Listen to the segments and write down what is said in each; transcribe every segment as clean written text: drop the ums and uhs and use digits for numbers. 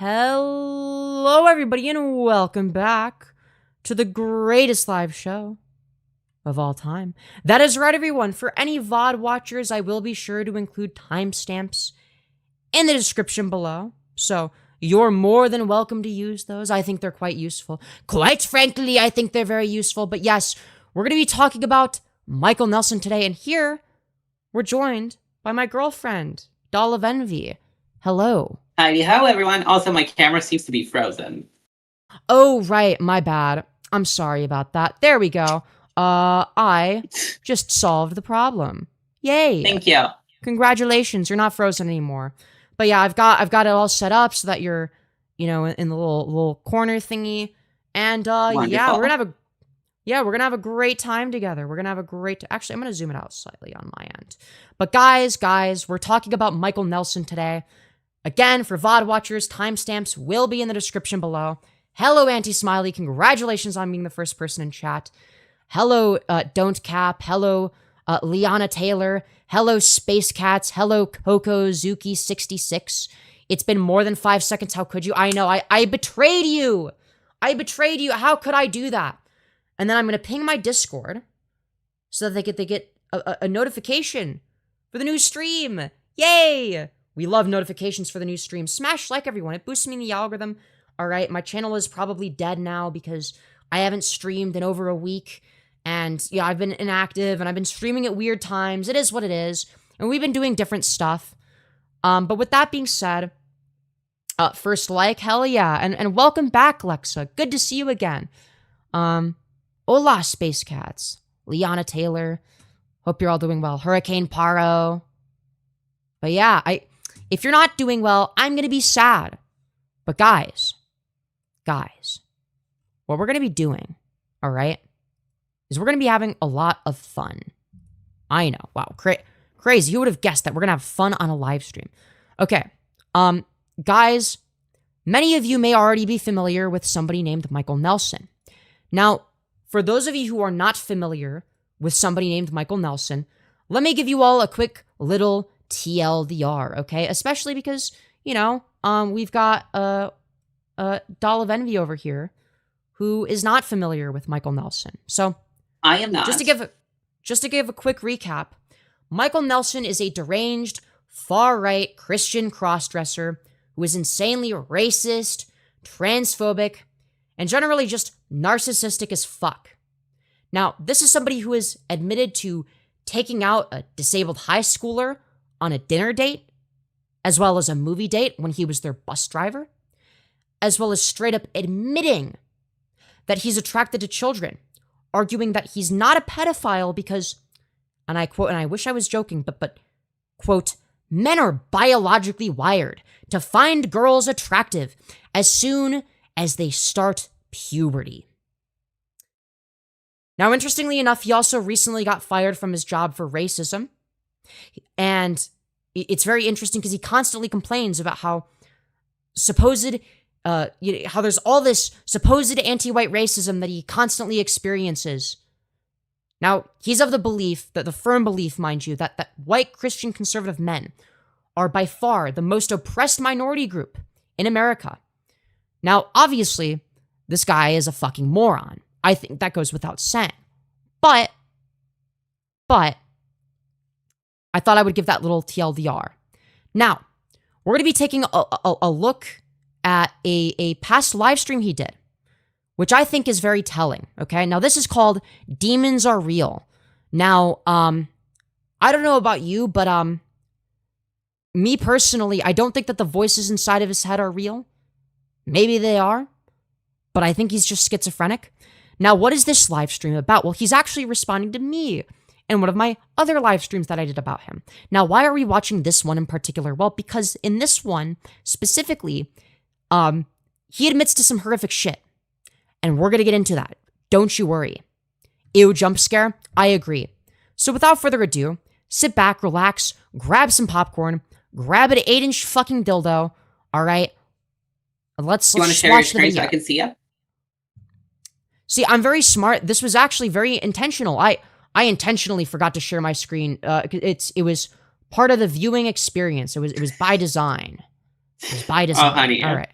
Hello, everybody, and welcome back to the greatest live show of all time. That is right, everyone. For any VOD watchers, I will be sure to include timestamps in the description below. So you're more than welcome to use those. I think they're quite useful. Quite frankly, I think they're very useful. But yes, we're going to be talking about Michael Nelson today. And here, we're joined by my girlfriend, Doll of Envy. Hello. Howdy ho, everyone. Also, my camera seems to be frozen. Oh, right. My bad. I'm sorry about that. There we go. I just solved the problem. Yay. Thank you. Congratulations. You're not frozen anymore. But yeah, I've got it all set up so that you're, in the little corner thingy. And yeah, we're gonna have a great time together. We're gonna have a great. Actually, I'm gonna zoom it out slightly on my end. But guys, we're talking about Michael Nelson today. Again, for VOD watchers, timestamps will be in the description below. Hello, Anti-Smiley. Congratulations on being the first person in chat. Hello, Don't Cap. Hello, Liana Taylor. Hello, Space Cats. Hello, Coco Zuki 66. It's been more than 5 seconds. How could you? I know. I betrayed you. I betrayed you. How could I do that? And then I'm going to ping my Discord so that they get a notification for the new stream. Yay! We love notifications for the new stream. Smash like, everyone. It boosts me in the algorithm. All right, my channel is probably dead now because I haven't streamed in over a week. And yeah, I've been inactive and I've been streaming at weird times. It is what it is. And we've been doing different stuff. But with that being said, first like, hell yeah. And welcome back, Lexa. Good to see you again. Hola, Space Cats. Liana Taylor. Hope you're all doing well. Hurricane Paro. But yeah, if you're not doing well, I'm going to be sad. But guys, what we're going to be doing, all right, is we're going to be having a lot of fun. I know. Wow. Crazy. Who would have guessed that we're going to have fun on a live stream? Okay. Guys, many of you may already be familiar with somebody named Michael Nelson. Now, for those of you who are not familiar with somebody named Michael Nelson, let me give you all a quick little TLDR, okay? Especially because, we've got a Doll of Envy over here who is not familiar with Michael Nelson. So, I am not. Just to give a quick recap, Michael Nelson is a deranged, far-right Christian crossdresser who is insanely racist, transphobic, and generally just narcissistic as fuck. Now, this is somebody who is admitted to taking out a disabled high schooler on a dinner date, as well as a movie date when he was their bus driver, as well as straight up admitting that he's attracted to children, arguing that he's not a pedophile because, and I quote, and I wish I was joking, but quote, men are biologically wired to find girls attractive as soon as they start puberty. Now, interestingly enough, he also recently got fired from his job for racism. And it's very interesting because he constantly complains about how how there's all this supposed anti-white racism that he constantly experiences. Now, he's of the belief, the firm belief, mind you, that white Christian conservative men are by far the most oppressed minority group in America. Now, obviously, this guy is a fucking moron. I think that goes without saying. But I thought I would give that little TLDR. Now, we're going to be taking a look at a past live stream he did, which I think is very telling, okay? Now, this is called Demons Are Real. Now, I don't know about you, but me personally, I don't think that the voices inside of his head are real. Maybe they are, but I think he's just schizophrenic. Now, what is this live stream about? Well, he's actually responding to me in one of my other live streams that I did about him. Now, why are we watching this one in particular? Well, because in this one, specifically, he admits to some horrific shit. And we're going to get into that. Don't you worry. Ew, jump scare? I agree. So without further ado, sit back, relax, grab some popcorn, grab an 8-inch fucking dildo, all right? Let's you want to share your screen so I can see you? See, I'm very smart. This was actually very intentional. I intentionally forgot to share my screen. It was part of the viewing experience. It was by design. It was by design. Oh, honey. All right.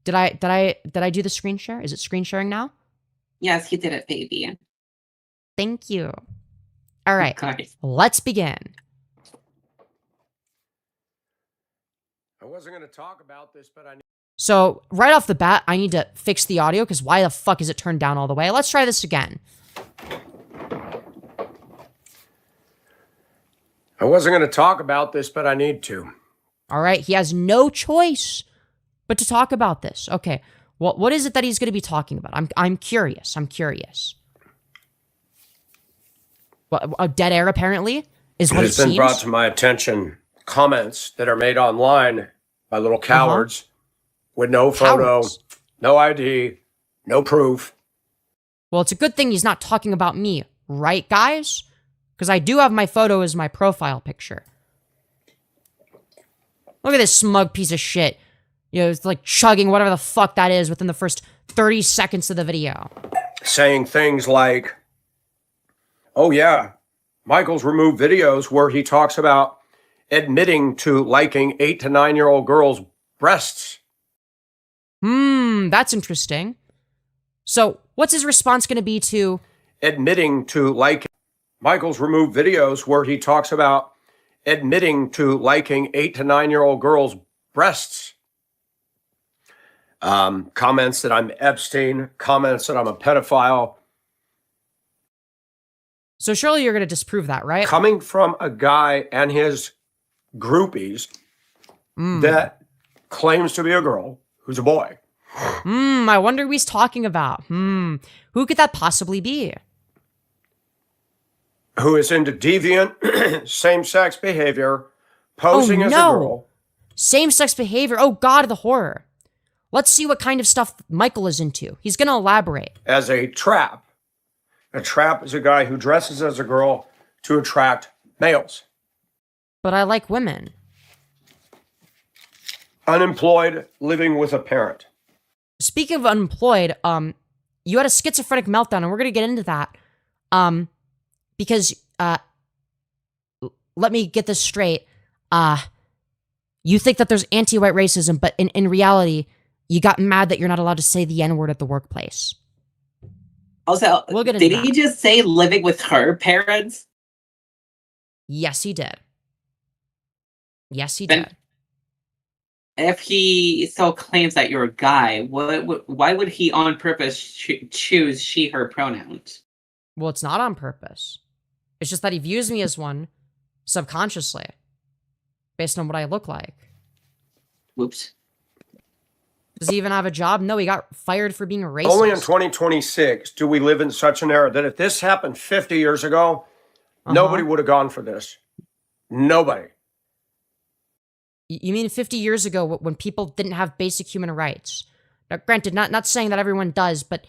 Did I do the screen share? Is it screen sharing now? Yes, you did it, baby. Thank you. All right, let's begin. I wasn't going to talk about this, but I need... So right off the bat, I need to fix the audio because why the fuck is it turned down all the way? Let's try this again. I wasn't going to talk about this, but I need to. All right, he has no choice but to talk about this. Okay, what is it that he's going to be talking about? I'm curious. I'm curious. What, a dead air apparently is what it seems. It's been brought to my attention comments that are made online by little cowards with no photo, no ID, no proof. Well, it's a good thing he's not talking about me, right, guys? Because I do have my photo as my profile picture. Look at this smug piece of shit. You know, it's like chugging whatever the fuck that is within the first 30 seconds of the video. Saying things like, oh yeah, Michael's removed videos where he talks about admitting to liking 8 to 9-year-old girls' breasts. That's interesting. So, what's his response going to be to admitting to liking? Michael's removed videos where he talks about admitting to liking 8 to 9-year-old girls' breasts. Comments that I'm Epstein, comments that I'm a pedophile. So surely you're going to disprove that, right? Coming from a guy and his groupies that claims to be a girl who's a boy. I wonder who he's talking about. Who could that possibly be? Who is into deviant same-sex behavior, posing as a girl. Same-sex behavior? Oh God, the horror. Let's see what kind of stuff Michael is into. He's going to elaborate. As a trap. A trap is a guy who dresses as a girl to attract males. But I like women. Unemployed, living with a parent. Speaking of unemployed, you had a schizophrenic meltdown, and we're going to get into that. Because, let me get this straight. You think that there's anti-white racism, but in reality, you got mad that you're not allowed to say the N-word at the workplace. Also, did he just say living with her parents? Yes, he did. Yes, he did. If he still claims that you're a guy, why would he on purpose choose she, her pronouns? Well, it's not on purpose. It's just that he views me as one subconsciously, based on what I look like. Whoops. Does he even have a job? No, he got fired for being a racist. Only in 2026 do we live in such an era that if this happened 50 years ago, nobody would have gone for this. Nobody. You mean 50 years ago when people didn't have basic human rights? Now, granted, not saying that everyone does, but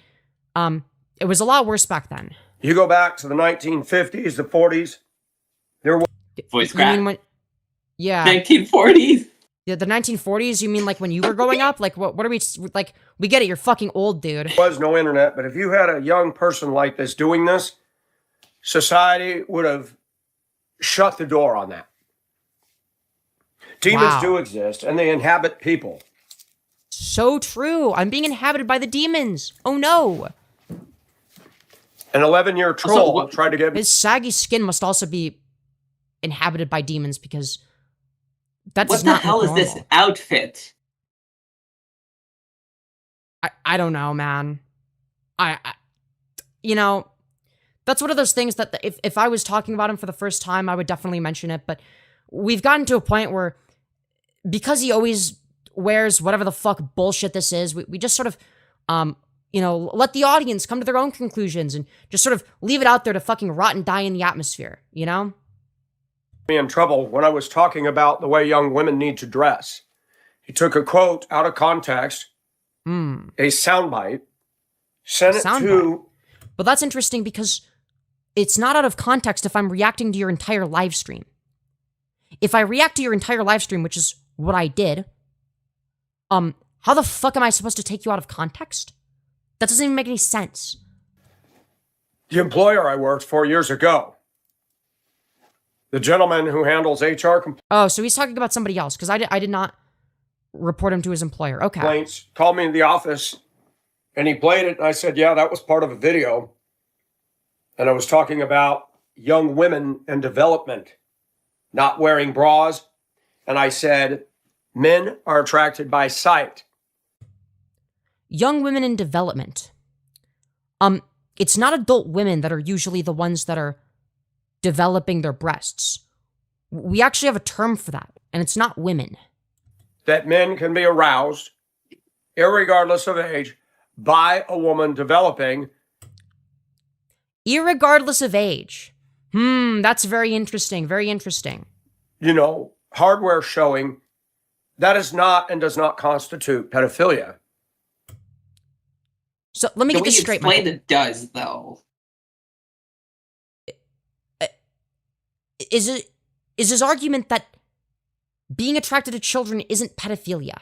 it was a lot worse back then. You go back to the 1950s, the 40s. There was voice crack. Yeah. 1940s. Yeah, the 1940s, you mean like when you were growing up? Like, what are we, like, we get it, you're fucking old, dude. There was no internet, but if you had a young person like this doing this, society would have shut the door on that. Demons do exist, and they inhabit people. So true. I'm being inhabited by the demons. Oh, no. An 11-year troll tried to get... His saggy skin must also be inhabited by demons because... What the hell is this outfit? I don't know, man. You know, that's one of those things that if I was talking about him for the first time, I would definitely mention it. But we've gotten to a point where because he always wears whatever the fuck bullshit this is, we just sort of, you know, let the audience come to their own conclusions and just sort of leave it out there to fucking rot and die in the atmosphere, you know? Me in trouble when I was talking about the way young women need to dress. He took a quote out of context, a soundbite, sent it to... But that's interesting because it's not out of context if I'm reacting to your entire live stream. If I react to your entire live stream, which is what I did, how the fuck am I supposed to take you out of context? That doesn't even make any sense. The employer I worked for years ago, the gentleman who handles HR... Oh, so he's talking about somebody else, because I did not report him to his employer. Okay. Complaints, called me in the office, and he played it. And I said, yeah, that was part of a video. And I was talking about young women and development, not wearing bras. And I said, men are attracted by sight. Young women in development. It's not adult women that are usually the ones that are developing their breasts. We actually have a term for that, and it's not women. That men can be aroused, irregardless of age, by a woman developing. Irregardless of age. That's very interesting. Very interesting. You know, hardware showing that is not and does not constitute pedophilia. So let me get this straight, Michael. It does, though. Is his argument that being attracted to children isn't pedophilia?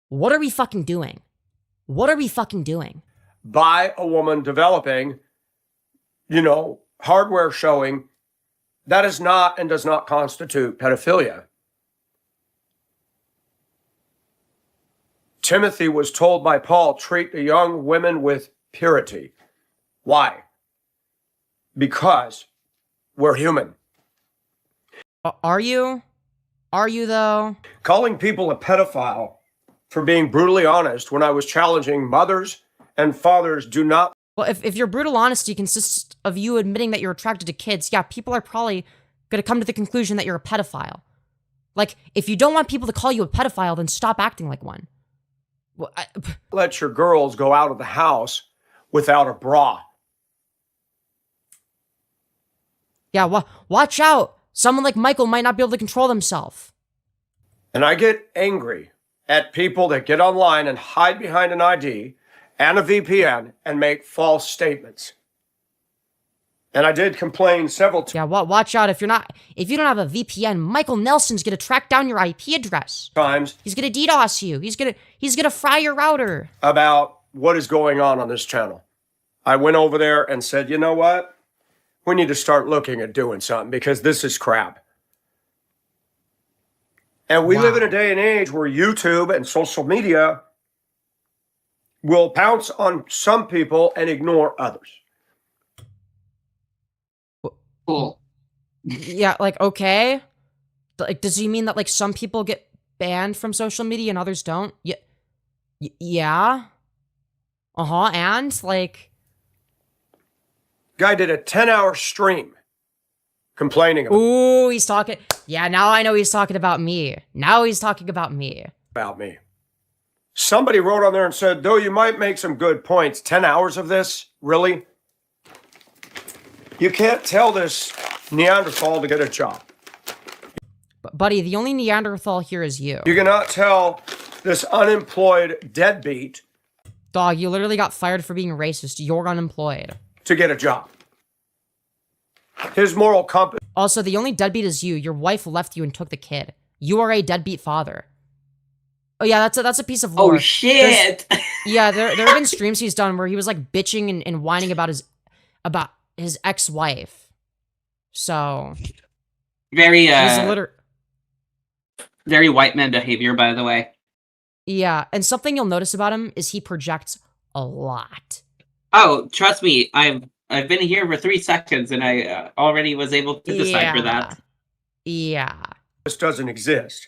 What are we fucking doing? What are we fucking doing? By a woman developing, you know, hardware showing that is not and does not constitute pedophilia. Timothy was told by Paul, treat the young women with purity. Why? Because we're human. Are you? Are you, though? Calling people a pedophile for being brutally honest when I was challenging mothers and fathers do not. Well, if your brutal honesty consists of you admitting that you're attracted to kids, yeah, people are probably going to come to the conclusion that you're a pedophile. Like, if you don't want people to call you a pedophile, then stop acting like one. Well, let your girls go out of the house without a bra. Yeah, watch out. Someone like Michael might not be able to control themselves. And I get angry at people that get online and hide behind an ID and a VPN and make false statements. And I did complain several times. Yeah, watch out. If you don't have a VPN, Michael Nelson's gonna track down your IP address. He's gonna DDoS you. He's gonna fry your router. About what is going on this channel. I went over there and said, you know what? We need to start looking at doing something because this is crap. And we live in a day and age where YouTube and social media will pounce on some people and ignore others. Cool. Yeah, like, okay. Like, does he mean that, like, some people get banned from social media and others don't? Yeah. And, like... Guy did a 10-hour stream complaining about... Ooh, he's talking... Yeah, now I know he's talking about me. Now he's talking about me. About me. Somebody wrote on there and said, though you might make some good points, 10 hours of this? Really? You can't tell this Neanderthal to get a job. But buddy, the only Neanderthal here is you. You cannot tell this unemployed deadbeat... Dog, you literally got fired for being racist. You're unemployed. ...to get a job. His moral compass... Also, the only deadbeat is you. Your wife left you and took the kid. You are a deadbeat father. Oh yeah, that's a piece of lore. Oh shit! Yeah, there have been streams he's done where he was like bitching and whining about his ex-wife. So very very white man behavior, by the way. Yeah, and something you'll notice about him is he projects a lot. Oh, trust me, I've been here for 3 seconds and I already was able to decipher that. Yeah. This doesn't exist.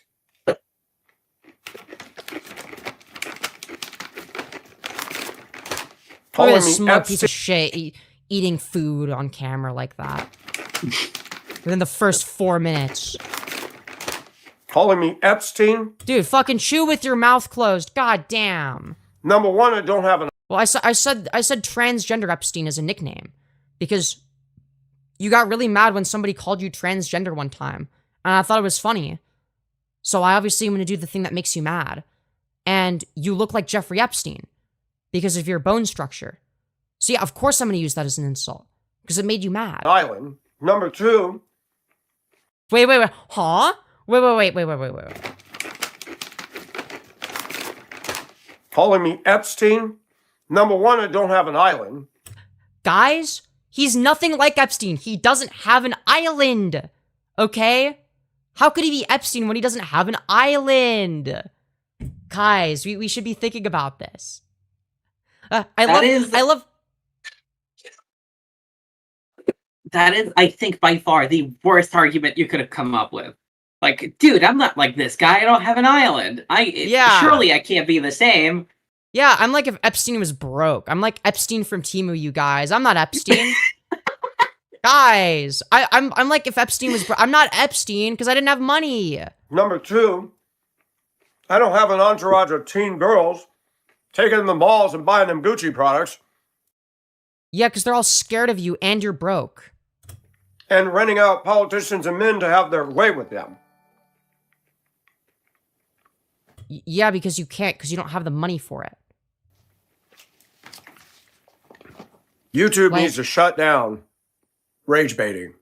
Look at this smug piece of shit eating food on camera like that. Within the first 4 minutes. Calling me Epstein? Dude, fucking chew with your mouth closed. God damn. Number one, I don't have an... Well, I said Transgender Epstein as a nickname. Because you got really mad when somebody called you transgender one time. And I thought it was funny. So I obviously am going to do the thing that makes you mad. And you look like Jeffrey Epstein. Because of your bone structure. So yeah, of course I'm going to use that as an insult. Because it made you mad. Island. Number two. Wait. Huh? Wait. Calling me Epstein? Number one, I don't have an island. Guys, he's nothing like Epstein. He doesn't have an island. Okay? How could he be Epstein when he doesn't have an island? Guys, we should be thinking about this. I love. That is, I think, by far the worst argument you could have come up with. Like, dude, I'm not like this guy. I don't have an island. Surely I can't be the same. Yeah, I'm like if Epstein was broke. I'm like Epstein from Temu, you guys. I'm not Epstein. Guys, I'm like if Epstein was broke. I'm not Epstein because I didn't have money. Number two, I don't have an entourage of teen girls taking them to malls and buying them Gucci products. Yeah, because they're all scared of you and you're broke. And renting out politicians and men to have their way with them. Yeah, because you can't, because you don't have the money for it. YouTube needs to shut down rage baiting.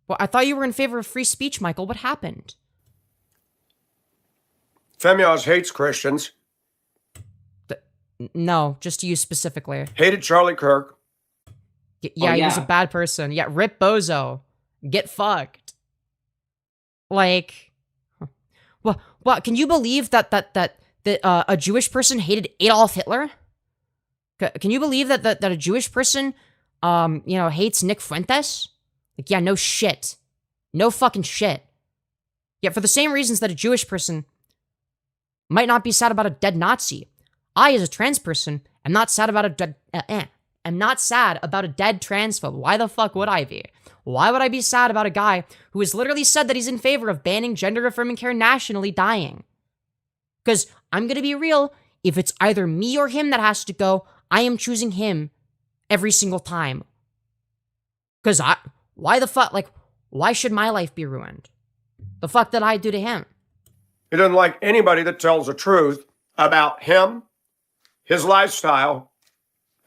Well, I thought you were in favor of free speech, Michael. What happened? Femyoz hates Christians. No, just you specifically. Hated Charlie Kirk. Yeah, he was a bad person. Yeah, rip Bozo. Get fucked. Like, what? Can you believe that a Jewish person hated Adolf Hitler? Can you believe that a Jewish person, hates Nick Fuentes? Like, yeah, no shit. No fucking shit. Yeah, for the same reasons that a Jewish person might not be sad about a dead Nazi. I, as a trans person, am not sad about a dead transphobe. Why the fuck would I be? Why would I be sad about a guy who has literally said that he's in favor of banning gender-affirming care nationally dying? Because I'm gonna be real, if it's either me or him that has to go, I am choosing him every single time. Because why the fuck, like, why should my life be ruined? The fuck did I do to him? He doesn't like anybody that tells the truth about him, his lifestyle,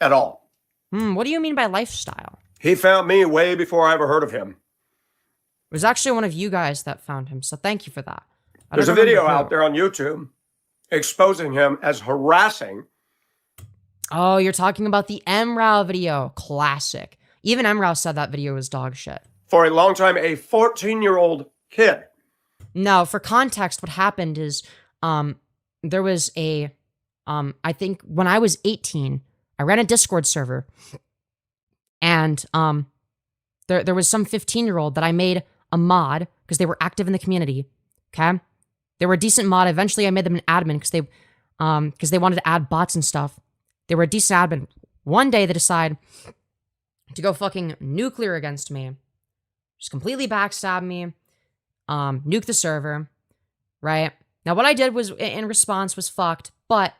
at all. What do you mean by lifestyle? He found me way before I ever heard of him. It was actually one of you guys that found him, so thank you for that. There's a video out there on YouTube exposing him as harassing. Oh, you're talking about the MRAW video. Classic. Even MRAW said that video was dog shit. For a long time, a 14-year-old kid. No, for context, what happened is there was I think when I was 18, I ran a Discord server, and there was some 15-year-old that I made a mod because they were active in the community. Okay, they were a decent mod. Eventually, I made them an admin because they wanted to add bots and stuff. They were a decent admin. One day, they decide to go fucking nuclear against me, just completely backstab me, nuke the server. Right now, what I did was in response was fucked, but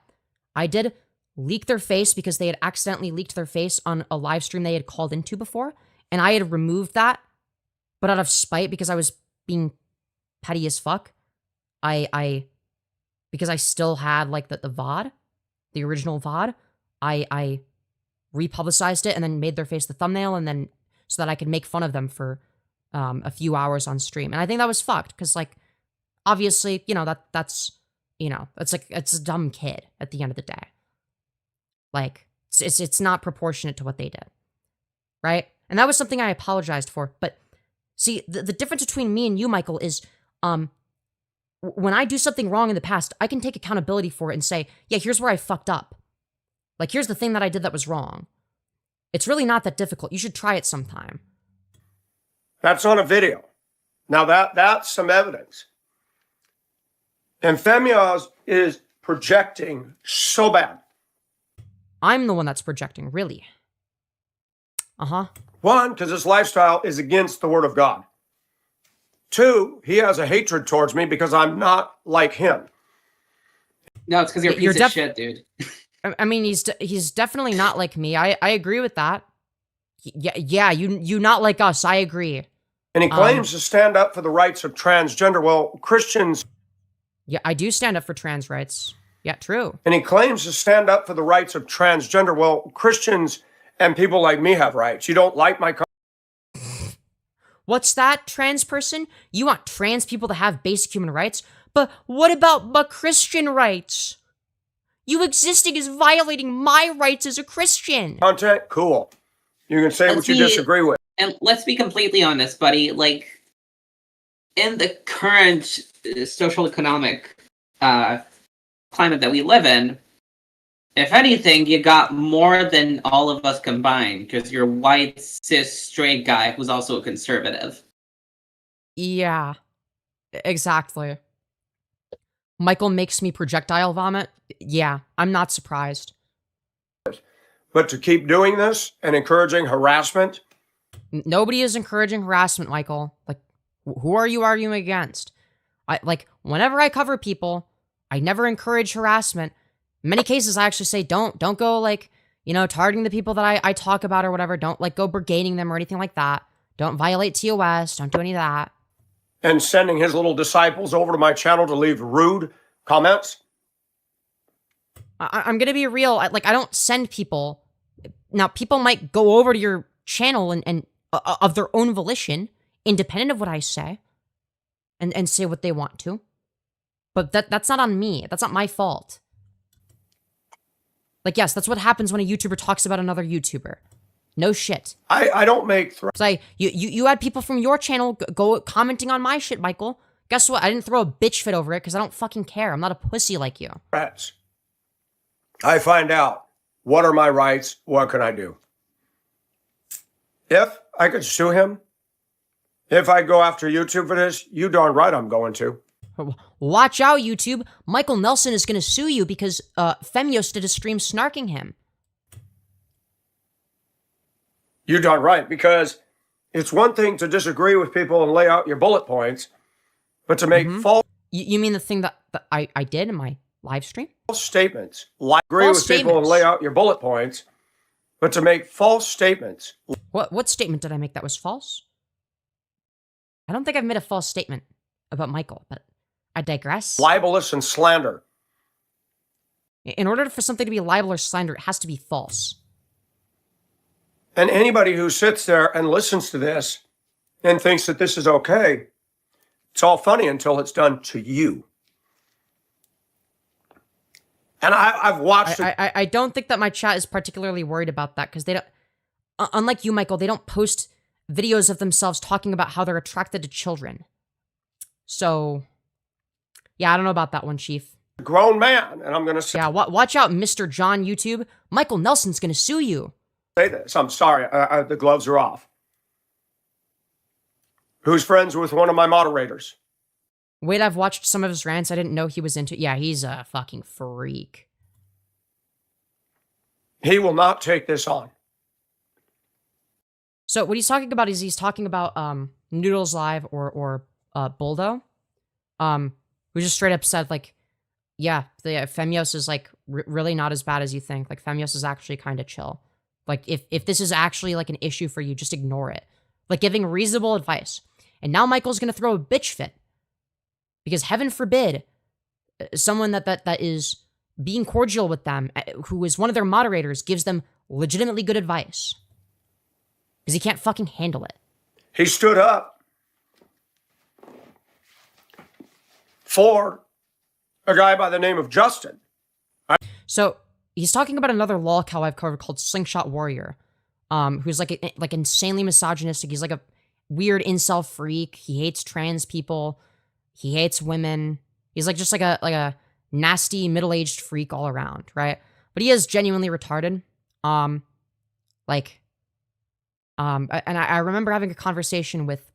I did leak their face because they had accidentally leaked their face on a live stream they had called into before, and I had removed that, but out of spite because I was being petty as fuck, because I still had like the VOD, the original VOD, I republicized it and then made their face the thumbnail, and then so that I could make fun of them for a few hours on stream, and I think that was fucked because like obviously that's it's a dumb kid at the end of the day. Like, it's not proportionate to what they did, right? And that was something I apologized for. But see, the difference between me and you, Michael, is when I do something wrong in the past, I can take accountability for it and say, yeah, here's where I fucked up. Like, here's the thing that I did that was wrong. It's really not that difficult. You should try it sometime. That's on a video. Now that's some evidence. And Femyoz is projecting so bad. I'm the one that's projecting, really. Uh-huh. One, because his lifestyle is against the word of God. Two, he has a hatred towards me because I'm not like him. No, it's because you're a piece of shit, dude. I mean, he's definitely not like me. I agree with that. Yeah, you not like us. I agree. And he claims to stand up for the rights of transgender. Well, Christians... Yeah, I do stand up for trans rights. Yeah, true. And he claims to stand up for the rights of transgender. Well, Christians and people like me have rights. You don't like my... What's that, trans person? You want trans people to have basic human rights? But what about Christian rights? You existing is violating my rights as a Christian. Content? Cool. You can say what you disagree with. And let's be completely honest, buddy. Like, in the current social economic climate that we live in, if anything, you got more than all of us combined, because you're a white, cis, straight guy who's also a conservative. Yeah, exactly. Michael makes me projectile vomit. Yeah, I'm not surprised. But to keep doing this and encouraging harassment? Nobody is encouraging harassment, Michael. Like, who are you arguing against? Whenever I cover people, I never encourage harassment. In many cases, I actually say, don't go, like, you know, targeting the people that I talk about or whatever. Don't, like, go brigading them or anything like that. Don't violate TOS. Don't do any of that. And sending his little disciples over to my channel to leave rude comments? I'm going to be real. I don't send people. Now, people might go over to your channel and of their own volition, independent of what I say, and say what they want to. But that's not on me. That's not my fault. Like, yes, that's what happens when a YouTuber talks about another YouTuber. No shit. I don't make threats. You had people from your channel go commenting on my shit, Michael. Guess what? I didn't throw a bitch fit over it because I don't fucking care. I'm not a pussy like you. Threats. I find out what are my rights, what can I do? If I could sue him, if I go after YouTube for this, you darn right I'm going to. Watch out, YouTube. Michael Nelson is going to sue you because Femyoz did a stream snarking him. You darn right, because it's one thing to disagree with people and lay out your bullet points, but to make false... You mean the thing that I did in my live stream? False statements. Agree with people and lay out your bullet points, but to make false statements. What statement did I make that was false? I don't think I've made a false statement about Michael, but I digress. Libelous and slander. In order for something to be libel or slander, it has to be false. And anybody who sits there and listens to this and thinks that this is okay, it's all funny until it's done to you. And I've watched... I don't think that my chat is particularly worried about that, because they don't... Unlike you, Michael, they don't post videos of themselves talking about how they're attracted to children. So... yeah, I don't know about that one, Chief. A grown man, and I'm going to say... yeah, watch out, Mr. John YouTube. Michael Nelson's going to sue you. Say this. I'm sorry. The gloves are off. Who's friends with one of my moderators? Wait, I've watched some of his rants. I didn't know he was into... yeah, he's a fucking freak. He will not take this on. So what he's talking about is he's talking about Noodles Live or Buldo. Who just straight up said, like, yeah, the Femyoz is, like, really not as bad as you think. Like, Femyoz is actually kind of chill. Like, if this is actually, like, an issue for you, just ignore it. Like, giving reasonable advice. And now Michael's going to throw a bitch fit. Because heaven forbid, someone that is being cordial with them, who is one of their moderators, gives them legitimately good advice. Because he can't fucking handle it. He stood up for a guy by the name of Justin. So he's talking about another Lolcow I've covered called Slingshot Warrior, who's like insanely misogynistic. He's like a weird incel freak. He hates trans people. He hates women. He's like just like a nasty middle-aged freak all around, right? But he is genuinely retarded. And I remember having a conversation with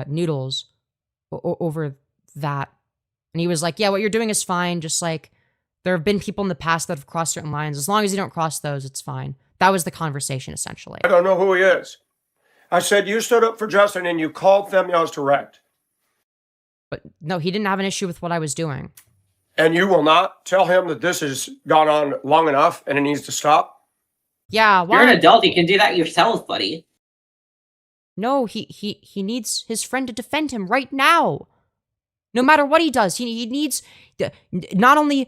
Noodles over that, and he was like, yeah, what you're doing is fine. Just like, there have been people in the past that have crossed certain lines. As long as you don't cross those, it's fine. That was the conversation, essentially. I don't know who he is. I said, you stood up for Justin and you called Femyoz direct. But no, he didn't have an issue with what I was doing. And you will not tell him that this has gone on long enough and it needs to stop? Yeah, why? You're an adult. You can do that yourself, buddy. No, he needs his friend to defend him right now. No matter what he does, he needs... not only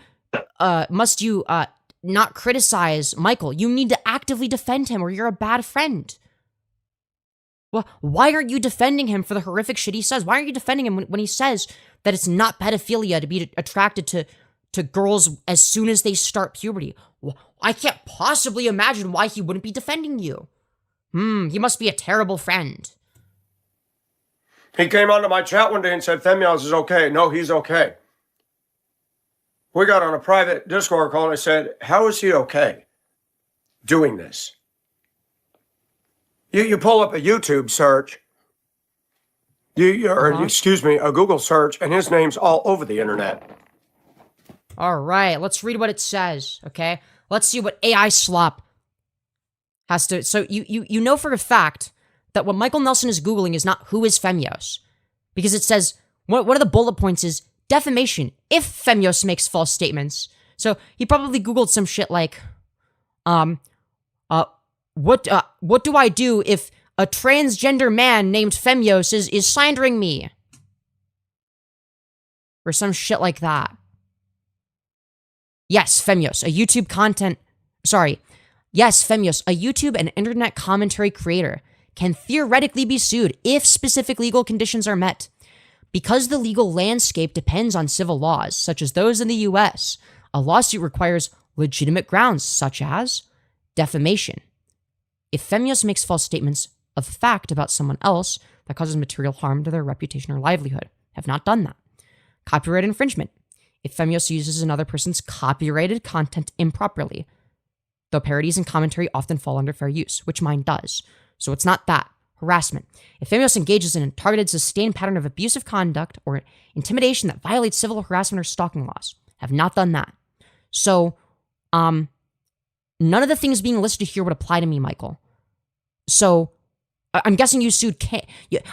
must you not criticize Michael, you need to actively defend him or you're a bad friend. Well, why aren't you defending him for the horrific shit he says? Why aren't you defending him when he says that it's not pedophilia to be attracted to girls as soon as they start puberty? Well, I can't possibly imagine why he wouldn't be defending you. He must be a terrible friend. He came onto my chat one day and said, Femyoz is okay. No, he's okay. We got on a private Discord call and I said, how is he okay doing this? You pull up a YouTube search, excuse me, a Google search, and his name's all over the internet. All right, let's read what it says, okay? Let's see what AI slop has to... So you know for a fact that what Michael Nelson is Googling is not who is Femyoz. Because it says, one of the bullet points is defamation if Femyoz makes false statements. So he probably Googled some shit like, what do I do if a transgender man named Femyoz is slandering me? Or some shit like that. Yes, Femyoz, a YouTube and internet commentary creator can theoretically be sued if specific legal conditions are met. Because the legal landscape depends on civil laws, such as those in the US, a lawsuit requires legitimate grounds, such as defamation. If Femyoz makes false statements of fact about someone else that causes material harm to their reputation or livelihood, have not done that. Copyright infringement. If Femyoz uses another person's copyrighted content improperly, though parodies and commentary often fall under fair use, which mine does. So it's not that. Harassment. If Femyoz engages in a targeted, sustained pattern of abusive conduct or intimidation that violates civil harassment or stalking laws, have not done that. So, none of the things being listed here would apply to me, Michael. So, I'm guessing you sued,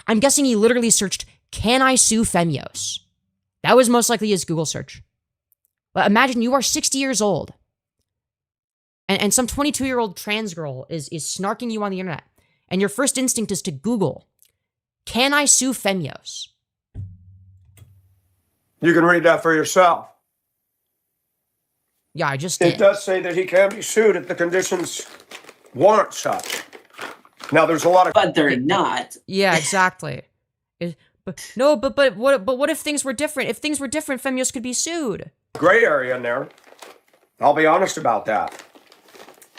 I'm guessing he literally searched, can I sue Femyoz? That was most likely his Google search. But imagine you are 60 years old, and some 22-year-old trans girl is snarking you on the internet, and your first instinct is to Google, can I sue Femyoz? You can read that for yourself. Yeah, I just did. It does say that he can be sued if the conditions warrant such. Now, there's a lot of... But they're not. Yeah, exactly. But what if things were different? If things were different, Femyoz could be sued. Gray area in there. I'll be honest about that.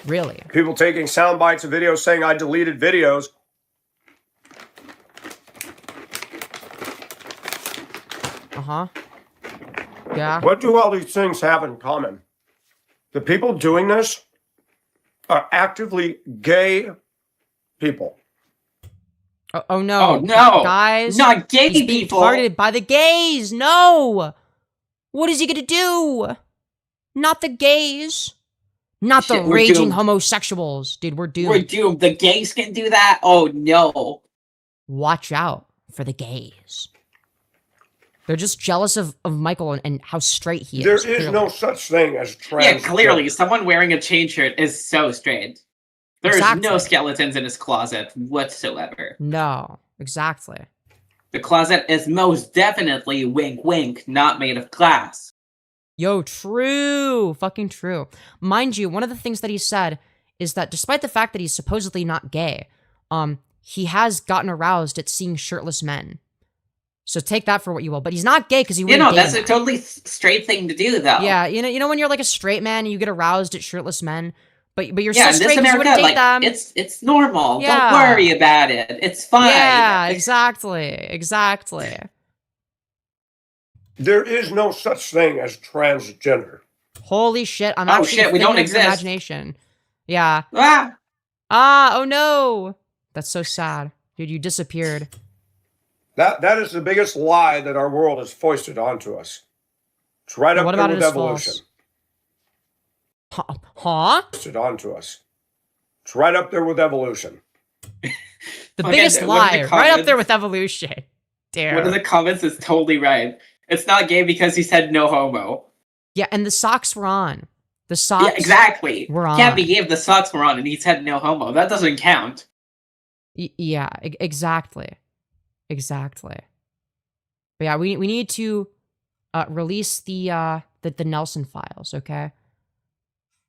Really? People taking sound bites of videos saying I deleted videos. Uh-huh. Yeah. What do all these things have in common? The people doing this are actively gay people. Oh no. Oh no. Guys. Not gay he's being people. targeted by the gays. No. What is he gonna do? Not the gays. Not the raging homosexuals. Dude, we're doomed. We're doomed. The gays can do that? Oh no. Watch out for the gays. They're just jealous of Michael and how straight he is. There is clearly. no such thing as trans. Yeah, clearly. Someone wearing a chain shirt is so straight. There's no skeletons in his closet whatsoever. No, exactly. The closet is most definitely, wink wink, not made of glass. Yo, true. Fucking true. Mind you, one of the things that he said is that despite the fact that he's supposedly not gay, he has gotten aroused at seeing shirtless men. So take that for what you will. But he's not gay because he wouldn't date that's men. a totally straight thing to do, though. Yeah, you know when you're like a straight man and you get aroused at shirtless men, but you're yeah, so straight because you wouldn't date them. It's normal. Yeah. Don't worry about it. It's fine. Yeah, exactly. There is no such thing as transgender. Holy shit! I'm Oh actually shit, we don't thinking of your exist. imagination. Yeah. Ah! Oh no! That's so sad, dude. You disappeared. That is the biggest lie that our world has foisted onto us. It's right up there with evolution. Huh? Foisted onto us. It's right up there with evolution. The biggest lie, right up there with evolution. Damn. One of the comments is totally right. It's not gay because he said no homo. Yeah, and the socks were on. The socks. Yeah, exactly. Were on. Can't be gay if the socks were on and he said no homo. That doesn't count. Yeah, exactly. Exactly. But yeah, we need to release the Nelson files, okay?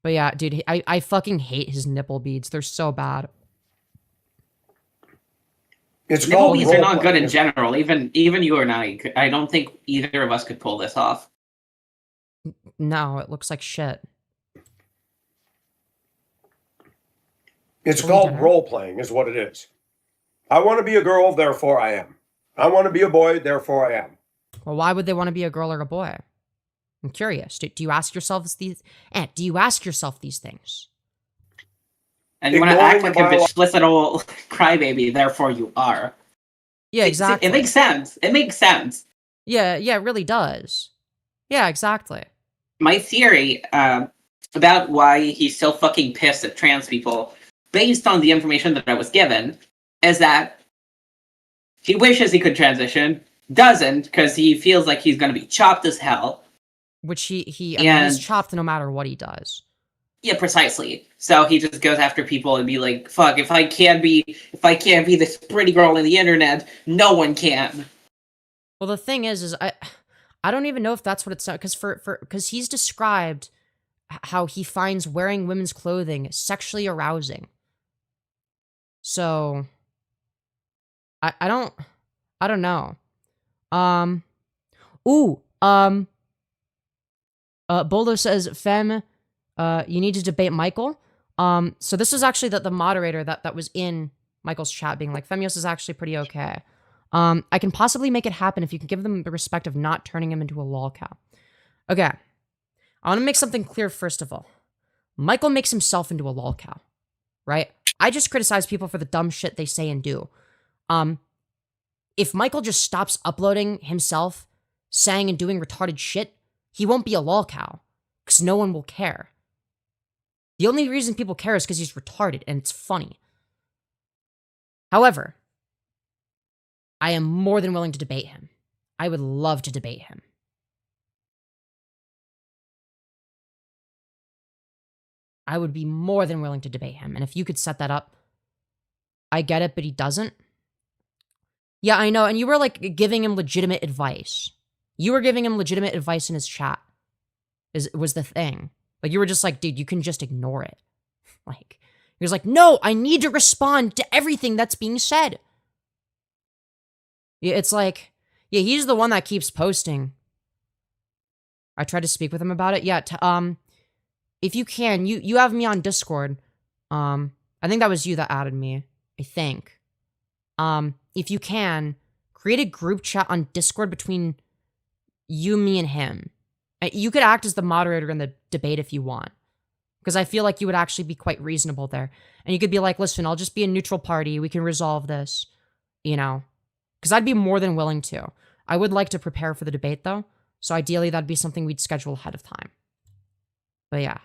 But yeah, dude, I fucking hate his nipple beads. They're so bad. Nipple beads are not good in general. Even you and I don't think either of us could pull this off. No, it looks like shit. It's called role playing, is what it is. I want to be a girl, therefore I am. I want to be a boy, therefore I am. Well, why would they want to be a girl or a boy? I'm curious. Do you ask yourself these? Do you ask yourself these things? And you want to Ignoring act like the a bitchless little crybaby, therefore you are. Yeah, exactly. It makes sense. It makes sense. Yeah, it really does. Yeah, exactly. My theory about why he's so fucking pissed at trans people, based on the information that I was given, is that he wishes he could transition, doesn't, because he feels like he's going to be chopped as hell. Which I mean, he's chopped no matter what he does. Yeah, precisely. So he just goes after people and be like, fuck, if I can't be this pretty girl on the internet, no one can. Well, the thing is I don't even know if that's what it's because he's described how he finds wearing women's clothing sexually arousing. So I don't know. Boldo says, Fem, you need to debate Michael. So this is actually the moderator that was in Michael's chat being like, Femyoz is actually pretty okay. I can possibly make it happen if you can give them the respect of not turning him into a lolcow. Okay. I want to make something clear first of all. Michael makes himself into a lolcow, right? I just criticize people for the dumb shit they say and do. If Michael just stops uploading himself, saying and doing retarded shit, he won't be a lolcow, because no one will care. The only reason people care is because he's retarded and it's funny. However, I am more than willing to debate him. I would love to debate him. I would be more than willing to debate him. And if you could set that up, I get it, but he doesn't. Yeah, I know. And you were like giving him legitimate advice. You were giving him legitimate advice in his chat. Was the thing. Like, you were just like, dude, you can just ignore it. Like, he was like, no, I need to respond to everything that's being said. Yeah, it's like, yeah, he's the one that keeps posting. I tried to speak with him about it. Yeah, if you can, you have me on Discord. I think that was you that added me. I think. If you can, create a group chat on Discord between you, me, and him. You could act as the moderator in the debate if you want. Because I feel like you would actually be quite reasonable there. And you could be like, listen, I'll just be a neutral party. We can resolve this. You know? Because I'd be more than willing to. I would like to prepare for the debate, though. So ideally, that'd be something we'd schedule ahead of time. But yeah.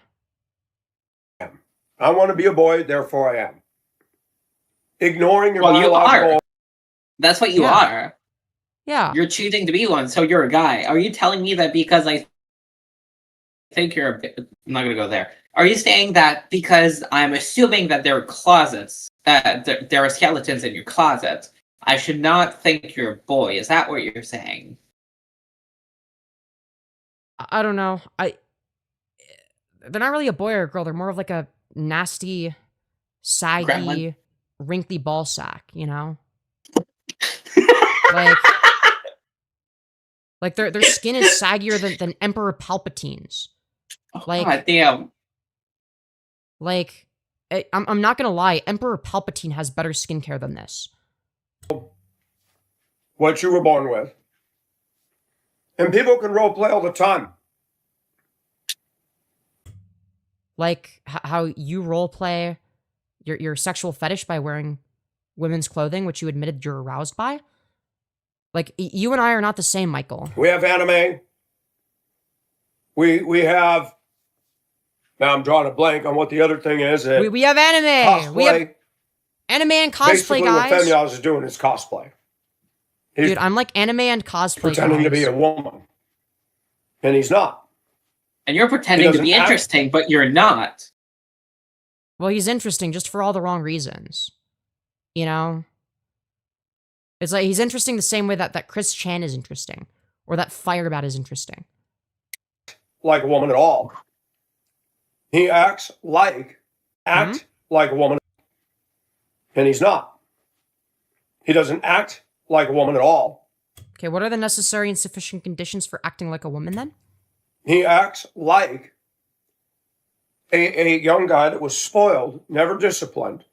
I want to be a boy, therefore I am. Ignoring your biological... biological... You are. That's what you are. Yeah. You're choosing to be one, so you're a guy. Are you telling me that because I think you're a bit... I'm not going to go there. Are you saying that because I'm assuming that there are closets, there are skeletons in your closet, I should not think you're a boy? Is that what you're saying? I don't know. They're not really a boy or a girl. They're more of like a nasty, saggy, Gremlin? wrinkly ball sack, you know? like their skin is saggier than Emperor Palpatine's. Like, God damn. Like, I'm not gonna lie, Emperor Palpatine has better skincare than this. What you were born with. And people can role play all the time. Like, how you role play your sexual fetish by wearing women's clothing, which you admitted you're aroused by. Like, you and I are not the same, Michael. We have anime. We have... Now I'm drawing a blank on what the other thing is. We have anime. Cosplay. We have anime and cosplay, basically, guys. what Femyoz is doing is cosplay. He's Dude, I'm like anime and cosplay, pretending to be a woman. And he's not. And you're pretending to be interesting, but you're not. Well, he's interesting just for all the wrong reasons. You know? It's like he's interesting the same way that Chris Chan is interesting. Or that Firebat is interesting. Like a woman at all. He acts like a woman. And he's not. He doesn't act like a woman at all. Okay, what are the necessary and sufficient conditions for acting like a woman then? He acts like a young guy that was spoiled, never disciplined,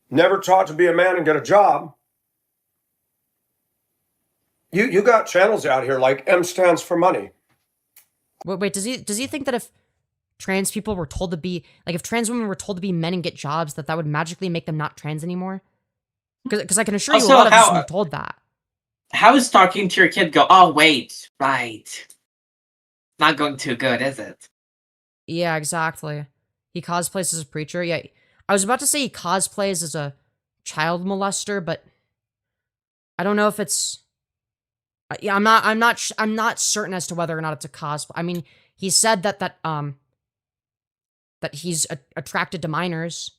never taught to be a man and get a job. You got channels out here like M stands for money. Wait, does he think that if trans people were told to be, like, if trans women were told to be men and get jobs, that would magically make them not trans anymore? Because I can assure you Also, a lot of us how- have been told that. How is talking to your kid go, oh, wait, right. Not going too good, is it? Yeah, exactly. He cosplays as a preacher. Yeah, I was about to say he cosplays as a child molester, but I don't know if it's. Yeah, I'm not certain as to whether or not it's a cosplay. I mean, he said that he's attracted to minors,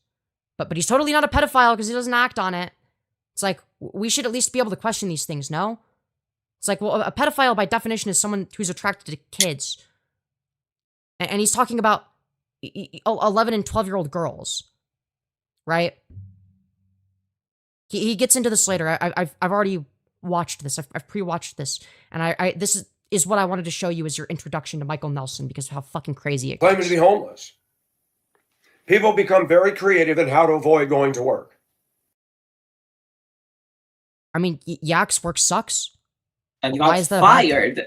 but he's totally not a pedophile because he doesn't act on it. It's like, we should at least be able to question these things, no? It's like, well, a pedophile by definition is someone who's attracted to kids. And he's talking about 11 and 12-year-old girls, right? He gets into this later. I've already watched this. I've pre-watched this. And this is what I wanted to show you as your introduction to Michael Nelson because of how fucking crazy it Claiming gets. to be homeless. People become very creative in how to avoid going to work. I mean, yeah, 'cause work sucks. And Why got is that a bad fired.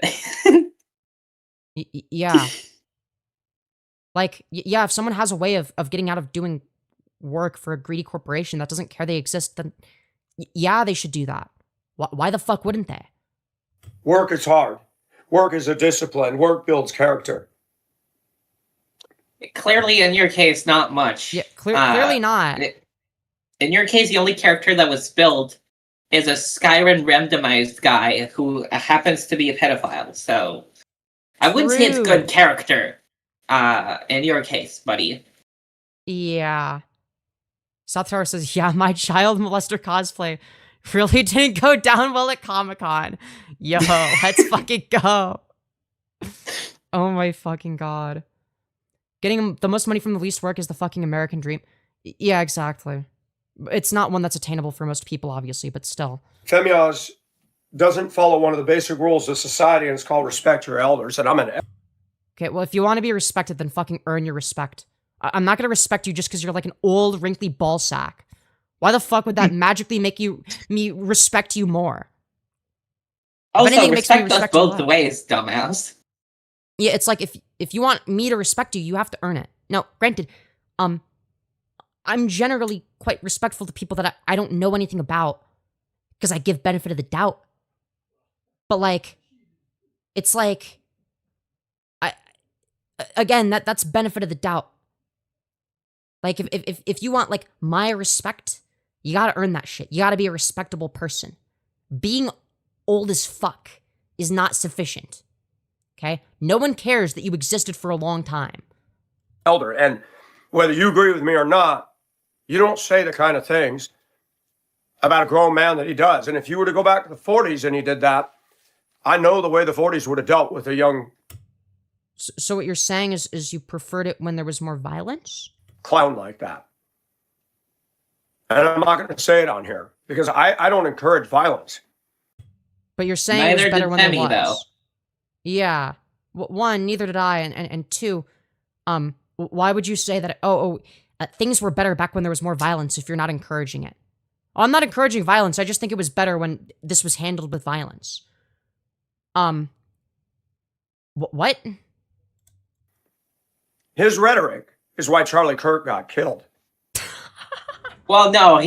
Yeah. Like, yeah, if someone has a way of getting out of doing work for a greedy corporation that doesn't care they exist, then yeah, they should do that. Why the fuck wouldn't they? Work is hard. Work is a discipline. Work builds character. Clearly, in your case, not much. Yeah, clearly not. In your case, the only character that was built is a Skyrim randomized guy who happens to be a pedophile. So I wouldn't say it's True. good character in your case, buddy. Yeah. South Tower says, yeah, my child molester cosplay really didn't go down well at Comic-Con. Yo, let's fucking go. Oh my fucking god. Getting the most money from the least work is the fucking American dream. Yeah, exactly. It's not one that's attainable for most people, obviously, but still. Femyoz doesn't follow one of the basic rules of society, and it's called respect your elders. And I'm an Okay, well, if you want to be respected, then fucking earn your respect. I'm not gonna respect you just because you're like an old, wrinkly ball sack. Why the fuck would that magically make me respect you more? Also, anything, it makes me respect us respect you both less. ways, dumbass. Yeah, it's like if you want me to respect you, you have to earn it. Now, granted, I'm generally quite respectful to people that I don't know anything about because I give benefit of the doubt. But like, it's like, again, that's benefit of the doubt. Like, if you want like my respect, you gotta earn that shit. You gotta be a respectable person. Being old as fuck is not sufficient. Okay? No one cares that you existed for a long time. elder. And whether you agree with me or not, you don't say the kind of things about a grown man that he does. And if you were to go back to the 40s and he did that, I know the way the 40s would have dealt with a young So what you're saying is you preferred it when there was more violence? clown like that. And I'm not going to say it on here because I don't encourage violence. But you're saying Neither it was better did when Femi, there was. though. Yeah. One, neither did I, and two, why would you say that? Things were better back when there was more violence. If you're not encouraging it, I'm not encouraging violence. I just think it was better when this was handled with violence. What? His rhetoric is why Charlie Kirk got killed. Well, no,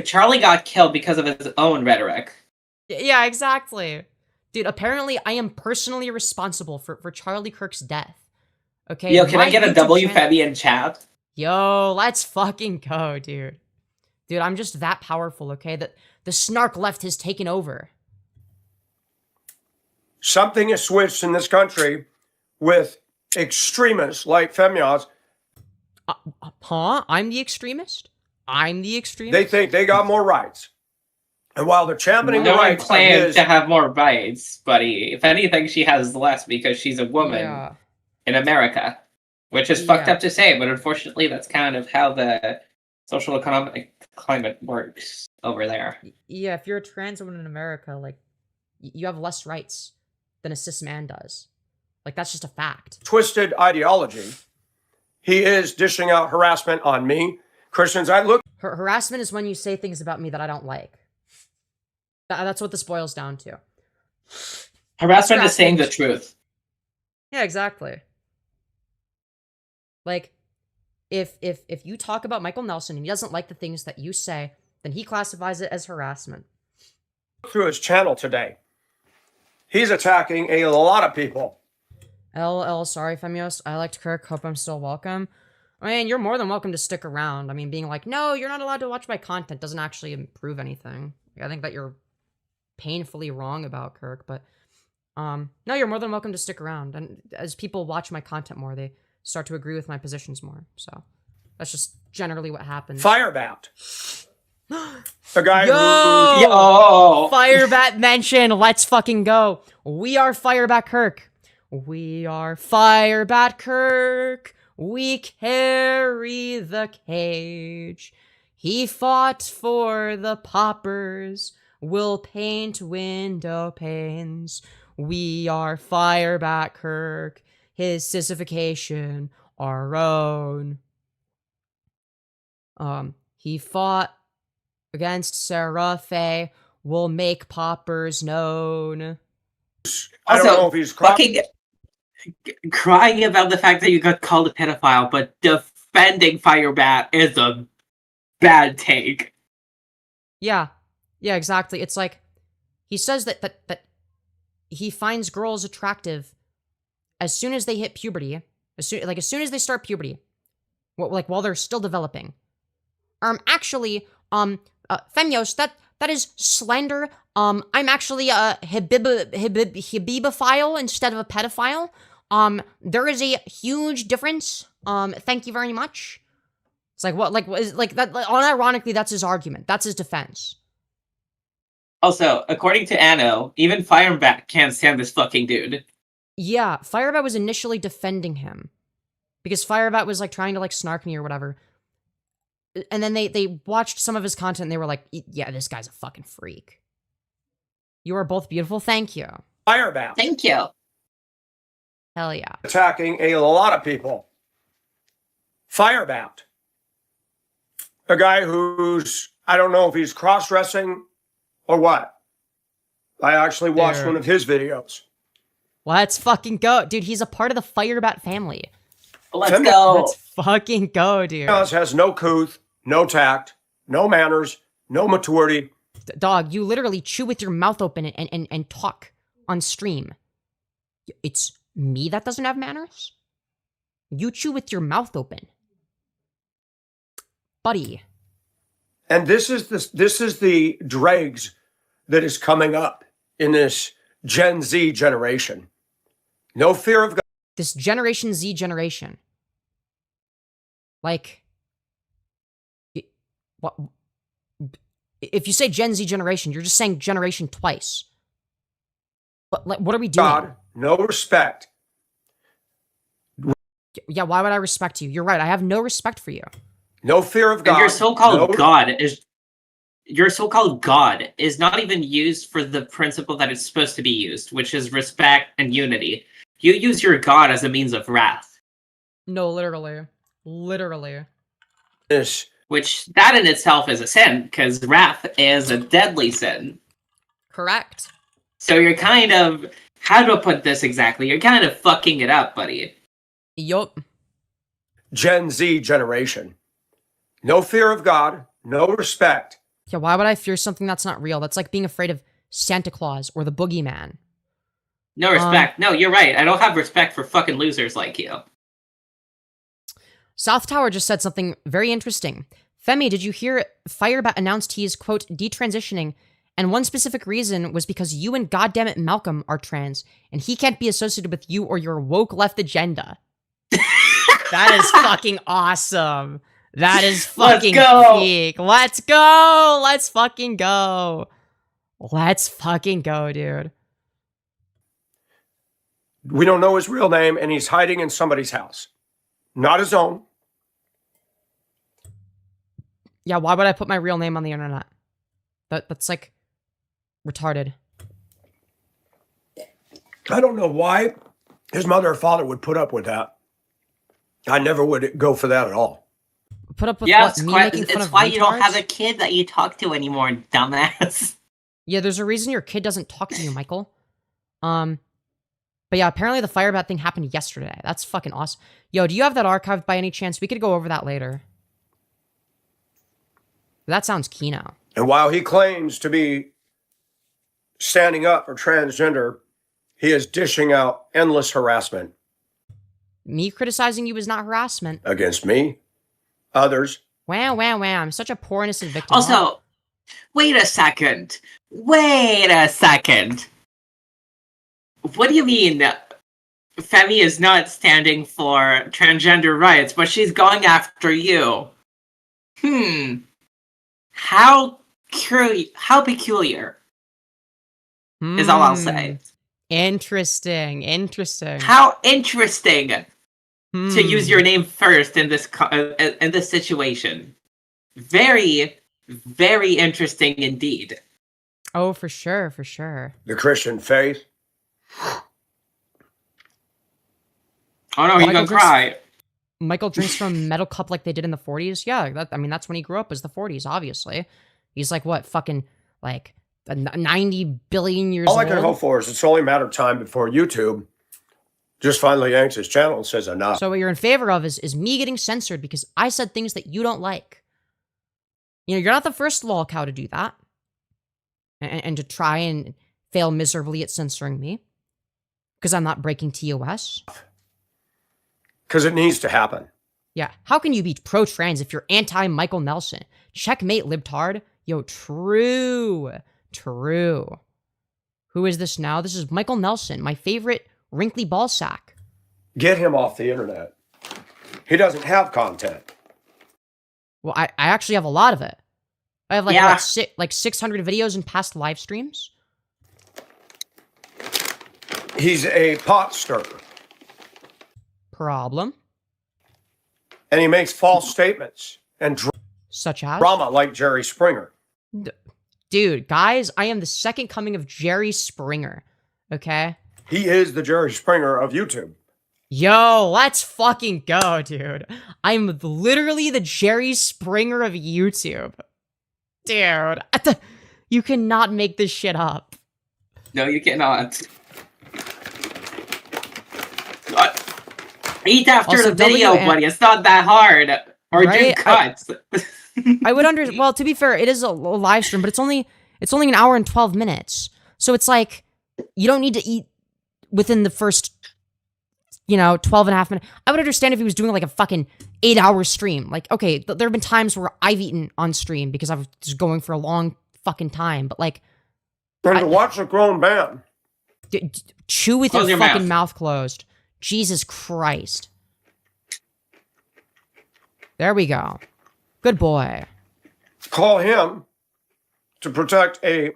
Charlie got killed because of his own rhetoric. Yeah, exactly. Dude, apparently I am personally responsible for Charlie Kirk's death. Okay? Yo, can I My get a YouTube W channel- Femi in chat? Yo, let's fucking go, dude. Dude, I'm just that powerful, okay? That the snark left has taken over. Something has switched in this country with extremists like Femyoz. Huh? I'm the extremist? I'm the extremist? They think they got more rights. And while they're championing the No one rights of claims his, to have more rights, buddy. If anything, she has less because she's a woman Yeah. in America, which is fucked Yeah. up to say, but unfortunately, that's kind of how the social economic climate works over there. Yeah, if you're a trans woman in America, like, you have less rights than a cis man does. Like, that's just a fact. twisted ideology, he is dishing out harassment on me. Christians, I look Harassment is when you say things about me that I don't like. That's what this boils down to. Harassment is saying the truth. Yeah, exactly. Like, if you talk about Michael Nelson and he doesn't like the things that you say, then he classifies it as harassment. Through his channel today, he's attacking a lot of people. LL, sorry, Femyoz. I liked Kirk. Hope I'm still welcome. I mean, you're more than welcome to stick around. I mean, being like, no, you're not allowed to watch my content doesn't actually improve anything. I think that you're painfully wrong about Kirk, but no, you're more than welcome to stick around. And as people watch my content more, they start to agree with my positions more. So that's just generally what happens. Firebat. The guy Yo! Firebat mention. Let's fucking go. We are Firebat Kirk. We are Firebat Kirk. We carry the cage. He fought for the paupers. We'll paint window panes. We are Firebat Kirk. His sissification, our own. He fought against Sarah Faye. We'll make paupers known. I don't know if he's fucking crying about the fact that you got called a pedophile, but defending Firebat is a bad take. Yeah, exactly. It's like he says that he finds girls attractive as soon as they hit puberty, as soon as they start puberty, while they're still developing. Actually, Femyoz, that is slander. I'm actually a hibibophile instead of a pedophile. There is a huge difference. Thank you very much. It's like what, that? Unironically, that's his argument. That's his defense. Also, according to Anno, even Firebat can't stand this fucking dude. Yeah, Firebat was initially defending him because Firebat was like trying to like snark me or whatever. And then they watched some of his content and they were like, yeah, this guy's a fucking freak. You are both beautiful. Thank you. Firebat. Thank you. Hell yeah. Attacking a lot of people. Firebat. A guy who's, I don't know if he's cross-dressing or what. I actually watched one of his videos. Let's fucking go. Dude, he's a part of the Firebat family. Let's go. Let's fucking go, dude. Femyoz has no couth, no tact, no manners, no maturity. Dog, you literally chew with your mouth open and talk on stream. It's me that doesn't have manners? You chew with your mouth open. Buddy. And this is the dregs that is coming up in this Gen Z generation. No fear of God. This Generation Z generation. Like, what? If you say Gen Z generation, you're just saying generation twice. But like, what are we doing? God, no respect. Yeah, why would I respect you? You're right. I have no respect for you. No fear of God. And your so-called God is not even used for the principle that it's supposed to be used, which is respect and unity. You use your God as a means of wrath. No, literally. Literally. This. Which, that in itself is a sin, because wrath is a deadly sin. Correct. So you're kind of, how do I put this exactly? You're kind of fucking it up, buddy. Yup. Gen Z generation. No fear of God, no respect. Yeah, why would I fear something that's not real? That's like being afraid of Santa Claus or the boogeyman. No respect. No, you're right. I don't have respect for fucking losers like you. South Tower just said something very interesting. Femi, did you hear Firebat announced he is, quote, detransitioning, and one specific reason was because you and goddammit Malcolm are trans, and he can't be associated with you or your woke left agenda. That is fucking awesome. That is fucking peak. Let's go. Let's fucking go. Let's fucking go, dude. We don't know his real name, and he's hiding in somebody's house. Not his own. Yeah, why would I put my real name on the internet? That's like retarded. I don't know why his mother or father would put up with that. I never would go for that at all. Put up with yeah, what? Me making fun it's of why retards? You don't have a kid that you talk to anymore, dumbass. Yeah, there's a reason your kid doesn't talk to you, Michael. But yeah, apparently the fire bat thing happened yesterday. That's fucking awesome. Yo, do you have that archived by any chance? We could go over that later. That sounds kino. And while he claims to be standing up for transgender, he is dishing out endless harassment. Me criticizing you is not harassment. Against me, others. Wow, wow, wow. I'm such a poor innocent victim. Also, wait a second. Wait a second. What do you mean Femi is not standing for transgender rights, but she's going after you? How peculiar is all I'll say. Interesting. How interesting to use your name first in this situation. Very, very interesting indeed. Oh, for sure. The Christian faith. Oh no, he's gonna cry. Michael drinks from a metal cup like they did in the 40s. Yeah, that's when he grew up, was the 40s, obviously. He's like, what, fucking, like, 90 billion years old? All I can hope for is it's only a matter of time before YouTube just finally yanks his channel and says enough. So what you're in favor of is me getting censored because I said things that you don't like. You know, you're not the first Lolcow to do that. And to try and fail miserably at censoring me. Because I'm not breaking TOS. Because it needs to happen. Yeah. How can you be pro-trans if you're anti-Michael Nelson? Checkmate, libtard. Yo, true. Who is this now? This is Michael Nelson, my favorite wrinkly ball sack. Get him off the internet. He doesn't have content. Well, I actually have a lot of it. I have like 600 videos and past live streams. He's a pot stirrer. Problem. And he makes false statements and such as drama like Jerry Springer. Dude, guys, I am the second coming of Jerry Springer. Okay? He is the Jerry Springer of YouTube. Yo, let's fucking go, dude. I'm literally the Jerry Springer of YouTube. Dude, you cannot make this shit up. No, you cannot. Eat after Also, the video, buddy. It's not that hard. Or right? do cuts. I would well, to be fair, it is a live stream, but it's only an hour and 12 minutes. So it's like, you don't need to eat within the first, 12 and a half minutes. I would understand if he was doing like a fucking 8-hour stream. Like, okay, there have been times where I've eaten on stream because I was just going for a long fucking time. But like, and to watch a grown man chew with your fucking mouth closed. Jesus Christ. There we go. Good boy. Call him to protect a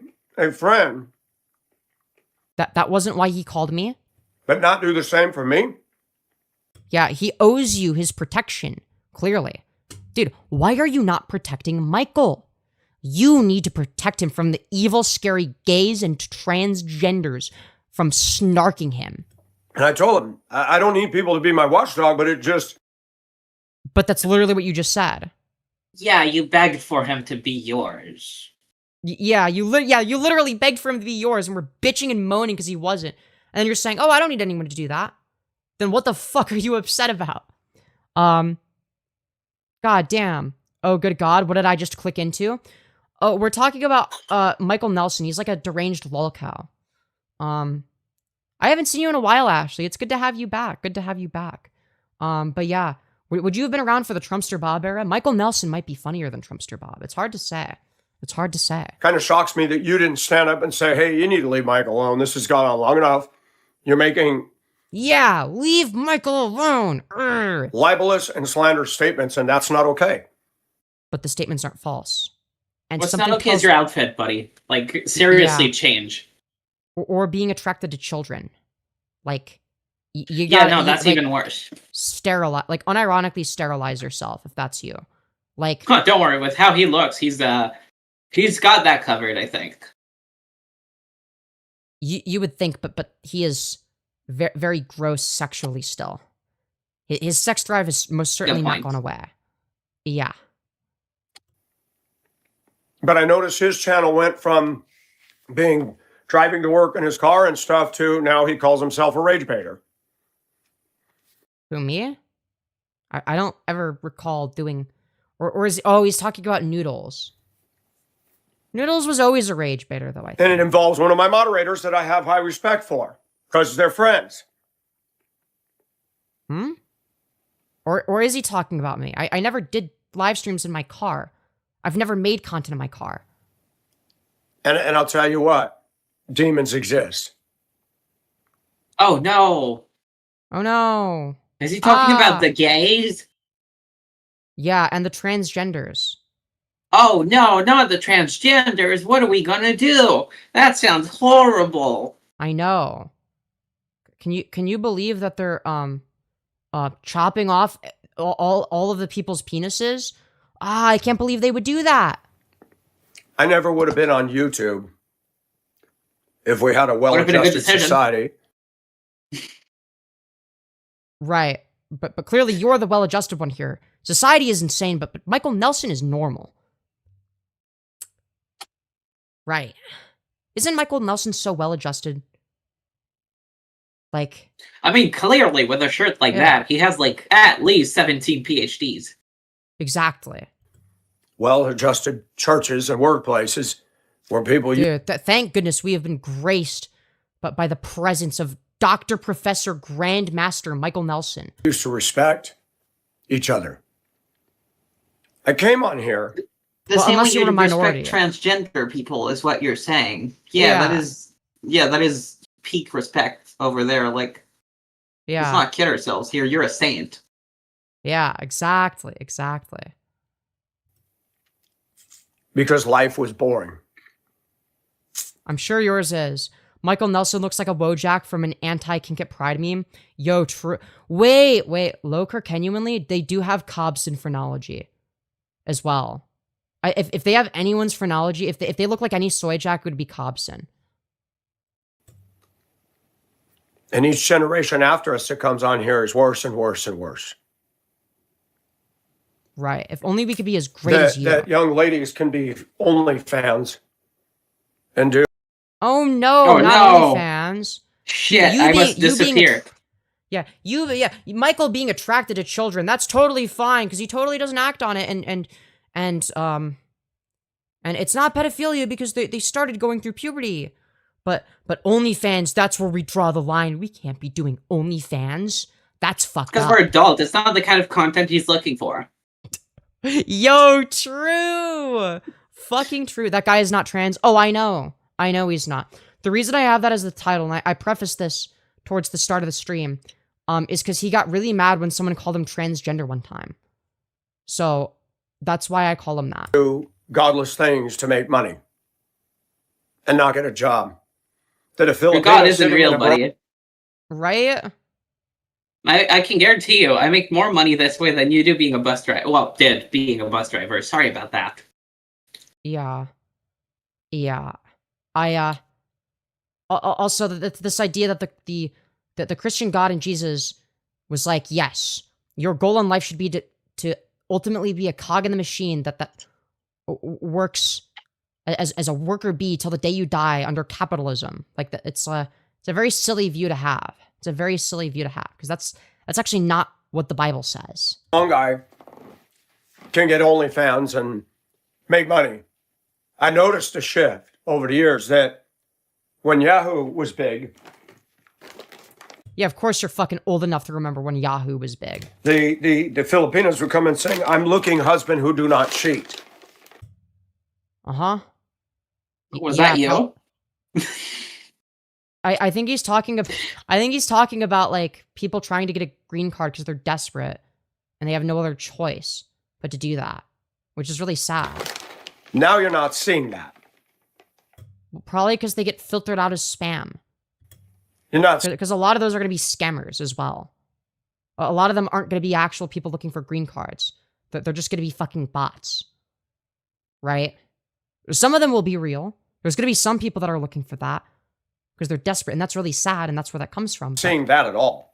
friend. That wasn't why he called me. But not do the same for me? Yeah, he owes you his protection, clearly. Dude, why are you not protecting Michael? You need to protect him from the evil, scary gays and transgenders from snarking him. And I told him, I don't need people to be my watchdog, but it just... But that's literally what you just said. Yeah, you begged for him to be yours. Yeah, you literally begged for him to be yours, and we're bitching and moaning because he wasn't. And then you're saying, oh, I don't need anyone to do that. Then what the fuck are you upset about? God damn. Oh, good God, what did I just click into? Oh, we're talking about Michael Nelson. He's like a deranged Lolcow. I haven't seen you in a while, Ashley. It's good to have you back. But yeah, would you have been around for the Trumpster Bob era? Michael Nelson might be funnier than Trumpster Bob. It's hard to say. Kind of shocks me that you didn't stand up and say, hey, you need to leave Michael alone. This has gone on long enough. You're making... Yeah, leave Michael alone. Libelous and slanderous statements, and that's not okay. But the statements aren't false. And what's not okay is your outfit, buddy. Like, seriously, change. Or being attracted to children. Like, you gotta... Yeah, no, that's even worse. Unironically sterilize yourself, if that's you. Like... Don't worry, with how he looks, he's got that covered, I think. You would think, but he is very, very gross sexually still. His sex drive is most certainly not gone away. Yeah. But I noticed his channel went from being driving to work in his car and stuff, to now he calls himself a rage baiter. Who, me? I don't ever recall doing... Or is... Oh, he's talking about Noodles. Noodles was always a rage baiter, though, I think. And it involves one of my moderators that I have high respect for, because they're friends. Hmm? Or is he talking about me? I never did live streams in my car. I've never made content in my car. And I'll tell you what, demons exist. Oh no. Oh no. Is he talking about the gays? Yeah, and the transgenders. Oh no, not the transgenders. What are we gonna do? That sounds horrible. I know. Can you believe that they're chopping off all of the people's penises? I can't believe they would do that. I never would have been on YouTube if we had a well-adjusted society. Right. But clearly you're the well-adjusted one here. Society is insane, but Michael Nelson is normal. Right. Isn't Michael Nelson so well-adjusted? Like... I mean, clearly, with a shirt like that, he has, like, at least 17 PhDs. Exactly. Well-adjusted churches and workplaces where people... Dude, thank goodness we have been graced by the presence of Dr. Professor Grandmaster Michael Nelson. Used to respect each other. I came on here... The same way you minority. respect transgender people is what you're saying. Yeah, that is peak respect over there. Like, let's not kid ourselves here. You're a saint. Yeah, exactly. Because life was boring. I'm sure yours is. Michael Nelson looks like a Wojak from an anti-Kinkit Pride meme. Yo, true. Wait. Lolcow, genuinely, they do have Cobson phrenology as well. If they have anyone's phrenology, if they look like any soy jack, it would be Cobson. And each generation after us that comes on here is worse and worse and worse. Right. If only we could be as great as you. That young ladies can be OnlyFans and do... Oh no, not OnlyFans. Shit, I must disappear. Michael being attracted to children, that's totally fine, because he totally doesn't act on it, and it's not pedophilia because they started going through puberty. But OnlyFans, that's where we draw the line. We can't be doing OnlyFans. That's fucked up. Because we're adults. It's not the kind of content he's looking for. Yo, true. Fucking true. That guy is not trans. Oh, I know he's not. The reason I have that as the title, and I prefaced this towards the start of the stream, is because he got really mad when someone called him transgender one time. So that's why I call him that. Do godless things to make money and not get a job. That a Filipino God isn't real, buddy. Right? I can guarantee you, I make more money this way than you do being a bus driver. Well, did being a bus driver. Sorry about that. Yeah. Also this idea that the Christian God and Jesus was like, yes, your goal in life should be to ultimately be a cog in the machine that works as a worker bee till the day you die under capitalism. Like it's a very silly view to have. It's a very silly view to have, because that's actually not what the Bible says. One guy can get OnlyFans and make money. I noticed a shift over the years that when Yahoo was big... Yeah, of course you're fucking old enough to remember when Yahoo was big. The Filipinos would come and saying, I'm looking husband who do not cheat. Uh-huh. Was that you? I think he's talking about like people trying to get a green card because they're desperate and they have no other choice but to do that, which is really sad. Now you're not seeing that. Probably because they get filtered out as spam. You're not, because a lot of those are going to be scammers as well. A lot of them aren't going to be actual people looking for green cards. They're just going to be fucking bots. Right? Some of them will be real. There's going to be some people that are looking for that because they're desperate, and that's really sad, and that's where that comes from. Seeing that at all.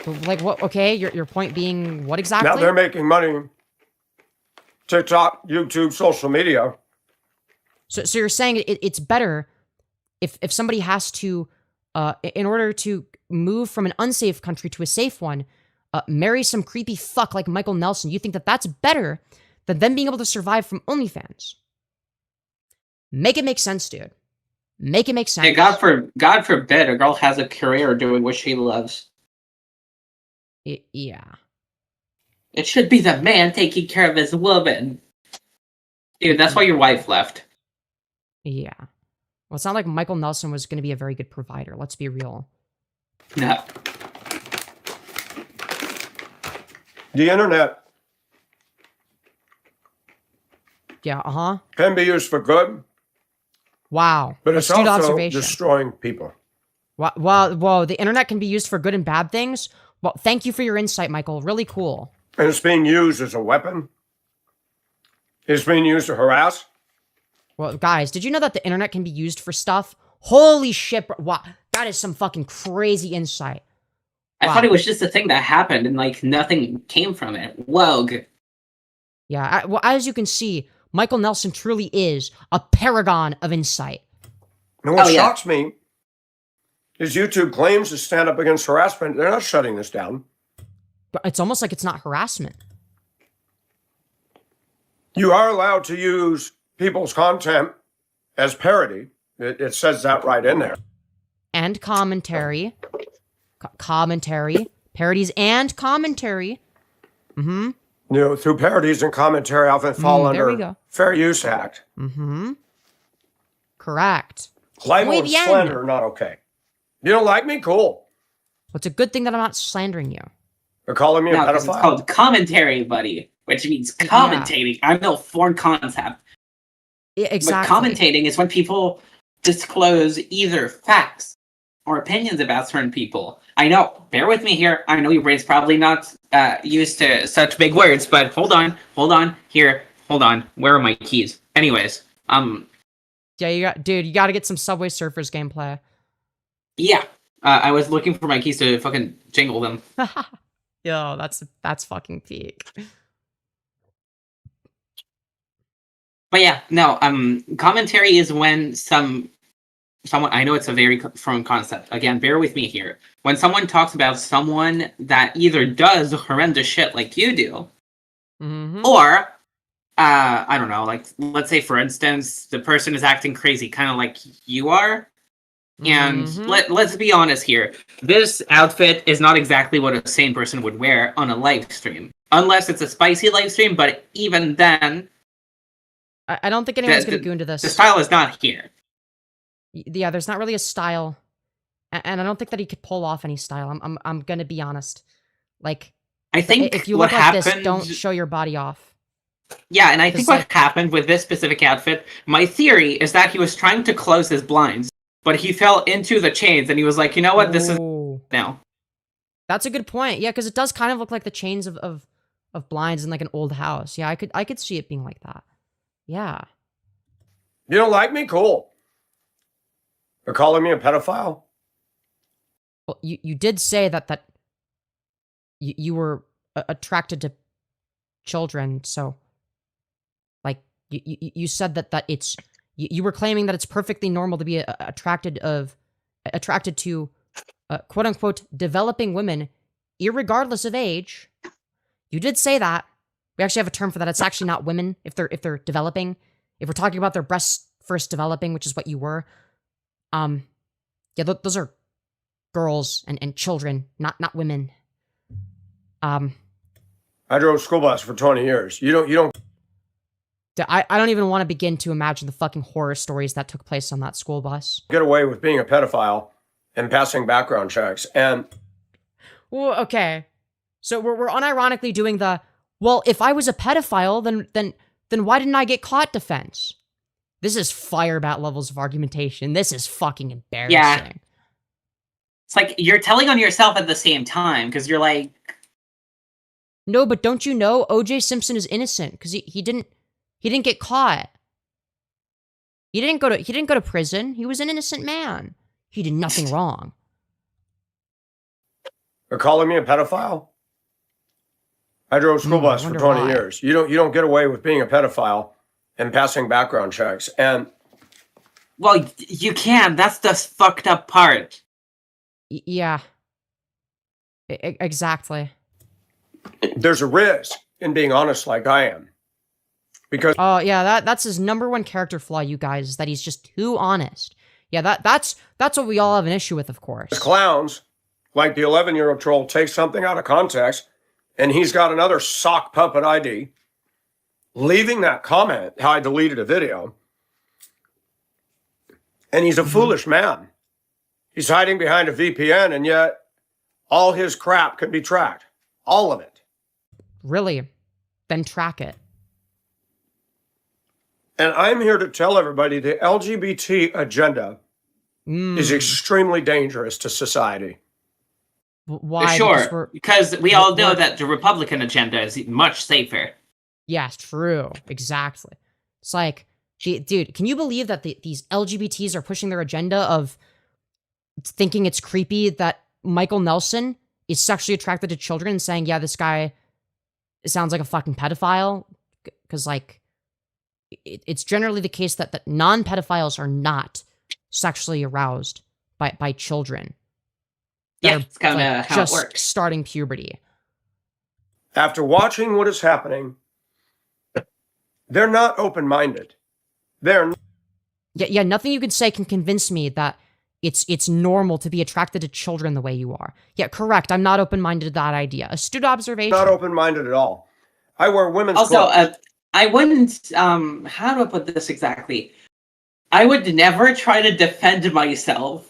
Like what? Okay, your point being what exactly? Now they're making money. TikTok, YouTube, social media. So you're saying it's better if somebody has to, in order to move from an unsafe country to a safe one, marry some creepy fuck like Michael Nelson. You think that that's better than them being able to survive from OnlyFans? Make it make sense, dude. Make it make sense. Hey, God forbid a girl has a career doing what she loves. Yeah. It should be the man taking care of his woman. Dude, that's why your wife left. Yeah. Well, it's not like Michael Nelson was going to be a very good provider. Let's be real. No. The internet Yeah, can be used for good, Wow. but it's Astute also observation. destroying people. Well, the internet can be used for good and bad things. Well, thank you for your insight, Michael. Really cool. And it's being used as a weapon. It's being used to harass. Well, guys, did you know that the internet can be used for stuff? Holy shit, bro. Wow. That is some fucking crazy insight. I Wow. thought it was just a thing that happened and like nothing came from it. Whoa. Yeah, well, as you can see, Michael Nelson truly is a paragon of insight. And what Oh, yeah. shocks me is YouTube claims to stand up against harassment. They're not shutting this down. But it's almost like it's not harassment. You are allowed to use people's content as parody. It says that right in there. And commentary. Commentary. Parodies and commentary. Mm-hmm. You know, through parodies and commentary often fall there we under go. Fair Use Act. Mm-hmm. Correct. Libel Muy and bien. slander are not okay. You don't like me? Cool. Well, it's a good thing that I'm not slandering you. They're calling me a No, 'cause it's pedophile. called commentary, buddy, which means commentating. I know foreign concept. Yeah, exactly. But commentating is when people disclose either facts or opinions about certain people. I know, bear with me here. I know your brain's probably not used to such big words, but hold on, here, hold on. Where are my keys? Anyways, Yeah, you got to get some Subway Surfers gameplay. yeah. I was looking for my keys to fucking jingle them. Yo, that's fucking peak. But yeah, no, commentary is when someone, I know it's a very foreign concept. Again, bear with me here. When someone talks about someone that either does horrendous shit like you do, Mm-hmm. or, I don't know, like, let's say, for instance, the person is acting crazy, kind of like you are. And Mhm. let's be honest here. This outfit is not exactly what a sane person would wear on a live stream. Unless it's a spicy live stream, but even then, I don't think anyone's going to go into this. the style is not here. Yeah, there's not really a style, and I don't think that he could pull off any style. I'm gonna be honest. Like, I think if you what look like happened, this, don't show your body off. yeah, and I think 'Cause, what like- happened with this specific outfit, my theory is that he was trying to close his blinds, but he fell into the chains, and he was like, you know what, this is Ooh. now. That's a good point. Yeah, because it does kind of look like the chains of blinds in like an old house. Yeah, I could see it being like that. Yeah. You don't like me? Cool. They're calling me a pedophile? Well, you did say that you were attracted to children, so like you said that it's you were claiming that it's perfectly normal to be attracted to quote unquote developing women, irregardless of age. You did say that. We actually have a term for that. It's actually not women if they're developing. If we're talking about their breasts first developing, which is what you were, yeah, those are girls and children, not women. I drove a school bus for 20 years. You don't I don't even want to begin to imagine the fucking horror stories that took place on that school bus. get away with being a pedophile and passing background checks. And Well, okay, so we're unironically doing the, well, if I was a pedophile, then why didn't I get caught defense? This is firebat levels of argumentation. This is fucking embarrassing. Yeah. It's like you're telling on yourself at the same time, because you're like, No, but don't you know O.J. Simpson is innocent because he didn't get caught. He didn't go to prison. He was an innocent man. He did nothing wrong. they're calling me a pedophile? I drove a school bus for wonder 20 why. years. You don't get away with being a pedophile and passing background checks. And Well, you can. That's the fucked up part. Yeah. Exactly. There's a risk in being honest like I am. Because oh yeah, that's his #1 character flaw, you guys, is that he's just too honest. Yeah, that's what we all have an issue with, of course. clowns, like the 11-year-old troll, take something out of context, and he's got another sock puppet ID, leaving that comment how I deleted a video, and he's a foolish man. He's hiding behind a VPN, and yet all his crap can be tracked. All of it. Really? Then track it. And I'm here to tell everybody the LGBT agenda is extremely dangerous to society. Why? Sure, because we all know that the Republican agenda is much safer. Yes, true. Exactly. It's like, dude, can you believe that these LGBTs are pushing their agenda of thinking it's creepy that Michael Nelson is sexually attracted to children and saying, yeah, this guy sounds like a fucking pedophile? Because, like, it's generally the case that non-pedophiles are not sexually aroused by children. Yeah, it's kind of how it works. Starting puberty. After watching what is happening, they're not open-minded. Yeah, nothing you can say can convince me that it's normal to be attracted to children the way you are. Yeah, correct. I'm not open-minded to that idea. Astute observation. Not open-minded at all. I wear women's also, clothes. I wouldn't, how do I put this exactly? I would never try to defend myself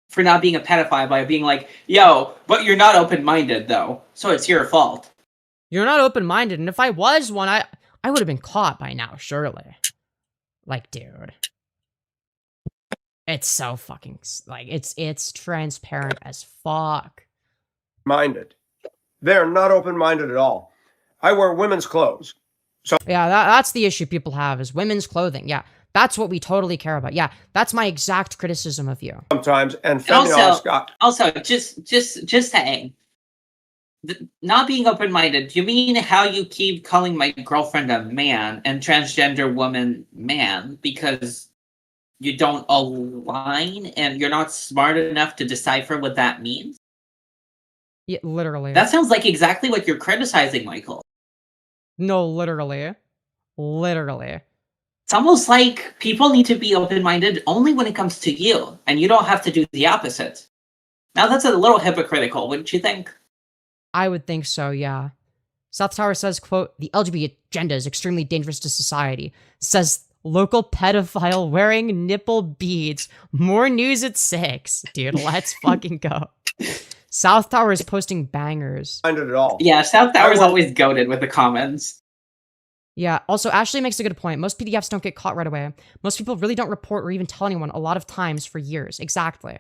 for not being a pedophile by being like, yo, but you're not open-minded, though, so it's your fault. You're not open-minded, and if I was one, I would have been caught by now, surely. Like, dude. It's so fucking, like, it's transparent as fuck. Minded. They're not open-minded at all. I wear women's clothes. So yeah, that's the issue people have, is women's clothing. Yeah, that's what we totally care about. Yeah, that's my exact criticism of you. Sometimes, and Femyoz also, just saying, not being open-minded, do you mean how you keep calling my girlfriend a man and transgender woman man because you don't align and you're not smart enough to decipher what that means? Yeah, literally. That sounds like exactly what you're criticizing, Michael. No, literally. Literally. It's almost like people need to be open-minded only when it comes to you, and you don't have to do the opposite. Now that's a little hypocritical, wouldn't you think? I would think so, yeah. South Tower says, quote, the LGBT agenda is extremely dangerous to society. Says local pedophile wearing nipple beads. More news at 6. Dude, let's fucking go. South Tower is posting bangers. At all. Yeah, South Tower is always goated with the comments. Yeah, also, Ashley makes a good point. Most PDFs don't get caught right away. Most people really don't report or even tell anyone a lot of times for years. Exactly.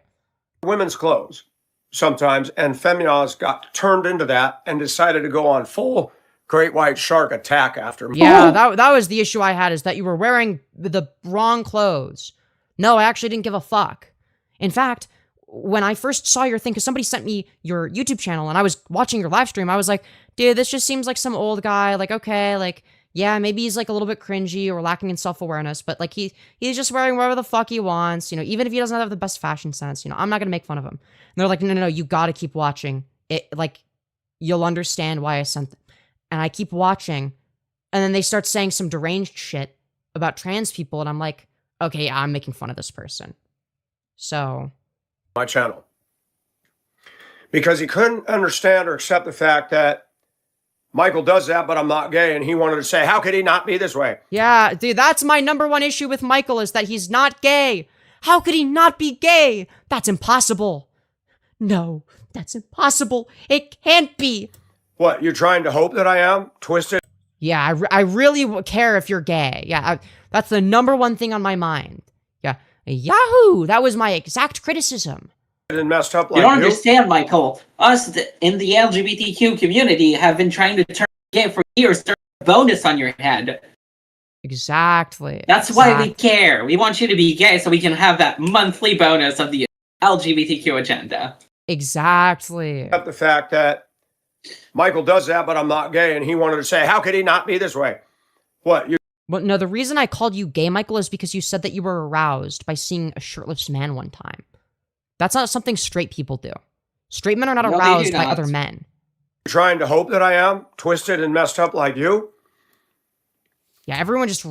Women's clothes sometimes, and Femyoz got turned into that and decided to go on full great white shark attack after me. Yeah, that was the issue I had, is that you were wearing the wrong clothes. No, I actually didn't give a fuck. In fact, when I first saw your thing, because somebody sent me your YouTube channel and I was watching your live stream, I was like, dude, this just seems like some old guy. Like, okay, like, yeah, maybe he's like a little bit cringy or lacking in self-awareness, but like he's just wearing whatever the fuck he wants, you know, even if he doesn't have the best fashion sense, you know, I'm not gonna make fun of him. And they're like, no, you gotta keep watching. It, like, you'll understand why I sent them. And I keep watching, and then they start saying some deranged shit about trans people, and I'm like, okay, yeah, I'm making fun of this person. So my channel, because he couldn't understand or accept the fact that Michael does that, but I'm not gay, and he wanted to say, how could he not be this way? Yeah, dude, that's my #1 issue with Michael, is that he's not gay. How could he not be gay? That's impossible. No, that's impossible. It can't be. What, you're trying to hope that I am? Twisted? Yeah, I really care if you're gay. Yeah, that's the #1 thing on my mind. Yeah, Yahoo! That was my exact criticism. And messed up like you don't understand, Michael. Us in the LGBTQ community have been trying to turn gay for years. There's a bonus on your head. Exactly. That's why we care. We want you to be gay so we can have that monthly bonus of the LGBTQ agenda. Exactly. The fact that Michael does that, but I'm not gay, and he wanted to say, how could he not be this way? What, you Well, no, the reason I called you gay, Michael, is because you said that you were aroused by seeing a shirtless man one time. That's not something straight people do. Straight men are not No, they do aroused by not. other men. Trying to hope that I am twisted and messed up like you? Yeah, everyone just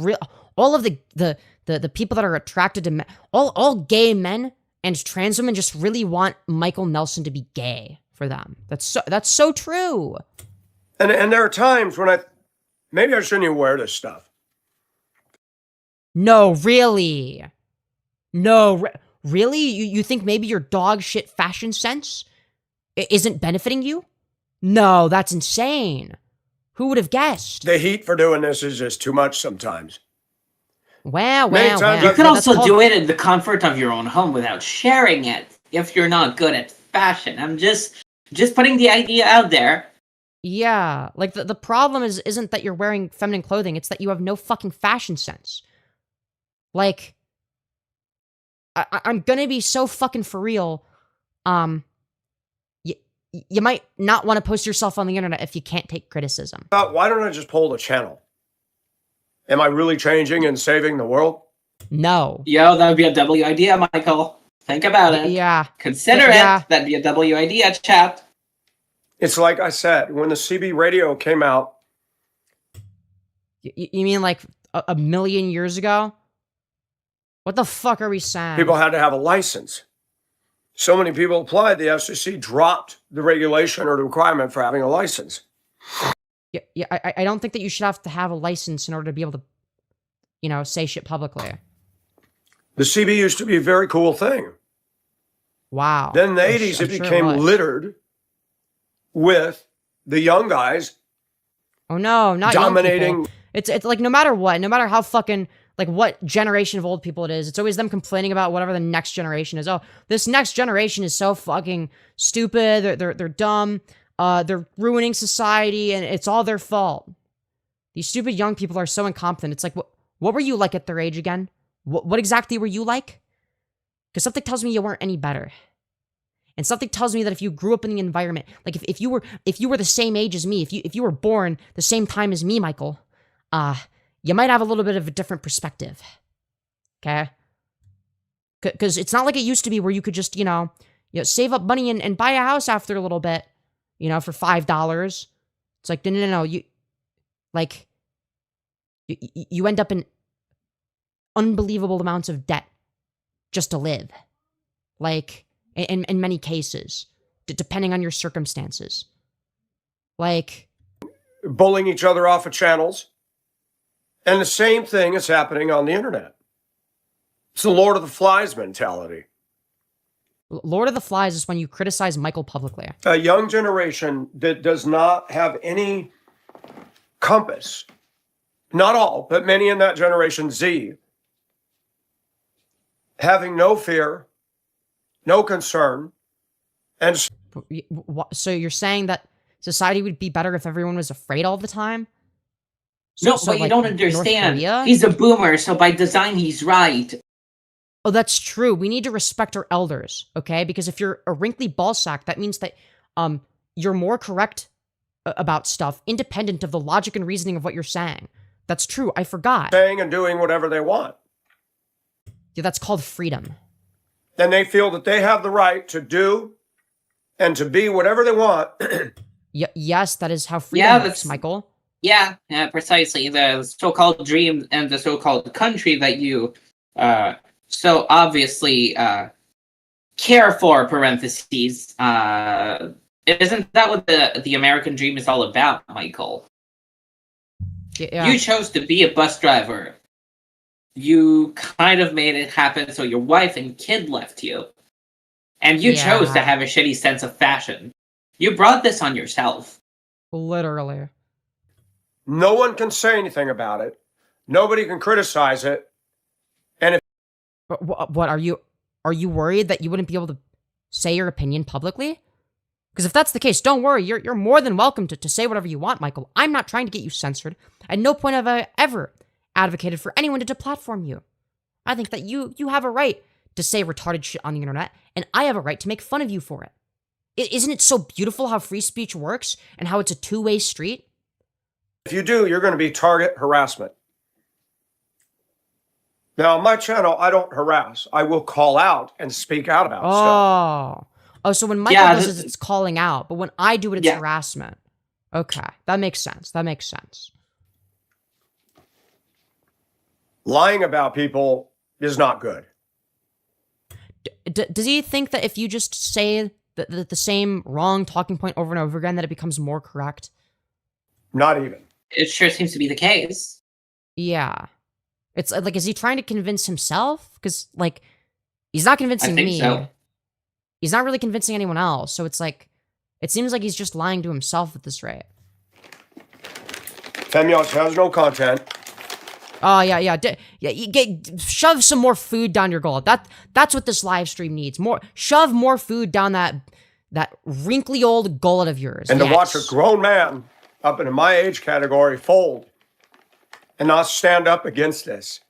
all of the people that are attracted to men, all gay men and trans women just really want Michael Nelson to be gay for them. That's so true. And there are times when maybe I shouldn't even wear this stuff. No, really. No, really? You think maybe your dog shit fashion sense isn't benefiting you? No, that's insane. Who would have guessed? The heat for doing this is just too much sometimes. Wow. You could also do it in the comfort of your own home without sharing it if you're not good at fashion. I'm just putting the idea out there. Yeah, like the problem isn't that you're wearing feminine clothing, it's that you have no fucking fashion sense. Like, I'm gonna be so fucking for real. You might not want to post yourself on the internet if you can't take criticism. Why don't I just pull the channel? Am I really changing and saving the world? No. Yo, that would be a W idea, Michael. Think about it. Yeah. Consider Yeah. it. That'd be a W idea, chat. It's like I said, when the CB radio came out. You mean like a million years ago? What the fuck are we saying? People had to have a license. So many people applied, the FCC dropped the regulation or the requirement for having a license. Yeah, I don't think that you should have to have a license in order to be able to, say shit publicly. The CB used to be a very cool thing. Wow. Then in the 80s, it became littered with the young guys. Oh no, not dominating. Young people. It's like no matter what, no matter how fucking like what generation of old people it is, it's always them complaining about whatever the next generation is. Oh, this next generation is so fucking stupid. They're dumb. They're ruining society, and it's all their fault. These stupid young people are so incompetent. It's like, what were you like at their age again? What exactly were you like? Because something tells me you weren't any better. And something tells me that if you grew up in the environment, like if you were the same age as me, if you were born the same time as me, Michael, you might have a little bit of a different perspective. Okay? Because it's not like it used to be where you could just, save up money and buy a house after a little bit, for $5. It's like, no. You end up in unbelievable amounts of debt just to live. Like, in many cases, depending on your circumstances. Like, bullying each other off of channels. And the same thing is happening on the internet. It's the Lord of the Flies mentality. Lord of the Flies is when you criticize Michael publicly. A young generation that does not have any compass. Not all, but many in that generation Z. Having no fear, no concern, and so you're saying that society would be better if everyone was afraid all the time? But you don't understand. He's a boomer, so by design, he's right. Oh, that's true. We need to respect our elders, okay? Because if you're a wrinkly ballsack, that means that you're more correct about stuff, independent of the logic and reasoning of what you're saying. That's true. I forgot. Saying and doing whatever they want. Yeah, that's called freedom. Then they feel that they have the right to do and to be whatever they want. Yes, that is how freedom works, Michael. Yeah, precisely. The so-called dream and the so-called country that you so obviously care for, parentheses. Isn't that what the American dream is all about, Michael? Yeah. You chose to be a bus driver. You kind of made it happen so your wife and kid left you. And you chose to have a shitty sense of fashion. You brought this on yourself. Literally. No one can say anything about it. Nobody can criticize it. And if what are you worried that you wouldn't be able to say your opinion publicly? Because if that's the case, don't worry. You're more than welcome to say whatever you want, Michael. I'm not trying to get you censored. At no point have I ever advocated for anyone to deplatform you. I think that you have a right to say retarded shit on the internet, and I have a right to make fun of you for it. Isn't it so beautiful how free speech works and how it's a two-way street? you do, you're going to be target harassment. Now, on my channel, I don't harass. I will call out and speak out about stuff. Oh, so when Michael does it, it's calling out, but when I do it, it's harassment. Okay, that makes sense. That makes sense. Lying about people is not good. Does he think that if you just say the same wrong talking point over and over again, that it becomes more correct? Not even. It sure seems to be the case. Yeah. It's like, is he trying to convince himself? Because, like, he's not convincing me. So. He's not really convincing anyone else. So it's like, it seems like he's just lying to himself at this rate. Femyoz has no content. Oh, yeah. Shove some more food down your gullet. That's what this live stream needs. Shove more food down that wrinkly old gullet of yours. And to watch a grown man up in my age category fold and not stand up against this.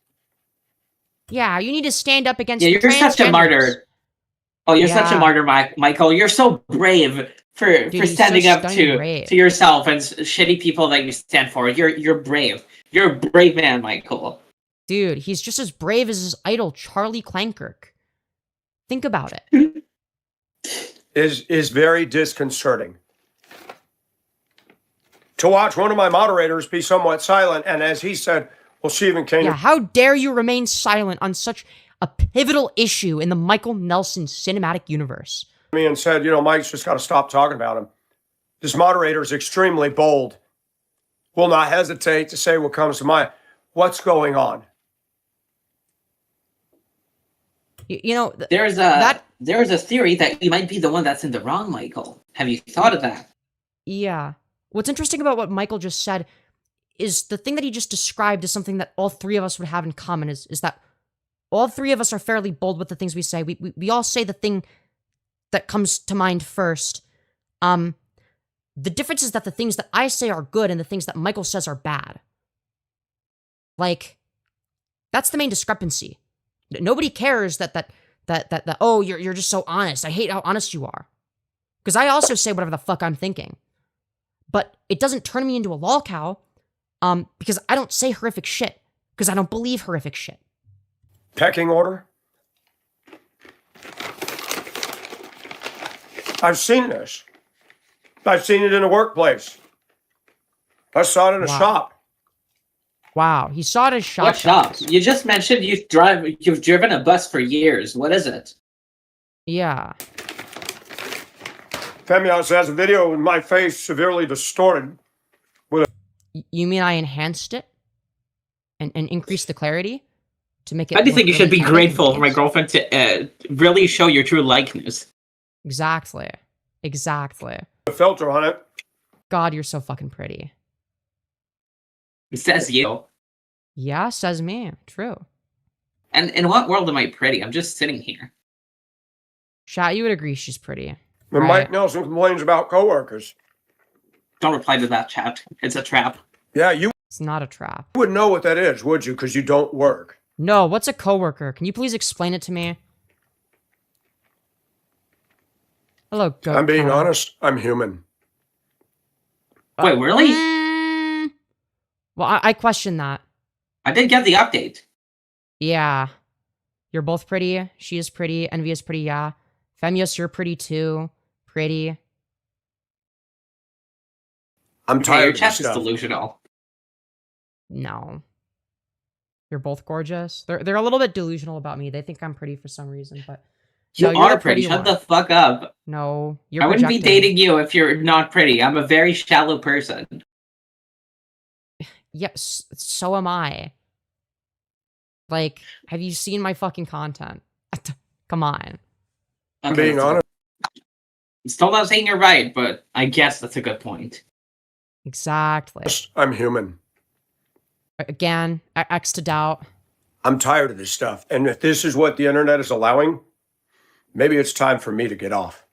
Yeah, you need to stand up against. Yeah, you're such a martyr. Oh, you're such a martyr, Michael. You're so brave for standing up to yourself and shitty people that you stand for. You're brave. You're a brave man, Michael. Dude, he's just as brave as his idol, Charlie Klankirk. Think about it. Is very disconcerting. To watch one of my moderators be somewhat silent, and as he said, well, she even came. Yeah, how dare you remain silent on such a pivotal issue in the Michael Nelson cinematic universe? Me and said, Mike's just got to stop talking about him. This moderator is extremely bold. Will not hesitate to say what comes to mind. What's going on? There's a theory that you might be the one that's in the wrong, Michael. Have you thought of that? Yeah. What's interesting about what Michael just said is the thing that he just described is something that all three of us would have in common is that all three of us are fairly bold with the things we say. We all say the thing that comes to mind first. The difference is that the things that I say are good and the things that Michael says are bad. Like, that's the main discrepancy. Nobody cares that oh, you're just so honest. I hate how honest you are. Because I also say whatever the fuck I'm thinking. But it doesn't turn me into a lolcow, because I don't say horrific shit. Because I don't believe horrific shit. Pecking order? I've seen this. I've seen it in a workplace. I saw it in a shop. Wow, he saw it in a shop. What shop? You just mentioned you've driven a bus for years. What is it? Yeah. Femyoz has a video with my face severely distorted. You mean I enhanced it? And increased the clarity? To make it. I do think you should be grateful for my girlfriend to really show your true likeness. Exactly. A filter on it. God, you're so fucking pretty. It says you. Yeah, says me. True. And in what world am I pretty? I'm just sitting here. Chat, you would agree she's pretty. When right? Mike Nelson complains about coworkers. Don't reply to that, chat. It's a trap. Yeah, It's not a trap. You wouldn't know what that is, would you? Because you don't work. No, what's a coworker? Can you please explain it to me? Hello, goat. I'm being honest. I'm human. Wait, really? Well, I question that. I did get the update. Yeah. You're both pretty. She is pretty. Envy is pretty, yeah. Femyoz, you're pretty too. Pretty. I'm tired your of chat this is stuff. delusional. No. You're both gorgeous. They're a little bit delusional about me. They think I'm pretty for some reason, but... You No, are you're the pretty. pretty Shut one. the fuck up. No, you're I wouldn't be projecting. dating you if you're not pretty. I'm a very shallow person. Yes, so am I. Like, have you seen my fucking content? Come on. I'm being honest. I'm still not saying you're right, but I guess that's a good point. Exactly. I'm human. Again, X to doubt. I'm tired of this stuff. And if this is what the internet is allowing, maybe it's time for me to get off.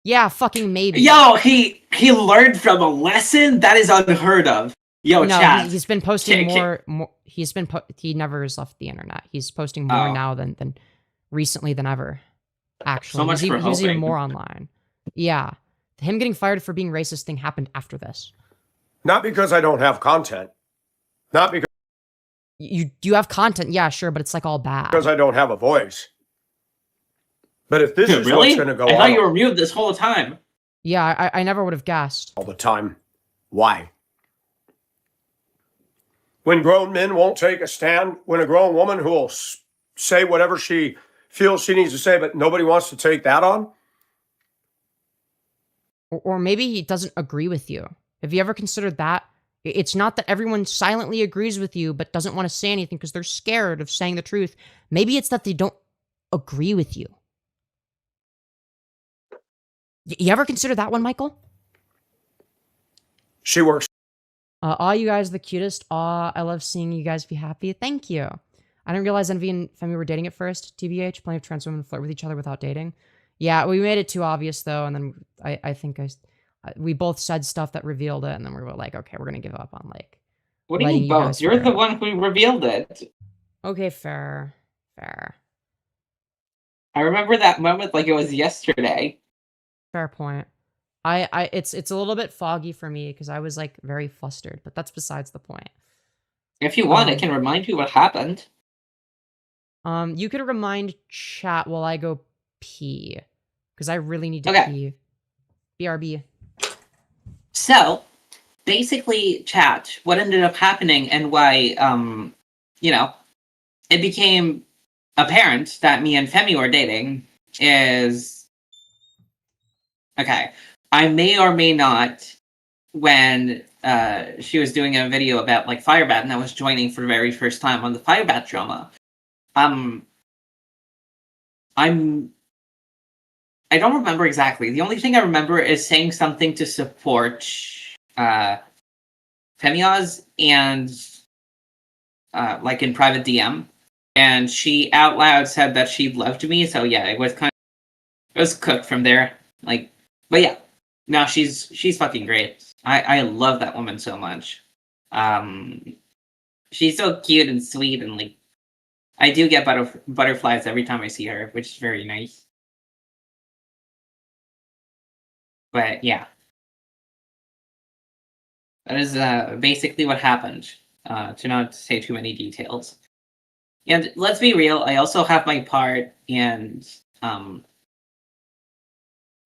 Yeah, fucking maybe. Yo, he learned from a lesson? That is unheard of. Yo, no, chat. he's been posting more. He never has left the internet. He's posting more now than recently than ever. Actually, So much for he was even hoping. more online. Yeah, him getting fired for being racist thing happened after this. Not because I don't have content. Not because you have content, yeah, sure, but it's like all bad. Because I don't have a voice. But if this is really? what's going to go I on thought you were mute this whole time. Yeah, I never would have guessed. all the time, why? When grown men won't take a stand, when a grown woman who will say whatever she feels she needs to say, but nobody wants to take that on? Or maybe he doesn't agree with you. Have you ever considered that? It's not that everyone silently agrees with you but doesn't want to say anything because they're scared of saying the truth. Maybe it's that they don't agree with you. You ever consider that one, Michael? She works. Aw, you guys are the cutest. Aw, I love seeing you guys be happy. Thank you. I didn't realize Envy and Femi were dating at first. TBH, plenty of trans women flirt with each other without dating. Yeah, we made it too obvious though, and then I think we both said stuff that revealed it, and then we were like, okay, we're gonna give up on like. What do you mean both? You're the one who revealed it. Okay, fair. I remember that moment like it was yesterday. Fair point. It's a little bit foggy for me because I was like very flustered, but that's besides the point. If you want, I can remind you what happened. You could remind chat while I go pee because I really need to pee. BRB. So, basically, chat, what ended up happening and why, it became apparent that me and Femi were dating is... Okay, I may or may not, when she was doing a video about, like, Firebat, and I was joining for the very first time on the Firebat drama, I don't remember exactly. The only thing I remember is saying something to support Femyoz and like in private DM, and she out loud said that she loved me. So yeah, it was cooked from there. Like, but yeah, no, she's fucking great. I love that woman so much. She's so cute and sweet, and like, I do get butterflies every time I see her, which is very nice. But yeah, that is basically what happened, to not say too many details. And let's be real, I also have my part in,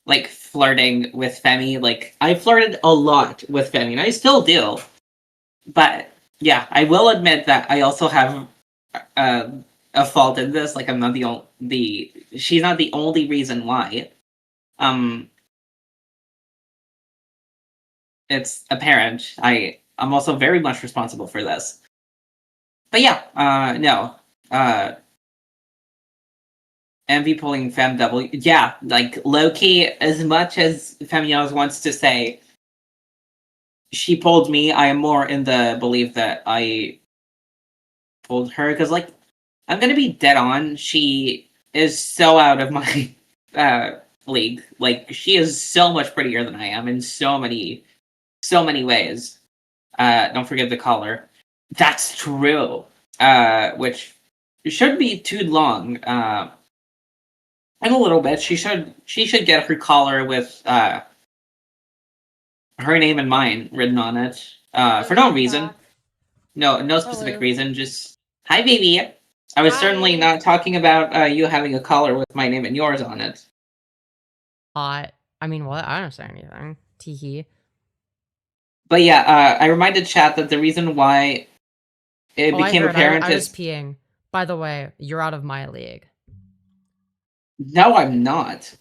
like, flirting with Femi. Like, I flirted a lot with Femi, and I still do. But, yeah, I will admit that I also have a fault in this. Like, I'm not she's not the only reason why. It's apparent. I'm also very much responsible for this. But yeah, no. Envy pulling Fem double. Yeah, like, low-key, as much as Femyoz wants to say she pulled me, I am more in the belief that I pulled her. Because, like, I'm gonna be dead on. She is so out of my league. Like, she is so much prettier than I am in so many ways. Don't forget the collar. That's true. Which should be too long. In a little bit, she should get her collar with her name and mine written on it. For no reason. No specific reason. Just, hi, baby. I was certainly not talking about you having a collar with my name and yours on it. I mean, what? I don't say anything. Teehee. But yeah, I reminded chat that the reason why it became apparent I was peeing. By the way, you're out of my league. No, I'm not.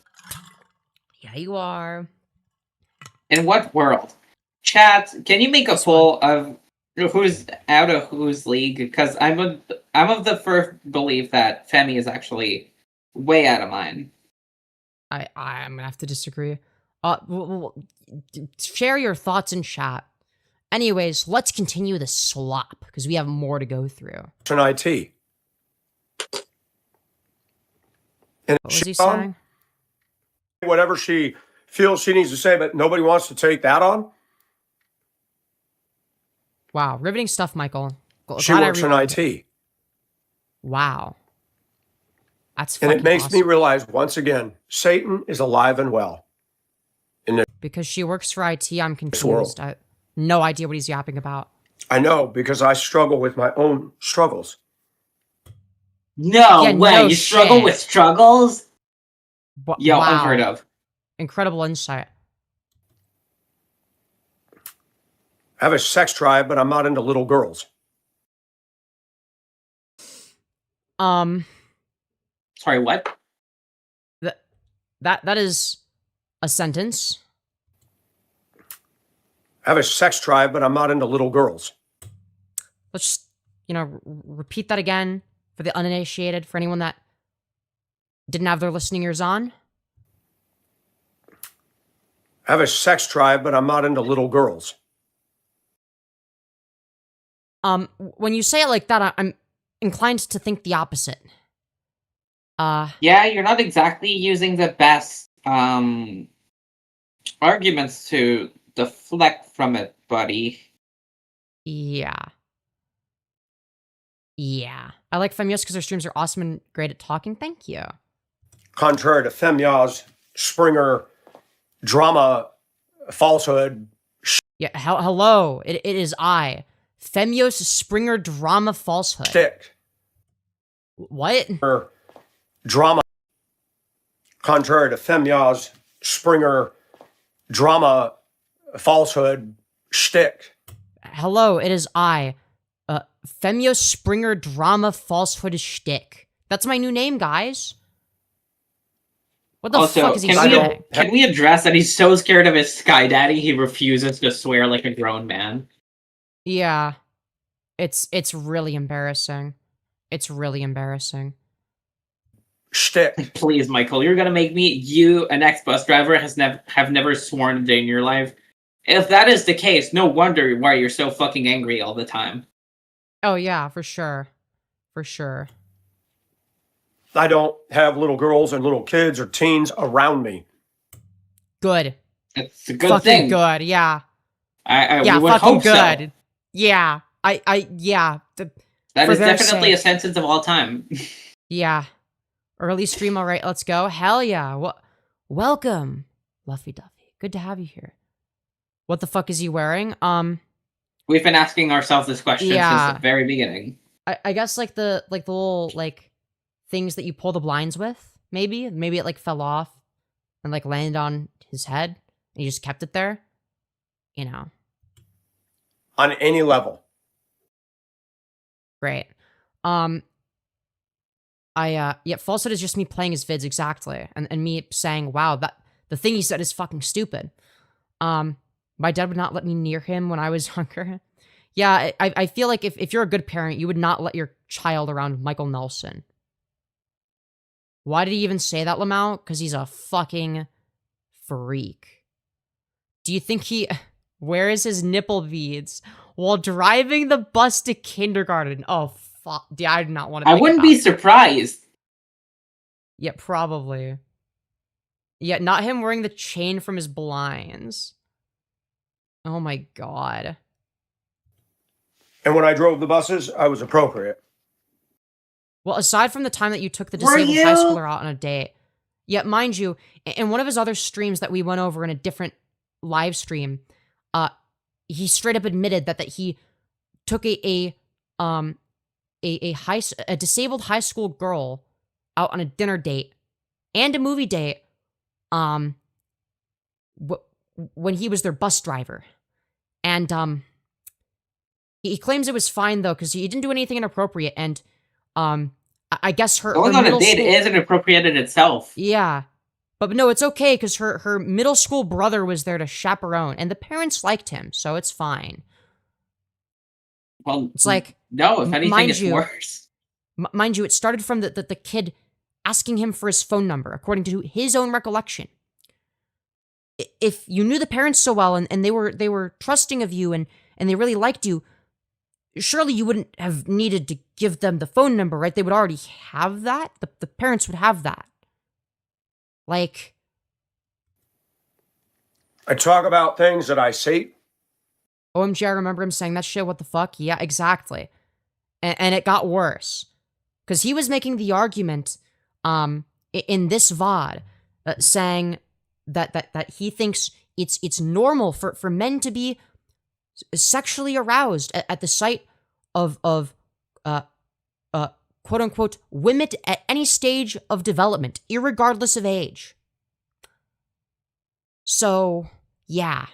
Yeah, you are. In what world? Chat, can you make a poll of who's out of whose league? Because I'm of the first belief that Femi is actually way out of mine. I'm gonna have to disagree. Share your thoughts in chat. Anyways, let's continue the slop because we have more to go through. An IT. And what was he saying? Whatever she feels she needs to say, but nobody wants to take that on. Wow, riveting stuff, Michael. She works in IT. Wow. That's and it makes me realize once again, Satan is alive and well. Because she works for IT, I'm confused. I no idea what he's yapping about. I know, because I struggle with my own struggles. No Yeah, way. no You struggle shit. with struggles? Yo, Wow. unheard of. Incredible insight. I have a sex drive, but I'm not into little girls. Sorry, what? That is a sentence. I have a sex drive, but I'm not into little girls. Let's just, repeat that again for the uninitiated, for anyone that didn't have their listening ears on. I have a sex drive, but I'm not into little girls. When you say it like that, I'm inclined to think the opposite. Yeah, you're not exactly using the best arguments to deflect from it, buddy. Yeah. I like Femyoz because their streams are awesome and great at talking. Thank you. Contrary to Femyoz, Springer, drama, falsehood. Yeah, hello. It is I. Femyoz Springer drama falsehood. Stick. What? Drama. Contrary to Femyoz, Springer, drama, falsehood, shtick. Hello, it is I. Femyoz Springer drama falsehood shtick. That's my new name, guys. What the fuck is he saying? Can we address that he's so scared of his Sky Daddy he refuses to swear like a grown man? Yeah. It's really embarrassing. It's really embarrassing. Shtick. Please, Michael, you're gonna make me, you, an ex-bus driver, have never sworn a day in your life. If that is the case, no wonder why you're so fucking angry all the time. Oh yeah, for sure. For sure. I don't have little girls and little kids or teens around me. Good. It's a good fucking thing. Good, yeah. Yeah, we would fucking hope good. so. Yeah. Yeah. That is definitely sake. a sentence of all time. Yeah. Early stream, all right, let's go. Hell yeah. Welcome, Luffy Duffy. Good to have you here. What the fuck is he wearing? We've been asking ourselves this question since Yeah. the very beginning. I guess like the little things that you pull the blinds with, maybe. Maybe it fell off and landed on his head and he just kept it there. On any level. Great. Falsehood is just me playing his vids, exactly. And me saying, wow, that the thing he said is fucking stupid. My dad would not let me near him when I was younger. Yeah, I feel like if you're a good parent, you would not let your child around Michael Nelson. Why did he even say that, Lamau? Because he's a fucking freak. Do you think he wears his nipple beads while driving the bus to kindergarten? Oh, fuck. Yeah, I do not want to. I wouldn't be surprised. Yeah, probably. Yeah, not him wearing the chain from his blinds. Oh my god. And when I drove the buses, I was appropriate. Well, aside from the time that you took the disabled high schooler out on a date, yeah, mind you, in one of his other streams that we went over in a different live stream, he straight up admitted that he took a disabled high school girl out on a dinner date and a movie date, when he was their bus driver. And he claims it was fine though, because he didn't do anything inappropriate. And I guess her going on a date is inappropriate in itself. Yeah, but no, it's okay because her middle school brother was there to chaperone, and the parents liked him, so it's fine. Well, it's like, no, if anything, it's worse. Mind you, it started from the kid asking him for his phone number, according to his own recollection. If you knew the parents so well and they were trusting of you and they really liked you, surely you wouldn't have needed to give them the phone number, right? They would already have that. The parents would have that. Like, I talk about things that I see. OMG, I remember him saying that shit. What the fuck? Yeah, exactly. And it got worse. Because he was making the argument in this VOD saying that he thinks it's normal for men to be sexually aroused at the sight of quote unquote women at any stage of development, irregardless of age. So yeah.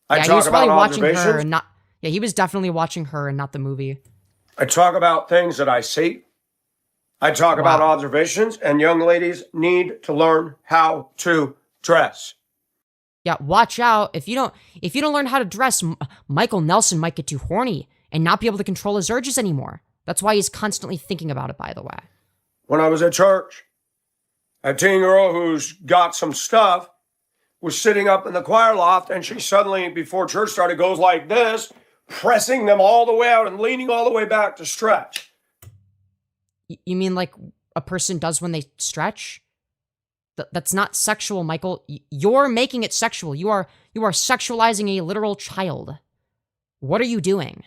I he talk was about probably watching her observations. and not. Yeah, he was definitely watching her and not the movie. I talk about things that I see. I talk about observations, and young ladies need to learn how to dress. Yeah, watch out. If you don't learn how to dress, Michael Nelson might get too horny and not be able to control his urges anymore. That's why he's constantly thinking about it, by the way. When I was at church, a teen girl who's got some stuff was sitting up in the choir loft, and she suddenly, before church started, goes like this, pressing them all the way out and leaning all the way back to stretch. You mean like a person does when they stretch? That's not sexual, Michael. You're making it sexual. You are sexualizing a literal child. What are you doing?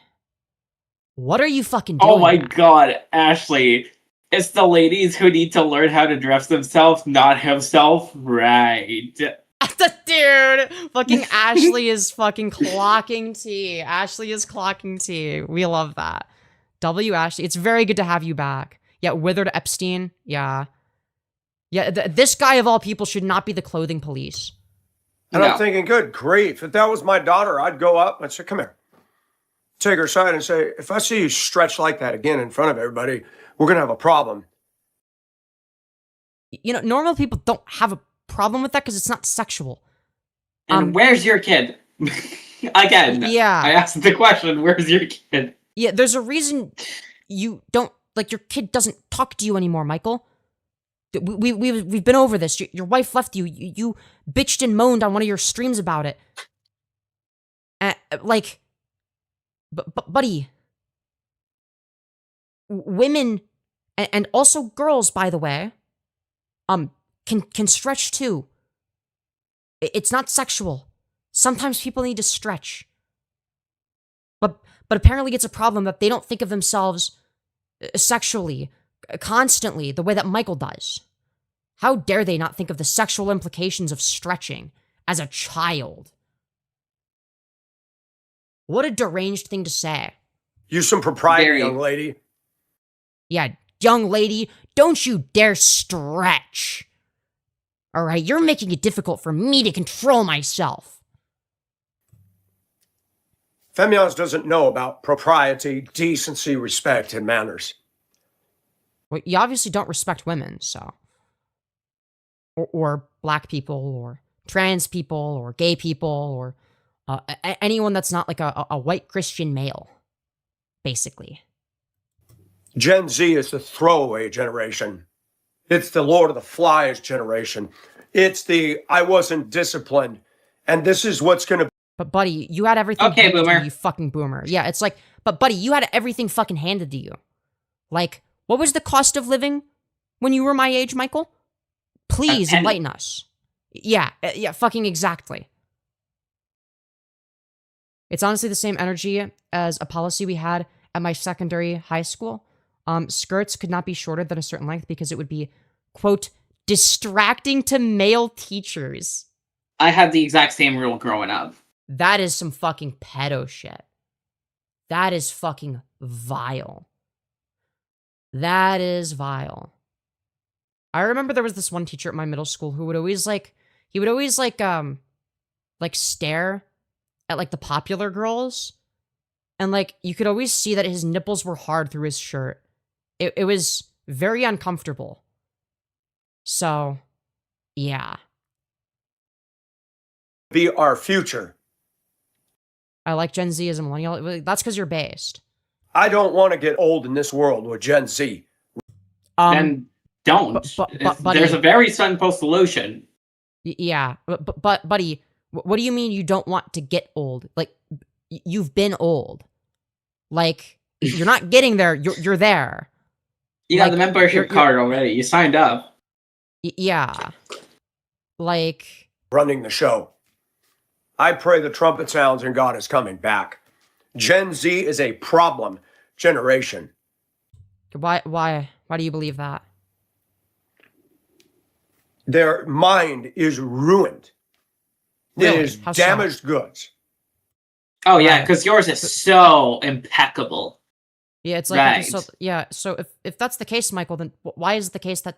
What are you fucking doing? Oh my god, Ashley. It's the ladies who need to learn how to dress themselves, not himself. Right. Dude, fucking Ashley is fucking clocking tea. Ashley is clocking tea. We love that. W. Ashley, it's very good to have you back. Yeah, withered Epstein. Yeah. Yeah, this guy of all people should not be the clothing police. And I'm thinking, good grief. If that was my daughter, I'd go up and say, come here. Take her aside and say, if I see you stretch like that again in front of everybody, we're going to have a problem. You know, normal people don't have a problem with that because it's not sexual. And where's your kid? Again, yeah. I asked the question, where's your kid? Yeah, there's a reason you don't, like, your kid doesn't talk to you anymore, Michael. We've been over this. Your wife left you. You bitched and moaned on one of your streams about it. Buddy, women and also girls, by the way, can stretch too. It's not sexual. Sometimes people need to stretch. But apparently it's a problem that they don't think of themselves sexually, constantly, the way that Michael does. How dare they not think of the sexual implications of stretching as a child? What a deranged thing to say. Use some propriety, Very. Young lady. Yeah, young lady, don't you dare stretch. All right, you're making it difficult for me to control myself. Femyoz doesn't know about propriety, decency, respect, and manners. Well, you obviously don't respect women, so. Or black people, or trans people, or gay people, or anyone that's not like a white Christian male, basically. Gen Z is the throwaway generation. It's the Lord of the Flies generation. It's the I wasn't disciplined. And this is what's going to... But buddy, you had everything Okay, handed to boomer. you, you fucking boomer. Yeah, it's like, but buddy, you had everything fucking handed to you. Like, what was the cost of living when you were my age, Michael? Please enlighten us. Yeah, fucking exactly. It's honestly the same energy as a policy we had at my secondary high school. Skirts could not be shorter than a certain length because it would be, quote, distracting to male teachers. I had the exact same rule growing up. That is some fucking pedo shit. That is fucking vile. That is vile. I remember there was this one teacher at my middle school who would always stare at like the popular girls, and like you could always see that his nipples were hard through his shirt. It was very uncomfortable. So, yeah. be our future. I like Gen Z as a millennial. That's because you're based. I don't want to get old in this world with Gen Z. Then don't. Buddy, There's a very simple solution. Yeah, but buddy, what do you mean you don't want to get old? Like, you've been old. Like, you're not getting there. You're there. You got the membership card already. You signed up. Yeah. Like, Running the show. I pray the trumpet sounds and God is coming back. Gen Z is a problem generation. why do you believe that? Their mind is ruined. Really? It is How so? damaged goods. Oh yeah, because yours is so impeccable. Yeah, it's like Right. So if that's the case, Michael, then why is it the case that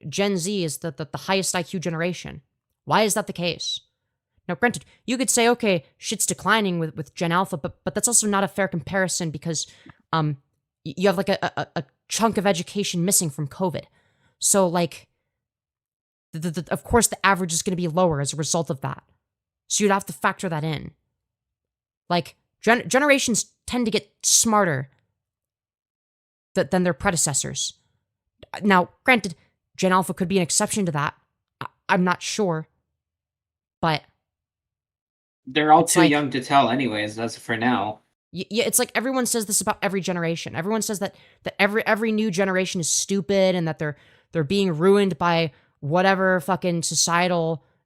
Gen Z is the highest IQ generation? Why is that the case? Now, granted, you could say, okay, shit's declining with Gen Alpha, but that's also not a fair comparison because you have like a chunk of education missing from COVID. So like, of course, the average is going to be lower as a result of that. So you'd have to factor that in. Like, generations tend to get smarter than their predecessors. Now, granted, Gen Alpha could be an exception to that. I'm not sure. But they're all too young to tell anyways, that's for now. Yeah, it's like everyone says this about every generation. Everyone says that every new generation is stupid and that they're being ruined by whatever fucking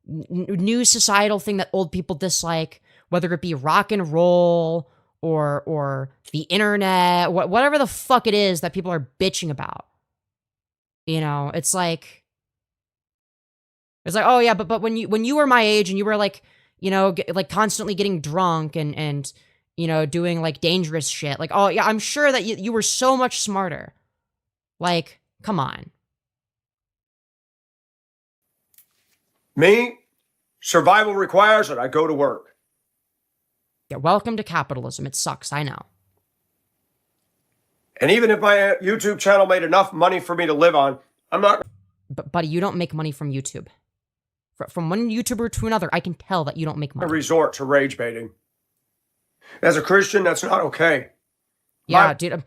new societal thing that old people dislike, whether it be rock and roll or the internet, whatever the fuck it is that people are bitching about. You know, it's like, oh yeah, but when you were my age and you were like, you know, like constantly getting drunk and you know, doing like dangerous shit, like, oh yeah, I'm sure that you were so much smarter. Like, come on. Me, survival requires that I go to work. Yeah, welcome to capitalism. It sucks, I know. And even if my YouTube channel made enough money for me to live on, I'm not. But buddy, you don't make money from YouTube. From one YouTuber to another, I can tell that you don't make money. Resort to rage baiting. As a Christian, that's not okay. Yeah, dude,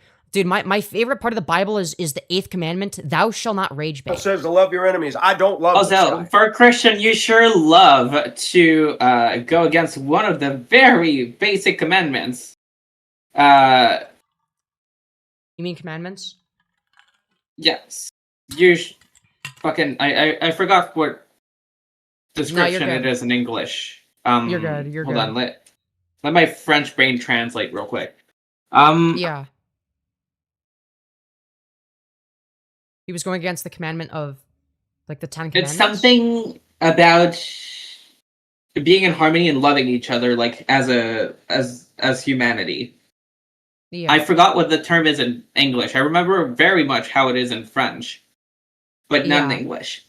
my favorite part of the Bible is the 8th commandment: "Thou shalt not rage bait." It says to love your enemies. I don't love. Also, for a Christian, you sure love to go against one of the very basic commandments. You mean commandments? Yes. Fucking, I forgot what description it is in English. You're good. Hold on, let my French brain translate real quick. Yeah. He was going against the commandment of, like, the 10 commandments. It's something about being in harmony and loving each other, like as humanity. Yeah. I forgot what the term is in English. I remember very much how it is in French, but not in English.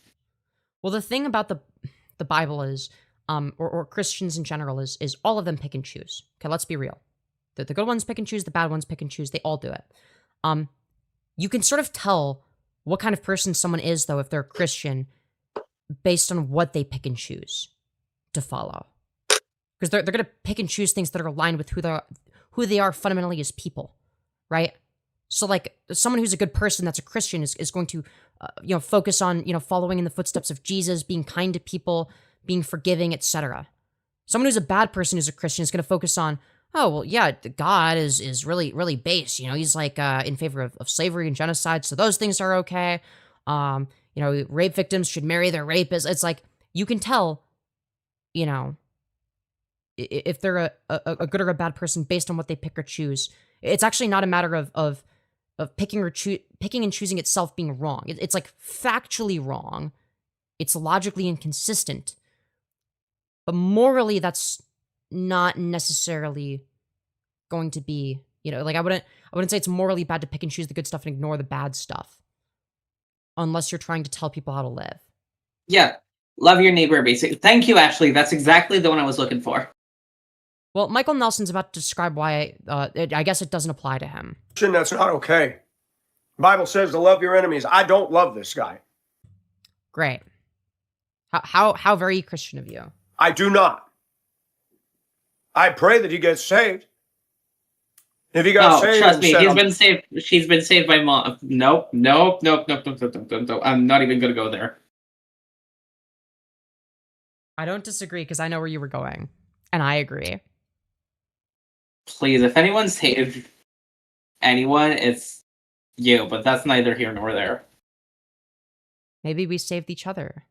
Well, the thing about the Bible is, or Christians in general is all of them pick and choose. Okay, let's be real. The good ones pick and choose, the bad ones pick and choose. They all do it. You can sort of tell what kind of person someone is, though, if they're a Christian, based on what they pick and choose to follow. Because they're going to pick and choose things that are aligned with who they are fundamentally as people, right? So, like, someone who's a good person that's a Christian is going to, focus on, following in the footsteps of Jesus, being kind to people, being forgiving, etc. Someone who's a bad person who's a Christian is going to focus on, oh, well, yeah, God is really, really base. He's like in favor of slavery and genocide, so those things are okay. Rape victims should marry their rapists. It's like, you can tell, if they're a good or a bad person based on what they pick or choose. It's actually not a matter of picking and choosing itself being wrong. It's like factually wrong. It's logically inconsistent. But morally, that's not necessarily going to be, like I wouldn't say it's morally bad to pick and choose the good stuff and ignore the bad stuff. Unless you're trying to tell people how to live. Yeah. Love your neighbor, basically. Thank you, Ashley. That's exactly the one I was looking for. Well, Michael Nelson's about to describe why I guess it doesn't apply to him. That's not okay. The Bible says to love your enemies. I don't love this guy. Great. How very Christian of you. I do not. I pray that he gets saved. If he got saved, trust me, he's been saved. She's been saved by mom. Nope. I'm not even gonna go there. I don't disagree because I know where you were going, and I agree. Please, if anyone saved anyone, it's you. But that's neither here nor there. Maybe we saved each other.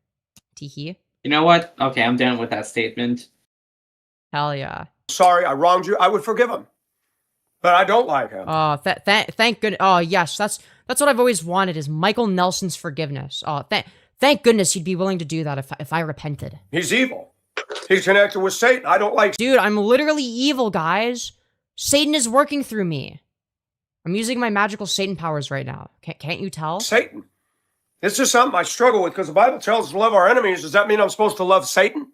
Teehee. You know what? Okay, I'm down with that statement. Hell yeah. Sorry, I wronged you. I would forgive him. But I don't like him. Oh, thank goodness. Oh, yes, that's what I've always wanted is Michael Nelson's forgiveness. Oh, thank goodness he'd be willing to do that if I repented. He's evil. He's connected with Satan. I don't like... Dude, I'm literally evil, guys. Satan is working through me. I'm using my magical Satan powers right now. Can't you tell? Satan. This is something I struggle with because the Bible tells us to love our enemies. Does that mean I'm supposed to love Satan?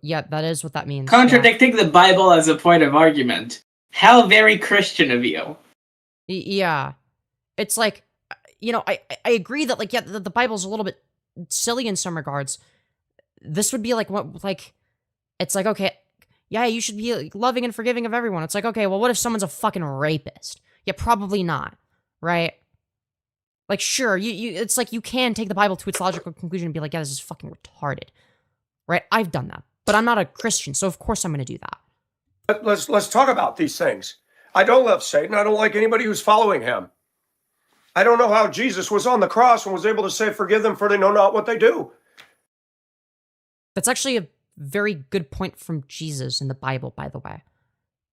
Yeah, that is what that means. Contradicting the Bible as a point of argument. How very Christian of you. Yeah. It's like, you know, I agree that, like, yeah, the Bible's a little bit silly in some regards. This would be like, what, like, it's like, okay, yeah, you should be loving and forgiving of everyone. It's like, okay, well, what if someone's a fucking rapist? Yeah, probably not, right? Like, sure, it's like you can take the Bible to its logical conclusion and be like, yeah, this is fucking retarded, right? I've done that, but I'm not a Christian, so of course I'm going to do that. Let's talk about these things. I don't love Satan. I don't like anybody who's following him. I don't know how Jesus was on the cross and was able to say, forgive them for they know not what they do. That's actually a very good point from Jesus in the Bible, by the way.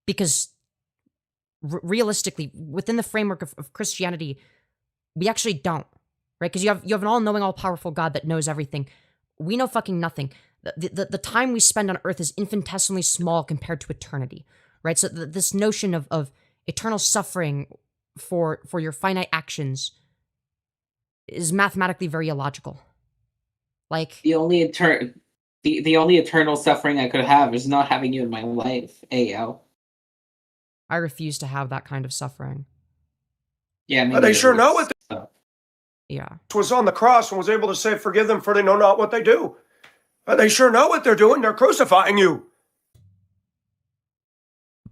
Because realistically, within the framework of Christianity, we actually don't, right? Because you have an all-knowing, all-powerful God that knows everything. We know fucking nothing. The time we spend on earth is infinitesimally small compared to eternity, right? So this notion of eternal suffering for your finite actions is mathematically very illogical. Like, the only eternal suffering I could have is not having you in my life, Ayo. I refuse to have that kind of suffering. Yeah, but they sure know what yeah. was on the cross and was able to say, forgive them for they know not what they do. But they sure know what they're doing. They're crucifying you.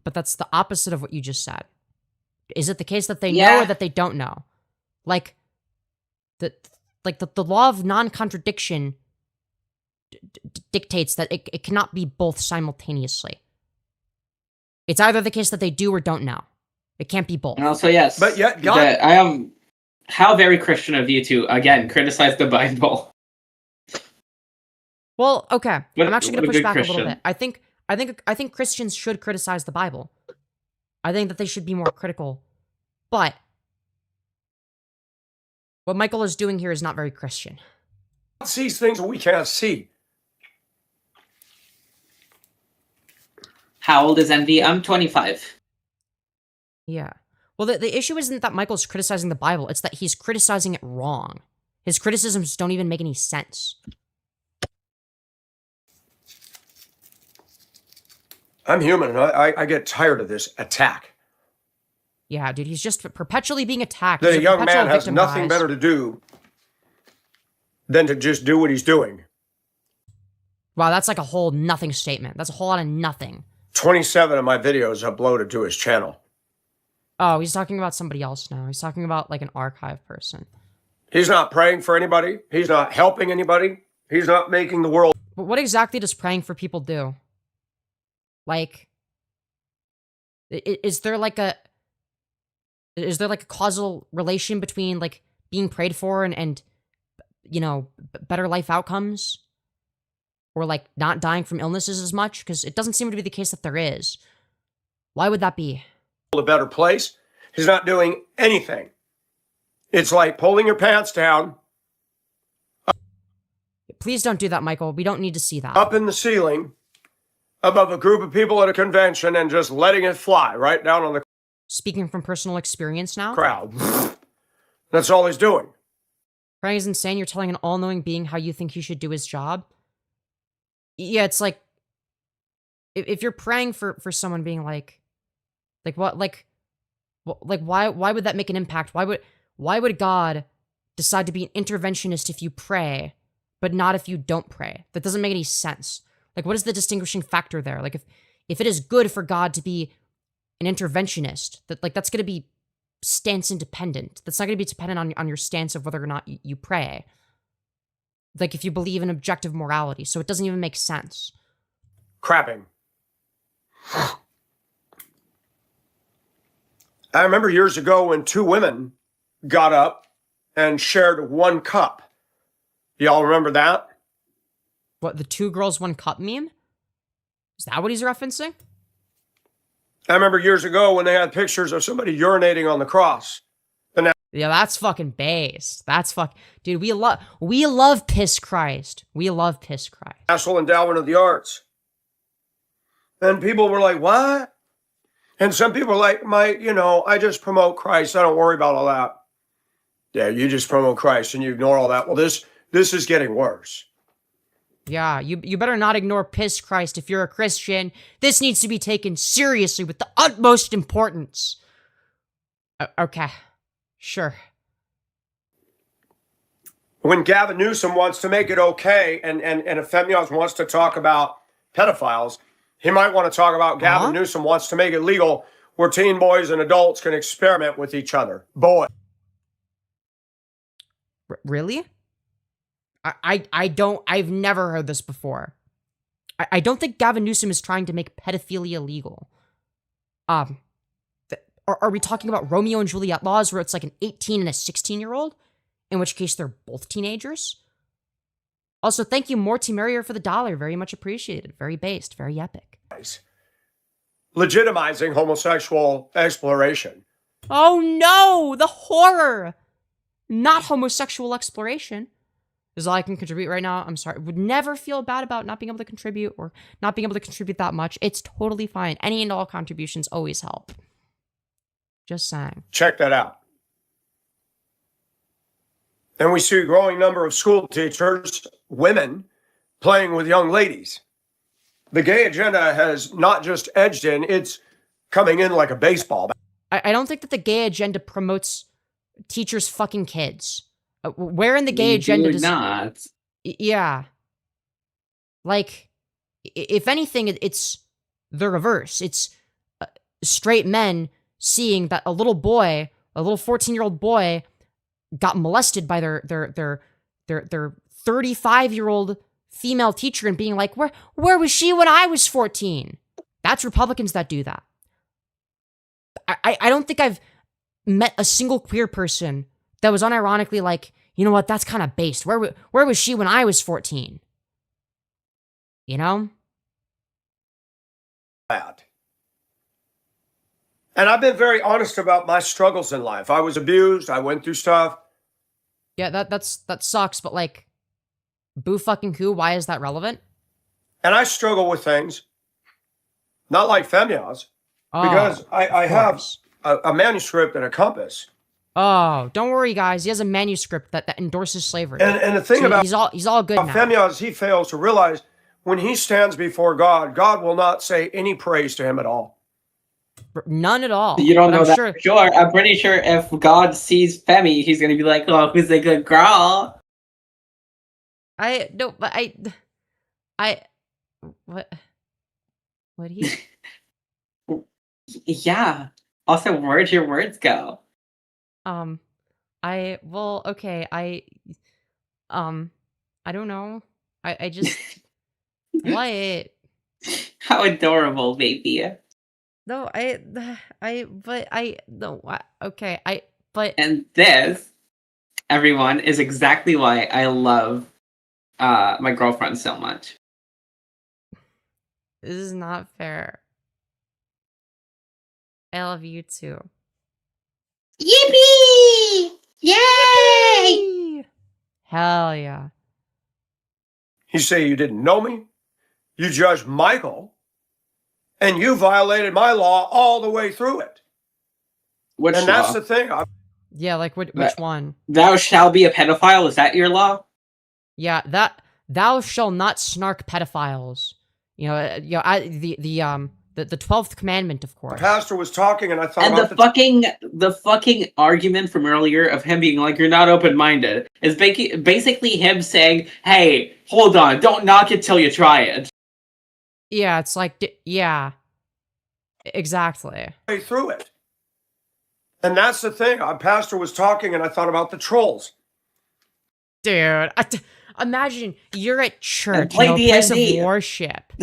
But that's the opposite of what you just said. Is it the case that they know or that they don't know? Like, the law of non-contradiction dictates that it cannot be both simultaneously. It's either the case that they do or don't know. It can't be both. And also, yes. But yet, God... I am... How very Christian of you to, again, criticize the Bible. Well, okay. I'm actually going to push back Christian. a little bit. I think Christians should criticize the Bible. I think that they should be more critical. But what Michael is doing here is not very Christian. God sees things we can't see. How old is Envy? I'm 25. Yeah. Well, the issue isn't that Michael's criticizing the Bible. It's that he's criticizing it wrong. His criticisms don't even make any sense. I'm human, and I get tired of this attack. Yeah, dude, he's just perpetually being attacked. The young man has nothing better to do than to just do what he's doing. Wow, that's like a whole nothing statement. That's a whole lot of nothing. 27 of my videos uploaded to his channel. Oh, he's talking about somebody else now. He's talking about, like, an archive person. He's not praying for anybody. He's not helping anybody. He's not making the world... But what exactly does praying for people do? Like, is there like a causal relation between, like, being prayed for and you know, better life outcomes? Or, like, not dying from illnesses as much? Because it doesn't seem to be the case that there is. Why would that be? A better place. He's not doing anything. It's like pulling your pants down. Please don't do that, Michael. We don't need to see that. Up in the ceiling, above a group of people at a convention and just letting it fly right down on the... Speaking from personal experience now? Crowd. That's all he's doing. Praying is insane. You're telling an all-knowing being how you think he should do his job. Yeah, it's like... If you're praying for someone being like... why would that make an impact? Why would God decide to be an interventionist if you pray, but not if you don't pray? That doesn't make any sense. Like, what is the distinguishing factor there? Like, if it is good for God to be an interventionist, that's going to be stance independent. That's not going to be dependent on your stance of whether or not you pray. Like, if you believe in objective morality. So it doesn't even make sense. Crapping. I remember years ago when two women got up and shared one cup. Y'all remember that? What, the 2 girls, 1 cup meme? Is that what he's referencing? I remember years ago when they had pictures of somebody urinating on the cross. Yeah, that's fucking based. Dude, we love Piss Christ. We love Piss Christ. National Endowment of the Arts. And people were like, what? And some people were like, I just promote Christ. I don't worry about all that. Yeah, you just promote Christ and you ignore all that. Well, this is getting worse. Yeah, you better not ignore Piss Christ if you're a Christian. This needs to be taken seriously with the utmost importance. Okay. Sure. When Gavin Newsom wants to make it okay, and if Femyoz wants to talk about pedophiles, he might want to talk about Gavin Newsom wants to make it legal where teen boys and adults can experiment with each other. Boy. Really? I've never heard this before. I don't think Gavin Newsom is trying to make pedophilia legal. Are we talking about Romeo and Juliet laws where it's like an 18 and a 16-year-old? In which case they're both teenagers? Also, thank you, Morty Merrier, for the $1. Very much appreciated. Very based. Very epic. Legitimizing homosexual exploration. Oh no! The horror! Not homosexual exploration. Is all I can contribute right now. I'm sorry. Would never feel bad about not being able to contribute or not being able to contribute that much. It's totally fine. Any and all contributions always help. Just saying. Check that out. And we see a growing number of school teachers, women, playing with young ladies. The gay agenda has not just edged in, it's coming in like a baseball bat. I don't think that the gay agenda promotes teachers fucking kids. Where in the gay agenda does... not. Yeah. Like, if anything, it's the reverse. It's straight men seeing that a little 14-year-old boy got molested by their 35-year-old female teacher and being like, where was she when I was 14? That's Republicans that do that. I don't think I've met a single queer person that was unironically like, you know what, that's kind of based. Where was she when I was 14? You know? Bad. And I've been very honest about my struggles in life. I was abused. I went through stuff. Yeah, that sucks, but like, boo fucking who? Why is that relevant? And I struggle with things. Not like Femyoz. Because I have a manuscript and a compass. Oh, don't worry, guys. He has a manuscript that endorses slavery. And the thing so about he's all good now. Femyoz, he fails to realize when he stands before God, God will not say any praise to him at all. None at all. You don't know I'm that sure. for sure. I'm pretty sure if God sees Femi, he's gonna be like, "Oh, who's a good girl?" What he? Yeah. Also, where'd your words go? I don't know. I just what? How adorable, baby. No, And this, everyone, is exactly why I love my girlfriend so much. This is not fair. I love you too. Yippee! Yay! Hell yeah. You say you didn't know me, you judged Michael, and you violated my law all the way through it. Which and law? That's the thing. Yeah, like which one? Thou shall be a pedophile. Is that your law? Yeah, that thou shall not snark pedophiles. The 12th commandment, of course. The pastor was talking, and I thought and about the fucking argument from earlier of him being like, "You're not open-minded," is basically him saying, "Hey, hold on, don't knock it till you try it." Yeah, it's like, yeah, exactly. Way through it, and that's the thing. Our pastor was talking, and I thought about the trolls. Dude, imagine you're at church, play a place of D&D. worship.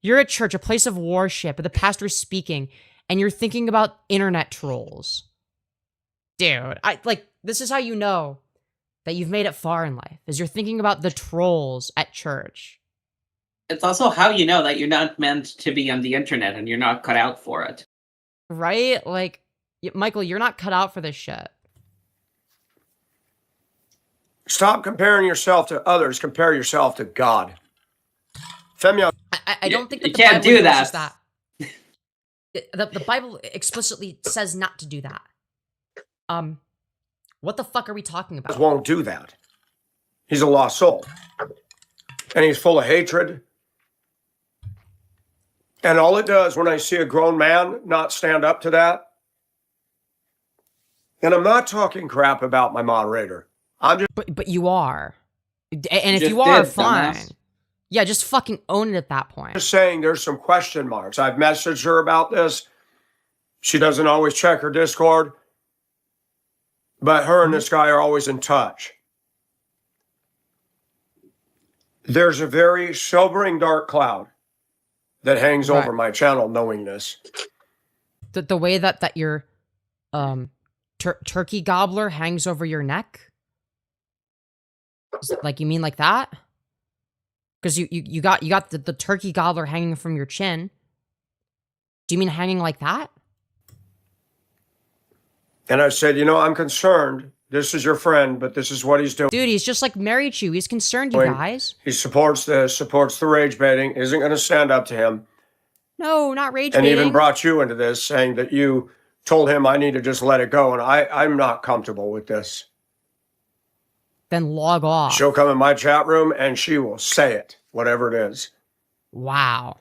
You're at church, a place of worship, and the pastor's speaking, and you're thinking about internet trolls. Dude, this is how you know that you've made it far in life, is you're thinking about the trolls at church. It's also how you know that you're not meant to be on the internet and you're not cut out for it. Right? Like, Michael, you're not cut out for this shit. Stop comparing yourself to others. Compare yourself to God. Femyoz. I don't think that You the can't Bible do endorses that. The Bible explicitly says not to do that. What the fuck are we talking about? Won't do that. He's a lost soul. And he's full of hatred. And all it does when I see a grown man not stand up to that, and I'm not talking crap about my moderator. I'm just... But you are. And if just you are, did, fine. dumbass. Yeah, just fucking own it at that point. just saying there's some question marks. I've messaged her about this. She doesn't always check her Discord. But her and this guy are always in touch. There's a very sobering dark cloud that hangs over my channel knowing this. The way that your turkey gobbler hangs over your neck? Is it, like, you mean like that? Because you got the turkey gobbler hanging from your chin. Do you mean hanging like that? And I said, you know, I'm concerned. This is your friend, but this is what he's doing. Dude, he's just like married you. He's concerned, you guys. He supports this, supports the rage baiting, isn't going to stand up to him. No, not rage And baiting. even brought you into this, saying that you told him I need to just let it go. And I'm not comfortable with this. Then log off. She'll come in my chat room and she will say it, whatever it is. Wow.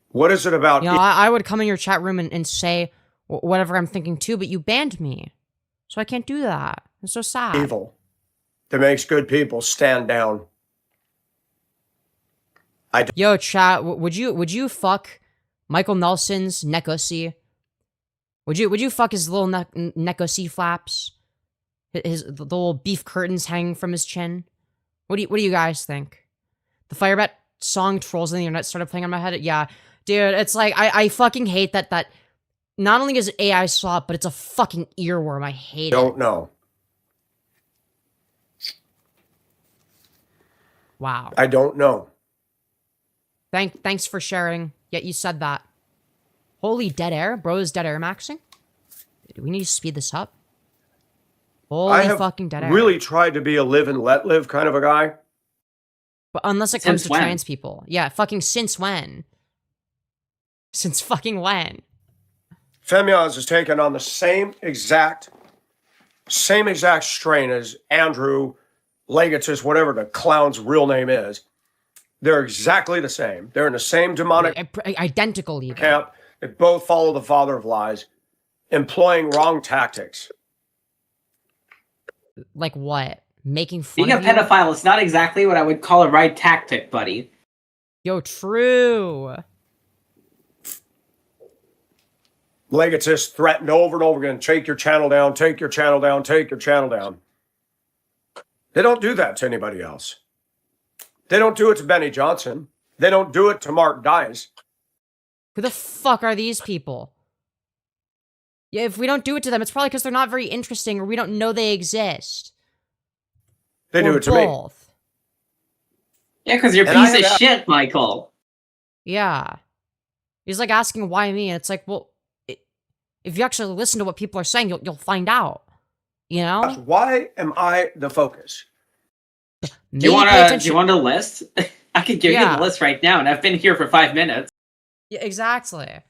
What is it about? You know, I would come in your chat room and say whatever I'm thinking too, but you banned me. So I can't do that. It's so sad. Evil that makes good people stand down. Yo, chat, would you fuck Michael Nelson's neckosie? Would you fuck his little neckosie flaps? The little beef curtains hanging from his chin? What do you guys think? The Firebat song Trolls on the Internet started playing on my head. Yeah, dude, it's like I fucking hate that not only is it AI slop, but it's a fucking earworm. I hate it. Don't know. Wow. I don't know. Thanks for sharing. Yet you said that. Holy dead air, bro, is dead air maxing? Do we need to speed this up? Holy I have fucking dead air. really tried to be a live and let live kind of a guy. But unless it comes Since to when? trans people. Yeah, fucking since when? Since fucking when? Femyoz has taken on the same exact strain as Andrew Legatus, whatever the clown's real name is. They're exactly the same. They're in the same demonic Identical even. camp. They both follow the father of lies, employing wrong tactics. Like what? Making fun Being a of you? pedophile is not exactly what I would call a right tactic, buddy. Yo, true. Legatus threatened over and over again, take your channel down, take your channel down, take your channel down. They don't do that to anybody else. They don't do it to Benny Johnson. They don't do it to Mark Dice. Who the fuck are these people? Yeah, if we don't do it to them, it's probably because they're not very interesting or we don't know they exist. They Or do it to me. both. Yeah, because you're a And I piece of have- shit, Michael. Yeah. He's like asking why me, and it's like, well, if you actually listen to what people are saying, you'll find out. You know? Why am I the focus? Do Maybe you pay want a attention- list? I could give you Yeah. the list right now, and I've been here for 5 minutes. Yeah, exactly.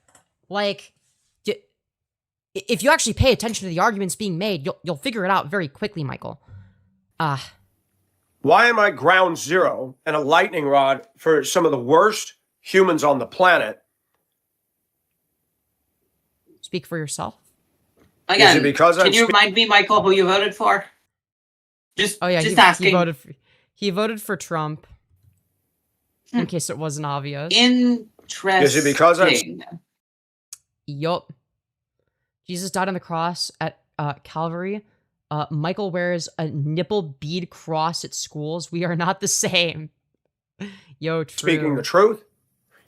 Like, if you actually pay attention to the arguments being made, you'll figure it out very quickly, Michael. Why am I ground zero and a lightning rod for some of the worst humans on the planet? Speak for yourself. Again, it because can I'm you remind me, Michael, who you voted for? Just, Oh yeah, just he asking. he voted for Trump. In case it wasn't obvious. Interesting. Is it because I'm- Yup. Jesus died on the cross at Calvary. Michael wears a nipple bead cross at schools. We are not the same. Yo, true. Speaking the truth?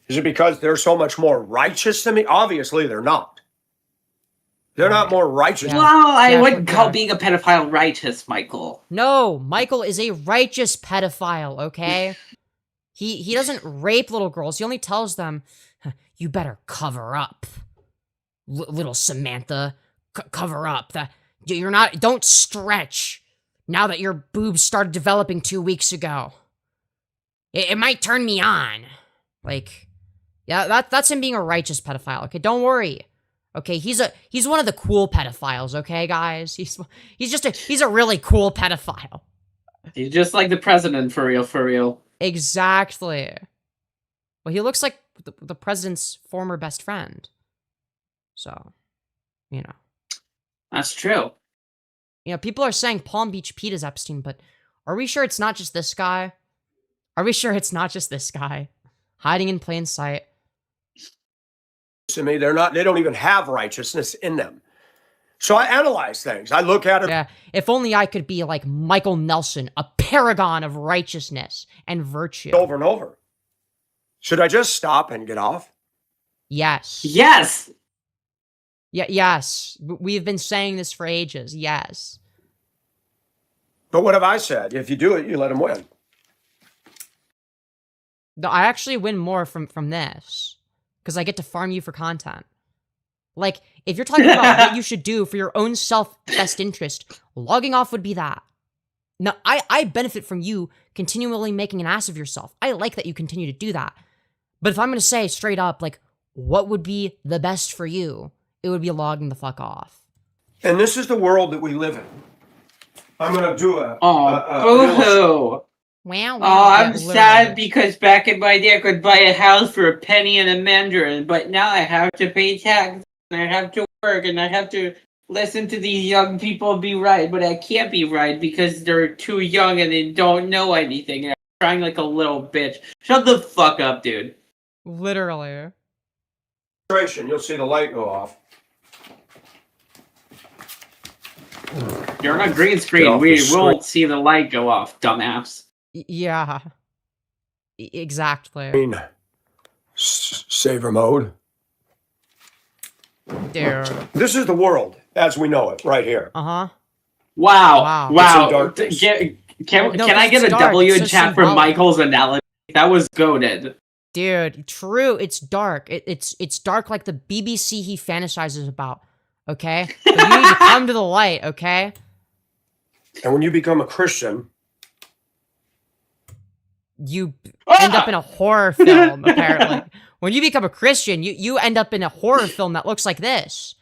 Is it because they're so much more righteous than me? Obviously, they're not. They're not more righteous. Yeah. Well, I Yeah, wouldn't yeah. call being a pedophile righteous, Michael. No, Michael is a righteous pedophile, okay? He doesn't rape little girls. He only tells them, you better cover up. Little Samantha, cover up. You're not, don't stretch. now that your boobs started developing 2 weeks ago. It might turn me on. Like, yeah, that's him being a righteous pedophile. Okay, don't worry. Okay, he's one of the cool pedophiles. Okay, guys, he's a really cool pedophile. He's just like the president, for real, for real. Exactly. Well, he looks like the president's former best friend. So, you know. That's true. You know, people are saying Palm Beach Pete is Epstein, but are we sure it's not just this guy? Are we sure it's not just this guy? Hiding in plain sight. To me, they don't even have righteousness in them. So I analyze things. I look at it. Yeah, if only I could be like Michael Nelson, a paragon of righteousness and virtue. Over and over. Should I just stop and get off? Yes. Yes! Yeah, yes. We've been saying this for ages. Yes. But what have I said? If you do it, you let him win. No, I actually win more from this. Because I get to farm you for content. Like, if you're talking about what you should do for your own self-best interest, logging off would be that. Now, I benefit from you continually making an ass of yourself. I like that you continue to do that. But if I'm going to say straight up, like, what would be the best for you, it would be logging the fuck off. And this is the world that we live in. I'm going to do boo-hoo! Wow, I'm sad because back in my day I could buy a house for a penny and a mandarin, but now I have to pay tax, and I have to work, and I have to listen to these young people be right, but I can't be right because they're too young and they don't know anything, and I'm crying like a little bitch. Shut the fuck up, dude. Literally. You'll see the light go off. You're on a green screen. We will see the light go off, dumbass. Yeah. Exactly. Saver mode. Dude. This is the world as we know it, right here. Uh-huh. Wow. Can No, I get a dark. W in It's chat for symbolic. Michael's analogy? That was goated. Dude, true, it's dark. It's dark like the BBC he fantasizes about, okay? But you need to come to the light, okay? And when you become a Christian, you end up in a horror film, apparently. When you become a Christian, you end up in a horror film that looks like this.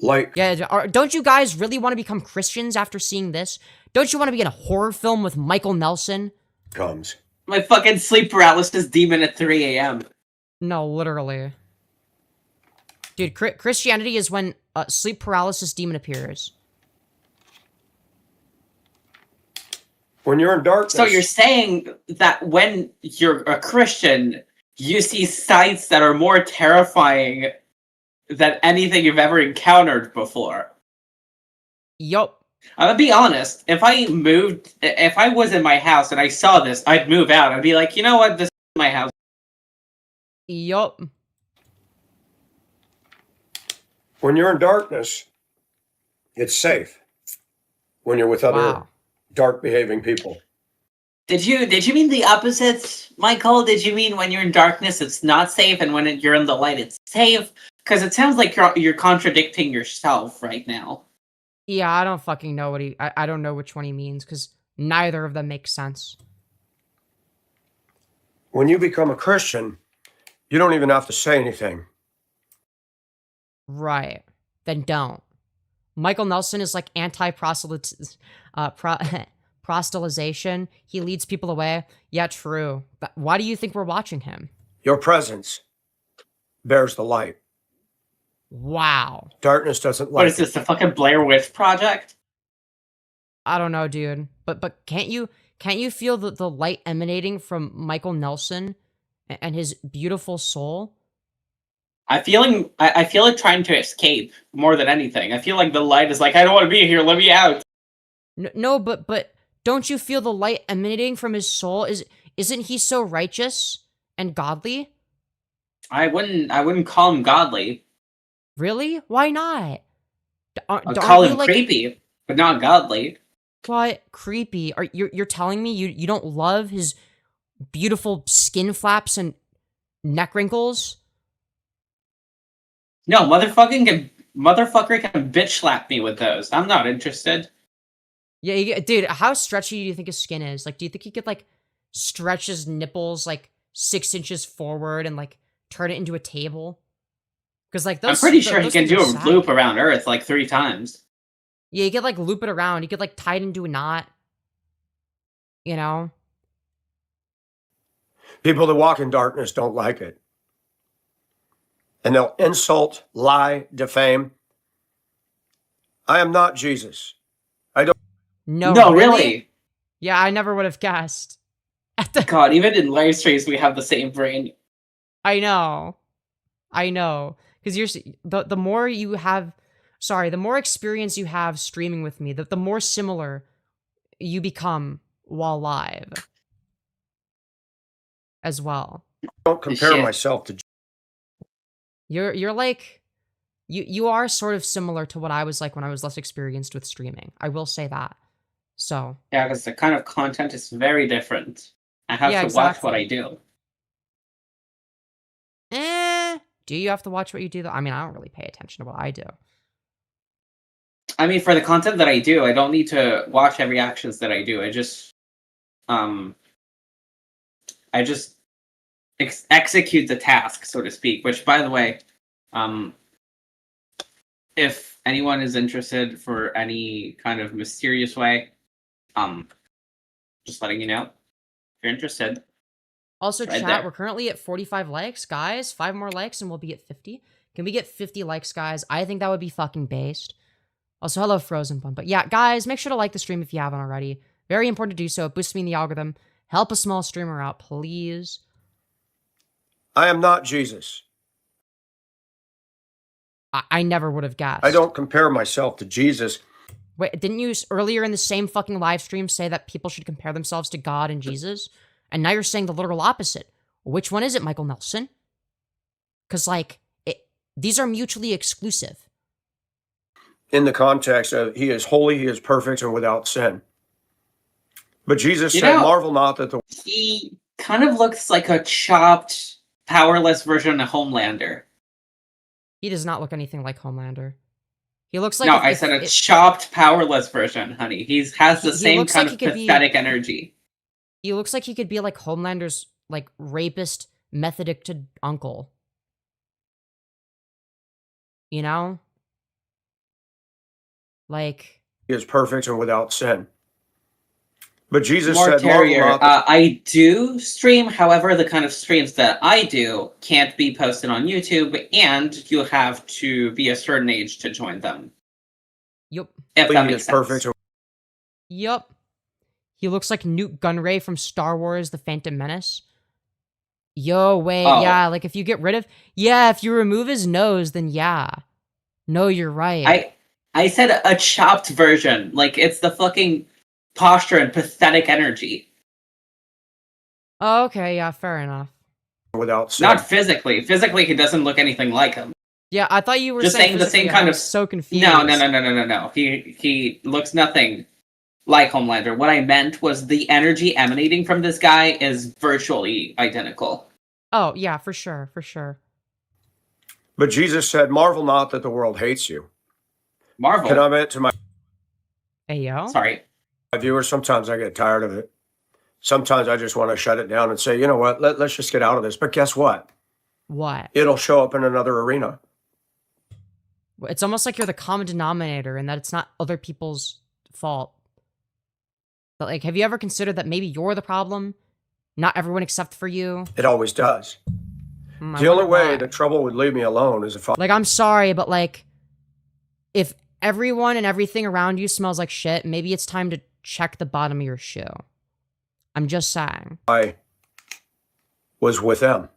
like, Yeah, don't you guys really want to become Christians after seeing this? Don't you want to be in a horror film with Michael Nelson? comes. My fucking sleep paralysis demon at 3 a.m. No, literally. Dude, Christianity is when sleep paralysis demon appears. When you're in darkness. So you're saying that when you're a Christian, you see sights that are more terrifying than anything you've ever encountered before? Yup. I'm gonna be honest, if I was in my house and I saw this, I'd move out. I'd be like, you know what, this is my house. Yup. When you're in darkness, it's safe. When you're with other dark behaving people. Did you mean the opposite, Michael? Did you mean when you're in darkness, it's not safe, and when you're in the light, it's safe? Because it sounds like you're contradicting yourself right now. Yeah, I don't fucking know what I don't know which one he means, because neither of them make sense. When you become a Christian, you don't even have to say anything. Right. Then don't. Michael Nelson is like proselytization. He leads people away. Yeah, true. But why do you think we're watching him? Your presence bears the light. Wow. Darkness doesn't like What is this, the fucking Blair Witch Project? I don't know, dude. But can't you feel the light emanating from Michael Nelson and his beautiful soul? I feel like trying to escape more than anything. I feel like the light is like, I don't want to be here, let me out. No, but don't you feel the light emanating from his soul? Isn't he so righteous and godly? I wouldn't call him godly. Really? Why not? I'd call him creepy, but not godly. What? Creepy? You're telling me you don't love his beautiful skin flaps and neck wrinkles? No, motherfucker can bitch slap me with those. I'm not interested. Yeah, dude, how stretchy do you think his skin is? Like, do you think he could, like, stretch his nipples, like, 6 inches forward and, like, turn it into a table? Because, like, I'm pretty sure he can do a loop around Earth, like, 3 times. Yeah, he could, like, loop it around. He could, like, tie it into a knot. You know? People that walk in darkness don't like it. And they'll insult, lie, defame. I am not Jesus. I don't. No, really? Yeah, I never would have guessed. God, even in live streams, we have the same brain. I know. Because the more you have, the more experience you have streaming with me, the more similar you become while live as well. I don't compare myself to. You're like, you are sort of similar to what I was like when I was less experienced with streaming. I will say that. So. Yeah, because the kind of content is very different. I have to watch what I do. Do you have to watch what you do, though? I mean, I don't really pay attention to what I do. I mean, for the content that I do, I don't need to watch every actions that I do. I just execute the task, so to speak. Which, by the way, if anyone is interested for any kind of mysterious way, just letting you know, if you're interested. Also, chat, we're currently at 45 likes, guys. 5 more likes and we'll be at 50. Can we get 50 likes, guys? I think that would be fucking based. Also, hello, Frozen Bun. But yeah, guys, make sure to like the stream if you haven't already. Very important to do so. It boosts me in the algorithm. Help a small streamer out, please. I am not Jesus. I never would have guessed. I don't compare myself to Jesus. Wait, didn't you earlier in the same fucking live stream say that people should compare themselves to God and Jesus? And now you're saying the literal opposite. Which one is it, Michael Nelson? Because, like, these are mutually exclusive. In the context of he is holy, he is perfect, and without sin. But Jesus said, marvel not that the... He kind of looks like a chopped, powerless version of Homelander. He does not look anything like Homelander. He looks like... No, I said a chopped, powerless version, honey. He has the same kind of pathetic energy. He looks like he could be like Homelander's, like, rapist, meth addicted uncle. You know? Like... He is perfect and without sin. But Jesus said, marvel not that... I do stream, however, the kind of streams that I do can't be posted on YouTube, and you have to be a certain age to join them. Yup. If that makes sense. Perfect. Yup. He looks like Newt Gunray from Star Wars: The Phantom Menace. Yo, wait, yeah, like if you get rid of... Yeah, if you remove his nose, then yeah. No, you're right. I said a chopped version. Like, it's the fucking posture and pathetic energy. Oh, okay, yeah, fair enough. Without sin. Not physically. Physically, he doesn't look anything like him. Yeah, I thought you were just saying the same kind of... so confused. No. He looks nothing like Homelander. What I meant was the energy emanating from this guy is virtually identical. Oh, yeah, for sure. But Jesus said, marvel not that the world hates you. Marvel? Can I admit to my... Hey, yo? Sorry. My viewers, sometimes I get tired of it. Sometimes I just want to shut it down and say, you know what, let's just get out of this. But guess what? What? It'll show up in another arena. It's almost like you're the common denominator and that it's not other people's fault. But, like, have you ever considered that maybe you're the problem? Not everyone except for you? It always does. The only way that trouble would leave me alone is if I... Like, I'm sorry, but, like, if everyone and everything around you smells like shit, maybe it's time to check the bottom of your shoe. I'm just saying. I was with them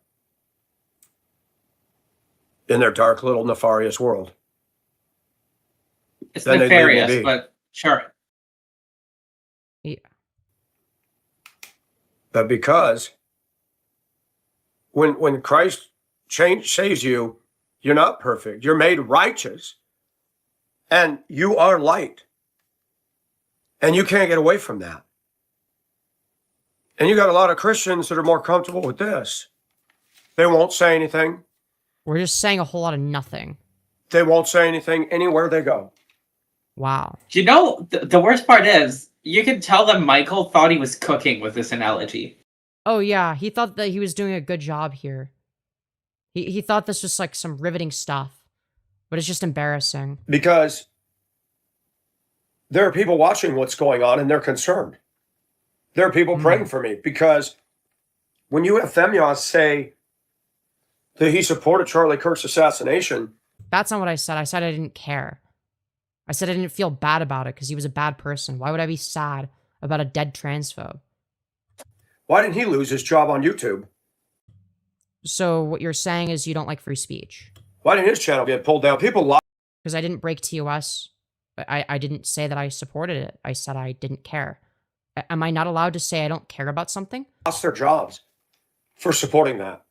in their dark little nefarious world. It's nefarious, but sure. Yeah. But because when Christ saves you, you're not perfect. You're made righteous. And you are light. And you can't get away from that. And you got a lot of Christians that are more comfortable with this. They won't say anything. We're just saying a whole lot of nothing. They won't say anything anywhere they go. Wow. You know, the worst part is, you can tell that Michael thought he was cooking with this analogy. Oh yeah, he thought that he was doing a good job here. He thought this was like some riveting stuff, but it's just embarrassing. Because there are people watching what's going on and they're concerned. There are people praying for me because when you have Femyoz say that he supported Charlie Kirk's assassination. That's not what I said. I said I didn't care. I said I didn't feel bad about it because he was a bad person. Why would I be sad about a dead transphobe? Why didn't he lose his job on YouTube? So what you're saying is you don't like free speech? Why didn't his channel get pulled down? People lie. Because I didn't break TOS. I didn't say that I supported it. I said I didn't care. Am I not allowed to say I don't care about something? Lost their jobs for supporting that.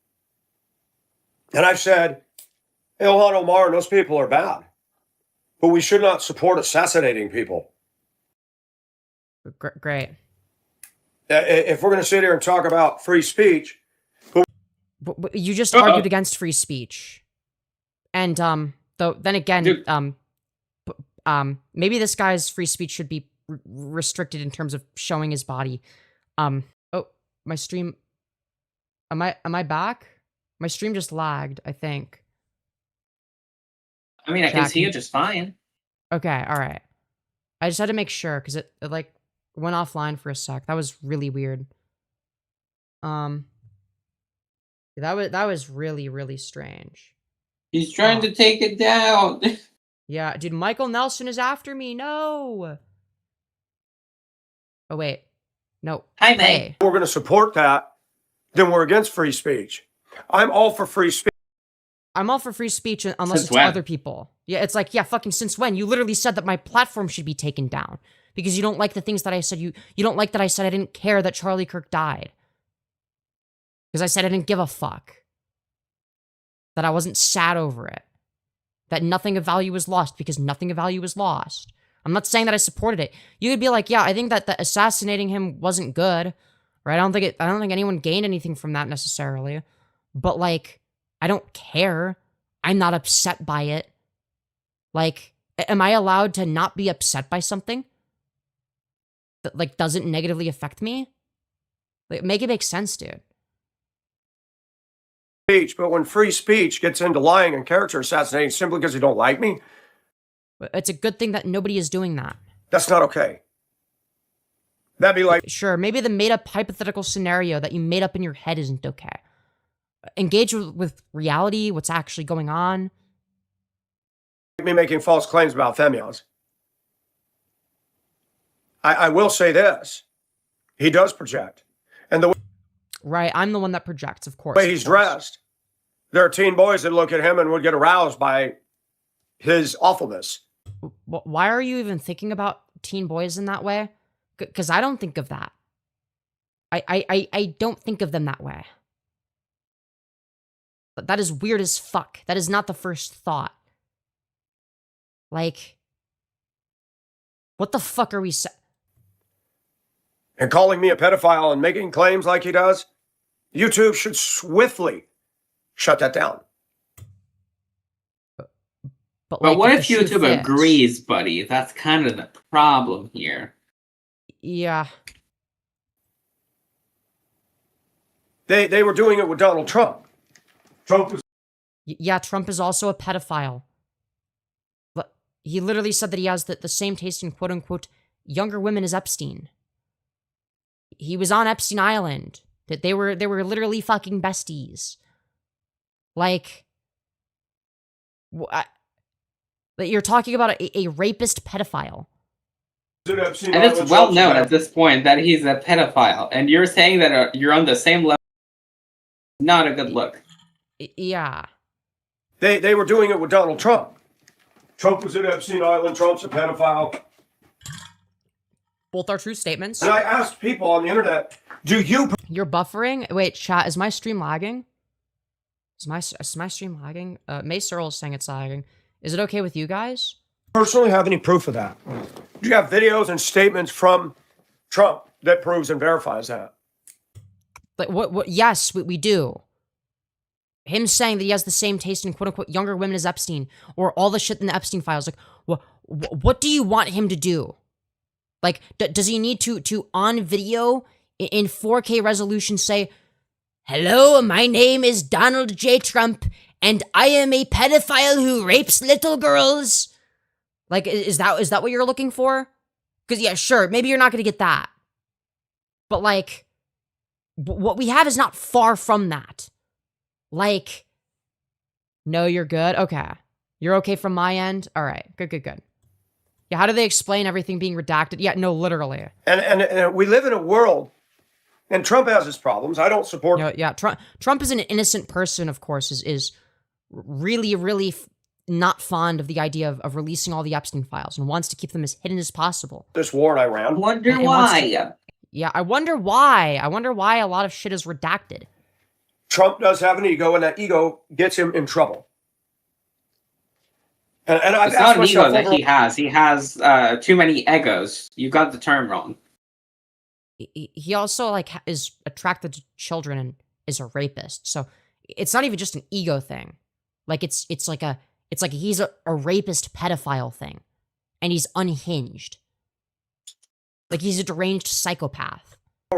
And I've said, Ilhan Omar and those people are bad. But we should not support assassinating people. Great. If we're going to sit here and talk about free speech. But you just argued against free speech. And, though, then again, maybe this guy's free speech should be restricted in terms of showing his body. Oh, my stream. Am I back? My stream just lagged, I think. I mean, I can see you just fine. Okay, all right. I just had to make sure because it like went offline for a sec. That was really weird. That was really strange. He's trying to take it down. Yeah, dude, Michael Nelson is after me. No. Oh wait, no. Hi, May. We're going to support that. Then we're against free speech. I'm all for free speech. I'm all for free speech unless Since it's when? other people. Yeah, it's like, yeah, fucking since when? You literally said that my platform should be taken down because you don't like the things that I said. You don't like that I said I didn't care that Charlie Kirk died. Because I said I didn't give a fuck. That I wasn't sad over it. That nothing of value was lost because nothing of value was lost. I'm not saying that I supported it. You could be like, yeah, I think that the assassinating him wasn't good. Right? I don't think anyone gained anything from that necessarily. But like, I don't care. I'm not upset by it. Like, am I allowed to not be upset by something that like doesn't negatively affect me? Like, make it make sense, dude. Speech, but when free speech gets into lying and character assassinating simply because you don't like me, it's a good thing that nobody is doing that. that's not okay. That'd be like, sure, maybe the made-up hypothetical scenario that you made up in your head isn't okay. Engage with reality, what's actually going on. me making false claims about Femyoz. I will say this. He does project. And the Right, I'm the one that projects, of course. way he's dressed, there are teen boys that look at him and would get aroused by his awfulness. Why are you even thinking about teen boys in that way? Because I don't think of that. I don't think of them that way. But that is weird as fuck. That is not the first thought. Like, what the fuck are we And calling me a pedophile and making claims like he does, YouTube should swiftly shut that down. But like, what if if the shoe YouTube fits- agrees, buddy? That's kind of the problem here. Yeah. They were doing it with Donald Trump. Trump was Yeah, Trump is also a pedophile. But he literally said that he has the same taste in quote-unquote younger women as Epstein. He was on Epstein Island. That they were literally fucking besties. Like, that you're talking about a rapist pedophile. And it's well known at this point that he's a pedophile, and you're saying that you're on the same level. Not a good look. Yeah. They were doing it with Donald Trump. Trump was at Epstein Island. Trump's a pedophile. Both are true statements. And I asked people on the internet, do you You're buffering? Wait, chat, is my stream lagging? Is my stream lagging? May Searle is saying it's lagging. Is it okay with you guys? personally have any proof of that? Do you have videos and statements from Trump that proves and verifies that? Like, what yes, we do. him saying that he has the same taste in quote unquote younger women as Epstein, or all the shit in the Epstein files. Like, what do you want him to do? Like, does he need to on video in 4K resolution say, "Hello, my name is Donald J. Trump, and I am a pedophile who rapes little girls"? Like, is that what you're looking for? Because yeah, sure, maybe you're not gonna get that, but like, what we have is not far from that. Like, no, you're good. Okay, you're okay from my end. All right, good. Yeah, how do they explain everything being redacted? Yeah, no, literally. And we live in a world, and Trump has his problems. I don't support. No, yeah, Trump is an innocent person, of course, is really not fond of the idea of releasing all the Epstein files and wants to keep them as hidden as possible. This war in Iran. Wonder why. Yeah, I wonder why. I wonder why a lot of shit is redacted. Trump does have an ego, and that ego gets him in trouble. And I've It's not asked an ego myself that he has. He has too many egos. You got the term wrong. He also like is attracted to children and is a rapist. So it's not even just an ego thing. Like it's like he's a rapist pedophile thing, and he's unhinged. Like he's a deranged psychopath.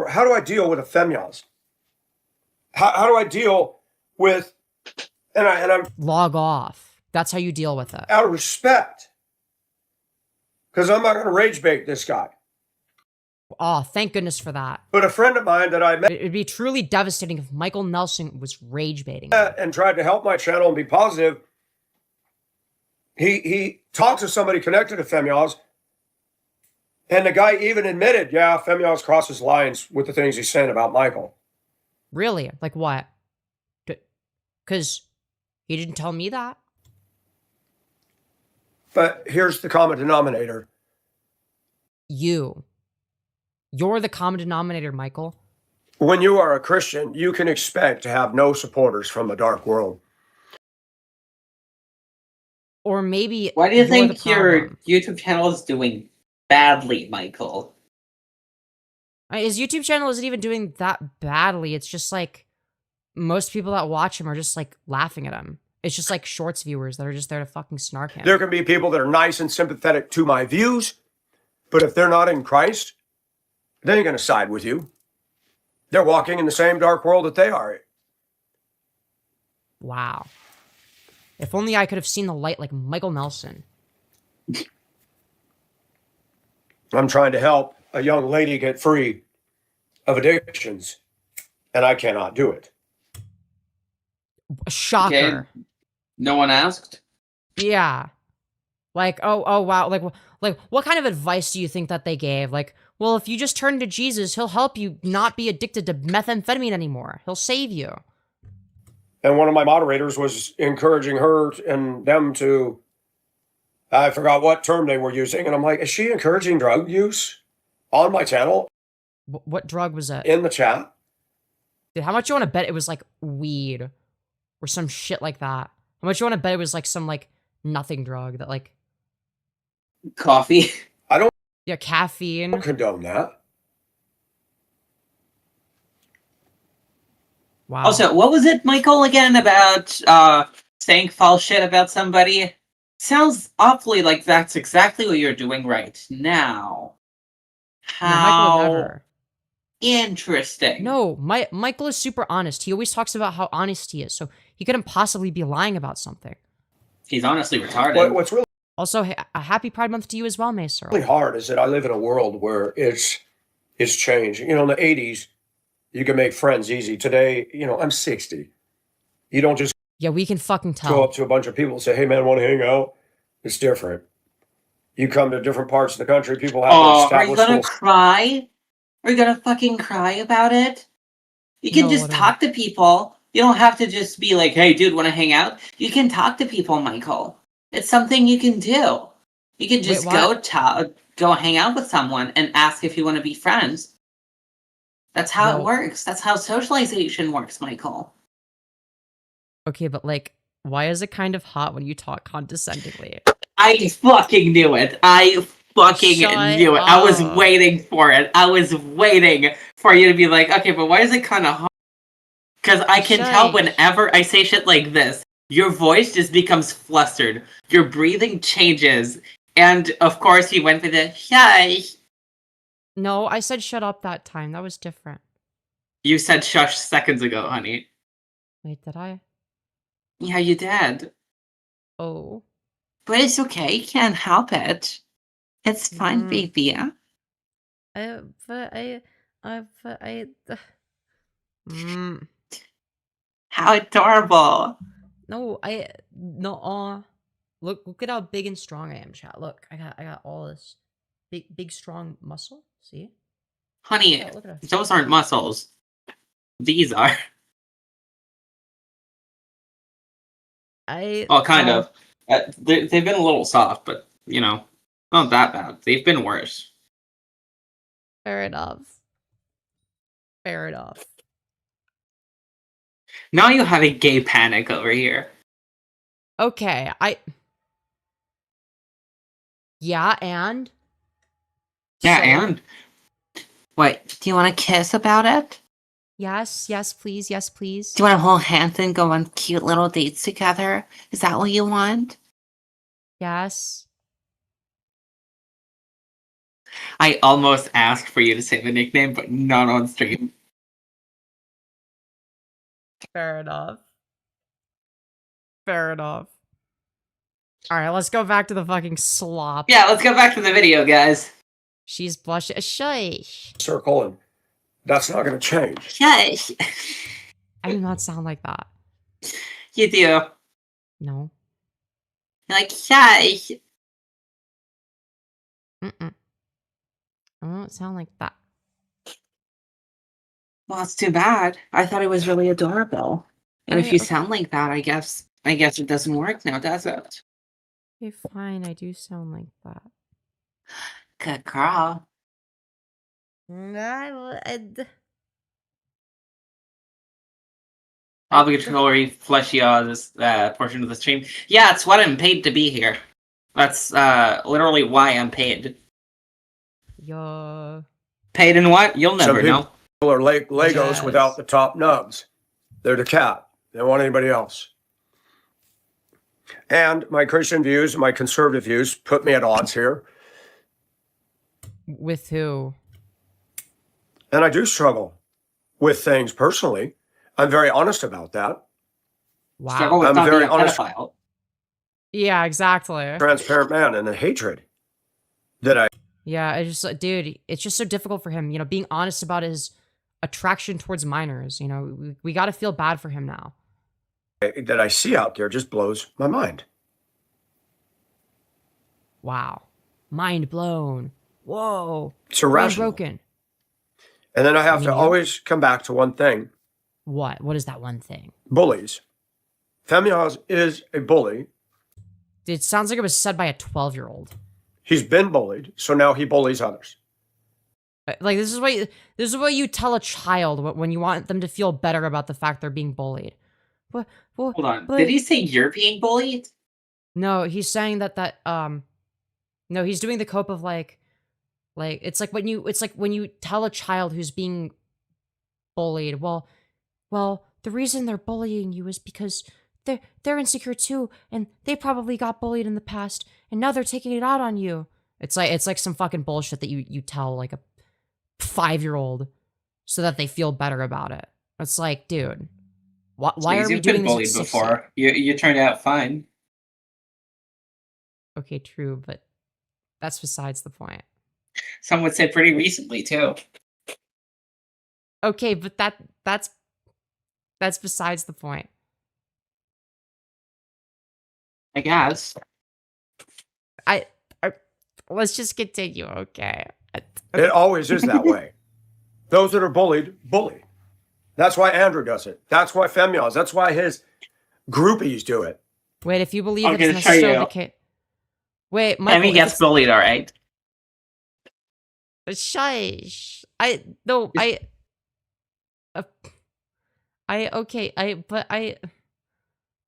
How do I deal with a Femyoz? How do I deal with, and I'm Log off. That's how you deal with it. out of respect, because I'm not going to rage bait this guy. Oh, thank goodness for that. But a friend of mine that I met It'd be truly devastating if Michael Nelson was rage baiting. and tried to help my channel and be positive, he talked to somebody connected to Femyoz, and the guy even admitted, yeah, Femyoz crosses lines with the things he's saying about Michael. Really? Like what? Because he didn't tell me that. But here's the common denominator. You're the common denominator, Michael. When you are a Christian, you can expect to have no supporters from the dark world. Or maybe Why do you you're think the your problem. YouTube channel is doing badly, Michael? His YouTube channel isn't even doing that badly. It's just like most people that watch him are just like laughing at him. It's just like shorts viewers that are just there to fucking snark him. There can be people that are nice and sympathetic to my views, but if they're not in Christ, they ain't going to side with you. They're walking in the same dark world that they are. Wow. If only I could have seen the light like Michael Nelson. I'm trying to help a young lady get free of addictions, and I cannot do it. Shocker. Okay. No one asked? Yeah. Like, oh wow. Like what kind of advice do you think that they gave? Like, well, if you just turn to Jesus, he'll help you not be addicted to methamphetamine anymore. He'll save you. And one of my moderators was encouraging her and them to, I forgot what term they were using. And I'm like, is she encouraging drug use on my channel? What drug was it? In the chat? Dude, how much you want to bet it was like weed or some shit like that? How much you want to bet it was like some like nothing drug that like Coffee? yeah, caffeine. Condone that. Wow. Also, what was it, Michael, again, about saying false shit about somebody? Sounds awfully like that's exactly what you're doing right now. No, Michael would How never. interesting. No, Michael is super honest. He always talks about how honest he is, so he couldn't possibly be lying about something. He's honestly retarded. What's really Also, a happy Pride Month to you as well, Mace Earl. hard is that I live in a world where it's changing. You know, in the 80s, you can make friends easy. Today, you know, I'm 60. You don't just Yeah, we can fucking go tell. up to a bunch of people and say, hey, man, want to hang out? It's different. You come to different parts of the country, people have Oh, their are you established gonna rules. cry? Are you gonna fucking cry about it? You can No, just whatever. talk to people. You don't have to just be like, hey, dude, want to hang out? You can talk to people, Michael. It's something you can do. You can just what? go hang out with someone and ask if you want to be friends. That's how No. it works. That's how socialization works, Michael. Okay, but like, why is it kind of hot when you talk condescendingly? I fucking knew it. I fucking Shut knew it. I was up. waiting for it. I was waiting for you to be like, okay, but why is it kind of hot? Because I can tell Shush. whenever I say shit like this, your voice just becomes flustered. Your breathing changes. And, of course, you went for the shush. No, I said shut up that time. That was different. You said shush seconds ago, honey. Wait, did I? Yeah, you did. Oh. But it's okay. You can't help it. It's fine, baby. But I. How adorable. No, no. Look at how big and strong I am, chat. Look, I got all this big strong muscle. See? Honey, Look at it. those aren't muscles. These are. Well, kind of. They've been a little soft, but, you know, not that bad. They've been worse. Fair enough. Fair enough. Now you have a gay panic over here. Okay, yeah, and? Yeah, So- and? What, do you want to kiss about it? Yes, please, yes, please. Do you want to hold hands and go on cute little dates together? Is that what you want? Yes. I almost asked for you to say the nickname, but not on stream. Fair enough. Fair enough. Alright, let's go back to the fucking slop. Yeah, let's go back to the video, guys. She's blushing. Shush. Circle, and that's not going to change. Shush. I do not sound like that. You do. No. You're like, shush. I don't sound like that. Well, it's too bad. I thought it was really adorable. And if Okay, you okay. sound like that, I guess it doesn't work now, does it? Okay, fine. I do sound like that. Good girl. Obligatory fleshy this portion of the stream. Yeah, it's what I'm paid to be here. That's literally why I'm paid. Yeah. Paid in what? You'll never people- know. People are Legos Yes. without the top nubs. They're the cat. They don't want anybody else. And my Christian views, my conservative views put me at odds here. With who? And I do struggle with things personally. I'm very honest about that. Wow. Struggle with I'm not very being a honest. pedophile. Yeah, exactly. Transparent man, and the hatred that I Yeah, it's just like, dude, it's just so difficult for him, being honest about his attraction towards minors. We got to feel bad for him now. see out there just blows my mind. Wow. Mind blown. Whoa. It's Brain irrational. broken. And then I have to Yeah. always come back to one thing. What? What is that one thing? Bullies. Femyoz is a bully. It sounds like it was said by a 12-year-old. He's been bullied, so now he bullies others. Like, this is what you tell a child when you want them to feel better about the fact they're being bullied. Well, Hold on. but- Did he say you're being bullied? No, he's saying that no, he's doing the cope of like it's like when you tell a child who's being bullied, well, the reason they're bullying you is because they're insecure too, and they probably got bullied in the past, and now they're taking it out on you. It's like some fucking bullshit that you tell like a 5-year-old so that they feel better about it. It's like, dude, why are we You've doing been this? bullied at 16? before. You turned out fine. Okay, true, but that's besides the point. Some would say pretty recently too. Okay, but that's besides the point. I guess. Let's just continue, okay? It always is that way. Those that are bullied, bully. That's why Andrew does it. That's why Femyoz. That's why his groupies do it. Wait, if you believe I'm it's gonna show necessarily you. the case. Wait, Michael, Emmy if gets it's- bullied, all right. Shush.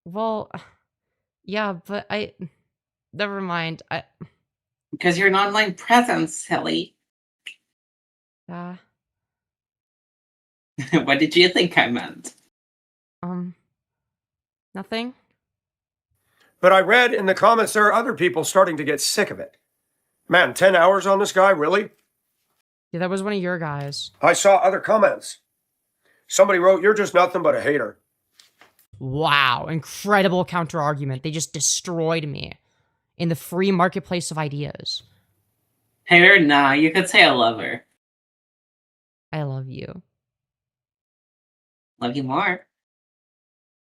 Well, yeah, but never mind. Because you're an online presence, silly. Uh, What did you think I meant? Nothing? But I read in the comments there are other people starting to get sick of it. Man, 10 hours on this guy, really? Yeah, that was one of your guys. I saw other comments. Somebody wrote, "You're just nothing but a hater." Wow, incredible counter argument. They just destroyed me in the free marketplace of ideas. Hater? Nah, you could say I love her. I love you. Love you more.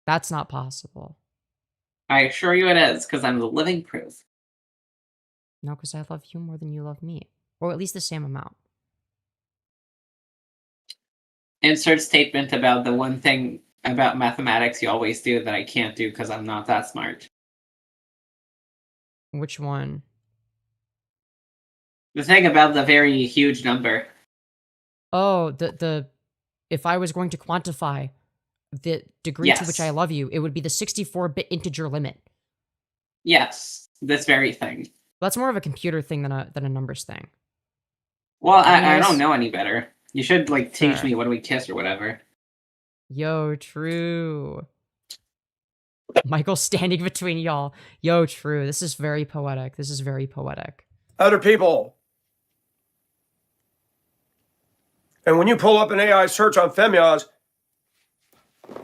That's not possible. I assure you it is, because I'm the living proof. No, because I love you more than you love me. Or at least the same amount. Insert statement about the one thing about mathematics you always do that I can't do because I'm not that smart. Which one? The thing about the very huge number. Oh, if I was going to quantify the degree to which I love you, it would be the 64-bit integer limit. Yes, this very thing. That's more of a computer thing than a numbers thing. Well, I don't know any better. You should, like, teach Sure. me when we kiss or whatever. Yo, true. Michael standing between y'all. Yo, true. This is very poetic. This is very poetic. Other people. And when you pull up an AI search on Femyoz,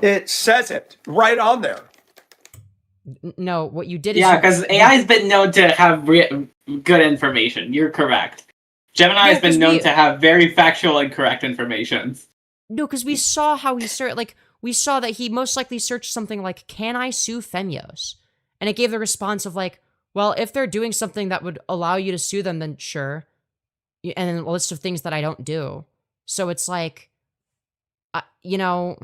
it says it right on there. No, what you did is... Yeah, because AI's been known to have good information. You're correct. Gemini has been known to have very factual and correct information. No, because we saw how he searched, like, we saw that he most likely searched something like, "Can I sue Femyoz?" And it gave the response of like, well, if they're doing something that would allow you to sue them, then sure. And then a list of things that I don't do. So it's like, you know...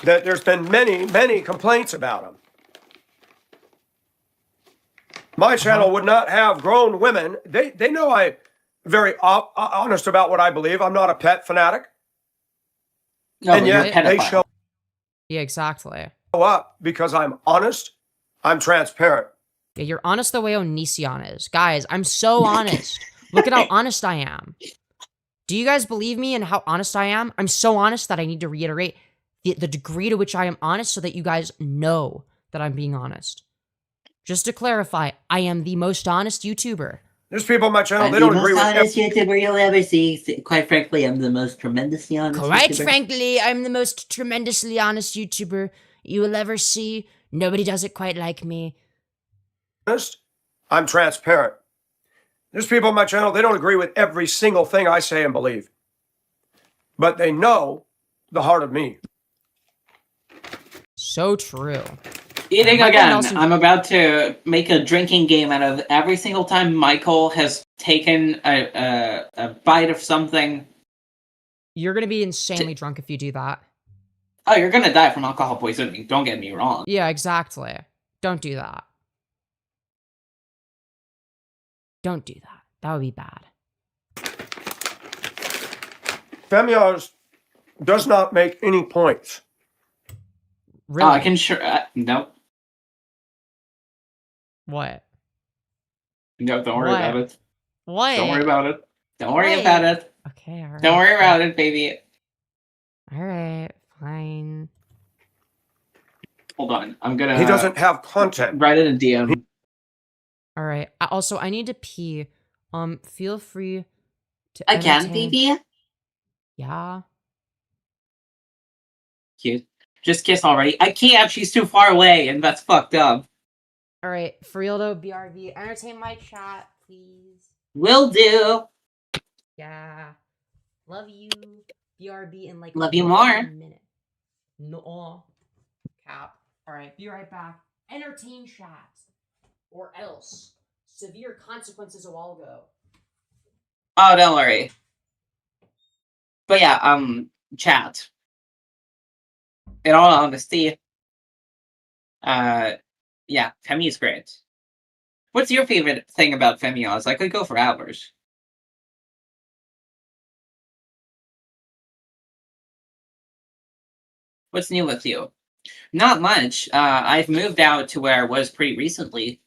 That there's been many, many complaints about him. My channel would not have grown women. They know I'm very honest about what I believe. I'm not a pet fanatic. No, and yet they show Yeah, exactly. up because I'm honest. I'm transparent. Yeah, you're honest the way Onision is. Guys, I'm so honest. Look at how honest I am. Do you guys believe me and how honest I am? I'm so honest that I need to reiterate the degree to which I am honest so that you guys know that I'm being honest. Just to clarify, I am the most honest YouTuber. There's people on my channel, they I'm don't the agree most with honest YouTuber you'll ever see. Quite frankly, I'm the most tremendously honest Quite YouTuber. frankly, I'm the most tremendously honest YouTuber you will ever see. Nobody does it quite like me. honest. I'm transparent. There's people on my channel, they don't agree with every single thing I say and believe. But they know the heart of me. So true. Eating Michael again. Nelson- I'm about to make a drinking game out of every single time Michael has taken a bite of something. You're gonna be insanely drunk if you do that. Oh, you're gonna die from alcohol poisoning. Don't get me wrong. Yeah, exactly. Don't do that. Don't do that. That would be bad. Femyoz does not make any points. Really? Oh, I can sure. Nope. What? No, don't worry What? about it. What? Don't worry about it. Don't worry What? about it. Okay, alright. Don't worry about it, baby. Alright, fine. Hold on. I'm gonna. He doesn't have content. write it in DM. Alright. Also, I need to pee. Feel free to Again, entertain- baby? Yeah. Cute. Just kiss already. I can't. She's too far away, and that's fucked up. Alright, for real though, BRB, entertain my chat, please. Will do. Yeah. Love you, BRB, in like Love you 1 more. minute. No. Cap. Alright, be right back. Entertain chat. Or else. Severe consequences a while ago. Oh, don't worry. But yeah, chat. In all honesty, yeah, Femi is great. What's your favorite thing about Femyoz? I could go for hours. What's new with you? Not much. I've moved out to where I was pretty recently.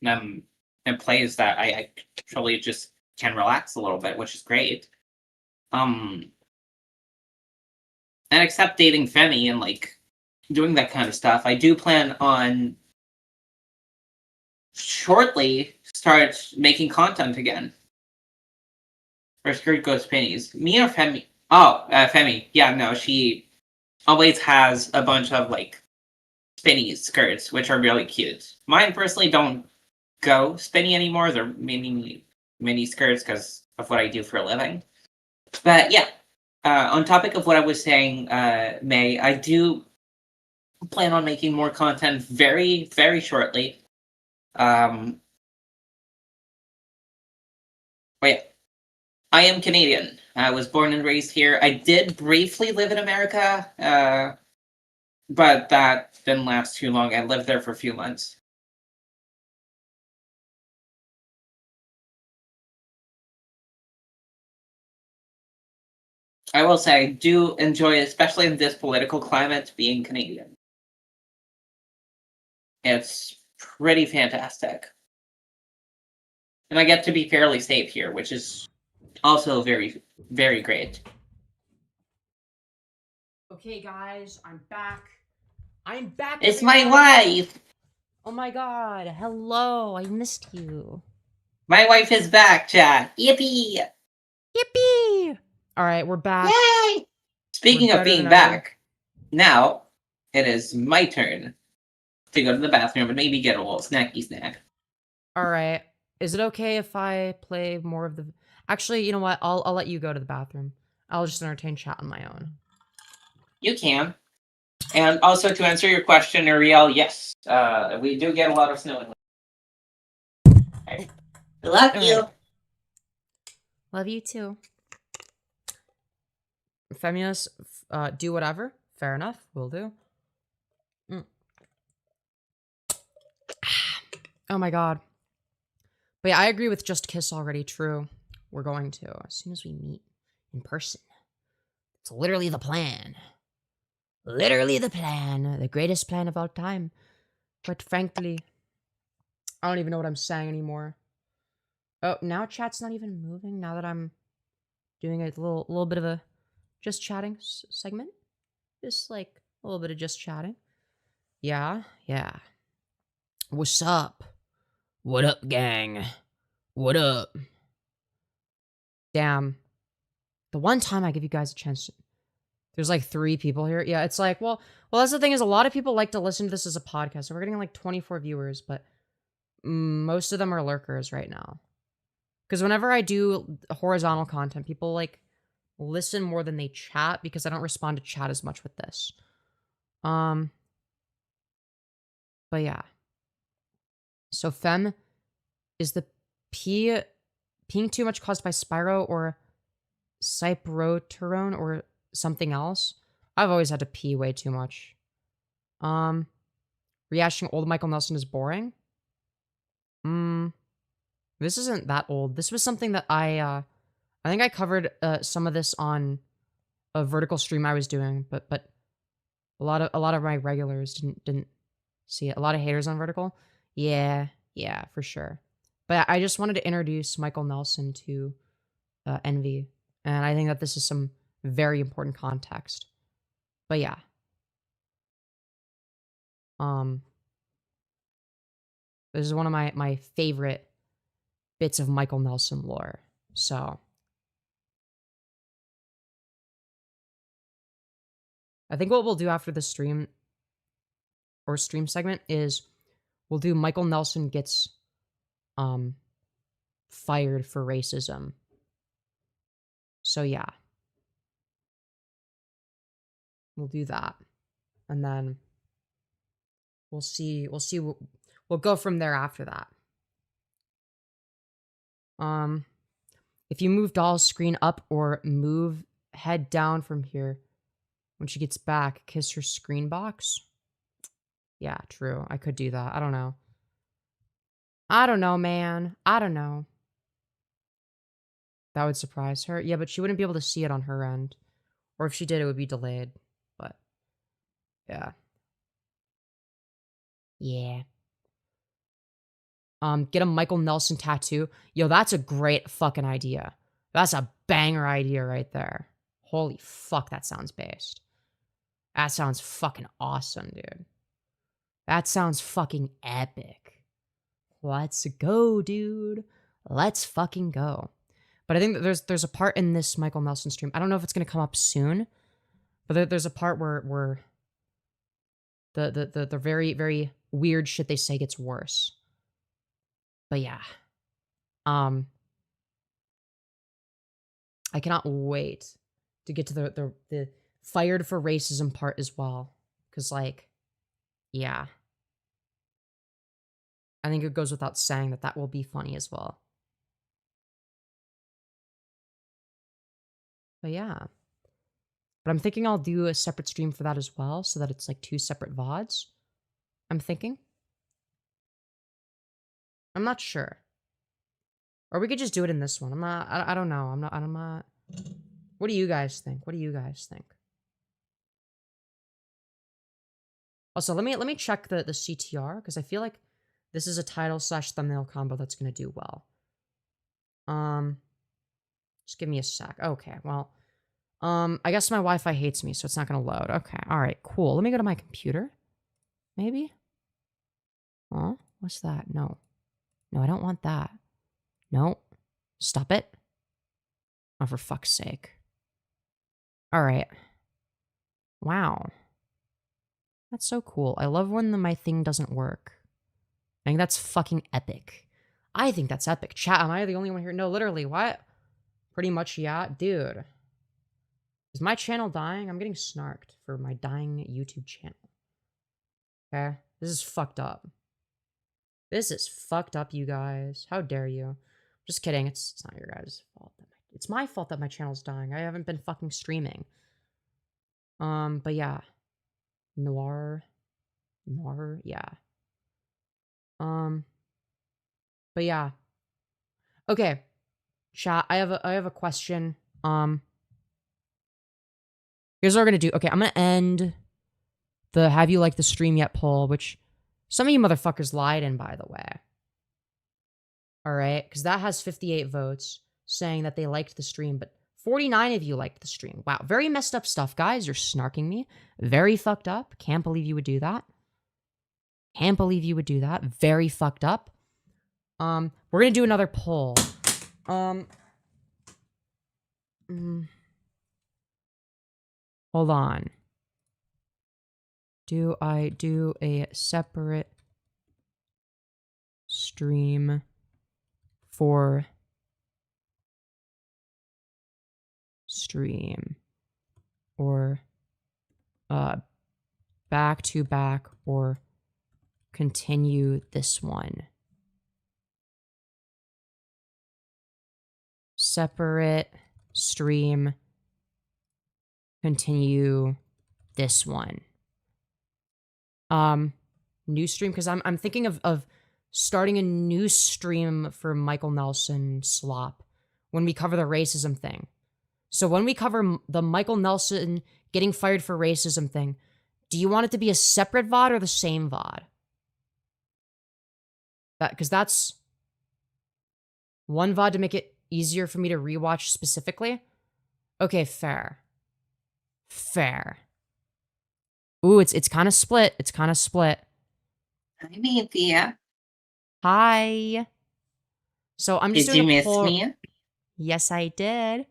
In places that I actually just can relax a little bit, which is great. And except dating Femi and like doing that kind of stuff. I do plan on shortly start making content again. For Skirt Ghost Pennies. Me or Femi? Oh, Femi. Yeah, no, she always has a bunch of, like, spinny skirts, which are really cute. Mine personally don't go spinny anymore. They're mini skirts because of what I do for a living. But yeah, on topic of what I was saying, May, I do plan on making more content very, very shortly. But yeah, I am Canadian. I was born and raised here. I did briefly live in America, but that didn't last too long. I lived there for a few months. I will say, I do enjoy, especially in this political climate, being Canadian. It's pretty fantastic. And I get to be fairly safe here, which is also very, very great. Okay, guys, I'm back. I'm back. It's my everybody. wife! Oh my god. Hello. I missed you. My wife is back, chat. Yippee! Yippee! All right, we're back. Yay! Speaking of being back, now it is my turn to go to the bathroom and maybe get a little snacky snack. All right. Is it okay if I play more of the... Actually, you know what? I'll let you go to the bathroom. I'll just entertain chat on my own. You can. And also to answer your question, Ariel, yes, we do get a lot of snow. I love you. Love you too. Femyoz, do whatever. Fair enough. Will do. Oh my god. But yeah, I agree with Just Kiss already. True. We're going to. As soon as we meet in person. It's literally the plan. Literally the plan. The greatest plan of all time. But frankly, I don't even know what I'm saying anymore. Oh, now chat's not even moving now that I'm doing a little bit of a just chatting segment. Just like a little bit of just chatting. Yeah. What's up? What up, gang? What up? Damn. The one time I give you guys a chance to... There's like 3 people here. Yeah, it's like, well, that's the thing is a lot of people like to listen to this as a podcast. So we're getting like 24 viewers, but most of them are lurkers right now. Because whenever I do horizontal content, people like listen more than they chat because I don't respond to chat as much with this. But yeah. So Fem, is the peeing too much caused by Spyro or Cyproterone or something else? I've always had to pee way too much. Rehashing old Michael Nelson is boring? This isn't that old. This was something that I think I covered some of this on a vertical stream I was doing, but a lot of my regulars didn't see it. A lot of haters on vertical. Yeah, for sure. But I just wanted to introduce Michael Nelson to Envy, and I think that this is some very important context. But yeah. This is one of my favorite bits of Michael Nelson lore. So I think what we'll do after the stream or stream segment is we'll do Michael Nelson gets fired for racism. So yeah. We'll do that. And then we'll go from there after that. If you move doll's screen up or move head down from here, when she gets back, kiss her screen box. Yeah, true. I could do that. I don't know. I don't know, man. I don't know. That would surprise her. Yeah, but she wouldn't be able to see it on her end. Or if she did, it would be delayed. But, yeah. Yeah. Get a Michael Nelson tattoo. Yo, that's a great fucking idea. That's a banger idea right there. Holy fuck, that sounds based. That sounds fucking awesome, dude. That sounds fucking epic. Let's go, dude. Let's fucking go. But I think that there's a part in this Michael Nelson stream. I don't know if it's gonna come up soon, but there's a part where the very, very weird shit they say gets worse. But yeah. I cannot wait to get to the fired for racism part as well. Cause like, yeah. I think it goes without saying that will be funny as well. But yeah. But I'm thinking I'll do a separate stream for that as well, so that it's like 2 separate VODs. I'm thinking. I'm not sure. Or we could just do it in this one. I don't know. I'm not. What do you guys think? What do you guys think? Also, let me check the CTR, because I feel like this is a title/thumbnail combo that's gonna do well. Just give me a sec. Okay, well, I guess my Wi-Fi hates me, so it's not gonna load. Okay, all right, cool. Let me go to my computer. Maybe. Oh, what's that? No, I don't want that. No, stop it. Oh, for fuck's sake. All right. Wow. That's so cool. I love when my thing doesn't work. I think that's fucking epic. I think that's epic. Chat, am I the only one here? No, literally, what? Pretty much, yeah. Dude. Is my channel dying? I'm getting snarked for my dying YouTube channel. Okay? This is fucked up. This is fucked up, you guys. How dare you? Just kidding. It's not your guys' fault. It's my fault that my channel's dying. I haven't been fucking streaming. But yeah. Noir, yeah. But yeah. Okay. Chat, I have a question. Here's what we're gonna do. Okay, I'm gonna end the have you liked the stream yet poll, which some of you motherfuckers lied in, by the way. Alright, because that has 58 votes saying that they liked the stream, but 49 of you liked the stream. Wow, very messed up stuff, guys. You're snarking me. Very fucked up. Can't believe you would do that. Can't believe you would do that. Very fucked up. We're gonna do another poll. Hold on. Do I do a separate stream for stream or back to back or continue this one? Separate stream, continue this one. New stream, because I'm thinking of starting a new stream for Michael Nelson slop when we cover the racism thing. So when we cover the Michael Nelson getting fired for racism thing, do you want it to be a separate VOD or the same VOD? Because that's one VOD to make it easier for me to rewatch specifically. Okay, fair. Fair. Ooh, it's kind of split. It's kind of split. Hi, Methea. Hi. So I'm just Did you doing a miss poll. me? Yes, I did.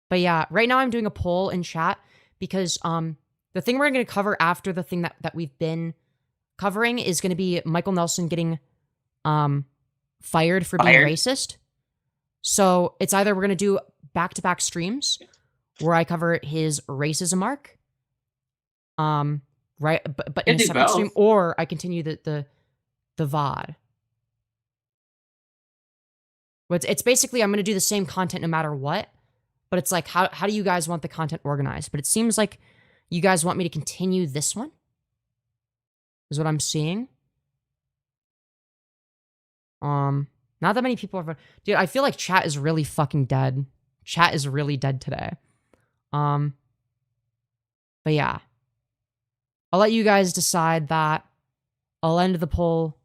But yeah, right now I'm doing a poll in chat because the thing we're going to cover after the thing that we've been covering is going to be Michael Nelson getting fired for being racist. So it's either we're going to do back-to-back streams where I cover his racism arc, right, but in a separate stream, or I continue the VOD. But it's basically I'm going to do the same content no matter what, but it's like how do you guys want the content organized? But it seems like you guys want me to continue this one, is what I'm seeing. Not that many people are, dude, I feel like chat is really fucking dead. Chat is really dead today. But yeah. I'll let you guys decide that. I'll end the poll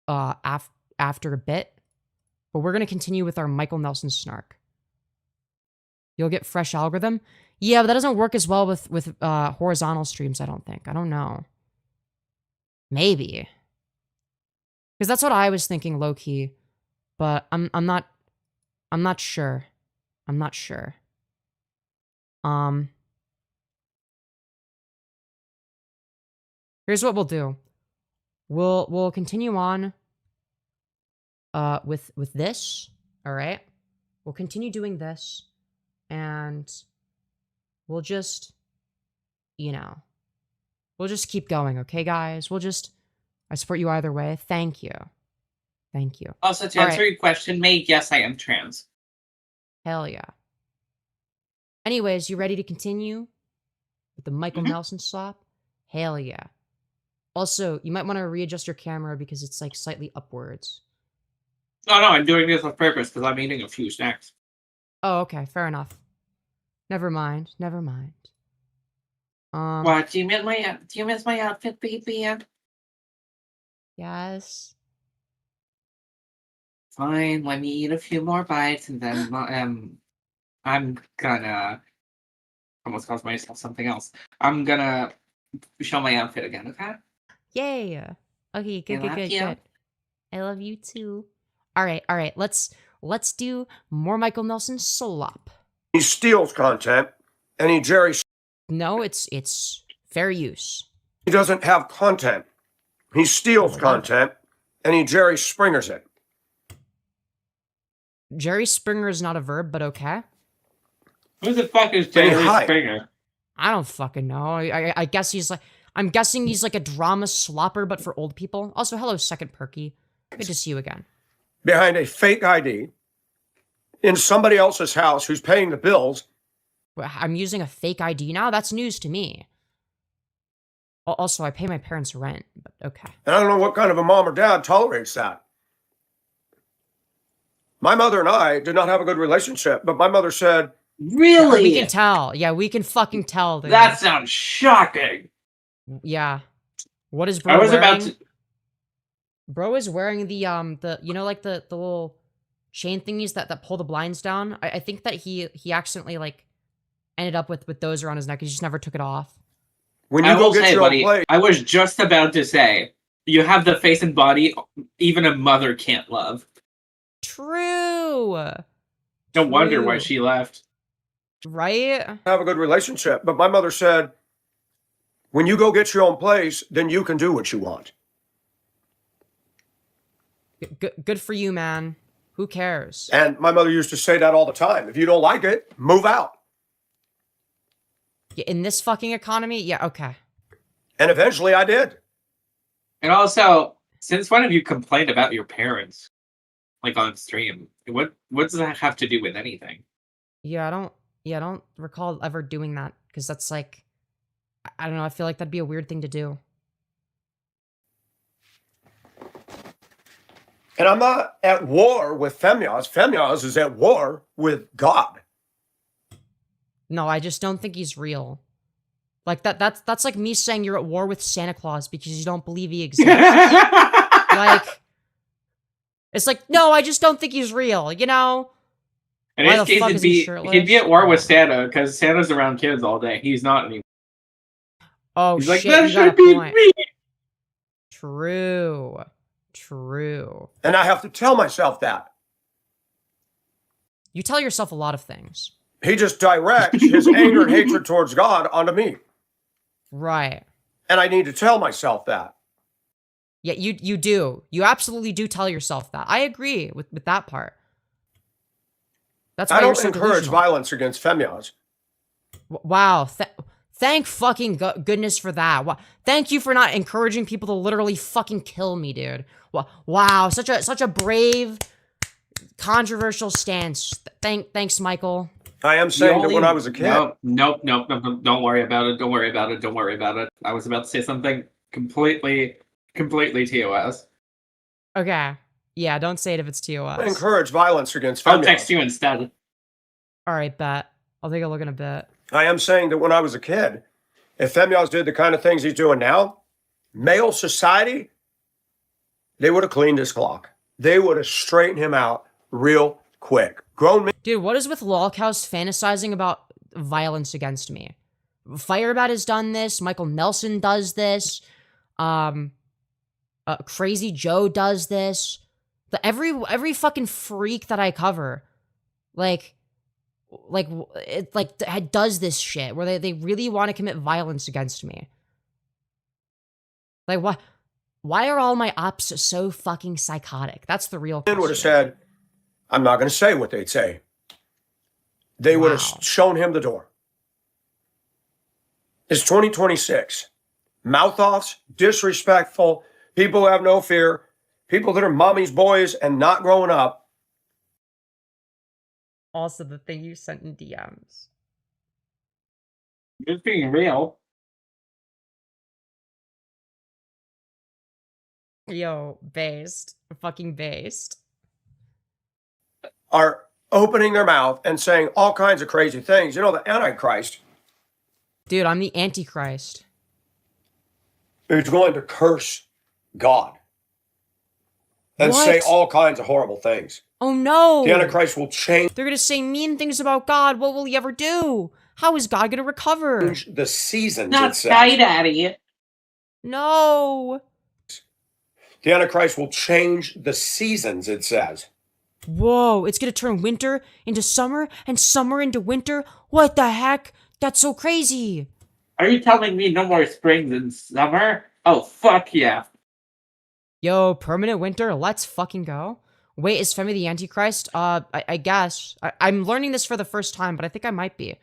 after a bit. But we're going to continue with our Michael Nelson snark. You'll get fresh algorithm. Yeah, but that doesn't work as well with horizontal streams, I don't think. I don't know. Maybe. Because that's what I was thinking low key. But I'm not sure. I'm not sure. Here's what we'll do. We'll continue on with this. All right? We'll continue doing this, and we'll just, you know, we'll just keep going, okay, guys? I support you either way. Thank you. Thank you. Also, to All answer right. your question, mate, yes, I am trans. Hell yeah. Anyways, you ready to continue with the Michael Nelson slap? Hell yeah. Also, you might want to readjust your camera because it's like slightly upwards. Oh, no, I'm doing this on purpose because I'm eating a few snacks. Oh, okay, fair enough. Never mind. Never mind. What? Do you miss my outfit, baby? Yes. Fine, let me eat a few more bites and then I'm gonna almost call myself something else. I'm gonna show my outfit again, okay? Yay. Okay, good, I good, love good, you. good. I love you too. All right. Let's do more Michael Nelson slop. He steals content, and he Jerry. No, it's fair use. He doesn't have content. He steals content, and he Jerry Springers it. Jerry Springer is not a verb, but okay. Who the fuck is Say Jerry hi. Springer? I don't fucking know. I guess I'm guessing he's like a drama slopper, but for old people. Also, hello, Second Perky. Good to see you again. Behind a fake ID in somebody else's house who's paying the bills. I'm using a fake ID now? That's news to me. Also, I pay my parents' rent, but okay. And I don't know what kind of a mom or dad tolerates that. My mother and I did not have a good relationship, but my mother said, Really? We can tell. Yeah, we can fucking tell. Dude. That sounds shocking. Yeah. What is bro I was wearing? about to. Bro is wearing the you know, like the little chain thingies that pull the blinds down. I think that he accidentally like ended up with those around his neck. He just never took it off. when you I go will get say, your buddy, own place, I was just about to say, you have the face and body even a mother can't love. True. No wonder why True. she left. Right? have a good relationship. But my mother said, when you go get your own place, then you can do what you want. Good for you, man. Who cares? And my mother used to say that all the time. If you don't like it, move out. In this fucking economy? Yeah, okay. And eventually I did. And also, since when have you complained about your parents? Like on stream? What does that have to do with anything? Yeah, I don't recall ever doing that because that's like, I don't know. I feel like that'd be a weird thing to do. And I'm not at war with Femyoz. Femyoz is at war with God. No, I just don't think he's real. Like that's like me saying you're at war with Santa Claus because you don't believe he exists. Like, it's like, no, I just don't think he's real, you know? In Why his the case, fuck is he he'd shirtless? be at war with Santa because Santa's around kids all day. He's not anymore. Oh, He's like, shit, that you got should a be point. me. True. And I have to tell myself that. You tell yourself a lot of things. He just directs his anger and hatred towards God onto me. Right. And I need to tell myself that. Yeah, you do. You absolutely do tell yourself that. I agree with that part. That's why I you're don't so encourage delusional. violence against Femyoz. Wow. Thank fucking goodness for that. Thank you for not encouraging people to literally fucking kill me, dude. Wow. Such a brave, controversial stance. Thanks, Michael. I am saying that when I was a kid. Nope. Don't worry about it. Don't worry about it. I was about to say something completely TOS. Okay. Yeah, don't say it if it's TOS. I encourage violence against I'll Femyoz. text you instead. All right, bet. I'll take a look in a bit. I am saying that when I was a kid, if Femyoz did the kind of things he's doing now, male society, they would have cleaned his clock. They would have straightened him out real quick. grown men. Dude, what is with Lolcow's fantasizing about violence against me? Firebat has done this. Michael Nelson does this. Crazy Joe does this. Every fucking freak that I cover, does this shit where they really want to commit violence against me. Like, what? Why are all my ops so fucking psychotic? That's the real question. Would have said, I'm not going to say what they'd say. They would have shown him the door. It's 2026. Mouth-offs, disrespectful, people who have no fear, people that are mommy's boys and not growing up. Also, the thing you sent in DMs. Just being real. Yo, based. Fucking based. Are opening their mouth and saying all kinds of crazy things. You know, the Antichrist. Dude, I'm the Antichrist. Who's going to curse God. And say all kinds of horrible things. Oh no! The Antichrist will change. They're gonna say mean things about God. What will he ever do? How is God gonna recover? The seasons. Not Sky Daddy. No. The Antichrist will change the seasons, it says. Whoa, it's gonna turn winter into summer and summer into winter? What the heck? That's so crazy. Are you telling me no more spring than summer? Oh, fuck yeah. Yo, permanent winter, let's fucking go. Wait, is Femi the Antichrist? I guess. I'm learning this for the first time, but I think I might be.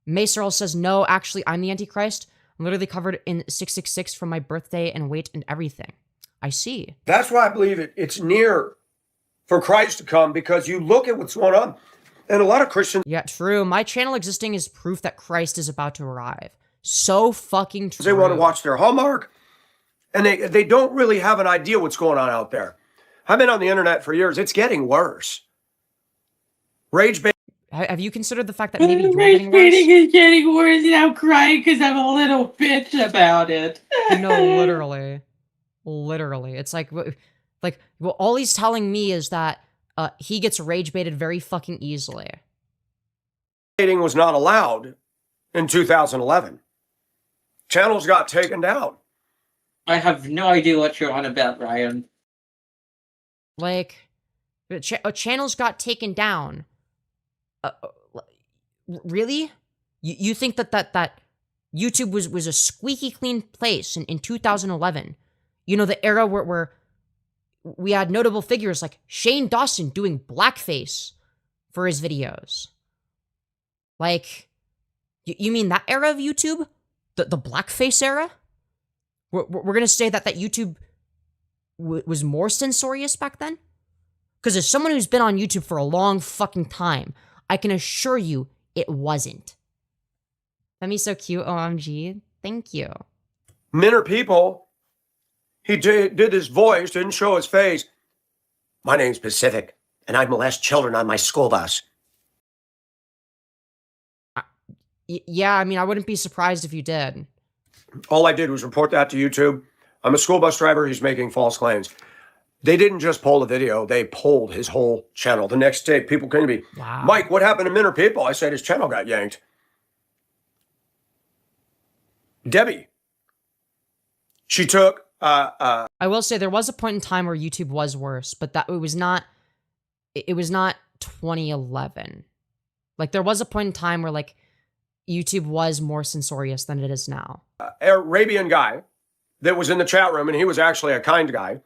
Macerl says, no, actually, I'm the Antichrist. I'm literally covered in 666 from my birthday and weight and everything. I see. That's why I believe it's near for Christ to come, because you look at what's going on. And a lot of Christians... Yeah, true. My channel existing is proof that Christ is about to arrive. So fucking true. They want to watch their Hallmark, and they don't really have an idea what's going on out there. I've been on the internet for years. It's getting worse. Rage bait. Have you considered the fact that maybe you're Rage getting baiting worse? is getting worse, and I'm crying because I'm a little bitch about it. No, literally. Literally. It's like, well, all he's telling me is that he gets rage baited very fucking easily. Baiting was not allowed in 2011. Channels got taken down. I have no idea what you're on about, Ryan. Like, channels got taken down. Really? You think that YouTube was a squeaky clean place in 2011? You know, the era where we had notable figures like Shane Dawson doing blackface for his videos. Like, you mean that era of YouTube? The blackface era? We're going to say that YouTube was more censorious back then? Because as someone who's been on YouTube for a long fucking time, I can assure you it wasn't. Femi's so cute, OMG. Thank you. Men are people. He did his voice, didn't show his face. My name's Pacific, and I molest children on my school bus. Yeah, I mean, I wouldn't be surprised if you did. All I did was report that to YouTube. I'm a school bus driver. He's making false claims. They didn't just pull the video. They pulled his whole channel. The next day, people came to me, wow. Mike, what happened to Men Are People? I said his channel got yanked. Debbie. She took... I will say there was a point in time where YouTube was worse, but that it was not 2011. Like, there was a point in time where, like, YouTube was more censorious than it is now. Arabian guy that was in the chat room, and he was actually a kind guy.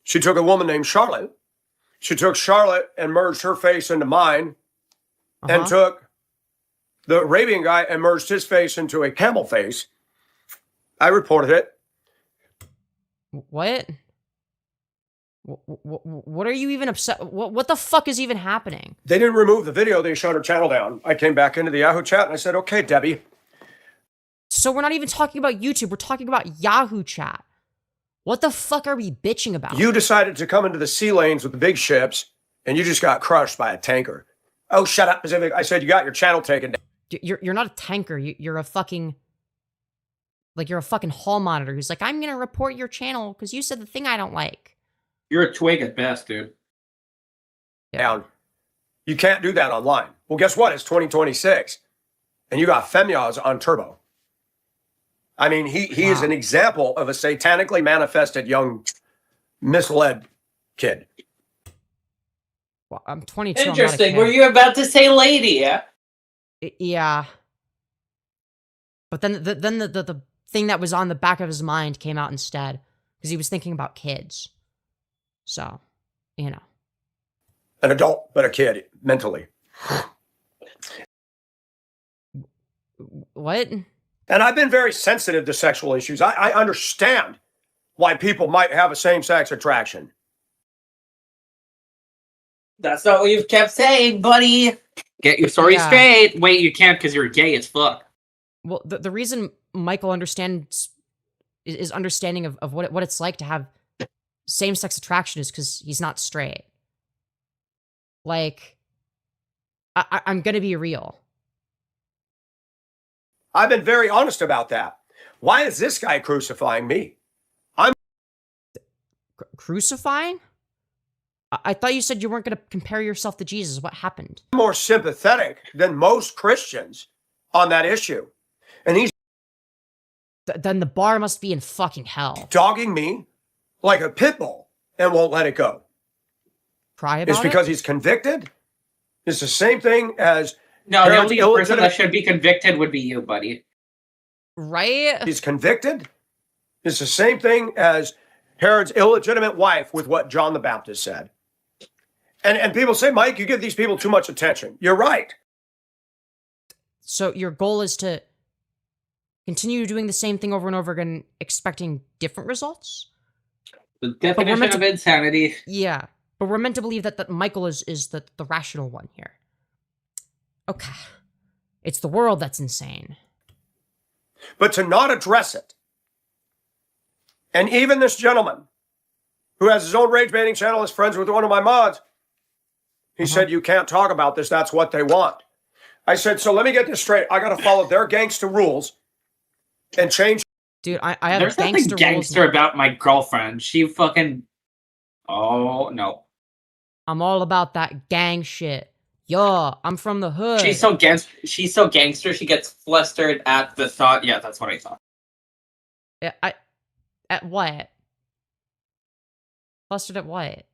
She took a woman named Charlotte. She took Charlotte and merged her face into mine, and took the Arabian guy and merged his face into a camel face. I reported it. What? What are you even upset? What the fuck is even happening? They didn't remove the video. They shut her channel down. I came back into the Yahoo chat and I said, okay, Debbie. So we're not even talking about YouTube. We're talking about Yahoo chat. What the fuck are we bitching about? You decided to come into the sea lanes with the big ships and you just got crushed by a tanker. Oh, shut up, Pacific. I said, you got your channel taken down. You're not a tanker. You're a fucking... Like, you're a fucking hall monitor who's like, I'm gonna report your channel because you said the thing I don't like. You're a twig at best, dude. Down. You can't do that online. Well, guess what? It's 2026. And you got Femyoz on turbo. I mean, he is an example of a satanically manifested young misled kid. Well, I'm 22. Interesting. Were you about to say lady? Yeah. Yeah. But then the thing that was on the back of his mind came out instead because he was thinking about kids. So, you know. An adult, but a kid mentally. What? And I've been very sensitive to sexual issues. I understand why people might have a same-sex attraction. That's not what you've kept saying, buddy. Get your story straight. Wait, you can't because you're gay as fuck. Well, the reason Michael understands is understanding of what it's like to have same-sex attraction is because he's not straight. Like, I'm gonna be real. I've been very honest about that. Why is this guy crucifying me? Crucifying? I thought you said you weren't going to compare yourself to Jesus. What happened? I'm more sympathetic than most Christians on that issue. And he's then the bar must be in fucking hell. dogging me like a pit bull and won't let it go. Cry about It's because he's convicted. It's the same thing as no, the only person that should be convicted would be you, buddy. Right? He's convicted. It's the same thing as Herod's illegitimate wife with what John the Baptist said. And people say, Mike, you give these people too much attention. You're right. So your goal is to continue doing the same thing over and over again, expecting different results? The definition of insanity. Yeah, but we're meant to believe that Michael is the rational one here. Okay. It's the world that's insane. But to not address it, and even this gentleman who has his own rage baiting channel is friends with one of my mods, he said, you can't talk about this. That's what they want. I said, so let me get this straight. I got to follow their gangster rules and change. Dude, I have There's gangster nothing gangster about my girlfriend. She fucking... Oh, no. I'm all about that gang shit. Yo, I'm from the hood. She's so gangster, she gets flustered at the thought. Yeah, that's what I thought. At what? Flustered at what?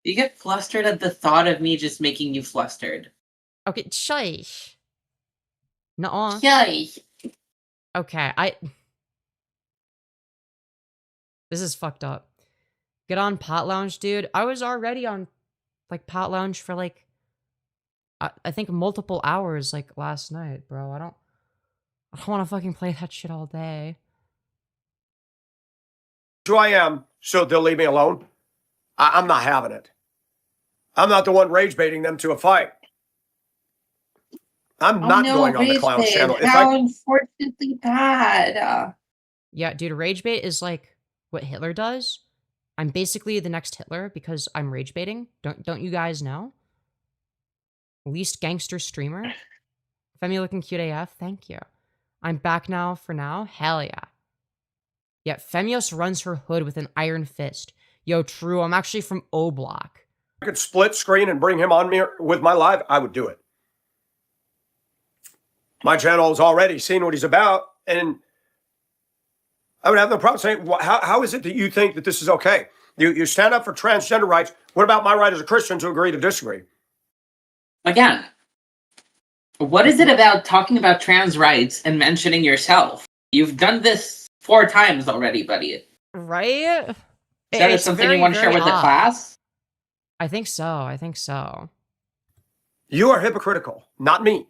You get flustered at the thought of me just making you flustered. Okay, shush. Nuh-uh. Yay. Okay, This is fucked up. Get on Pot Lounge, dude. I was already on, like, Pot Lounge for, like, I think multiple hours, like, last night, bro. I don't want to fucking play that shit all day. Who I am, so they'll leave me alone. I'm not having it. I'm not the one rage baiting them to a fight. I'm not going on the clown channel. How unfortunately bad. Yeah, dude, rage bait is like what Hitler does. I'm basically the next Hitler because I'm rage baiting. Don't you guys know? Least gangster streamer. Femi looking cute AF. Thank you. I'm back now for now. Hell yeah. Yeah, Femyoz runs her hood with an iron fist. Yo, true. I'm actually from O Block. I could split screen and bring him on me with my live. I would do it. My channel has already seen what he's about, and I would have no problem saying, how is it that you think that this is okay? You stand up for transgender rights. What about my right as a Christian to agree to disagree? Again, what is it about talking about trans rights and mentioning yourself? You've done this 4 times already, buddy. Right? Is that something you want to share with the class? I think so. You are hypocritical, not me.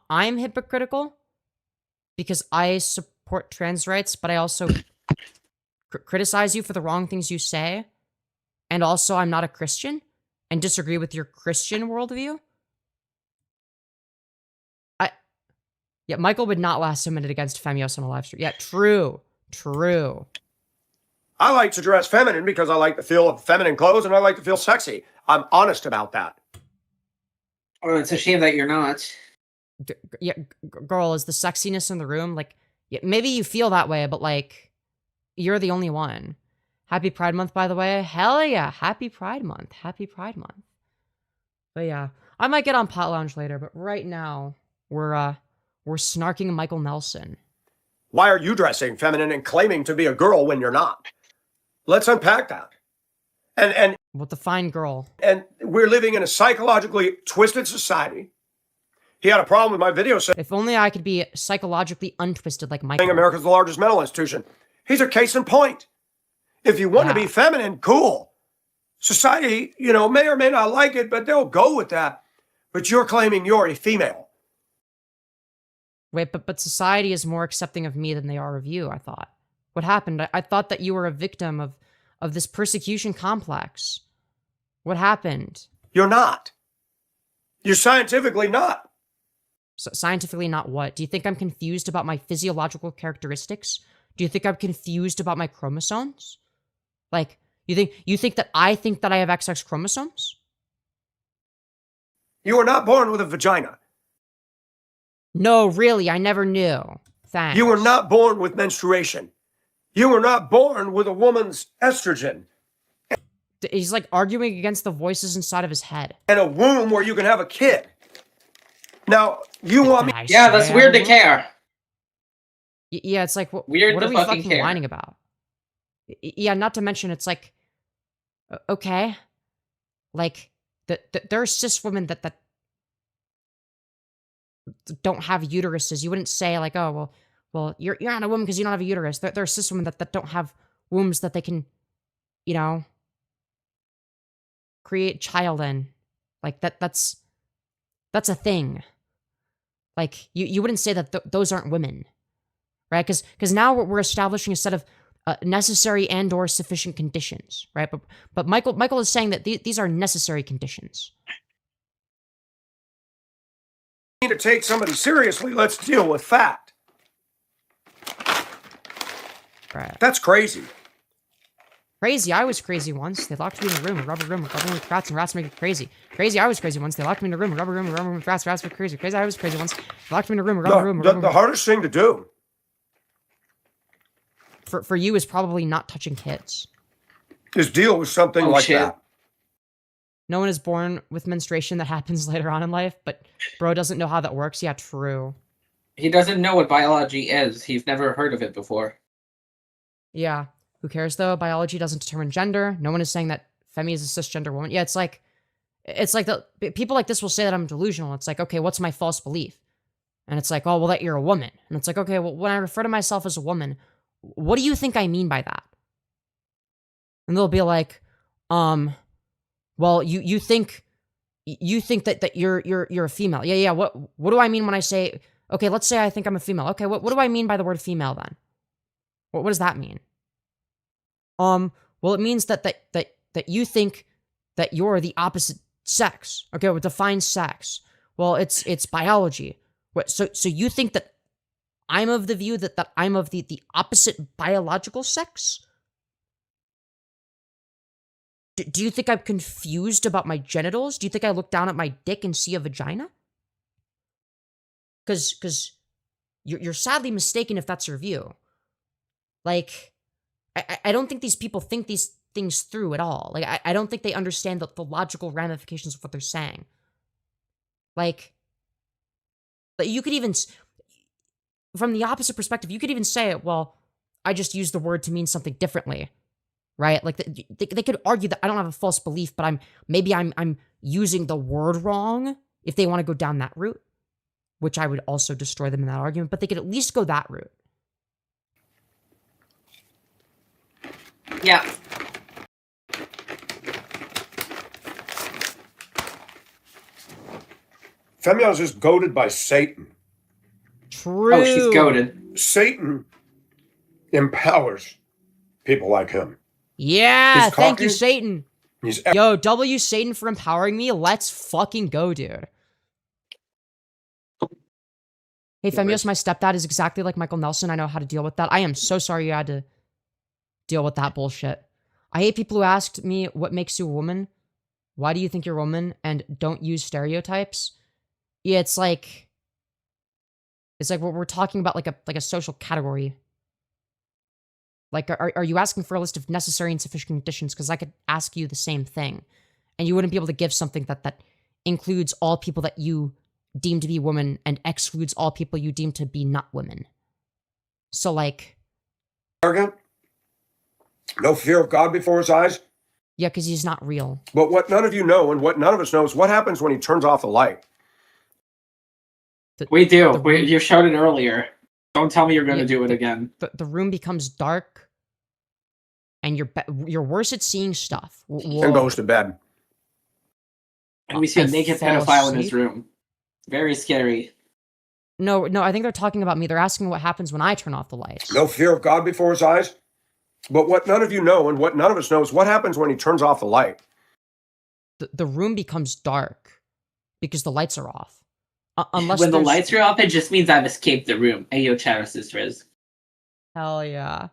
I'm hypocritical because I support trans rights, but I also criticize you for the wrong things you say. And also, I'm not a Christian and disagree with your Christian worldview. Yeah, Michael would not last a minute against Femyoz on a live stream. Yeah, true. I like to dress feminine because I like the feel of feminine clothes and I like to feel sexy. I'm honest about that. Oh, it's a shame that you're not. Yeah, girl, is the sexiness in the room? Like, yeah, maybe you feel that way, but like, you're the only one. Happy Pride Month, by the way. Hell yeah. Happy Pride Month. Happy Pride Month. But yeah, I might get on Pot Lounge later, but right now we're snarking Michael Nelson. Why are you dressing feminine and claiming to be a girl when you're not? Let's unpack that. And What the fine girl. And we're living in a psychologically twisted society. He had a problem with my video saying If only I could be psychologically untwisted like Michael. America's the largest mental institution. He's a case in point. If you want to be feminine, cool. Society, you know, may or may not like it, but they'll go with that. But you're claiming you're a female. Wait, but society is more accepting of me than they are of you, I thought. What happened? I thought that you were a victim of this persecution complex. What happened? You're not. You're scientifically not. Scientifically not what? Do you think I'm confused about my physiological characteristics? Do you think I'm confused about my chromosomes? Like, you think that I think that I have XX chromosomes? You were not born with a vagina. No, really, I never knew. Thanks. You were not born with menstruation. You were not born with a woman's estrogen. He's like arguing against the voices inside of his head. And a womb where you can have a kid. Now, you want me... Yeah, that's weird to care. Yeah, it's like, Weird what to are we fucking fucking care. whining about? Yeah, not to mention, it's like, okay. Like, there are cis women that don't have uteruses. You wouldn't say like, oh, well, you're not a woman because you don't have a uterus. There are cis women that don't have wombs that they can, you know, create child in. Like that's a thing. Like you wouldn't say that those aren't women, right? Because now we're establishing a set of necessary and/or sufficient conditions, right? But Michael is saying that these are necessary conditions. To take somebody seriously, let's deal with fact. Right. That's crazy. Crazy. I was crazy once. They locked me in a room, a rubber room with rats, and rats make it crazy. Crazy. I was crazy once. They locked me in a room, a rubber room with rats, rats make it crazy. Crazy. I was crazy once. They locked me in a room, a rubber room. The hardest thing to do for you is probably not touching kids. Is deal with something like that. No one is born with menstruation that happens later on in life, but bro doesn't know how that works. Yeah, true. He doesn't know what biology is. He's never heard of it before. Yeah. Who cares though? Biology doesn't determine gender. No one is saying that Femi is a cisgender woman. Yeah, it's like the people like this will say that I'm delusional. It's like, okay, what's my false belief? And it's like, oh, well, that you're a woman. And it's like, okay, well, when I refer to myself as a woman, what do you think I mean by that? And they'll be like, well, you think that you're a female. Yeah. What do I mean when I say, okay, let's say I think I'm a female. Okay, what do I mean by the word female then? What does that mean? Well, it means that you think that you're the opposite sex. Okay, well, define sex. Well, it's biology. So you think that I'm of the view that I'm of the opposite biological sex? Do you think I'm confused about my genitals? Do you think I look down at my dick and see a vagina? Because you're sadly mistaken if that's your view. Like, I don't think these people think these things through at all. Like, I don't think they understand the logical ramifications of what they're saying. Like you could even, from the opposite perspective, you could even say, well, I just used the word to mean something differently. Right? Like they could argue that I don't have a false belief, but I'm using the word wrong if they want to go down that route, which I would also destroy them in that argument, but they could at least go that route. Yeah. Femyoz is goaded by Satan. True. Oh, she's goaded. Satan empowers people like him. Yeah, thank you, Satan. He's Yo, W Satan for empowering me. Let's fucking go, dude. Hey, Femyoz, my stepdad is exactly like Michael Nelson. I know how to deal with that. I am so sorry you had to deal with that bullshit. I hate people who asked me what makes you a woman. Why do you think you're a woman? And don't use stereotypes. Yeah, it's like we're talking about like a social category. Like, are you asking for a list of necessary and sufficient conditions? Because I could ask you the same thing, and you wouldn't be able to give something that includes all people that you deem to be women and excludes all people you deem to be not women. So, like... Arrogant? No fear of God before his eyes? Yeah, because he's not real. But what none of you know and what none of us know is what happens when he turns off the light. We do. You showed it earlier. Don't tell me you're going to do it again. The room becomes dark, and you're worse at seeing stuff. And goes to bed. And we see a naked pedophile in his room. Very scary. No, I think they're talking about me. They're asking what happens when I turn off the lights. No fear of God before his eyes? But what none of you know and what none of us know is what happens when he turns off the light. The room becomes dark because the lights are off. Unless when the lights are off, it just means I've escaped the room. Ayo, Charis Riz. Hell yeah.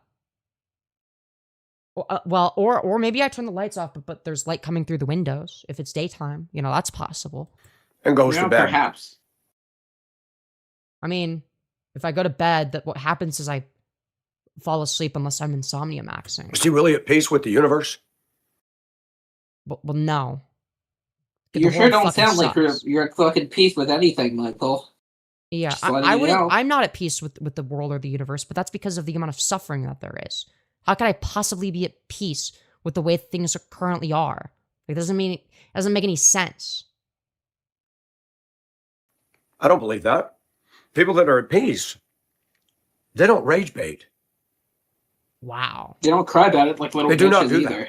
Well, or maybe I turn the lights off, but there's light coming through the windows. If it's daytime, that's possible. And goes to bed. Perhaps. I mean, if I go to bed, what happens is I fall asleep unless I'm insomnia maxing. Is he really at peace with the universe? Well, no. You sure don't sound like you're at fucking peace with anything, Michael. Yeah, I'm not at peace with the world or the universe, but that's because of the amount of suffering that there is. How could I possibly be at peace with the way things currently are? It doesn't make any sense. I don't believe that. People that are at peace, they don't rage bait. Wow. They don't cry about it like little bitches. They do not do either. That.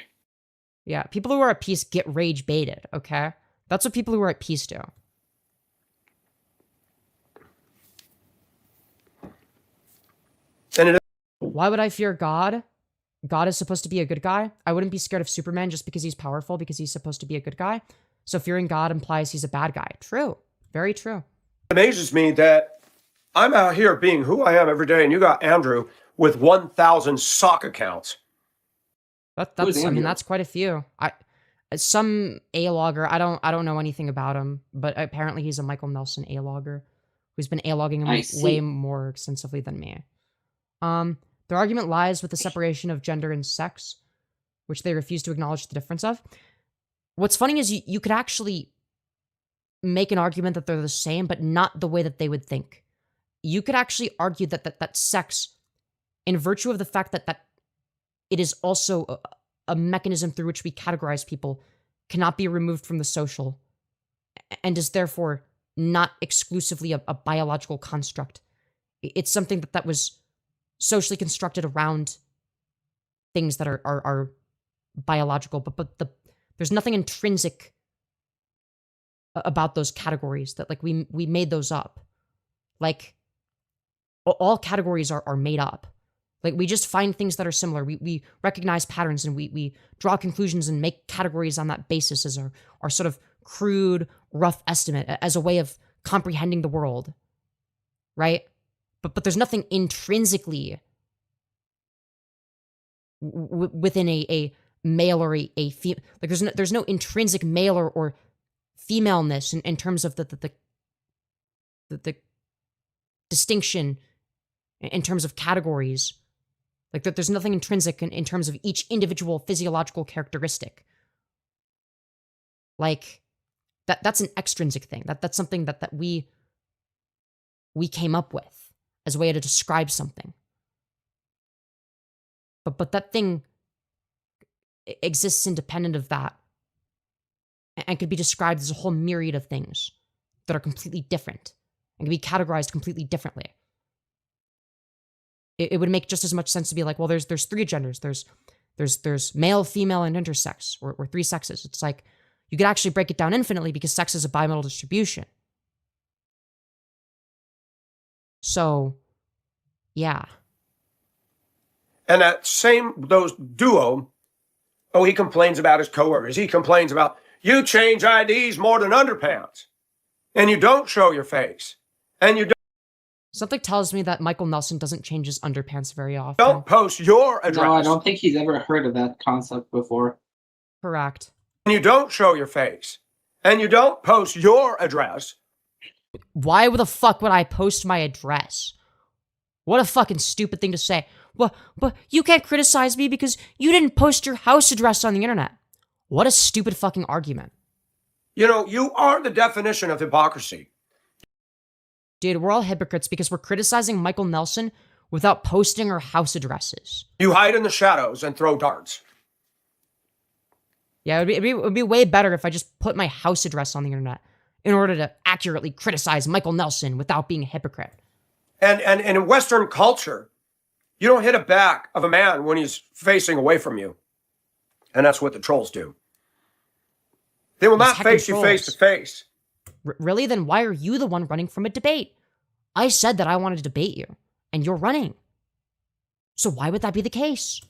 Yeah, people who are at peace get rage baited, okay? That's what people who are at peace do. And why would I fear God? God is supposed to be a good guy. I wouldn't be scared of Superman just because he's powerful, because he's supposed to be a good guy. So fearing God implies he's a bad guy. True. Very true. It amazes me that I'm out here being who I am every day, and you got Andrew with 1,000 sock accounts. That's quite a few. Some A-logger, I don't know anything about him, but apparently he's a Michael Nelson A-logger who's been A-logging him way more extensively than me. Their argument lies with the separation of gender and sex, which they refuse to acknowledge the difference of. What's funny is you could actually make an argument that they're the same, but not the way that they would think. You could actually argue that sex, in virtue of the fact that it is also a mechanism through which we categorize people, cannot be removed from the social, and is therefore not exclusively a biological construct. It's something that was socially constructed around things that are biological, but there's nothing intrinsic about those categories that, like, we made those up. Like, all categories are made up. Like, we just find things that are similar. We recognize patterns, and we draw conclusions and make categories on that basis as our sort of crude, rough estimate, as a way of comprehending the world, right? But there's nothing intrinsically within a male or a female. Like, there's no intrinsic male or femaleness in terms of the distinction in terms of categories. Like, there's nothing intrinsic in terms of each individual physiological characteristic. Like, that's an extrinsic thing. That's something that we came up with as a way to describe something. But that thing exists independent of that, and could be described as a whole myriad of things that are completely different and can be categorized completely differently. It would make just as much sense to be like, well, there's three genders. There's male, female, and intersex, or three sexes. It's like, you could actually break it down infinitely because sex is a bimodal distribution. So, yeah. And those duo, he complains about his coworkers. He complains about, you change IDs more than underpants, and you don't show your face, and you don't. Something tells me that Michael Nelson doesn't change his underpants very often. Don't post your address. No, I don't think he's ever heard of that concept before. Correct. And you don't show your face, and you don't post your address. Why the fuck would I post my address? What a fucking stupid thing to say. but you can't criticize me because you didn't post your house address on the internet. What a stupid fucking argument. You know, you are the definition of hypocrisy. Dude, we're all hypocrites because we're criticizing Michael Nelson without posting our house addresses. You hide in the shadows and throw darts. Yeah, it would be way better if I just put my house address on the internet in order to accurately criticize Michael Nelson without being a hypocrite. And in Western culture, you don't hit a back of a man when he's facing away from you. And that's what the trolls do. They will not face you face to face. Really? Then why are you the one running from a debate? I said that I wanted to debate you, and you're running. So why would that be the case?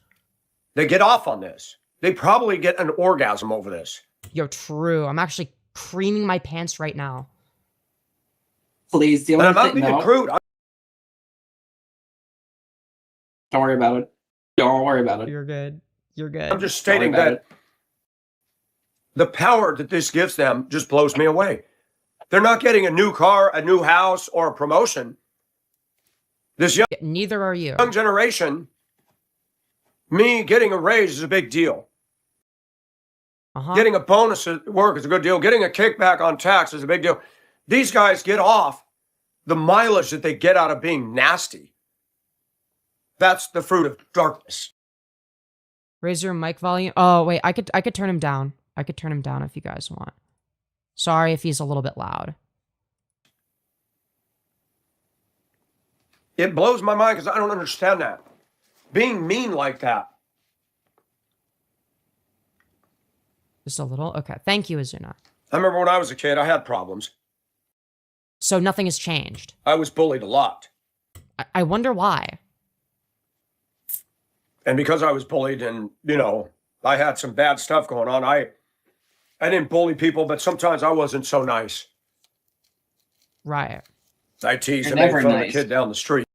They get off on this. They probably get an orgasm over this. You're true. I'm actually creaming my pants right now. Please, the And only I'm not thing. being No, crude. don't worry about it. Don't worry about it. You're good. You're good. I'm just Don't worry stating about that it. the power that this gives them just blows me away. They're not getting a new car, a new house, or a promotion. This Neither are you. young generation, me getting a raise is a big deal. Getting a bonus at work is a good deal. Getting a kickback on tax is a big deal. These guys get off the mileage that they get out of being nasty. That's the fruit of darkness. Raise your mic volume. Oh, wait. I could turn him down. I could turn him down if you guys want. Sorry if he's a little bit loud. It blows my mind because I don't understand that. Being mean like that. Just a little? Okay. Thank you, Azuna. I remember when I was a kid, I had problems. So nothing has changed. I was bullied a lot. I wonder why. And because I was bullied and, you know, I had some bad stuff going on, I didn't bully people, but sometimes I wasn't so nice. Right. I teased You're and made never fun of nice. the kid down the street.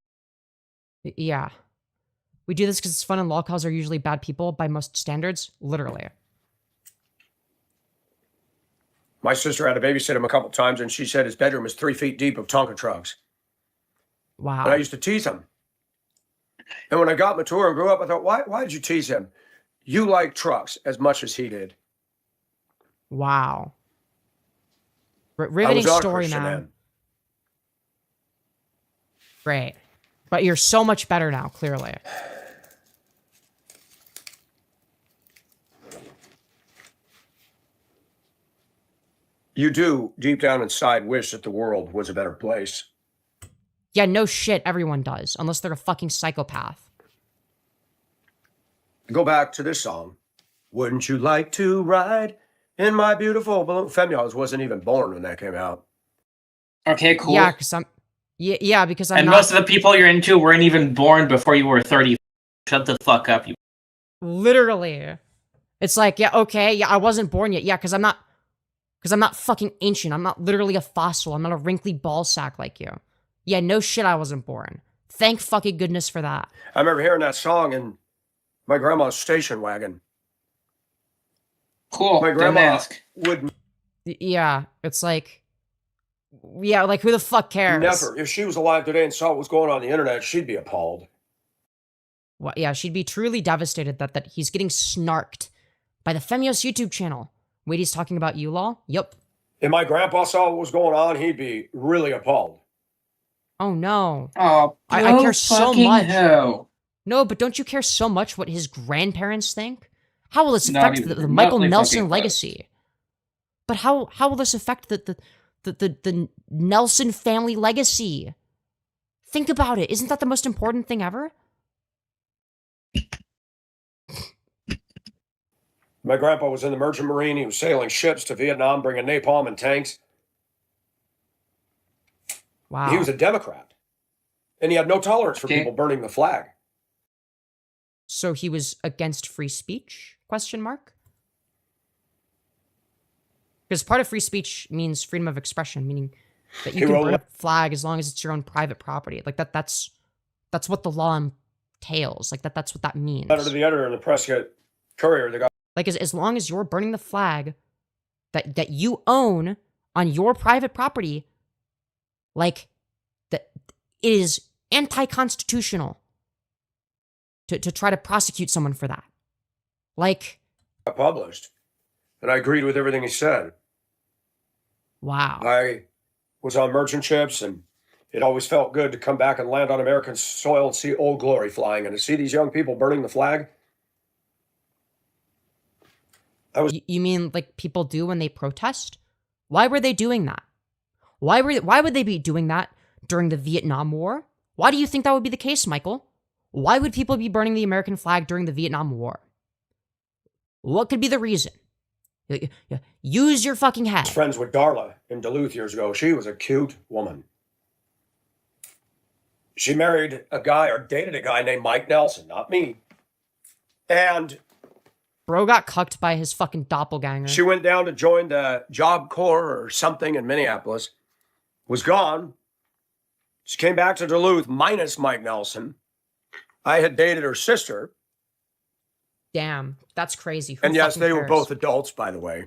Yeah. We do this because it's fun and lolcows are usually bad people by most standards. Literally. My sister had to babysit him a couple times, and she said his bedroom is 3 feet deep of Tonka trucks. Wow. And I used to tease him. And when I got mature and grew up, I thought, why did you tease him? You like trucks as much as he did. Wow. I Riveting was not a story, Christian man. then. Great. But you're so much better now, clearly. You do, deep down inside, wish that the world was a better place. Yeah, no shit, everyone does. Unless they're a fucking psychopath. Go back to this song. Wouldn't you like to ride in my beautiful balloon? Femyoz wasn't even born when that came out. Okay, cool. Yeah, because I'm... Yeah, because I'm and not... most of the people you're into weren't even born before you were 30. Shut the fuck up, you. Literally. It's like, yeah, okay, yeah, I wasn't born yet. Yeah, because I'm not fucking ancient. I'm not literally a fossil. I'm not a wrinkly ball sack like you. Yeah, no shit, I wasn't born. Thank fucking goodness for that. I remember hearing that song in my grandma's station wagon. Cool. My Didn't grandma ask. would Yeah, it's like... Yeah, like, who the fuck cares? never, if she was alive today and saw what was going on the internet, she'd be appalled. Well, yeah, she'd be truly devastated that he's getting snarked by the Femyoz YouTube channel. Wait, he's talking about you, lol? Yup. If my grandpa saw what was going on, he'd be really appalled. Oh, no. Oh, I care so fucking much. hell. No, but don't you care so much what his grandparents think? How will this Not affect even the Michael remotely Nelson fucking legacy? But how will this affect the Nelson family legacy? Think about it. Isn't that the most important thing ever? My grandpa was in the merchant marine. He was sailing ships to Vietnam, bringing napalm and tanks. Wow. He was a Democrat. And he had no tolerance for Okay. people burning the flag. So he was against free speech? Question mark? Because part of free speech means freedom of expression, meaning that you He can wrote burn a- a flag as long as it's your own private property. Like that's what the law entails. Like that's what that means. Letter to the editor in the press courier. The guy Like as long as you're burning the flag that you own on your private property, like that it is anti-constitutional to try to prosecute someone for that. Like, published, and I agreed with everything he said. wow. I was on merchant ships, and it always felt good to come back and land on American soil and see Old Glory flying, and to see these young people burning the flag. You mean like people do when they protest? Why were they doing that? Why would they be doing that during the Vietnam War? Why do you think that would be the case, Michael? Why would people be burning the American flag during the Vietnam War? What could be the reason? Use your fucking head. I was friends with Darla in Duluth years ago. She was a cute woman. She married a guy, or dated a guy named Mike Nelson, not me. And bro got cucked by his fucking doppelganger. She went down to join the Job Corps or something in Minneapolis. Was gone. She came back to Duluth minus Mike Nelson. I had dated her sister. Damn, that's crazy. Who and yes, they cares? were both adults, by the way.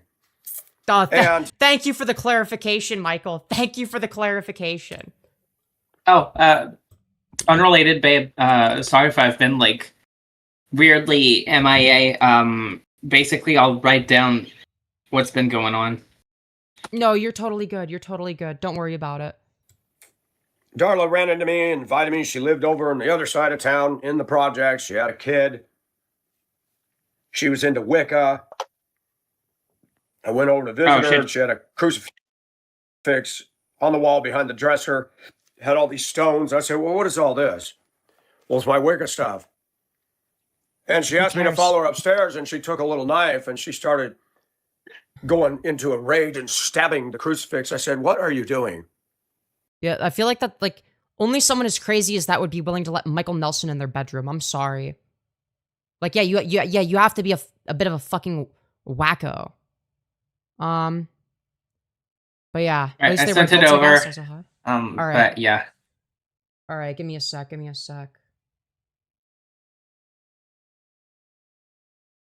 Thank you for the clarification, Michael. Thank you for the clarification. Oh, unrelated, babe. Sorry if I've been like weirdly MIA. Basically, I'll write down what's been going on. No, you're totally good. You're totally good. Don't worry about it. Darla ran into me and invited me. She lived over on the other side of town in the projects. She had a kid. She was into Wicca. I went over to visit her, and she had a crucifix on the wall behind the dresser. Had all these stones. I said, well, what is all this? Well, it's my Wicca stuff. And she asked me to follow her upstairs, and she took a little knife, and she started going into a rage and stabbing the crucifix. I said, what are you doing? Yeah, I feel like that, like, only someone as crazy as that would be willing to let Michael Nelson in their bedroom. I'm sorry. Like, yeah, you have to be a bit of a fucking wacko. But yeah, at least I sent it over. All right. But yeah. All right, give me a sec. Give me a sec.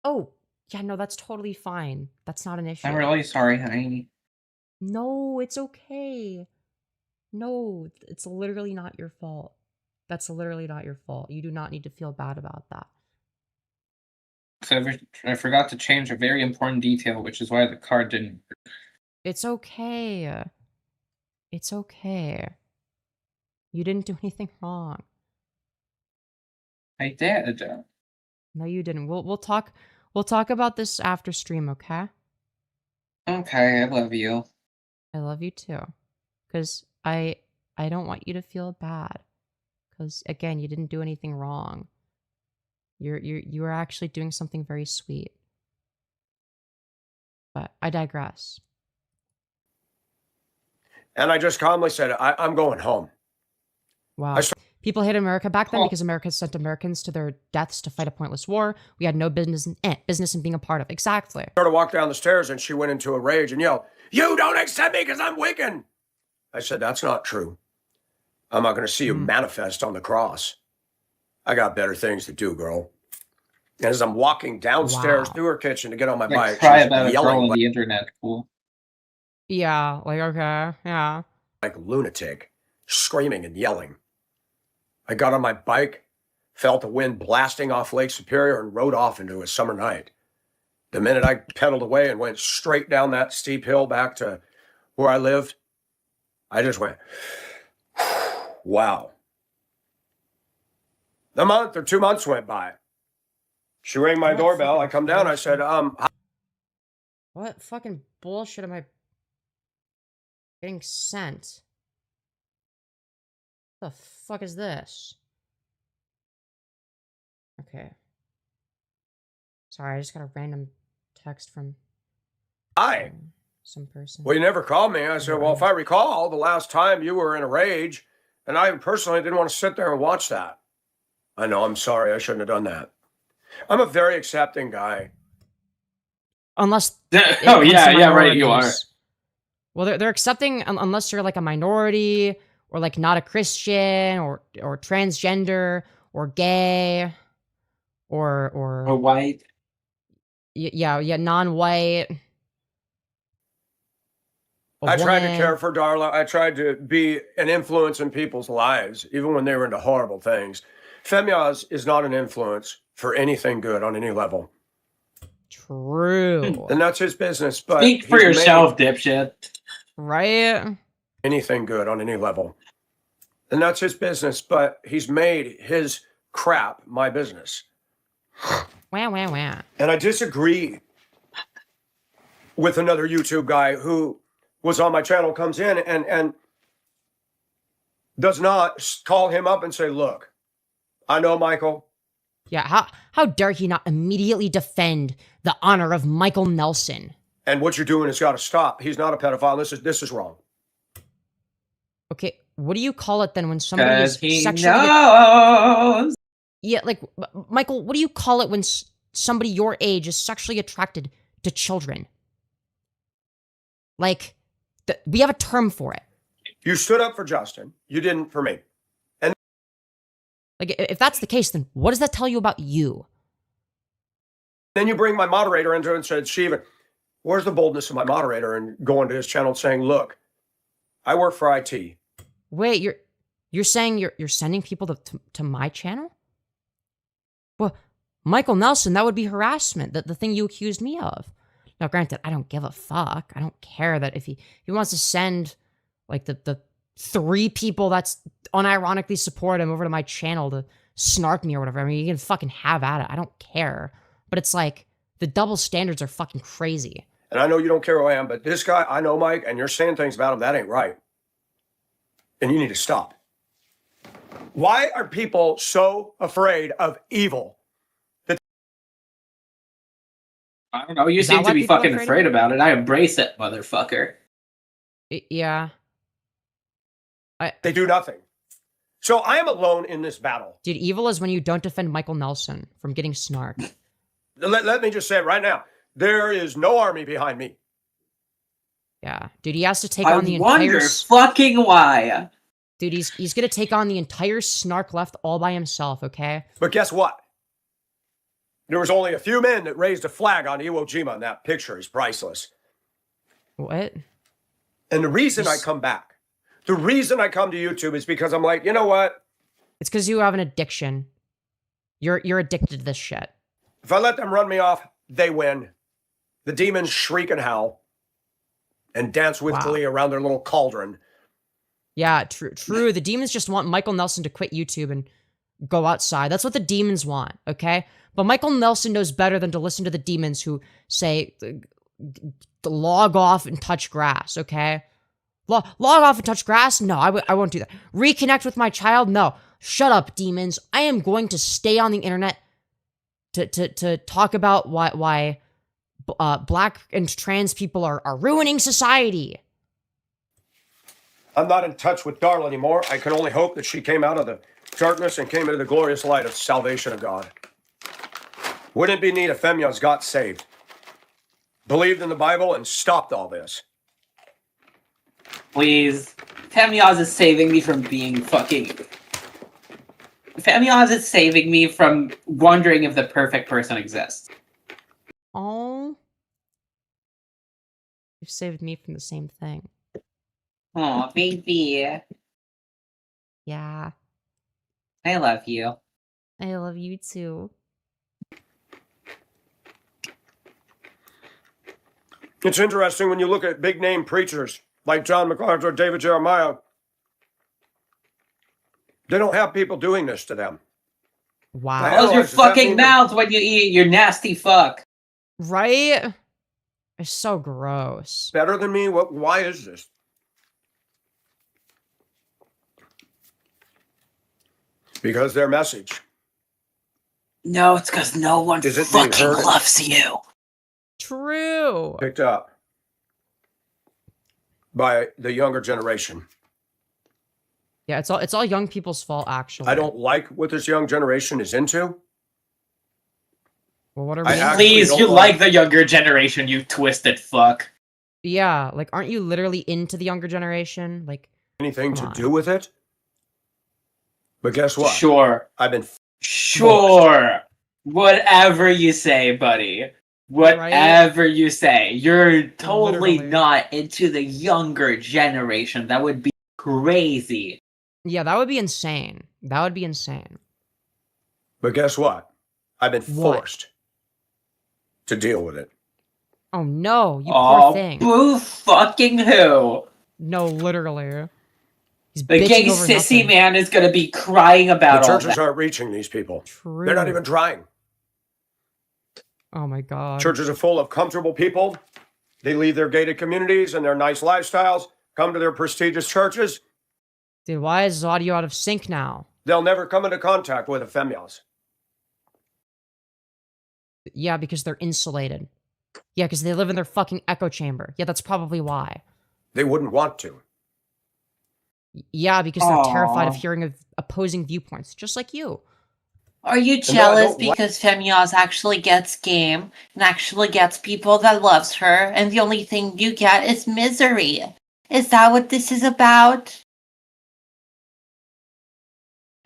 Oh, yeah, no, that's totally fine. That's not an issue. I'm really sorry, honey. No, it's okay. No, it's literally not your fault. That's literally not your fault. You do not need to feel bad about that. So I forgot to change a very important detail, which is why the card didn't. It's okay. It's okay. You didn't do anything wrong. I did. No, you didn't. We'll talk about this after stream, okay? Okay, I love you. I love you too. Cause I don't want you to feel bad. Cause again, you didn't do anything wrong. You are actually doing something very sweet. But I digress. And I just calmly said, I'm going home. Wow. People hate America back then because America sent Americans to their deaths to fight a pointless war we had no business in being a part of. Exactly. I walked down the stairs and she went into a rage and yelled, you don't accept me because I'm Wiccan. I said, that's not true. I'm not going to see you manifest on the cross. I got better things to do, girl. And as I'm walking downstairs to her kitchen to get on my bike, cry she's about a yelling girl on the internet. Cool. Yeah, like, okay, yeah. Like a lunatic, screaming and yelling. I got on my bike, felt the wind blasting off Lake Superior, and rode off into a summer night. The minute I pedaled away and went straight down that steep hill back to where I lived, I just went, wow. A month or 2 months went by. She rang my doorbell. I come down. I said, what fucking bullshit am I getting sent? What the fuck is this? Okay. Sorry, I just got a random text from hi. Some person. Well, you never called me. I said, well, if I recall, the last time you were in a rage, and I personally didn't want to sit there and watch that. I know, I'm sorry. I shouldn't have done that. I'm a very accepting guy. Unless... oh, yeah, right, you are. Well, they're accepting unless you're like a minority, or like not a Christian, or transgender, or gay, or white. Yeah, non-white. I tried to care for Darla. I tried to be an influence in people's lives, even when they were into horrible things. Femyoz is not an influence for anything good on any level. True. And that's his business, but Speak for he's yourself, made dipshit. Right? anything good on any level. And that's his business, but he's made his crap my business. Wah, wah, wah. And I disagree with another YouTube guy who was on my channel, comes in and does not call him up and say, look, I know Michael. Yeah, how dare he not immediately defend the honor of Michael Nelson? And what you're doing has got to stop. He's not a pedophile. This is wrong. Okay, what do you call it then when somebody is He sexually... knows. Yeah, like, Michael, what do you call it when somebody your age is sexually attracted to children? Like, we have a term for it. You stood up for Justin. You didn't for me. Like, if that's the case, then what does that tell you about you? Then you bring my moderator into it and said, Steven, where's the boldness of my moderator? And going to his channel and saying, look, I work for IT. Wait, you're saying you're sending people to my channel? Well, Michael Nelson, that would be harassment, the thing you accused me of. Now, granted, I don't give a fuck. I don't care that if he wants to send, like, the 3 people that's unironically support him over to my channel to snark me or whatever. I mean, you can fucking have at it. I don't care. But it's like, the double standards are fucking crazy. And I know you don't care who I am, but this guy, I know Mike, and you're saying things about him that ain't right. And you need to stop. Why are people so afraid of evil? I don't know. You Is that seem why to be people are fucking afraid of afraid it? about it. I embrace it, motherfucker. Yeah. They do nothing. So I am alone in this battle. Dude, evil is when you don't defend Michael Nelson from getting snarked. Let me just say it right now. There is no army behind me. Yeah. Dude, he has to take I on the wonder entire... fucking why. Dude, he's gonna take on the entire snark left all by himself, okay? But guess what? There was only a few men that raised a flag on Iwo Jima, and that picture is priceless. What? And the reason I come back, the reason I come to YouTube is because I'm like, you know what? It's because you have an addiction. You're addicted to this shit. If I let them run me off, they win. The demons shriek and howl and dance with glee around their little cauldron. Yeah, true. The demons just want Michael Nelson to quit YouTube and go outside. That's what the demons want, okay? But Michael Nelson knows better than to listen to the demons who say, log off and touch grass, okay? Log off and touch grass? No, I won't do that. Reconnect with my child? No. Shut up, demons. I am going to stay on the internet to talk about why black and trans people are ruining society. I'm not in touch with Darla anymore. I can only hope that she came out of the darkness and came into the glorious light of salvation of God. Wouldn't it be neat if Femyoz got saved, believed in the Bible, and stopped all this? Please. Femyoz is saving me from being fucking... Femyoz is saving me from wondering if the perfect person exists. Oh. You've saved me from the same thing. Oh, baby. Yeah. I love you. I love you too. It's interesting when you look at big name preachers like John MacArthur, David Jeremiah. They don't have people doing this to them. Wow. Close your fucking mouth when you eat, you nasty fuck. Right? It's so gross. Better than me? Why is this? Because their message. No, it's because no one fucking loves you. True. Picked up by the younger generation. Yeah, it's all young people's fault, actually. I don't like what this young generation is into. Well, what are we? Please, you like the younger generation, you twisted fuck. Yeah, like, aren't you literally into the younger generation? Like, anything to do with it? But guess what? Sure. I've been sure. Whatever you say, buddy. Whatever you say. You're totally not into the younger generation. That would be crazy. Yeah, that would be insane. That would be insane. But guess what? I've been What? forced to deal with it. Oh no, you poor thing. Boo fucking who? No, literally. He's The bitching gay over sissy nothing. man is gonna be crying about The all churches that. aren't reaching these people. True. They're not even trying. Oh my god. Churches are full of comfortable people. They leave their gated communities and their nice lifestyles, come to their prestigious churches. Dude, why is his audio out of sync now? They'll never come into contact with a Femyoz. Yeah, because they're insulated. Yeah, because they live in their fucking echo chamber. Yeah, that's probably why. They wouldn't want to. Yeah, because they're terrified of Aw. hearing of opposing viewpoints, just like you. Are you no, I jealous don't like- because Femyoz actually gets game and actually gets people that loves her, and the only thing you get is misery? Is that what this is about?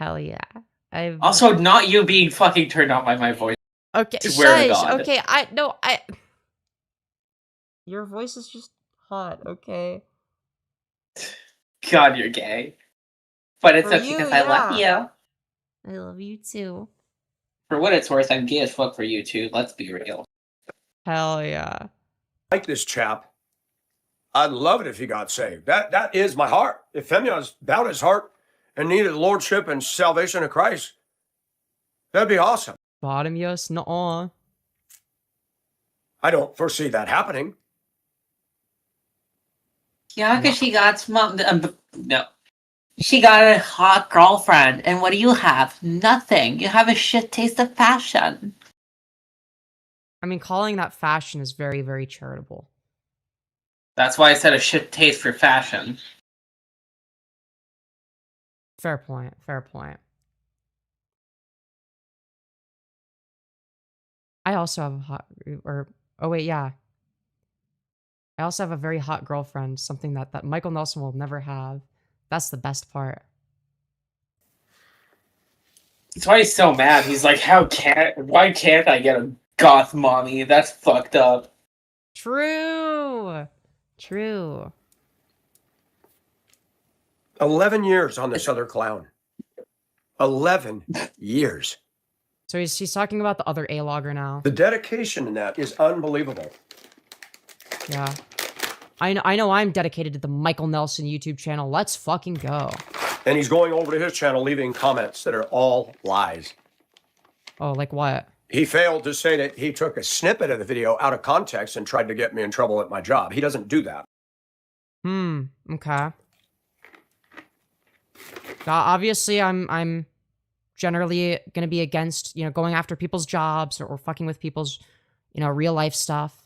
Hell yeah. I've Also, not you being fucking turned on by my voice. okay. swear to Shush. God. Okay, Your voice is just hot. Okay. God, you're gay. But it's For okay you, because I love yeah. you. I love you too. For what it's worth, I'm gay as fuck for you too. Let's be real. Hell yeah. Like this chap. I'd love it if he got saved. That is my heart. If Femyoz bowed his heart and needed the lordship and salvation of Christ, that'd be awesome. Bottomyos? Nuh-uh. I don't foresee that happening. Yeah, because she got no. She got a hot girlfriend, and what do you have? Nothing. You have a shit taste of fashion. I mean, calling that fashion is very, very charitable. That's why I said a shit taste for fashion. Fair point. Fair point. I also have a hot, oh wait, yeah. I also have a very hot girlfriend, something that Michael Nelson will never have. That's the best part. That's why he's so mad. He's like, why can't I get a goth mommy? That's fucked up. True. True. 11 years on this other clown. 11 years. So he's talking about the other A-logger now. The dedication in that is unbelievable. Yeah. I know I'm dedicated to the Michael Nelson YouTube channel. Let's fucking go. And he's going over to his channel leaving comments that are all lies. Oh, like what? He failed to say that he took a snippet of the video out of context and tried to get me in trouble at my job. He doesn't do that. Okay. Obviously, I'm generally going to be against, going after people's jobs or fucking with people's, real life stuff.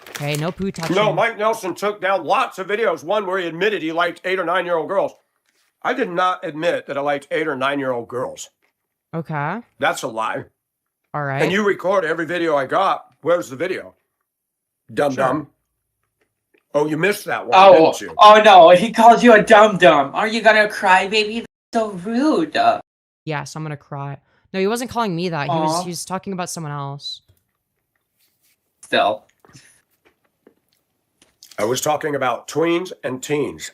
Okay, no poo touching. No, Mike Nelson took down lots of videos. One where he admitted he liked 8 or 9-year-old girls. I did not admit that I liked 8 or 9-year-old girls. Okay. That's a lie. All right. And you record every video I got. Where's the video? Dum-dum. Oh, you missed that one, didn't you? Oh no, he calls you a dum-dum. Are you gonna cry, baby? That's so rude. Yes, I'm gonna cry. No, he wasn't calling me that. He was talking about someone else. Still. I was talking about tweens and teens.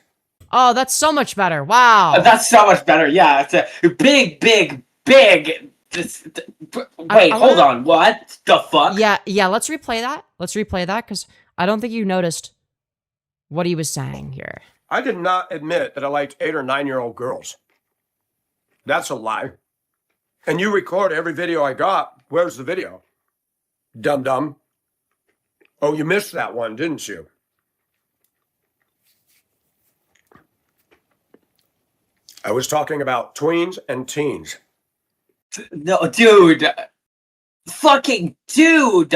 Oh, that's so much better. Wow. That's so much better. Yeah, it's a big. Wait, hold on. What the fuck? Yeah. Let's replay that. Because I don't think you noticed what he was saying here. I did not admit that I liked 8 or 9-year-old girls. That's a lie. And you record every video I got. Where's the video? Dum-dum. Oh, you missed that one, didn't you? I was talking about tweens and teens. No, dude. Fucking dude.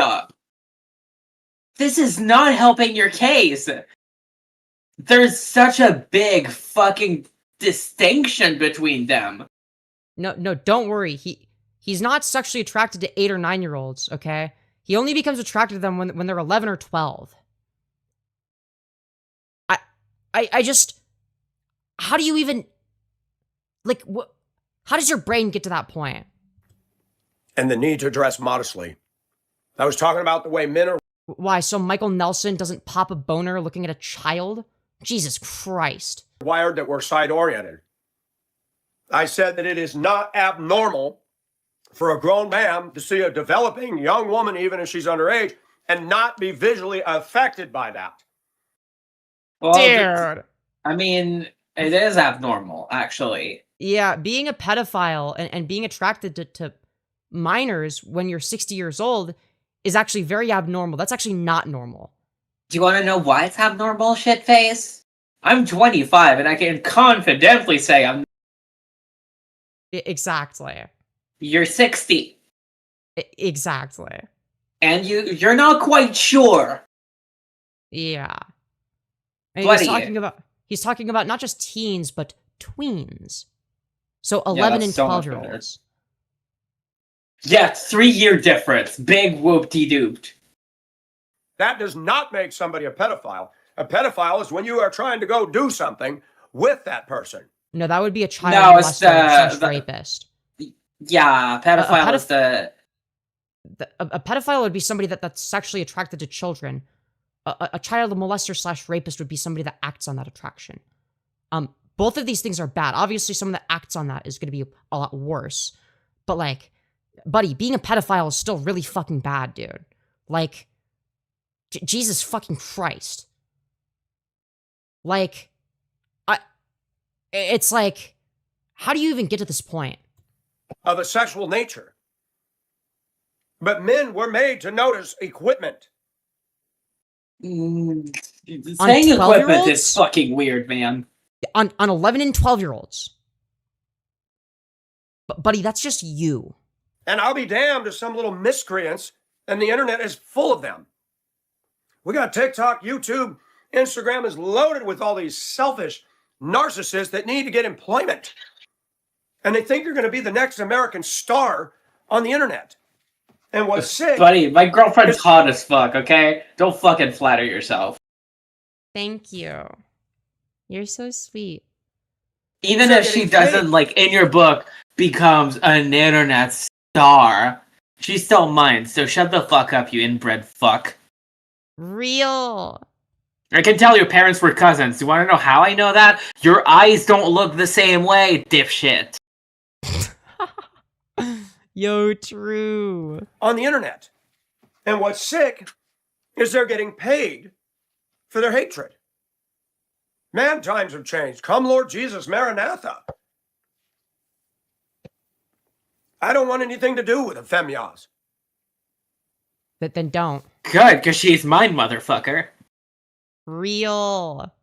This is not helping your case. There's such a big fucking distinction between them. No, don't worry. He's not sexually attracted to 8 or 9-year-olds, okay? He only becomes attracted to them when they're 11 or 12. I just... How do you even... Like, what? How does your brain get to that point? And the need to dress modestly. I was talking about the way men are Why, so Michael Nelson doesn't pop a boner looking at a child? Jesus Christ. wired, that we're side-oriented. I said that it is not abnormal for a grown man to see a developing young woman, even if she's underage, and not be visually affected by that. Well, Dude. I mean, it is abnormal, actually. Yeah, being a pedophile and being attracted to minors when you're 60 years old is actually very abnormal. That's actually not normal. Do you want to know why it's abnormal, shitface? I'm 25, and I can confidently say I'm... Exactly. You're 60. Exactly. And you're not quite sure. Yeah. And Buddy. he's talking about not just teens, but tweens. So 11 and so 12-year-olds. Yeah, 3-year difference. Big whoop-de-dooped. That does not make somebody a pedophile. A pedophile is when you are trying to go do something with that person. No, that would be a child No, it's molester the- rapist. Yeah, pedophile is the... A pedophile would be somebody that's sexually attracted to children. A child molester / rapist would be somebody that acts on that attraction. Both of these things are bad. Obviously, someone that acts on that is going to be a lot worse. But, like, buddy, being a pedophile is still really fucking bad, dude. Like, Jesus fucking Christ. Like, it's like, how do you even get to this point? Of a sexual nature. But men were made to notice equipment. Saying 12-year-olds? equipment is fucking weird, man. On 11 and 12-year-olds. But, buddy, that's just you. And I'll be damned if some little miscreants, and the internet is full of them. We got TikTok, YouTube, Instagram is loaded with all these selfish narcissists that need to get employment. And they think they're going to be the next American star on the internet. And what's sick... Buddy, my girlfriend's hot as fuck, okay? Don't fucking flatter yourself. Thank you. You're so sweet. Even So if she getting doesn't, paid. like, in your book, becomes an internet star, she's still mine, so shut the fuck up, you inbred fuck. Real. I can tell your parents were cousins. Do you want to know how I know that? Your eyes don't look the same way, dipshit. Yo, true. on the internet. And what's sick is they're getting paid for their hatred. Man, times have changed. Come, Lord Jesus, Maranatha. I don't want anything to do with a Femyoz. But then don't. Good, because she's mine, motherfucker. Real.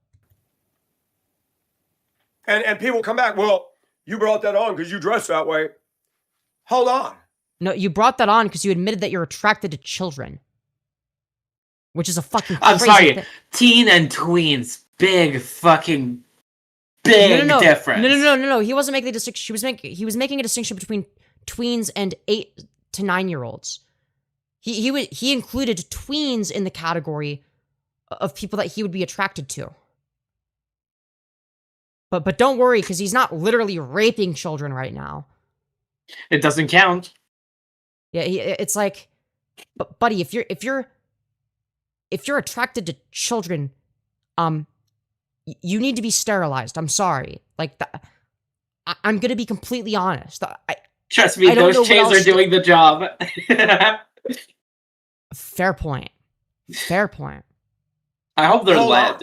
And people come back, well, you brought that on because you dress that way. Hold on. No, you brought that on because you admitted that you're attracted to children. Which is a fucking I'm crazy sorry, thi- teen and tweens, big fucking big difference. No. He wasn't making the distinction. He was making a distinction between tweens and 8 to 9-year-olds. He included tweens in the category of people that he would be attracted to. But don't worry, because he's not literally raping children right now. It doesn't count. Yeah, it's like, but buddy, if you're attracted to children, you need to be sterilized. I'm sorry. Like, I'm gonna be completely honest. Trust me, I don't know those what chains else are doing the job. Fair point. Fair point. I hope they're Hold on.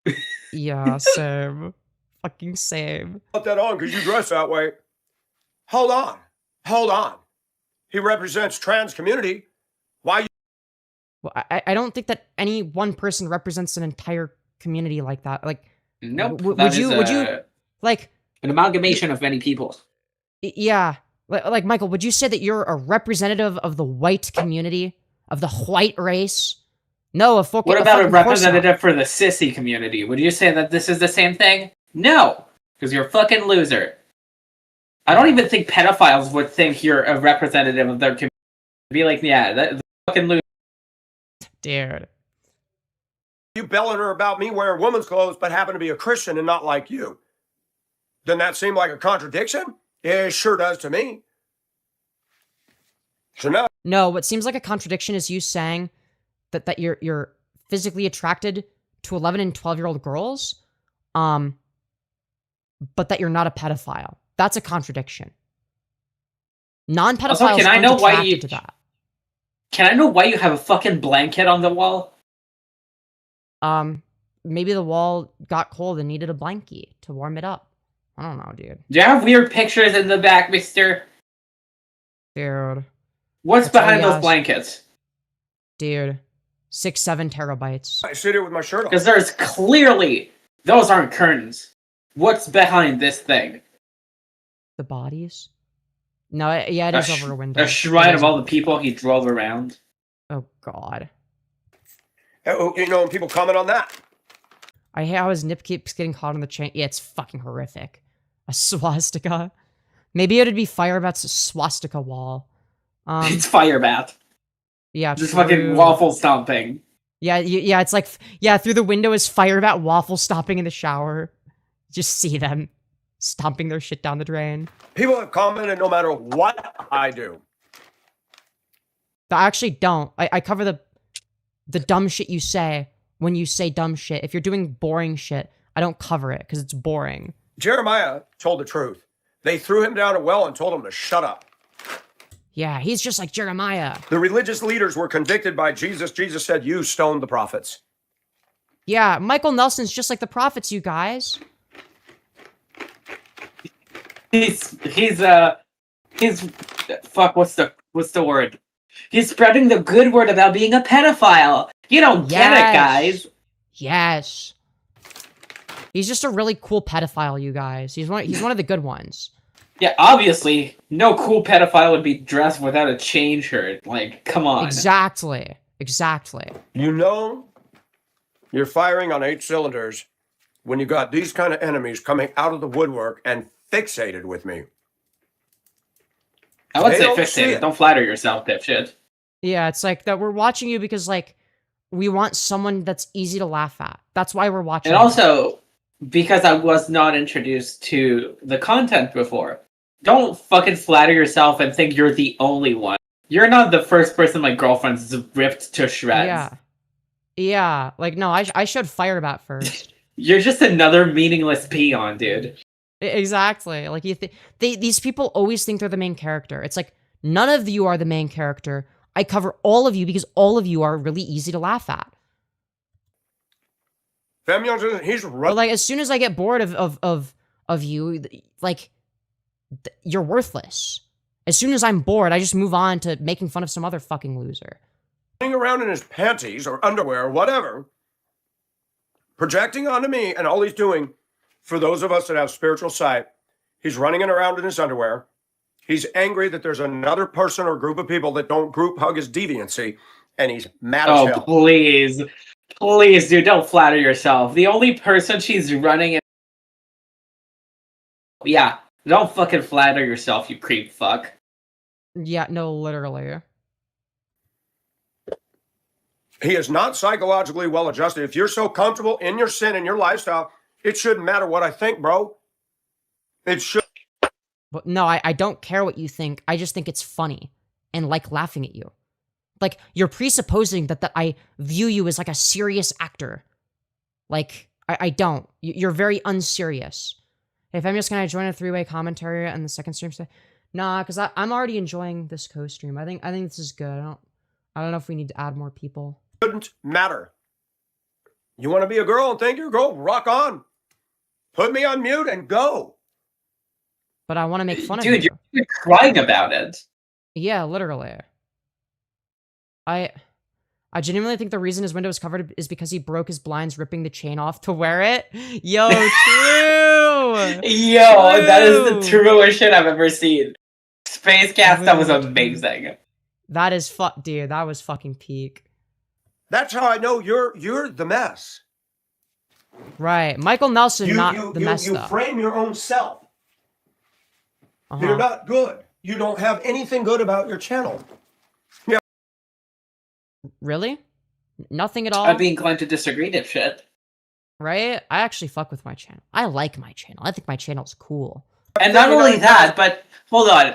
lead. Yeah, same. Fucking same. Put that on because you dress that way. Hold on. He represents trans community. Why you Well, I don't think that any one person represents an entire community like that. Like, Nope. would that you is like, an amalgamation of many people. yeah, like Michael, would you say that you're a representative of the white community, of the white race? No, What about a representative for the sissy community? Would you say that this is the same thing? No, because you're a fucking loser. I don't even think pedophiles would think you're a representative of their community. Be like, yeah, that's fucking loser. Dude. belling her about me wearing woman's clothes but happen to be a Christian and not like you? Doesn't that seem like a contradiction? Yeah, it sure does to me. So now No, what seems like a contradiction is you saying that you're physically attracted to 11 and 12-year-old girls, but that you're not a pedophile. That's a contradiction. Non-pedophiles Also, can I aren't know why attracted you- to that. Can I know why you have a fucking blanket on the wall? Maybe the wall got cold and needed a blankie to warm it up. I don't know, dude. Do you have weird pictures in the back, mister? Dude. What's That's all behind he those has. blankets? Dude. 6-7 terabytes. I sit here with my shirt Because on. there's clearly... Those aren't curtains. What's behind this thing? The bodies? No, yeah, it is over a window. A shrine It is of all over- the people he drove around. Oh, God. You know, and people comment on that. I hate how his nip keeps getting caught on the chain. Yeah, it's fucking horrific. A swastika. Maybe it'd be Firebat's swastika wall. It's Firebat. Yeah, Just true. fucking waffle stomping. Yeah, yeah, it's like, yeah, through the window is Firebat waffle stomping in the shower. Just see them stomping their shit down the drain. People have commented no matter what I do. I actually don't. I cover the dumb shit you say when you say dumb shit. If you're doing boring shit, I don't cover it because it's boring. Jeremiah told the truth. They threw him down a well and told him to shut up. Yeah, he's just like Jeremiah. The religious leaders were convicted by Jesus. Jesus said, "You stoned the prophets." Yeah, Michael Nelson's just like the prophets, you guys. He's fuck, what's the word? He's spreading the good word about being a pedophile. You don't get it, guys. Yes. He's just a really cool pedophile, you guys. He's one of the good ones. Yeah, obviously, no cool pedophile would be dressed without a chain shirt. Like, come on. Exactly. Exactly. You know, you're firing on 8 cylinders when you got these kind of enemies coming out of the woodwork and fixated with me. I would They say don't see fixated. it. Don't flatter yourself, dipshit. Yeah, it's like that we're watching you because, like, we want someone that's easy to laugh at. That's why we're watching. And you. also, because I was not introduced to the content before, don't fucking flatter yourself and think you're the only one. You're not the first person my girlfriend's ripped to shreds. Yeah. Yeah. Like, no, I showed Firebat first. You're just another meaningless peon, dude. Exactly. Like, these people always think they're the main character. It's like, none of you are the main character. I cover all of you because all of you are really easy to laugh at. Femyoz, he's But right. like, as soon as I get bored of you, like, you're worthless. As soon as I'm bored, I just move on to making fun of some other fucking loser. Running around in his panties or underwear or whatever, projecting onto me, and all he's doing, for those of us that have spiritual sight, he's running around in his underwear. He's angry that there's another person or group of people that don't group hug his deviancy, and he's mad as Oh, hell. please. Please, dude, don't flatter yourself. The only person she's running... Yeah, don't fucking flatter yourself, you creep fuck. Yeah, no, literally. He is not psychologically well adjusted. If you're so comfortable in your sin and your lifestyle, it shouldn't matter what I think, bro. It should. But no, I don't care what you think. I just think it's funny and like laughing at you. Like, you're presupposing that I view you as like a serious actor. Like, I don't. You're very unserious. If I'm just gonna join a 3-way commentary on the second stream today, nah, because I'm already enjoying this co-stream. I think this is good. I don't know if we need to add more people. Shouldn't matter. You want to be a girl and think you're a girl? Rock on. Put me on mute and go. But I want to make fun of Dude, you. you're crying about it. Yeah, literally. I genuinely think the reason his window is covered is because he broke his blinds ripping the chain off to wear it. Yo, true! Yo, that is the True. truest shit I've ever seen. Space Cast, that was True. amazing. That is dude, that was fucking peak. That's how I know you're the mess. Right. Michael Nelson, not the mess, you though. frame your own self. Uh-huh. You're not good. You don't have anything good about your channel. Really? Nothing at all? I'd be inclined to disagree, dipshit. Right? I actually fuck with my channel. I like my channel. I think my channel's cool. And not only that, but hold on.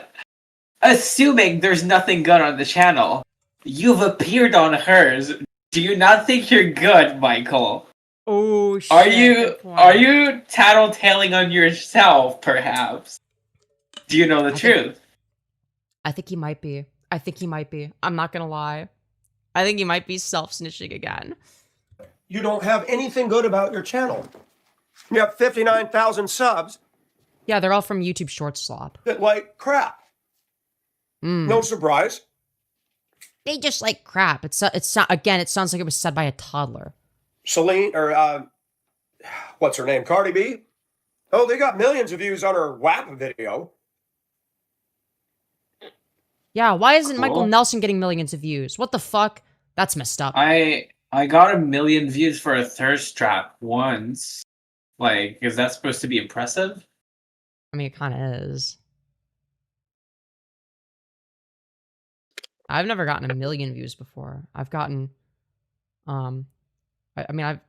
Assuming there's nothing good on the channel, you've appeared on hers. Do you not think you're good, Michael? Oh shit. Are good point. you tattletaling on yourself, perhaps? Do you know the truth? I think he might be. I'm not gonna lie. I think he might be self-snitching again. You don't have anything good about your channel. You have 59,000 subs Yeah, they're all from YouTube Shorts slop. that like crap. No surprise. They just like crap. It sounds like it was said by a toddler. Celine, or what's her name? Cardi B? Oh, they got millions of views on her WAP video. Yeah, why isn't Cool. Michael Nelson getting millions of views? What the fuck? That's messed up. I got 1 million views for a thirst trap once. Like, is that supposed to be impressive? I mean, it kind of is. I've never gotten 1 million views before. I've gotten, my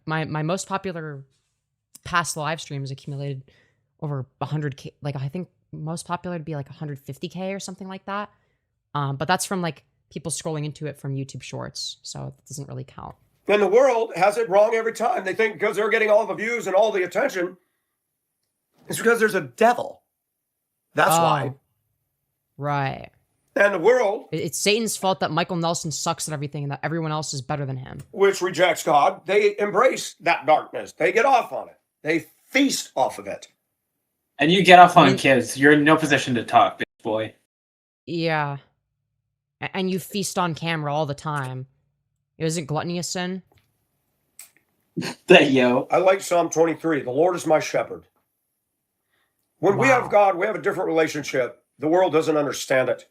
most popular past live streams accumulated over 100K. Like, I think most popular would be like 150K or something like that. But that's from like people scrolling into it from YouTube Shorts, so it doesn't really count. And the world has it wrong every time. They think because they're getting all the views and all the attention, it's because there's a devil. That's why. Right. And the world, It's Satan's fault that Michael Nelson sucks at everything and that everyone else is better than him. which rejects God, they embrace that darkness. They get off on it. They feast off of it. And you get off on kids. You're in no position to talk, big boy. Yeah. And you feast on camera all the time. Isn't gluttony a sin? Yo. I like Psalm 23. The Lord is my shepherd. When we Wow. have God, we have a different relationship. The world doesn't understand it.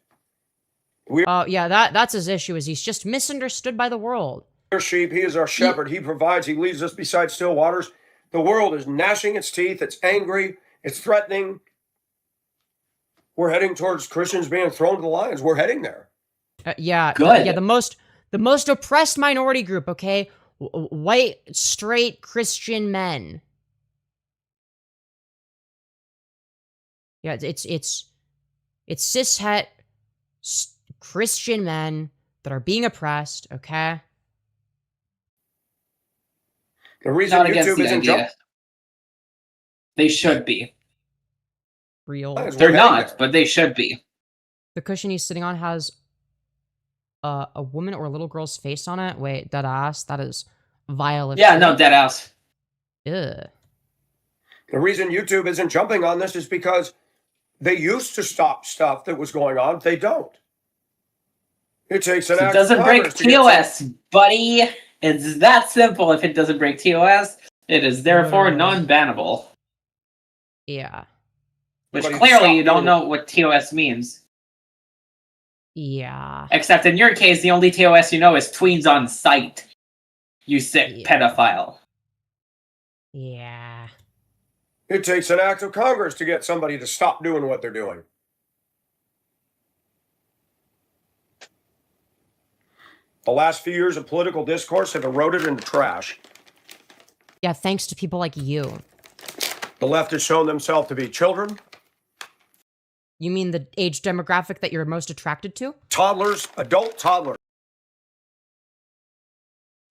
Oh, yeah, that's his issue, is he's just misunderstood by the world. We're sheep. He is our shepherd. He provides. He leads us beside still waters. The world is gnashing its teeth. It's angry. It's threatening. We're heading towards Christians being thrown to the lions. We're heading there. Yeah. Good. Yeah, the most oppressed minority group, okay? White, straight, Christian men. Yeah, it's cishet Christian men that are being oppressed, okay? The reason Not against YouTube the isn't idea. jumping. They should be. Real. They're not, but they should be. The cushion he's sitting on has a woman or a little girl's face on it. Wait, dead ass? That is vile. Yeah, no, dead ass. Ugh. The reason YouTube isn't jumping on this is because they used to stop stuff that was going on. They don't. It takes an It act doesn't of break Congress to get TOS, buddy. It's that simple. If it doesn't break TOS, it is therefore non-bannable. Yeah. Which But you clearly stop you don't doing know what TOS means. Yeah. Except in your case, the only TOS you know is tweens on sight. You sick Yeah. pedophile. Yeah. It takes an act of Congress to get somebody to stop doing what they're doing. The last few years of political discourse have eroded into trash. Yeah, thanks to people like you. The left has shown themselves to be children, You mean the age demographic that you're most attracted to? toddlers, adult toddlers.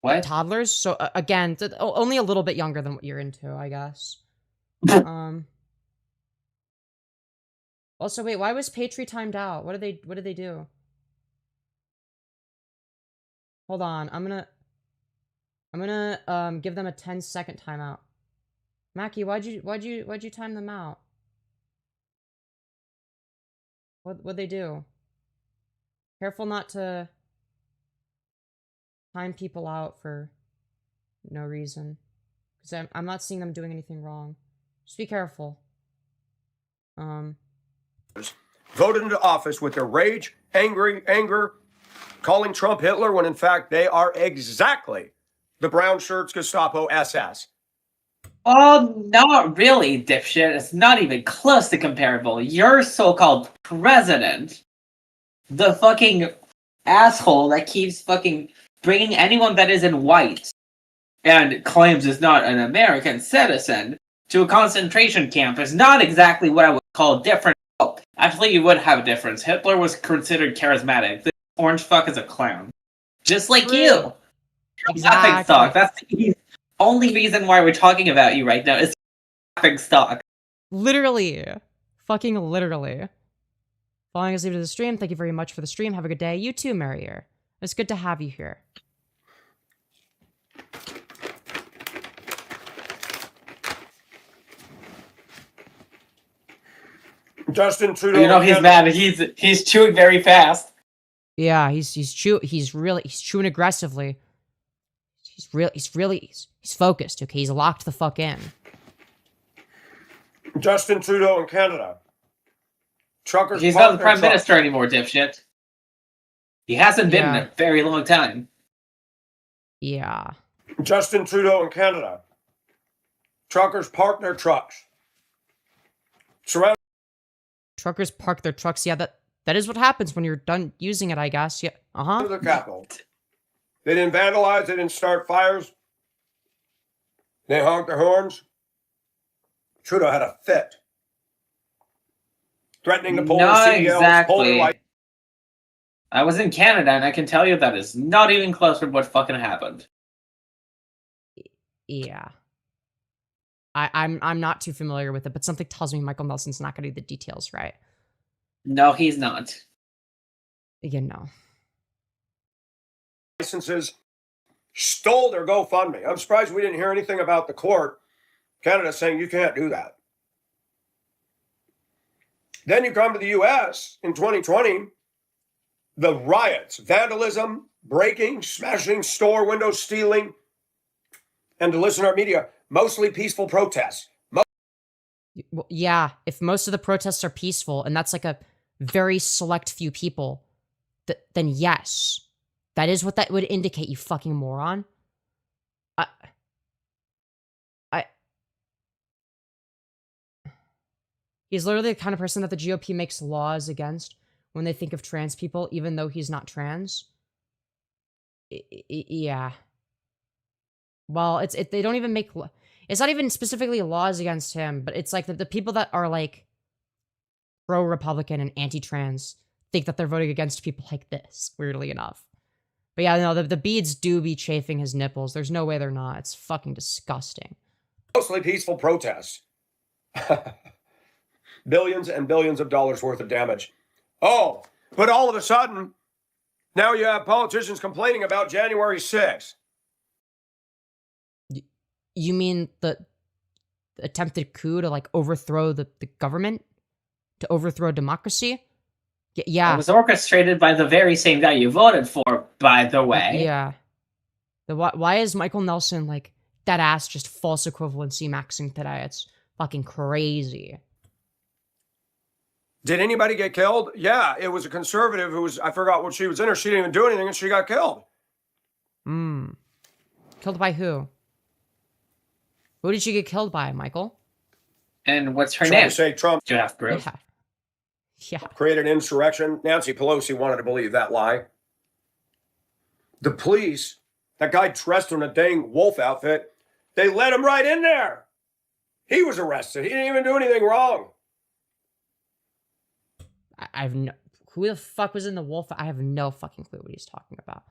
What? Toddlers? So, again, only a little bit younger than what you're into, I guess. Also, wait, why was Patri timed out? What did they do? Hold on, I'm gonna give them a 10-second timeout. Mackie, why'd you time them out? What'd they do? Careful not to time people out for no reason. Because I'm not seeing them doing anything wrong. Just be careful. Voted into office with their rage, anger, calling Trump Hitler when in fact they are exactly the brown shirts Gestapo SS. Oh, not really, dipshit. It's not even close to comparable. Your so-called president, the fucking asshole that keeps fucking bringing anyone that isn't white and claims is not an American citizen to a concentration camp is not exactly what I would call different. Oh, actually, you would have a difference. Hitler was considered charismatic. This orange fuck is a clown. Just like True. you. Exactly. Nothing sucks. only reason why we're talking about you right now is laughing stock. Literally. Fucking literally. Following us to the stream, thank you very much for the stream. Have a good day. You too, Marier. It's good to have you here. Justin Trudeau. You know he's mad. He's chewing very fast. Yeah, he's chewing aggressively. He's focused. Okay, he's locked the fuck in. Justin Trudeau in Canada. Truckers. He's not the prime minister anymore, dipshit. He hasn't been in a very long time. Yeah. Justin Trudeau in Canada. Truckers park their trucks. Truckers park their trucks. Yeah, that is what happens when you're done using it, I guess. Yeah. Uh-huh. To the Capitol. They didn't vandalize. They didn't start fires. They honked their horns. Trudeau had a fit. Threatening to pull the CDLs. Exactly. I was in Canada, and I can tell you that is not even close to what fucking happened. Yeah. I'm not too familiar with it, but something tells me Michael Nelson's not going to do the details right. No, he's not. You know. Licenses stole their GoFundMe. I'm surprised we didn't hear anything about the court, Canada, saying you can't do that. Then you come to the U.S. in 2020, the riots, vandalism, breaking, smashing store windows, stealing, and to listen to our media, mostly peaceful protests. Well, yeah, if most of the protests are peaceful, and that's like a very select few people, then yes, that is what that would indicate, you fucking moron. He's literally the kind of person that the GOP makes laws against when they think of trans people, even though he's not trans. Yeah. Well, they don't even make... It's not even specifically laws against him, but it's like the people that are like pro-Republican and anti-trans think that they're voting against people like this, weirdly enough. But yeah, no, the beads do be chafing his nipples. There's no way they're not. It's fucking disgusting. Mostly peaceful protests. Billions and billions of dollars worth of damage. Oh, but all of a sudden, now you have politicians complaining about January 6th. You mean the attempted coup to like overthrow the government? To overthrow democracy? Yeah. It was orchestrated by the very same guy you voted for, by the way. Yeah. Why is Michael Nelson like dead ass just false equivalency maxing today? It's fucking crazy. Did anybody get killed? Yeah, it was a conservative who was, I forgot what she was in, or she didn't even do anything and she got killed. Killed by who? Who did she get killed by, Michael? And what's her Trying name? to say Trump Do you have proof? Yeah. created insurrection. Nancy Pelosi wanted to believe that lie. The police, that guy dressed in a dang wolf outfit, they let him right in there. He was arrested. He didn't even do anything wrong. I've no... Who the fuck was in the wolf? I have no fucking clue what he's talking about.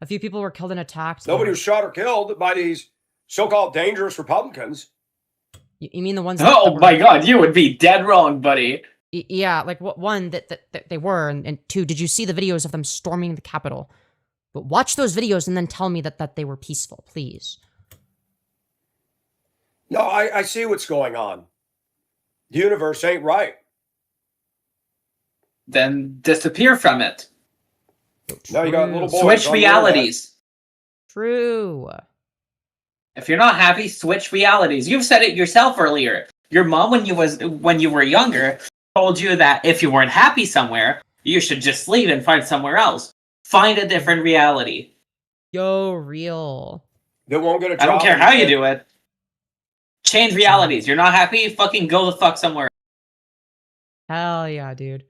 A few people were killed and attacked. Nobody was shot or killed by these so-called dangerous Republicans. You mean the ones that... Oh my god, you would be dead wrong, buddy. Yeah, like one, that they were, and two, did you see the videos of them storming the Capitol? But watch those videos and then tell me that they were peaceful, please. No, I see what's going on. The universe ain't right. Then disappear from it. Now you got little boys. Switch on the realities. True. If you're not happy, switch realities. You've said it yourself earlier. Your mom, when you were younger, told you that if you weren't happy somewhere, you should just leave and find somewhere else. Find a different reality. Yo, real. That won't get a job. I don't care how you do it. Change realities. You're not happy? Fucking go the fuck somewhere. Hell yeah, dude.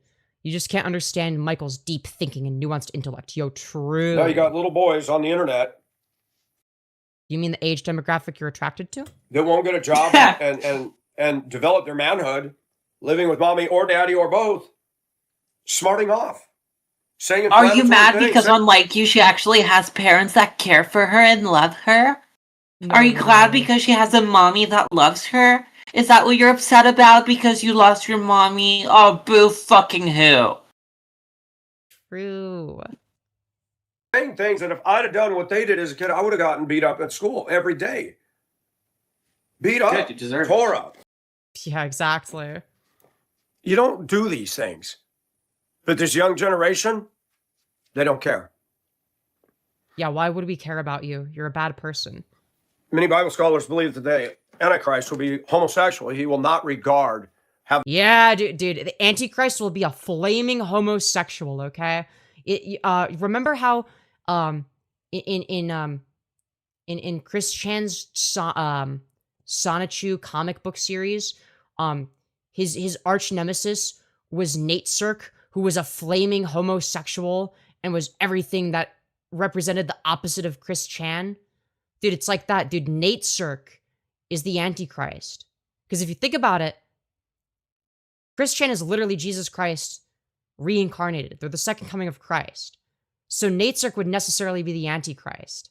You just can't understand Michael's deep thinking and nuanced intellect. Yo, true. Now you got little boys on the internet. You mean the age demographic you're attracted to? That won't get a job and develop their manhood, living with mommy or daddy or both, smarting off. Saying Are you mad things. because unlike you, she actually has parents that care for her and love her? No, Are you glad literally. because she has a mommy that loves her? Is that what you're upset about because you lost your mommy? Oh, boo fucking who? True. Saying things that if I'd have done what they did as a kid, I would have gotten beat up at school every day. Beat up, Good, you deserve tore it. up. Yeah, exactly. You don't do these things. But this young generation, they don't care. Yeah, why would we care about you? You're a bad person. Many Bible scholars believe that the Antichrist will be homosexual. He will not regard Yeah, dude, the Antichrist will be a flaming homosexual, okay? Remember how in Chris Chan's Sonichu comic book series, his arch nemesis was Nate Cirque, who was a flaming homosexual and was everything that represented the opposite of Chris Chan. Dude, it's like that, dude. Nate Cirque is the Antichrist. Because if you think about it, Chris Chan is literally Jesus Christ reincarnated. They're the second coming of Christ. So Nate Cirque would necessarily be the Antichrist.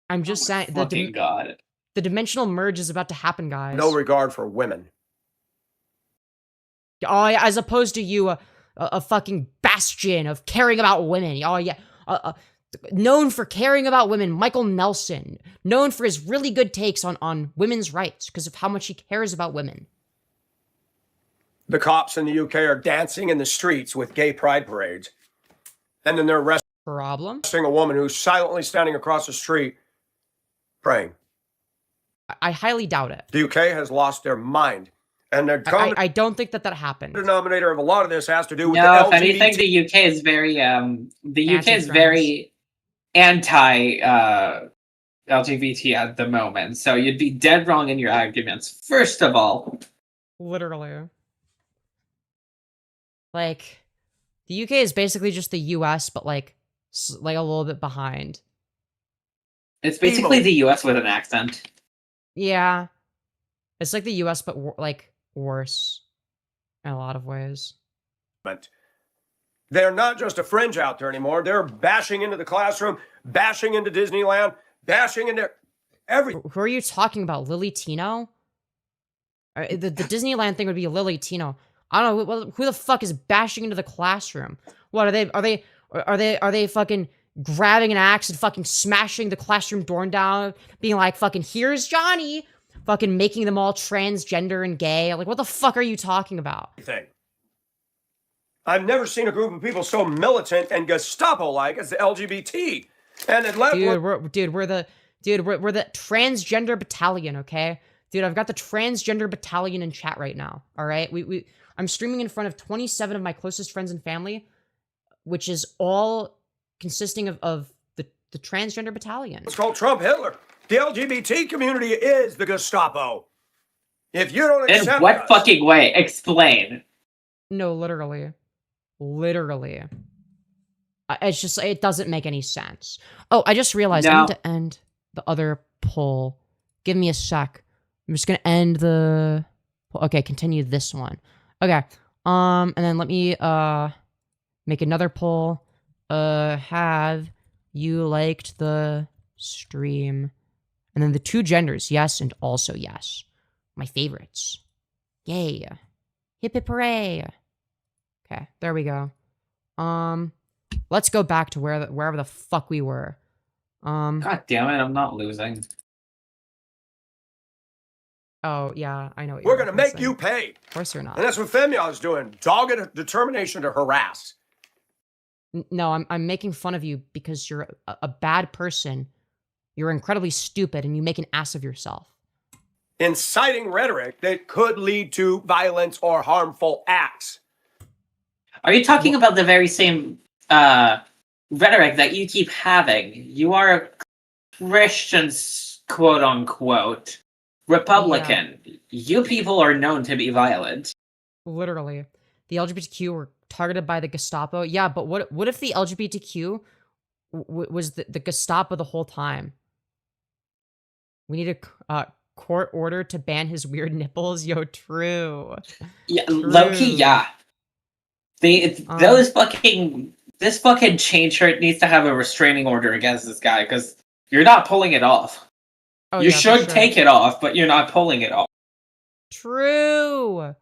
I'm just saying, God. the dimensional merge is about to happen, guys. no regard for women. Oh, yeah, as opposed to you, a fucking bastion of caring about women. Oh, yeah. Known for caring about women, Michael Nelson. Known for his really good takes on women's rights because of how much he cares about women. The cops in the UK are dancing in the streets with gay pride parades. And then they're arresting Problem? a woman who's silently standing across the street praying. I highly doubt it. The UK has lost their mind. And their common I don't think that happened. denominator of a lot of this has to do with No, the if LGBT. anything, the UK is very anti LGBT at the moment. So you'd be dead wrong in your arguments. First of all, Literally. Like, the UK is basically just the US, but like a little bit behind. it's basically the US with an accent. Yeah. It's like the US, but like worse in a lot of ways. They're not just a fringe out there anymore. They're bashing into the classroom, bashing into Disneyland, bashing into everything. Who are you talking about? Lily Tino? The Disneyland thing would be Lily Tino. I don't know who the fuck is bashing into the classroom. What are they fucking grabbing an axe and fucking smashing the classroom door down, being like fucking here's Johnny, fucking making them all transgender and gay? Like, what the fuck are you talking about? I've never seen a group of people so militant and Gestapo-like as the LGBT. And it left We're the transgender battalion, okay? Dude, I've got the transgender battalion in chat right now. All right, I'm streaming in front of 27 of my closest friends and family, which is all consisting of the transgender battalion. It's called Trump Hitler. The LGBT community is the Gestapo. If you don't accept In what us, fucking way? Explain. No, literally. It's just, it doesn't make any sense. Oh, I just realized I need to end the other poll. Give me a sec. I'm just gonna end the. Okay, continue this one. Okay. And then let me make another poll. Have you liked the stream? And then the two genders, yes and also yes. My favorites. Yay. Hip hip hooray. Okay, there we go. Let's go back to wherever the fuck we were. God damn it, I'm not losing. Oh, yeah, I know what we're going to make you pay. Of course you're not. And that's what Femyoz is doing. Dogged determination to harass. No, I'm making fun of you because you're a bad person. You're incredibly stupid and you make an ass of yourself. Inciting rhetoric that could lead to violence or harmful acts. Are you talking about the very same rhetoric that you keep having? You are a Christian, quote unquote, Republican. Yeah. You people are known to be violent. Literally. The LGBTQ were targeted by the Gestapo. Yeah, but what if the LGBTQ was the Gestapo the whole time? We need a court order to ban his weird nipples. Yo, true. Yeah, low-key, yeah. This fucking chain shirt needs to have a restraining order against this guy because You're not pulling it off. Oh, You yeah, for should sure. take it off, but you're not pulling it off. True.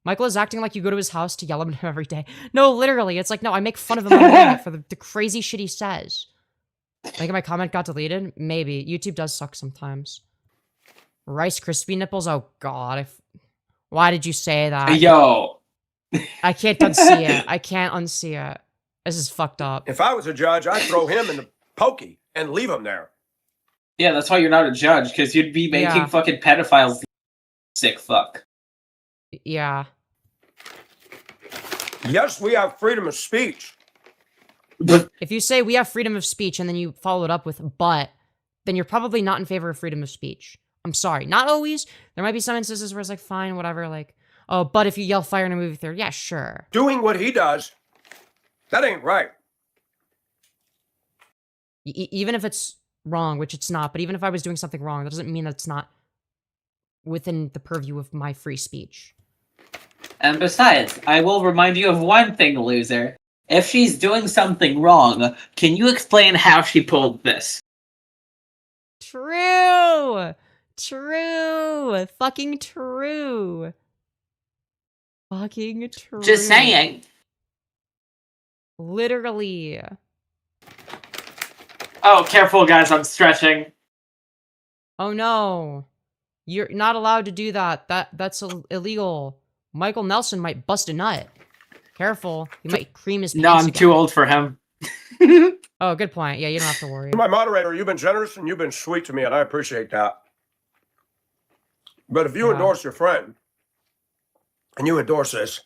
Michael is acting like you go to his house to yell at him every day. No, literally. It's like, no, I make fun of him on the internet for the crazy shit he says. Like, my comment got deleted? Maybe. YouTube does suck sometimes. Rice Krispie nipples? Oh, God. Why did you say that? Yo. I can't unsee it. I can't unsee it. This is fucked up. If I was a judge, I'd throw him in the pokey and leave him there. Yeah, that's why you're not a judge, because you'd be making fucking pedophiles sick fuck. Yeah. Yes, we have freedom of speech. If you say we have freedom of speech and then you follow it up with but, then you're probably not in favor of freedom of speech. I'm sorry. Not always. There might be some instances where it's like, fine, whatever, like, oh, but if you yell fire in a movie theater, yeah, sure. Doing what he does, that ain't right. Even if it's wrong, which it's not, but even if I was doing something wrong, that doesn't mean that it's not within the purview of my free speech. And besides, I will remind you of one thing, loser. If she's doing something wrong, can you explain how she pulled this? True! True! Fucking true! Fucking true. Just saying. Literally. Oh, careful, guys, I'm stretching. Oh no. You're not allowed to do that. That's illegal. Michael Nelson might bust a nut. Careful. He might cream his pants No, I'm again. too old for him. Oh, good point. Yeah, you don't have to worry. My moderator, you've been generous and you've been sweet to me, and I appreciate that. But if you endorse your friend, and you endorse this,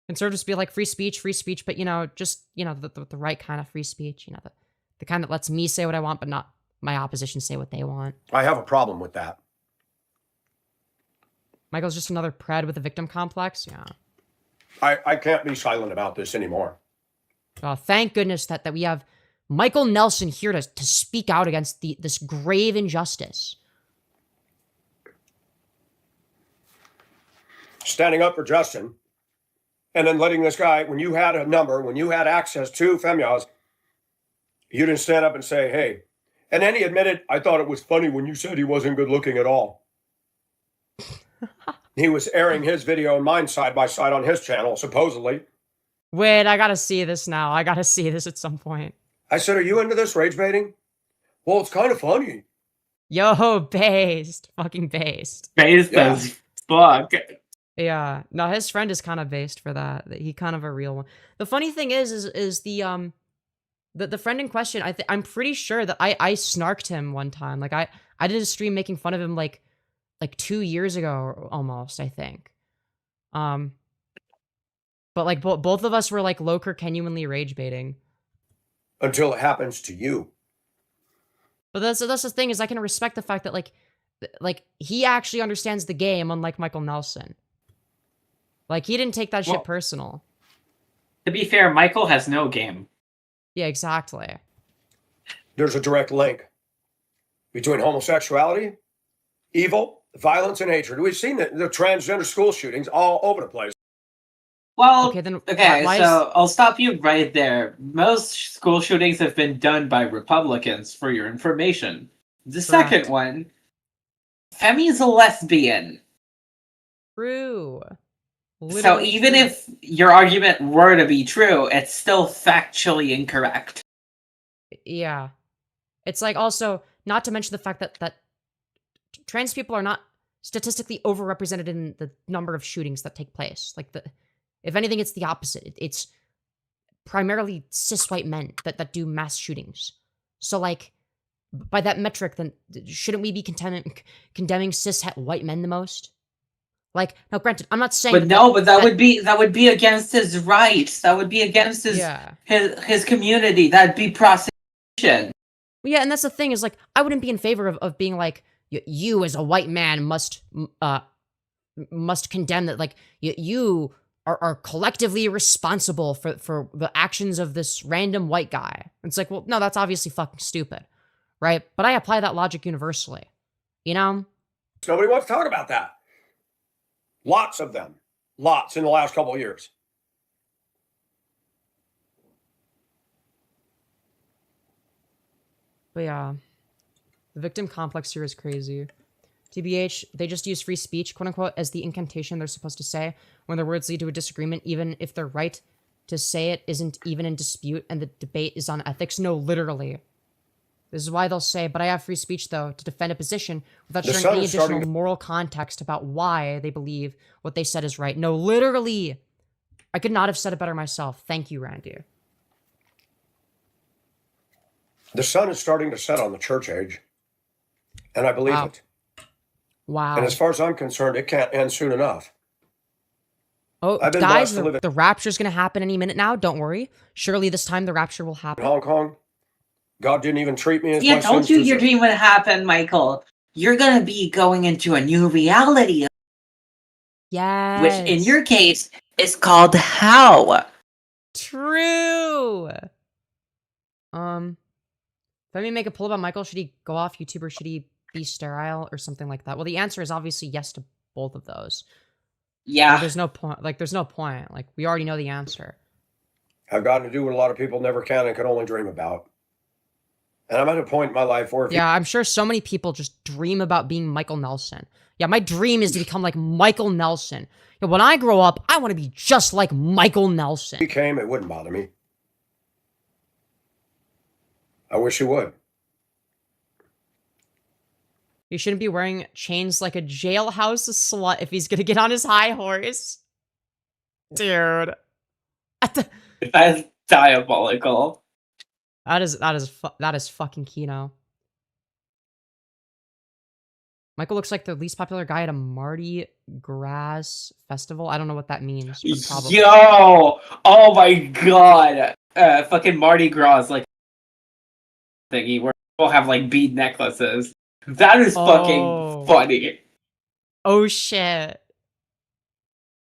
Conservatives be like free speech, but, you know, just, you know, the right kind of free speech, you know, the kind that lets me say what I want, but not my opposition say what they want. I have a problem with that. Michael's just another pred with a victim complex? Yeah. I can't be silent about this anymore. Oh, thank goodness that we have Michael Nelson here to speak out against this grave injustice. Standing up for Justin, and then letting this guy, when you had a number, when you had access to Femyoz, you didn't stand up and say, hey. And then he admitted, I thought it was funny when you said he wasn't good looking at all. He was airing his video and mine side by side on his channel, supposedly. Wait, I gotta see this now. I gotta see this at some point. I said, are you into this rage baiting? Well, it's kind of funny. Yo, based. Fucking based. Based as fuck. Yeah. No, his friend is kind of based for that. He kind of a real one. The funny thing is the friend in question, I'm pretty sure that I snarked him one time. Like I did a stream making fun of him like 2 years ago almost, I think. But like both of us were like Lolcow genuinely rage baiting. Until it happens to you. But that's the thing, is I can respect the fact that like he actually understands the game, unlike Michael Nelson. Like he didn't take that shit personal. To be fair, Michael has no game. Yeah, exactly. There's a direct link between homosexuality, evil, violence, and hatred. We've seen the transgender school shootings all over the place. Well, okay, then I'll stop you right there. Most school shootings have been done by Republicans, for your information. The second one, Femi's a lesbian. True. Literally so even if your argument were to be true, it's still factually incorrect. Yeah. It's like also, not to mention the fact that trans people are not statistically overrepresented in the number of shootings that take place. Like if anything, it's the opposite. It's primarily cis white men that do mass shootings. So like, by that metric, then shouldn't we be condemning cis white men the most? Like, now granted, I'm not saying but that would be against his rights. That would be against his community. That'd be prosecution. Yeah, and that's the thing, is like, I wouldn't be in favor of being like, you as a white man must condemn that, like, you are collectively responsible for the actions of this random white guy. It's like, well, no, that's obviously fucking stupid, right? But I apply that logic universally, you know? Nobody wants to talk about that. Lots of them. Lots in the last couple of years. But yeah. The victim complex here is crazy. TBH, they just use free speech, quote unquote, as the incantation they're supposed to say when their words lead to a disagreement, even if their right to say it isn't even in dispute and the debate is on ethics. No, literally. This is why they'll say, but I have free speech, though, to defend a position without sharing any additional moral context about why they believe what they said is right. No, literally. I could not have said it better myself. Thank you, Randy. The sun is starting to set on the church age, and I believe it. Wow. And as far as I'm concerned, it can't end soon enough. Oh, guys, the rapture's going to happen any minute now. Don't worry. Surely this time the rapture will happen. In Hong Kong, God didn't even treat me as Yeah, my told you your dream would happen, Michael. You're going to be going into a new reality. Yes. Which, in your case, is called hell. True. Let me make a poll about Michael. Should he go off YouTube or should he be sterile or something like that? Well, the answer is obviously yes to both of those. Yeah. There's no point. Like, there's no point. Like, we already know the answer. I've gotten to do what a lot of people never can and can only dream about. And I'm at a point in my life where... Yeah, I'm sure so many people just dream about being Michael Nelson. Yeah, my dream is to become like Michael Nelson. Yeah, when I grow up, I want to be just like Michael Nelson. If he came, it wouldn't bother me. I wish he would. He shouldn't be wearing chains like a jailhouse slut if he's gonna get on his high horse. Dude. That is diabolical. That is fucking Kino. Michael looks like the least popular guy at a Mardi Gras festival. I don't know what that means. But probably. Yo! Oh my god! Fucking Mardi Gras, like, thingy where people have, like, bead necklaces. That is fucking funny. Oh shit.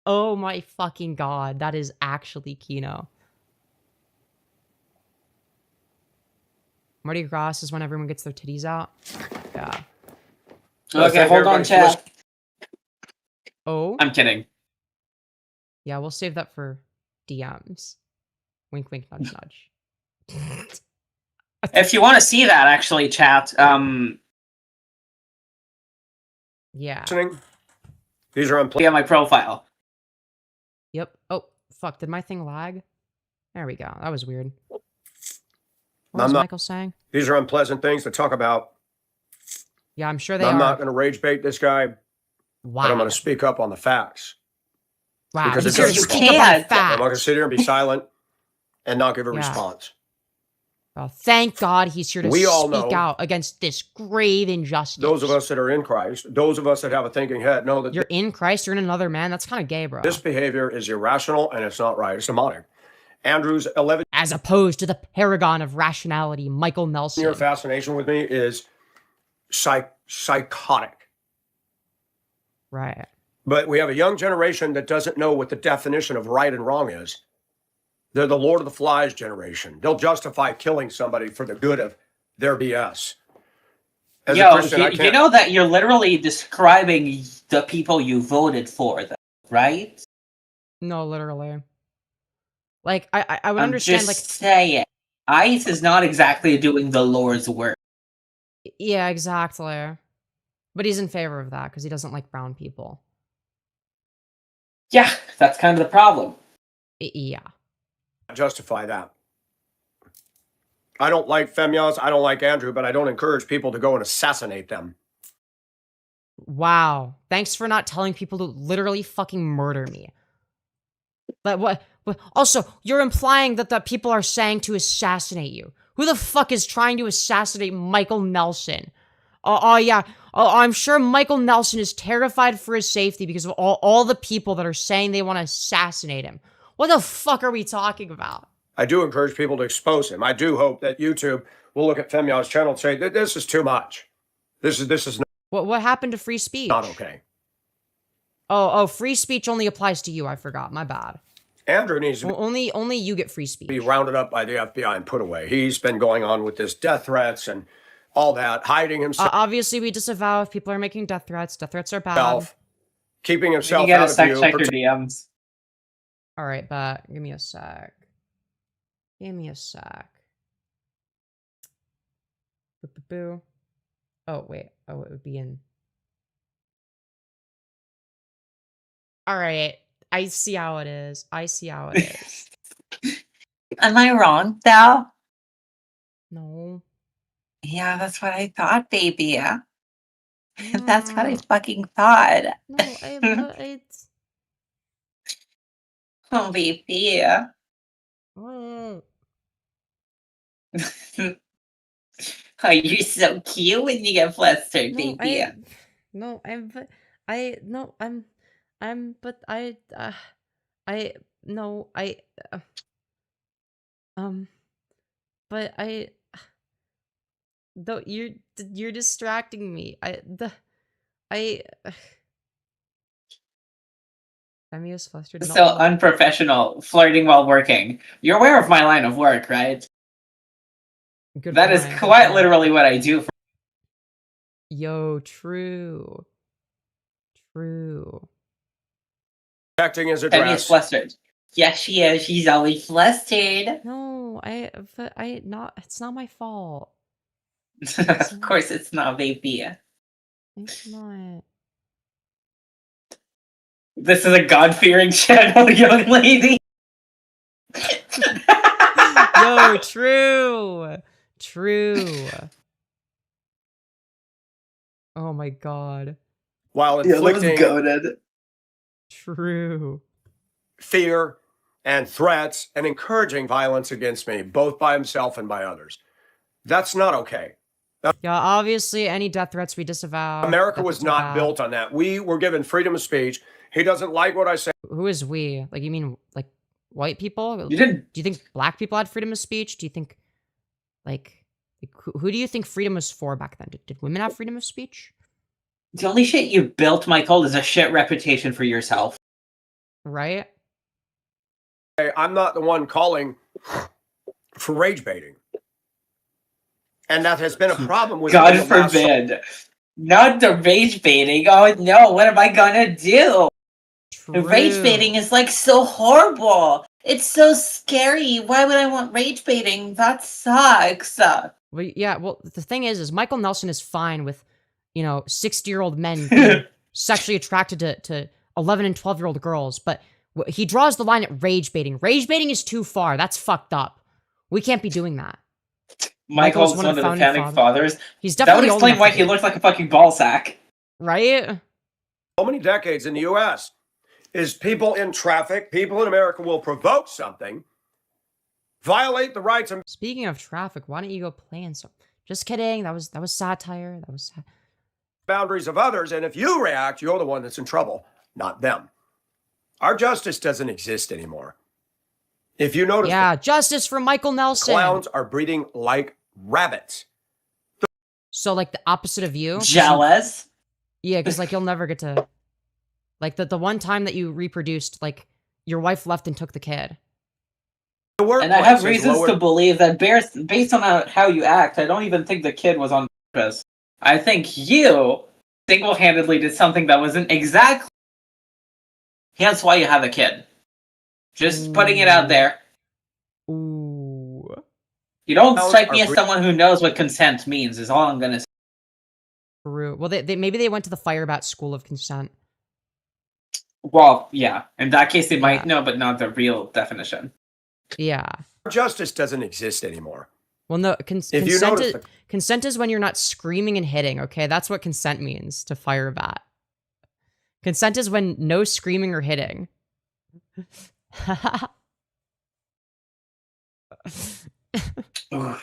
Oh my fucking god. That is actually Kino. Mardi Gras is when everyone gets their titties out. Yeah. Okay, hold on, chat. Oh? I'm kidding. Yeah, we'll save that for DMs. Wink, wink, nudge, nudge. If you want to see that, actually, chat, yeah. These are unplayed. on my profile. Yep. Oh, fuck. Did my thing lag? There we go. That was weird. What was Michael saying? These are unpleasant things to talk about. Yeah, I'm sure they are. I'm not going to rage bait this guy. Wow. But I'm going to speak up on the facts. Wow. Because He's it here to doesn't speak up on facts. I'm not going to sit here and be silent and not give a response. Oh, thank God he's here to speak out against this grave injustice. Those of us that are in Christ, those of us that have a thinking head, know that you're in Christ, you're in another man. That's kind of gay, bro. This behavior is irrational and it's not right. It's demonic. Andrew's 11... As opposed to the paragon of rationality, Michael Nelson. Your fascination with me is psychotic. Right. But we have a young generation that doesn't know what the definition of right and wrong is. They're the Lord of the Flies generation. They'll justify killing somebody for the good of their BS. As Yo, a Christian, you know that you're literally describing the people you voted for, though, right? No, literally. Like, I would understand, like... saying. ICE is not exactly doing the Lord's work. Yeah, exactly. But he's in favor of that, because he doesn't like brown people. Yeah, that's kind of the problem. Yeah. Justify that. I don't like Femyoz, I don't like Andrew, but I don't encourage people to go and assassinate them. Wow. Thanks for not telling people to literally fucking murder me. But what? Also, you're implying that the people are saying to assassinate you. Who the fuck is trying to assassinate Michael Nelson? Yeah. I'm sure Michael Nelson is terrified for his safety because of all the people that are saying they want to assassinate him. What the fuck are we talking about? I do encourage people to expose him. I do hope that YouTube will look at Femyoz's channel and say that this is too much. This is not, what happened to free speech? Not okay. Oh, free speech only applies to you. I forgot. My bad. Andrew needs to be, only you get free speech. Be rounded up by the FBI and put away. He's been going on with this death threats and all that, hiding himself. Obviously, we disavow if people are making death threats. Death threats are bad. Keeping himself you out of view. Check your DMs. All right, but give me a sec. Give me a sec. Boo. Oh, wait. Oh, it would be in... Alright. I see how it is. I see how it is. Am I wrong, though? No. Yeah, that's what I thought, baby. That's what I fucking thought. No, it's... Oh, baby. Oh. Oh, you're so cute when you get flustered, baby. But though you're distracting me. Femyoz flustered. So unprofessional, flirting while working. You're aware of my line of work, right? Good That is point, good quite point. literally what I do. Yo, true. Protecting his Femyoz address. flustered. Yes, she is. She's always flustered. No, it's not my fault. Of course it's not, baby. It's not. This is a God-fearing channel, young lady. Yo, true. Oh my god. While It looks inflicting goated. True. fear and threats and encouraging violence against me, both by himself and by others. That's not okay. Yeah, obviously any death threats we disavow. America Death was threats are not bad. built on that. We were given freedom of speech. He doesn't like what I say. Who is we? Like, you mean like white people? You didn't. Do you think black people had freedom of speech? Do you think like who do you think freedom was for back then? Did women have freedom of speech? The only shit you built, Michael, is a shit reputation for yourself. Right? I'm not the one calling for rage baiting. And that has been a problem with God the last- forbid. Not the rage baiting. Oh no, what am I gonna do? True. Rage baiting is like so horrible. It's so scary. Why would I want rage baiting? That sucks. Well, yeah, well, the thing is Michael Nelson is fine with, 60-year-old men being sexually attracted to 11 and 12-year-old girls, but he draws the line at rage baiting. Rage baiting is too far. That's fucked up. We can't be doing that. Michael's one of the founding fathers. He's That definitely would old explain enough why to he be- looks like a fucking ball sack. Right? so many decades in the U.S. is people in traffic, people in America will provoke something, violate the rights of Speaking of traffic, why don't you go play in some? Just kidding. That was satire. That was. boundaries of others, and if you react, you're the one that's in trouble, not them. Our justice doesn't exist anymore. If you notice, Yeah, justice for Michael the Nelson. clowns are breeding like rabbits. So like the opposite of you. Jealous? Yeah, because like you'll never get to. Like the one time that you reproduced, like your wife left and took the kid. The And I have workplace is reasons lower- to believe that based on how you act, I don't even think the kid was on purpose. I think you single-handedly did something that wasn't exactly. That's why you have a kid. Just putting it out there. Ooh. You don't Clowns strike me are as someone who knows what consent means, is all I'm gonna say. True. Well, they maybe they went to the Firebat School of Consent. Well, yeah. In that case, they Yeah. might know, but not the real definition. Yeah. Our justice doesn't exist anymore. Well, no. If you Consent notice, is, the consent is when you're not screaming and hitting. Okay, that's what consent means to Firebat. Consent is when no screaming or hitting. Ugh.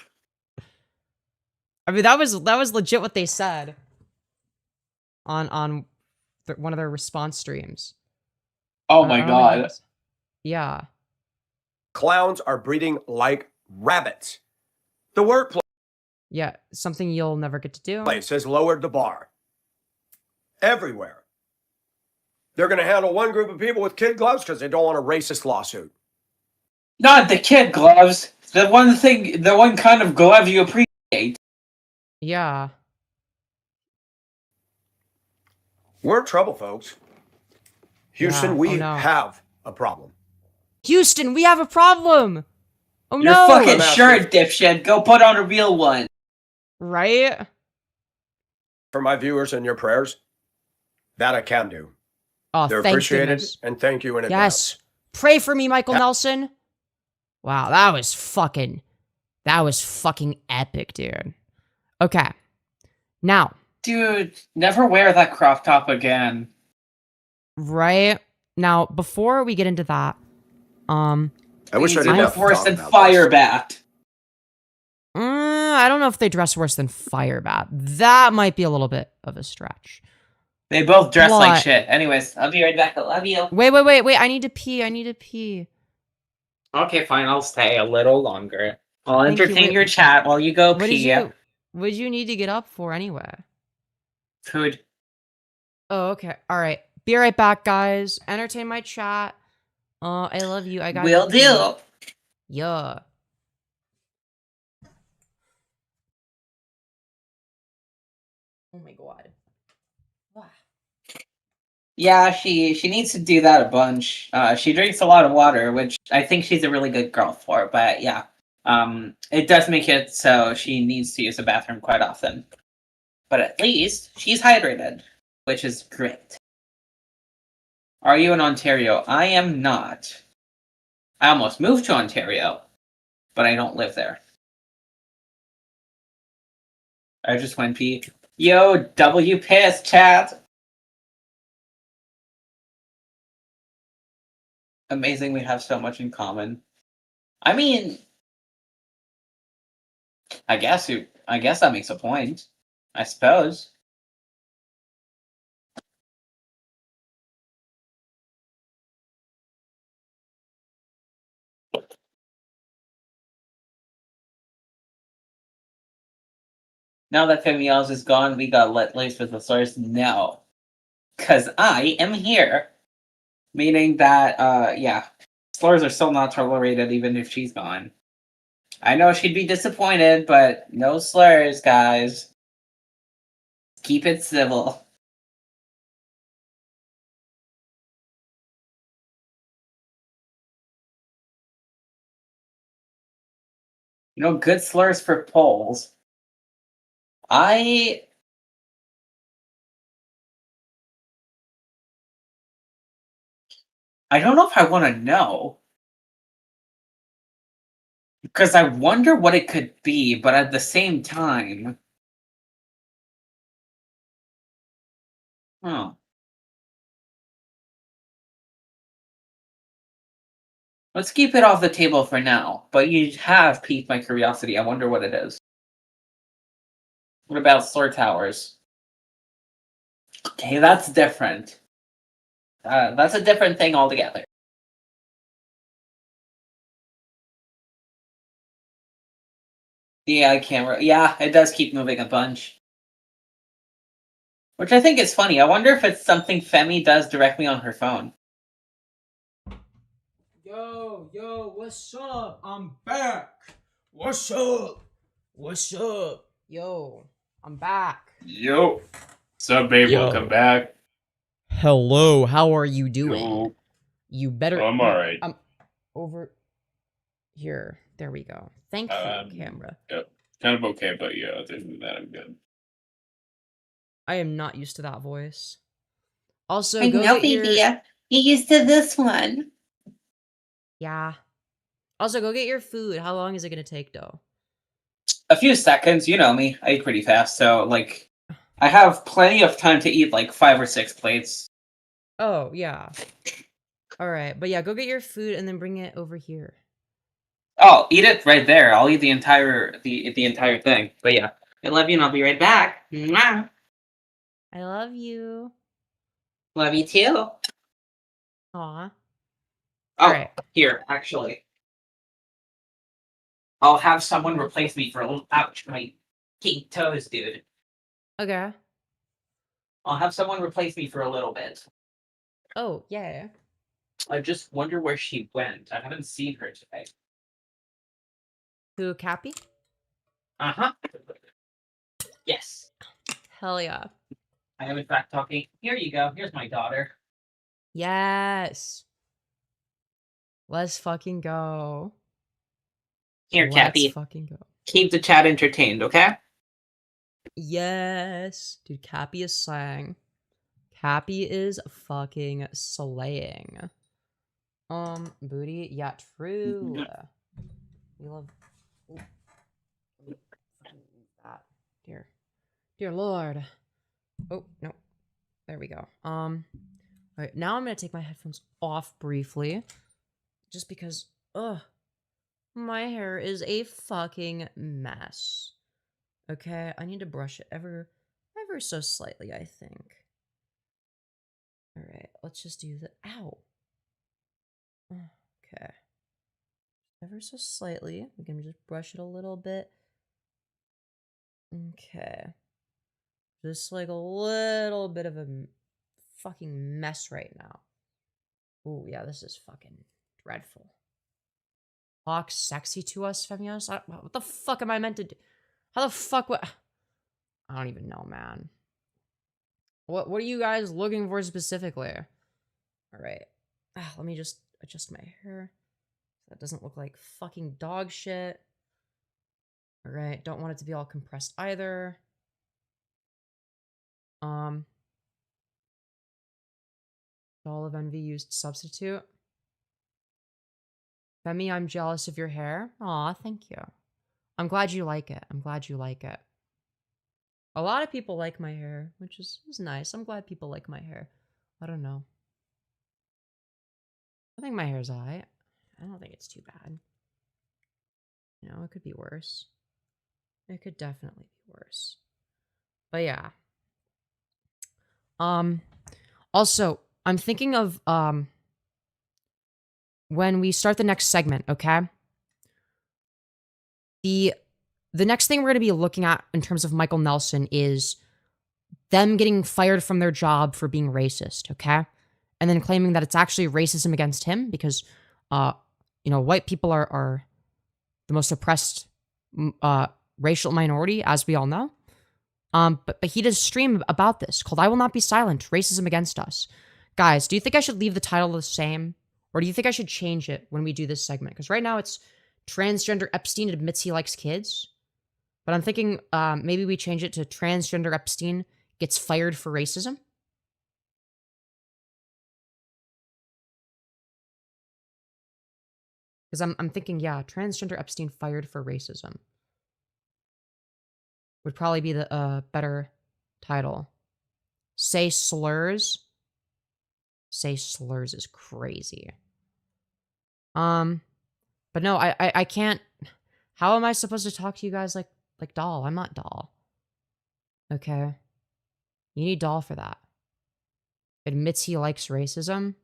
I mean, that was legit what they said on one of their response streams. Oh I my don't know who it god. was. Yeah. clowns are breeding like rabbits. The workplace Yeah, something you'll never get to do. has lowered the bar. Everywhere. They're going to handle one group of people with kid gloves because they don't want a racist lawsuit. Not the kid gloves. The one kind of glove you appreciate. Yeah. We're in trouble, folks. Houston, Yeah. we Oh, no. have a problem. Houston, we have a problem. Oh Your no. fucking Massive. shirt, dipshit. Go put on a real one. Right? for my viewers and your prayers, that I can do. Oh, They're thank appreciated, goodness. and thank you in advance. Yes. Pray for me, Michael Nelson. Wow, that was fucking epic, dude. Okay. Now. Dude, never wear that crop top again. Right? Now, before we get into that, I wish I didn't have to worse talk than about Firebat. I don't know if they dress worse than Firebat. That might be a little bit of a stretch. They both dress What? like shit. Anyways, I'll be right back. I love you. Wait. I need to pee. Okay, fine. I'll stay a little longer. I'll Thank you. entertain Wait, your chat while you go What pee. did you need to get up for anyway? Food. Oh, okay. All right. Be right back, guys. Entertain my chat. I love you. I got Will do. Yeah. Oh my god. Yeah, she needs to do that a bunch. She drinks a lot of water, which I think she's a really good girl for. But yeah, it does make it so she needs to use the bathroom quite often. But at least she's hydrated, which is great. Are you in Ontario? I am not. I almost moved to Ontario, but I don't live there. I just went pee. Yo, W piss chat. Amazing, we have so much in common. I mean, I guess that makes a point. I suppose. Now that Femyoz is gone, we got let loose with the source. No, because I am here. Meaning that, yeah, slurs are still not tolerated even if she's gone. I know she'd be disappointed, but no slurs, guys. Keep it civil. You know, good slurs for polls. I don't know if I want to know. Because I wonder what it could be, but at the same time... Huh. Let's keep it off the table for now, but you have piqued my curiosity. I wonder what it is. What about slur towers? Okay, that's different. That's a different thing altogether. Yeah, camera. Yeah, it does keep moving a bunch. Which I think is funny. I wonder if it's something Femi does directly on her phone. Yo, what's up? I'm back. What's up? Yo, I'm back. Yo. What's up, babe? Yo. Welcome back. Hello, how are you doing? Yo. You better. I'm alright. I'm over here. There we go. Thank you, camera. Yep. Kind of okay, but yeah, other than that, I'm good. I am not used to that voice. Also, I go know, get baby. your... You used to this one. Yeah. Also, go get your food. How long is it gonna take, though? A few seconds, you know me. I eat pretty fast, so, like, I have plenty of time to eat, like, 5 or 6 plates. Oh, yeah. Alright, but yeah, go get your food and then bring it over here. Oh, eat it right there. I'll eat the entire thing. But yeah, I love you, and I'll be right back. Mwah. I love you. Love you too. Aw. Oh, Alright. here, actually, I'll have someone replace me for a little. Ouch, my pink toes, dude. Okay. I'll have someone replace me for a little bit. Oh, yeah. I just wonder where she went. I haven't seen her today. Who, Cappy? Uh-huh. Yes. Hell yeah. I am in fact talking. Here you go. Here's my daughter. Yes. Let's fucking go. Here, Cappy. Let's fucking go. Keep the chat entertained, okay? Yes. Dude, Cappy is slaying. Cappy is fucking slaying. Booty. Yeah, true. We love that. Dear Lord. Oh, no. There we go. Alright, now I'm gonna take my headphones off briefly. Just because, my hair is a fucking mess. Okay, I need to brush it ever so slightly, I think. Alright, let's just do the, ow. Okay. Ever so slightly. We can just brush it a little bit. Okay. Just like a little bit of a fucking mess right now. Ooh, yeah, this is fucking dreadful. Talk sexy to us, Femyoz? What the fuck am I meant to do? How the fuck what? I don't even know, man. What are you guys looking for specifically? Alright. Let me just adjust my hair. So that doesn't look like fucking dog shit. Alright, don't want it to be all compressed either. Doll of Envy used substitute. Femi, I'm jealous of your hair. Aw, thank you. I'm glad you like it. I'm glad you like it. A lot of people like my hair, which is nice. I'm glad people like my hair. I don't know. I think my hair's alright. I don't think it's too bad. You know, it could be worse. It could definitely be worse. But yeah. Also, I'm thinking of, when we start the next segment, okay? The next thing we're going to be looking at in terms of Michael Nelson is them getting fired from their job for being racist, okay? And then claiming that it's actually racism against him because, you know, white people are the most oppressed racial minority, as we all know. But he did a stream about this called I Will Not Be Silent, Racism Against Us. Guys, do you think I should leave the title the same? Or do you think I should change it when we do this segment? Because right now it's Transgender Epstein admits he likes kids. But I'm thinking maybe we change it to Transgender Epstein gets fired for racism. Because I'm thinking, yeah, Transgender Epstein fired for racism would probably be the better title. Say slurs. Say slurs is crazy. But no, I can't. How am I supposed to talk to you guys like Doll? I'm not Doll. Okay. You need Doll for that. Admits he likes racism.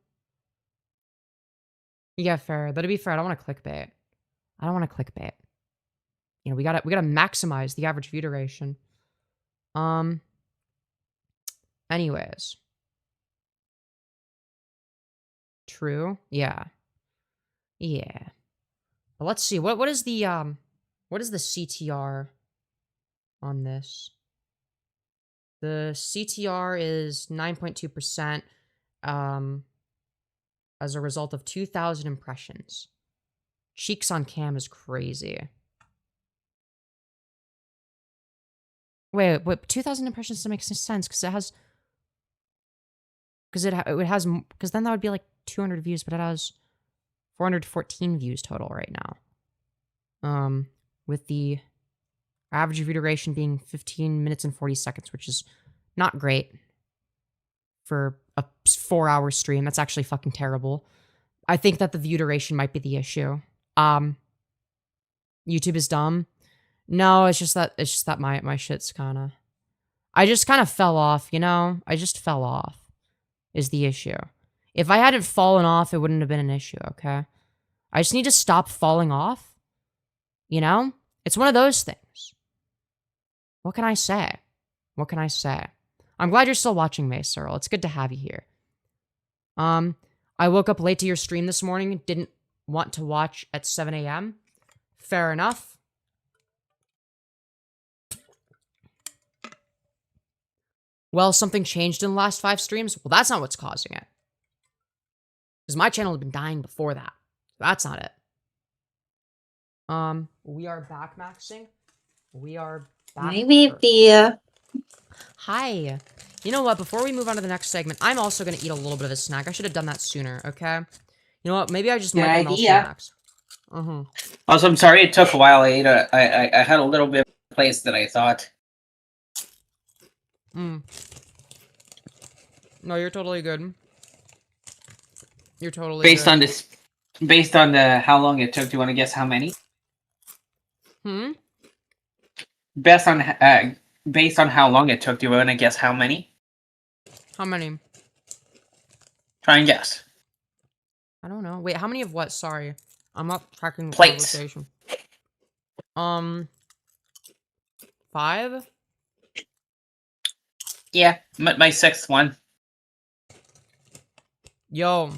Yeah, fair. But to be fair, I don't want to clickbait. I don't want to clickbait. You know, we gotta maximize the average view duration. Anyways. True. Yeah. Yeah. But let's see. What is the CTR on this? The CTR is 9.2%. As a result of 2,000 impressions. Cheeks on cam is crazy. Wait, 2,000 impressions doesn't make sense because it has. Because because then that would be like 200 views, but it has 414 views total right now. With the average view duration being 15 minutes and 40 seconds, which is not great for a 4-hour stream. That's actually fucking terrible. I think that the view duration might be the issue. YouTube is dumb. No, it's just that my shit's kinda. I just kind of fell off, you know? I just fell off is the issue. If I hadn't fallen off, it wouldn't have been an issue, okay? I just need to stop falling off. You know? It's one of those things. What can I say? What can I say? I'm glad you're still watching, Mace Earl. It's good to have you here. I woke up late to your stream this morning. Didn't want to watch at 7 a.m. Fair enough. Well, something changed in the last 5 streams? Well, that's not what's causing it. Because my channel had been dying before that. That's not it. We are back maxing. We are back. Hi, baby. Hi. You know what? Before we move on to the next segment, I'm also gonna eat a little bit of a snack. I should have done that sooner. Okay. You know what? Maybe I just Good might smell idea. snacks. Also, I'm sorry it took a while. I had a little bit of place that I thought. No, you're totally good. You're totally Based good. on this, based on the how long it took, do you want to guess how many? Based on how long it took, do you want to guess how many? How many? Try and guess. I don't know. Wait, how many of what? Sorry. I'm not tracking the Plates. conversation. 5? Yeah, my sixth one. Yo.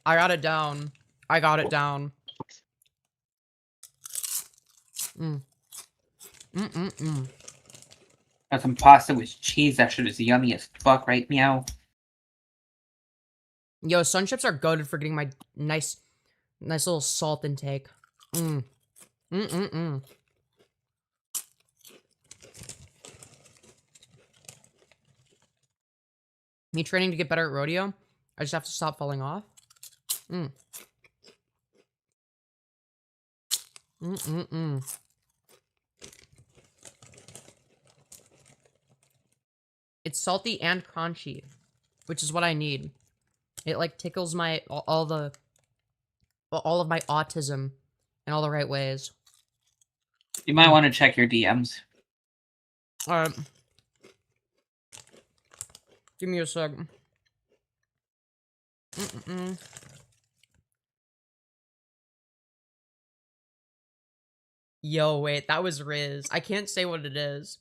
I got it down. I got it down. Got some pasta with cheese. That shit is yummy as fuck, right? Meow. Yo, sun chips are goated for getting my nice little salt intake. Me training to get better at rodeo. I just have to stop falling off. It's salty and crunchy, which is what I need. It like tickles my all of my autism in all the right ways. You might want to check your DMs. Give me a sec. Yo, wait, that was Riz. I can't say what it is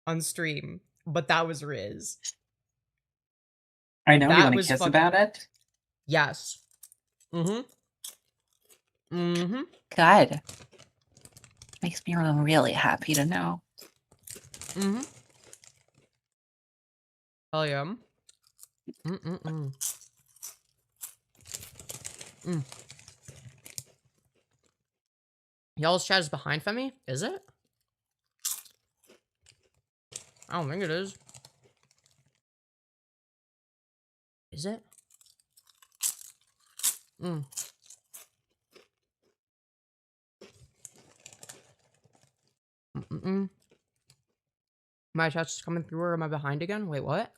on stream, but that was Riz. I know. That You want to was kiss fucking- about it? Yes. Good. Makes me really happy to know. Hell yeah. Y'all's chat is behind Femi? Is it? I don't think it is. Is it? My chat's just coming through, or am I behind again? Wait, what?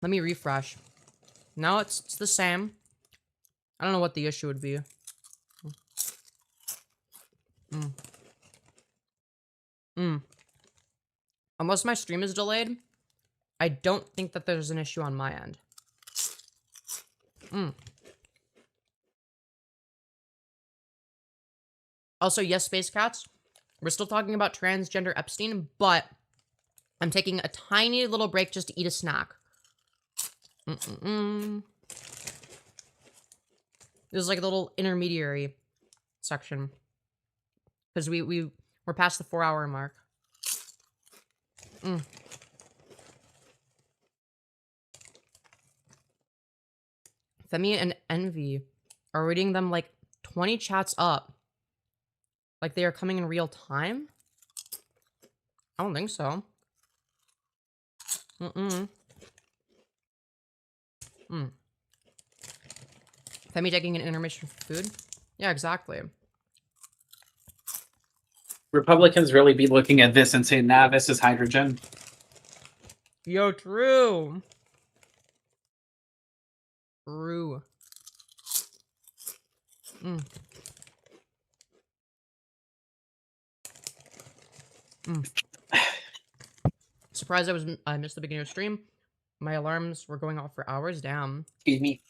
Let me refresh. No, it's the same. I don't know what the issue would be. Unless my stream is delayed, I don't think that there's an issue on my end. Also, yes, Space Cats, we're still talking about transgender Epstein, but I'm taking a tiny little break just to eat a snack. This is like a little intermediary section. Because we're past the 4-hour mark. Femi and Envy are reading them like 20 chats up. Like they are coming in real time? I don't think so. Femi taking an intermission for food? Yeah, exactly. Republicans really be looking at this and saying, nah, this is hydrogen. Yo, true. True. Surprised I missed the beginning of stream. My alarms were going off for hours. Damn. Excuse me.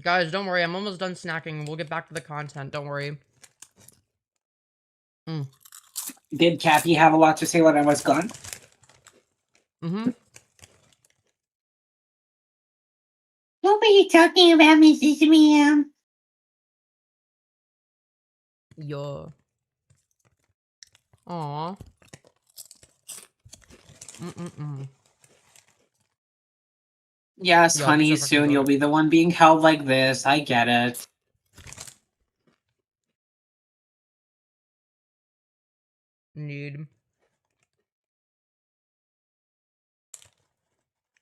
Guys, don't worry. I'm almost done snacking. We'll get back to the content. Don't worry. Did Kathy have a lot to say when I was gone? What were you talking about, Mrs. Ma'am? Yo. Aw. Yes, Yo, honey, so fucking soon good. you'll be the one being held like this. I get it. Need.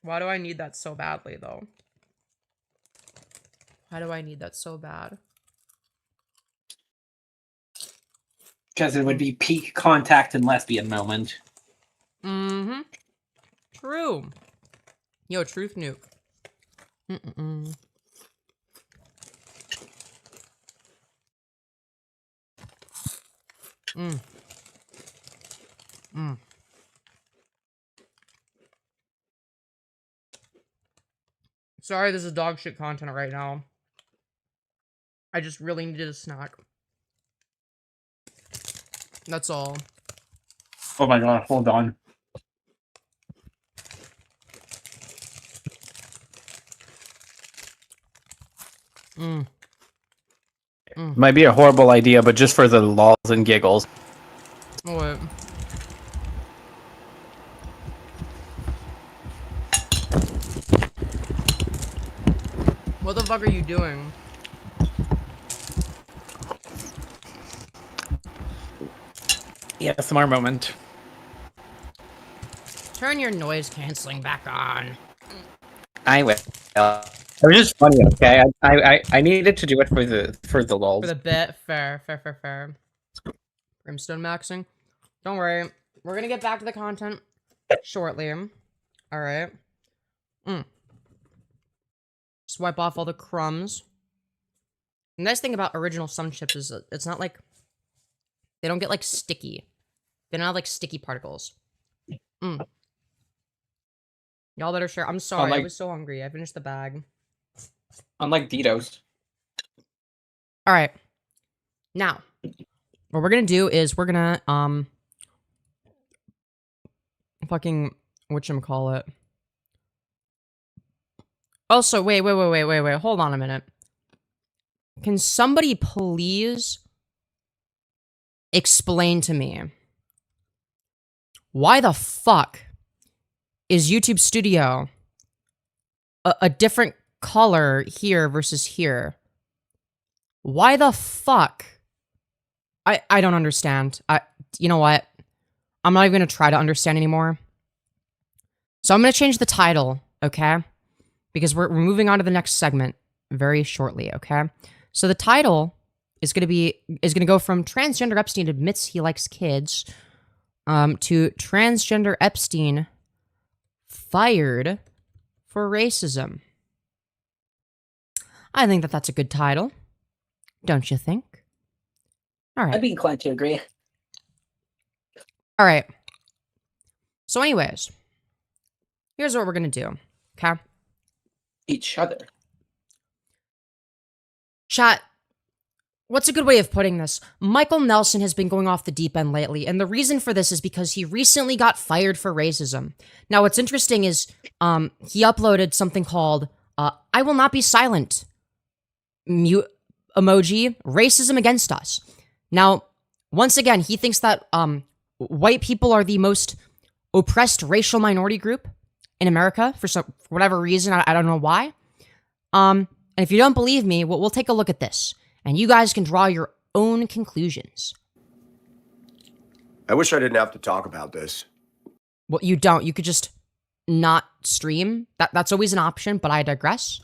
Why do I need that so badly, though? Why do I need that so bad? Because it would be peak contact and lesbian moment. Mm-hmm. True. Yo, truth nuke. Mm-mm-mm. Mm. Mm. Sorry, this is dog shit content right now. I just really needed a snack. That's all. Oh my god, hold on. Mm. Might be a horrible idea, but just for the lols and giggles. Oh, wait. What the fuck are you doing? Yeah, ASMR moment. Turn your noise canceling back on. I will. It was just funny, okay? I needed to do it for the lols. For the bit, fair. Brimstone maxing. Don't worry, we're gonna get back to the content shortly. All right. Swipe off all the crumbs. The nice thing about original sun chips is that it's not like they don't get like sticky. They don't have like sticky particles. Y'all better share. I'm sorry, I was so hungry. I finished the bag. Unlike Ditos. All right. Now, what we're gonna do is we're gonna fucking whatchamacallit. Also, wait. Hold on a minute. Can somebody please explain to me why the fuck is YouTube Studio a different color here versus here? Why the fuck? I don't understand. You know what? I'm not even gonna try to understand anymore. So I'm gonna change the title, okay? Because we're moving on to the next segment very shortly, okay? So the title is gonna go from Transgender Epstein admits he likes kids to Transgender Epstein fired for racism. I think that that's a good title. Don't you think? All right. I'd be inclined to agree. All right. So anyways, here's what we're going to do, okay? Each other. Chat, what's a good way of putting this? Michael Nelson has been going off the deep end lately, and the reason for this is because he recently got fired for racism. Now, what's interesting is he uploaded something called I Will Not Be Silent mute emoji, racism against us. Now, once again, he thinks that white people are the most oppressed racial minority group in America for whatever reason. I don't know why. And if you don't believe me, we'll take a look at this, and you guys can draw your own conclusions. I wish I didn't have to talk about this. Well, you don't. You could just not stream. That's always an option, but I digress.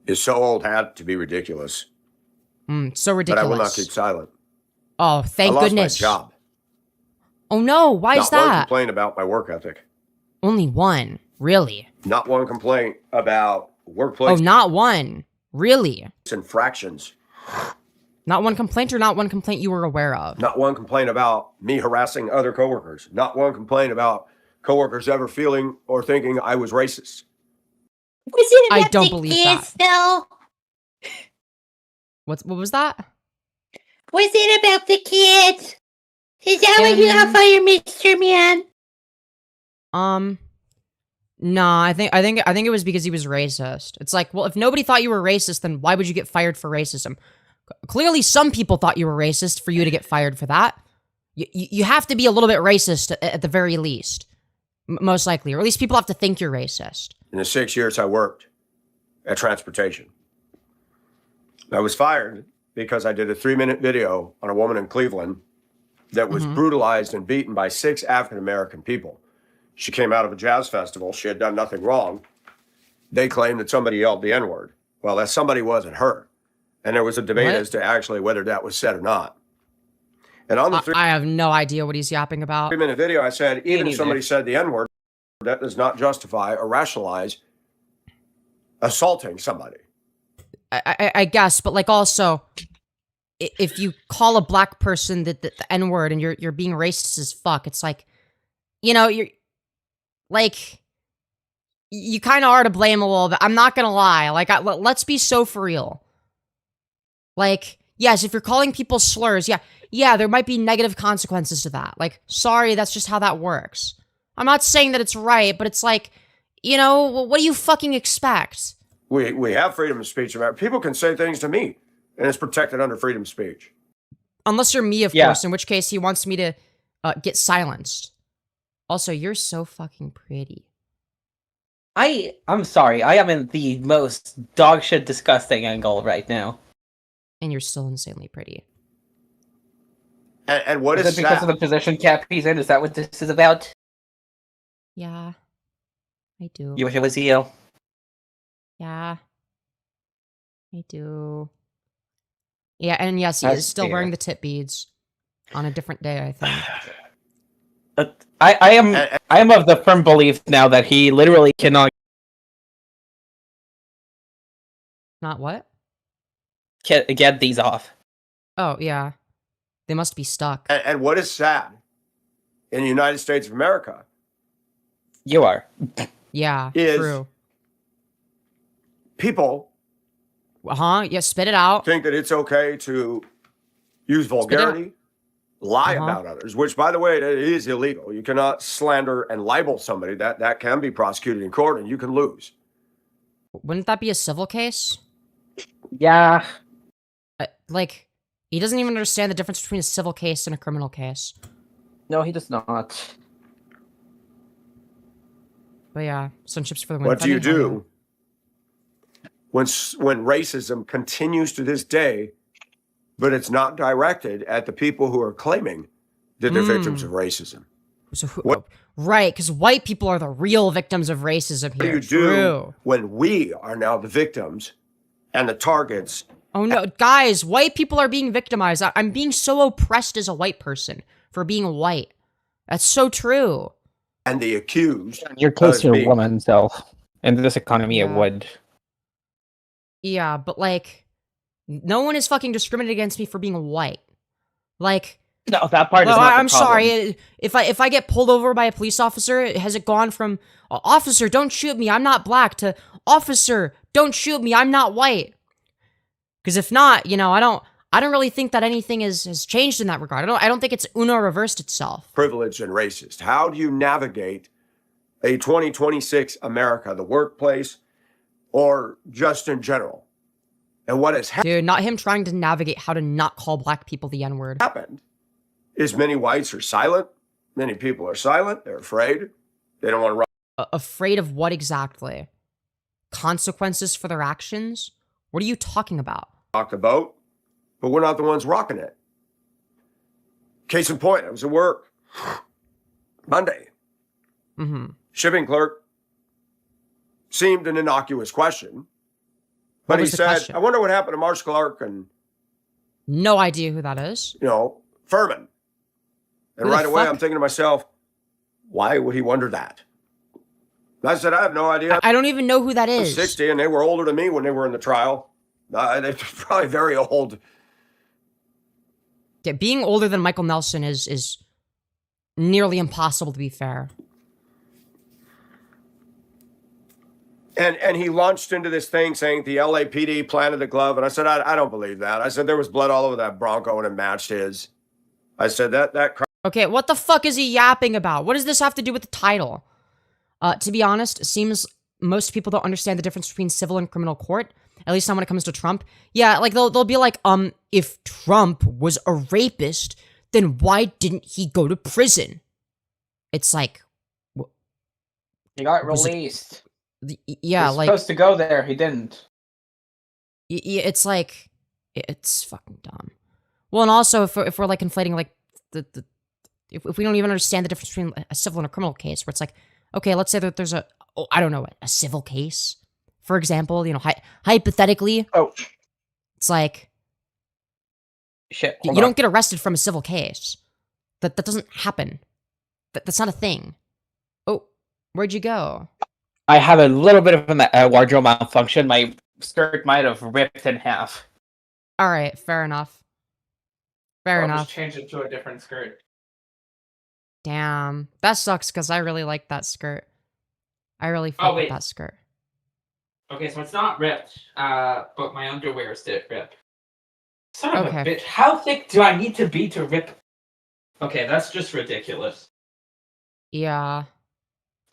It's so old hat to be ridiculous. So ridiculous. But I will not keep silent. Oh, thank I lost goodness. my job. Oh no, why is Not one that? complaint about my work ethic. Only one. Really? Not one complaint about workplace Oh, not one. Really? infractions. Not one complaint or not one complaint you were aware of? Not one complaint about me harassing other coworkers. Not one complaint about coworkers ever feeling or thinking I was racist. Was it I about don't the believe kids, that. though? What was that? Was it about the kids? Is that why you got fired, Mr. Man? No, I think it was because he was racist. It's like, well, if nobody thought you were racist, then why would you get fired for racism? Clearly, some people thought you were racist for you to get fired for that. You have to be a little bit racist at the very least, most likely, or at least people have to think you're racist. in the 6 years I worked at transportation. I was fired because I did a 3-minute video on a woman in Cleveland that was brutalized and beaten by 6 African-American people. She came out of a jazz festival. She had done nothing wrong. They claimed that somebody yelled the N-word. Well, that somebody wasn't her. And there was a debate as to actually whether that was said or not. And on the I have no idea what he's yapping about. 3-minute video, I said, even if somebody said the N-word, that does not justify or rationalize assaulting somebody. I guess, but like also, if you call a black person the N-word and you're being racist as fuck, it's like, you know, you're like, you kind of are to blame a little bit. I'm not gonna lie. Like, let's be so for real. Like, yes, if you're calling people slurs, yeah, there might be negative consequences to that. Like, sorry, that's just how that works. I'm not saying that it's right, but it's like, you know, what do you fucking expect? We have freedom of speech. People can say things to me, and it's protected under freedom of speech. Unless you're me, of course, in which case he wants me to get silenced. Also, you're so fucking pretty. I'm sorry, I am in the most dogshit disgusting angle right now. And you're still insanely pretty. And what is it because of the position Cap he's in? Is that what this is about? Yeah, I do. You wish it was you. Yeah, I do. Yeah, and yes, he is still wearing the tit beads on a different day, I think. I am of the firm belief now that he literally cannot Not what? get these off. Oh, yeah. They must be stuck. And what is sad in the United States of America? You are. Yeah, is true. People Yeah, spit it out. think that it's okay to use vulgarity, lie about others, which, by the way, it is illegal. You cannot slander and libel somebody. That can be prosecuted in court, and you can lose. Wouldn't that be a civil case? Yeah. Like, he doesn't even understand the difference between a civil case and a criminal case. No, he does not. But yeah, Sunships for the win. What do you do when racism continues to this day, but it's not directed at the people who are claiming that they're victims of racism? So right, because white people are the real victims of racism here. What do you do when we are now the victims and the targets? Oh no, guys, white people are being victimized. I'm being so oppressed as a white person for being white. That's so true. And the accused. You're close to a woman, so in this economy it would. Yeah, but like, no one is fucking discriminated against me for being white. Like, no, that part is not I'm the problem. sorry. If I get pulled over by a police officer, has it gone from officer, don't shoot me, I'm not black, to officer, don't shoot me, I'm not white? Because if not, you know, I don't really think that anything has changed in that regard. I don't think it's Uno reversed itself. Privileged and racist. How do you navigate a 2026 America, the workplace, or just in general? And what has Dude, not him trying to navigate how to not call black people the N-word. happened is many whites are silent. Many people are silent. They're afraid. They don't want to run. Afraid of what exactly? Consequences for their actions? What are you talking about? Rock the boat, but we're not the ones rocking it. Case in point, I was at work Monday. Shipping clerk seemed an innocuous question, but he said, I wonder what happened to Marsh Clark and... No idea who that is. You know, Furman. And right away, I'm thinking to myself, why would he wonder that? And I said, I have no idea. I don't even know who that is. 60, and they were older than me when they were in the trial. They're probably very old. Yeah, being older than Michael Nelson is nearly impossible, to be fair. And he launched into this thing saying the LAPD planted the glove. And I said, I don't believe that. I said, there was blood all over that Bronco and it matched his. I said, that Okay, what the fuck is he yapping about? What does this have to do with the title? To be honest, it seems most people don't understand the difference between civil and criminal court. At least not when it comes to Trump. Yeah, like they'll be like, if Trump was a rapist, then why didn't he go to prison? It's like, he got released. Yeah, He's like supposed to go there. He didn't. it's like it's fucking dumb. Well, and also if we're like conflating like if we don't even understand the difference between a civil and a criminal case, where it's like, okay, let's say that there's a I don't know, a civil case, for example, you know, hypothetically, Oh it's like shit! you don't get arrested from a civil case. That doesn't happen. That's not a thing. Oh, where'd you go? I have a little bit of a wardrobe malfunction. My skirt might have ripped in half. All right, fair enough. Fair I'll enough. just change it to a different skirt. Damn, that sucks because I really like that skirt. I really fuck with wait. that skirt. Okay, so it's not ripped, but my underwears did rip. Son of a Okay. bitch, how thick do I need to be to rip? Okay, that's just ridiculous. Yeah,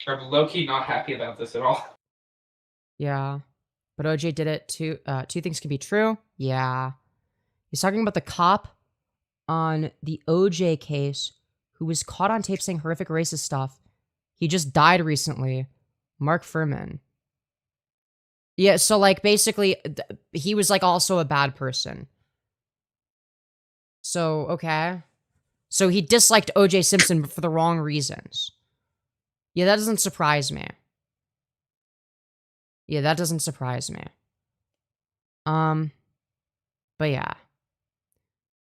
I'm low-key not happy about this at all. yeah. But OJ did it too. Two things can be true. Yeah. He's talking about the cop on the OJ case who was caught on tape saying horrific racist stuff. He just died recently. Mark Furman. Yeah, so like basically he was like also a bad person. So, okay. So he disliked OJ Simpson for the wrong reasons. Yeah, that doesn't surprise me. Yeah, that doesn't surprise me. But yeah.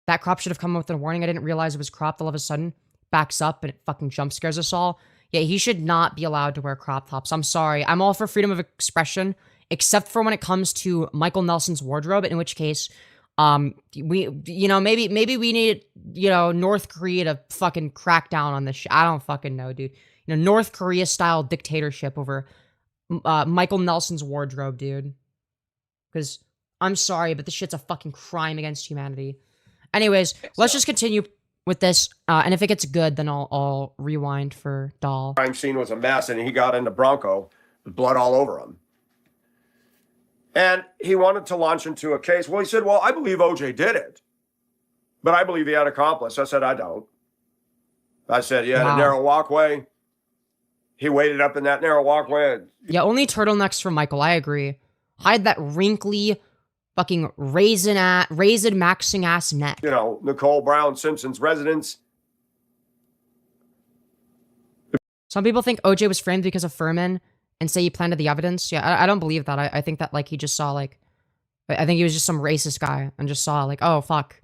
That crop should have come up with a warning. I didn't realize it was cropped all of a sudden. Backs up and it fucking jump scares us all. Yeah, he should not be allowed to wear crop tops. I'm sorry. I'm all for freedom of expression, except for when it comes to Michael Nelson's wardrobe, in which case, we, you know, maybe we need, you know, North Korea to fucking crack down on this shit. I don't fucking know, dude. You know, North Korea style dictatorship over Michael Nelson's wardrobe, dude. Because I'm sorry, but this shit's a fucking crime against humanity. Anyways, let's just continue with this, and if it gets good, then I'll rewind for Doll. Crime scene was a mess, and he got into Bronco with blood all over him. And he wanted to launch into a case. Well, he said, well, I believe OJ did it, but I believe he had accomplice. I said, I don't. I said, he had a narrow walkway. He waited up in that narrow walkway. Yeah, only turtlenecks for Michael. I agree. Hide that wrinkly, fucking raisin maxing ass neck. You know, Nicole Brown Simpson's residence. Some people think OJ was framed because of Furman and say he planted the evidence. Yeah, I don't believe that. I think that like he just saw like, I think he was just some racist guy and just saw like, oh fuck,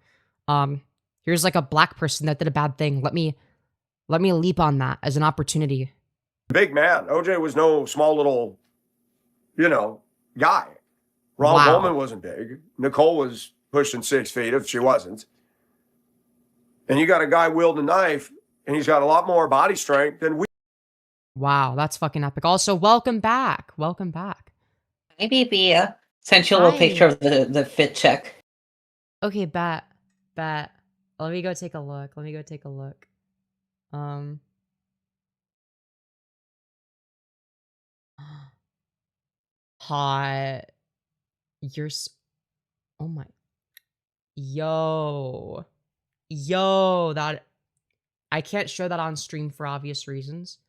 here's like a black person that did a bad thing. Let me leap on that as an opportunity. Big man. OJ was no small little, you know, guy. Ronald Goldman wasn't big. Nicole was pushing 6 feet if she wasn't. And you got a guy wielding a knife, and he's got a lot more body strength than we. Wow, that's fucking epic. Also, welcome back. Welcome back. Hi, baby. Sent you a little Hi. picture of the fit check. Okay, bat. Let me go take a look. Hot. Oh my. Yo, that I can't show that on stream for obvious reasons.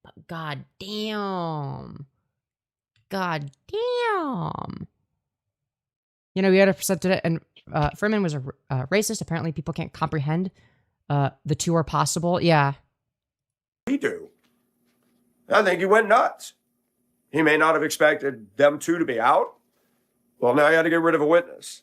But god damn. You know, we had presented it, and Furman was a racist. Apparently, people can't comprehend the two are possible. Yeah. We do. I think he went nuts. He may not have expected them two to be out. Well, now he had to get rid of a witness.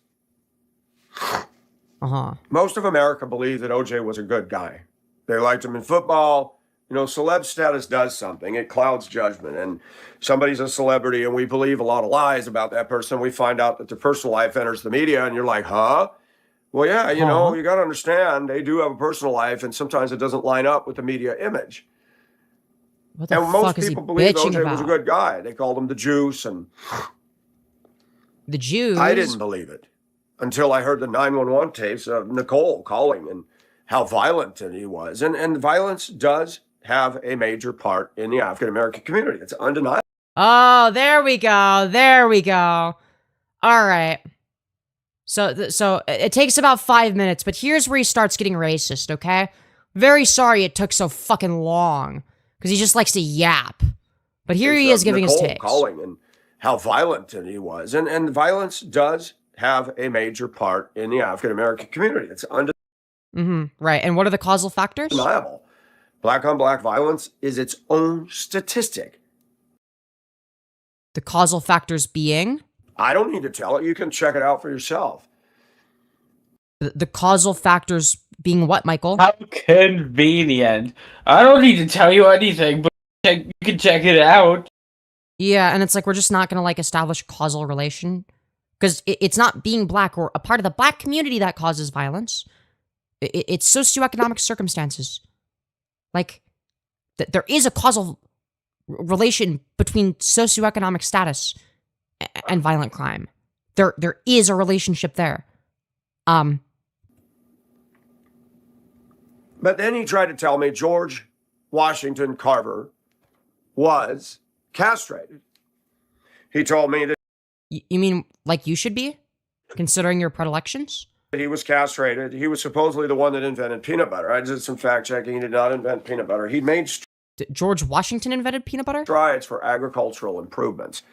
Most of America believed that OJ was a good guy. They liked him in football. You know, celeb status does something. It clouds judgment. And somebody's a celebrity and we believe a lot of lies about that person. We find out that their personal life enters the media and you're like, huh? Well, yeah, you know, you got to understand they do have a personal life and sometimes it doesn't line up with the media image. What the And fuck most is he people believe bitching OJ about? was a good guy. They called him the Juice. And The Jews. I didn't believe it until I heard the 911 tapes of Nicole calling and how violent he was. And violence does have a major part in the African-American community. It's undeniable. Oh, there we go. All right. So it takes about 5 minutes, but here's where he starts getting racist, okay? Very sorry it took so fucking long, because he just likes to yap. But here he is giving his Nicole takes. calling and how violent he was. And violence does have a major part in the African American community. It's Right. And what are the causal factors? undeniable. Black on black violence is its own statistic. The causal factors being? I don't need to tell it. You can check it out for yourself. The causal factors being what, Michael? How convenient. I don't need to tell you anything, but you can check it out. Yeah, and it's like we're just not gonna like establish causal relation. Because it's not being black or a part of the black community that causes violence. It's socioeconomic circumstances. Like, there is a causal relation between socioeconomic status and violent crime. There is a relationship there. But then he tried to tell me George Washington Carver was castrated. He told me that You mean like you should be, considering your predilections? he was castrated. He was supposedly the one that invented peanut butter. I did some fact checking. He did not invent peanut butter. He made George Washington invented peanut butter? strides for agricultural improvements.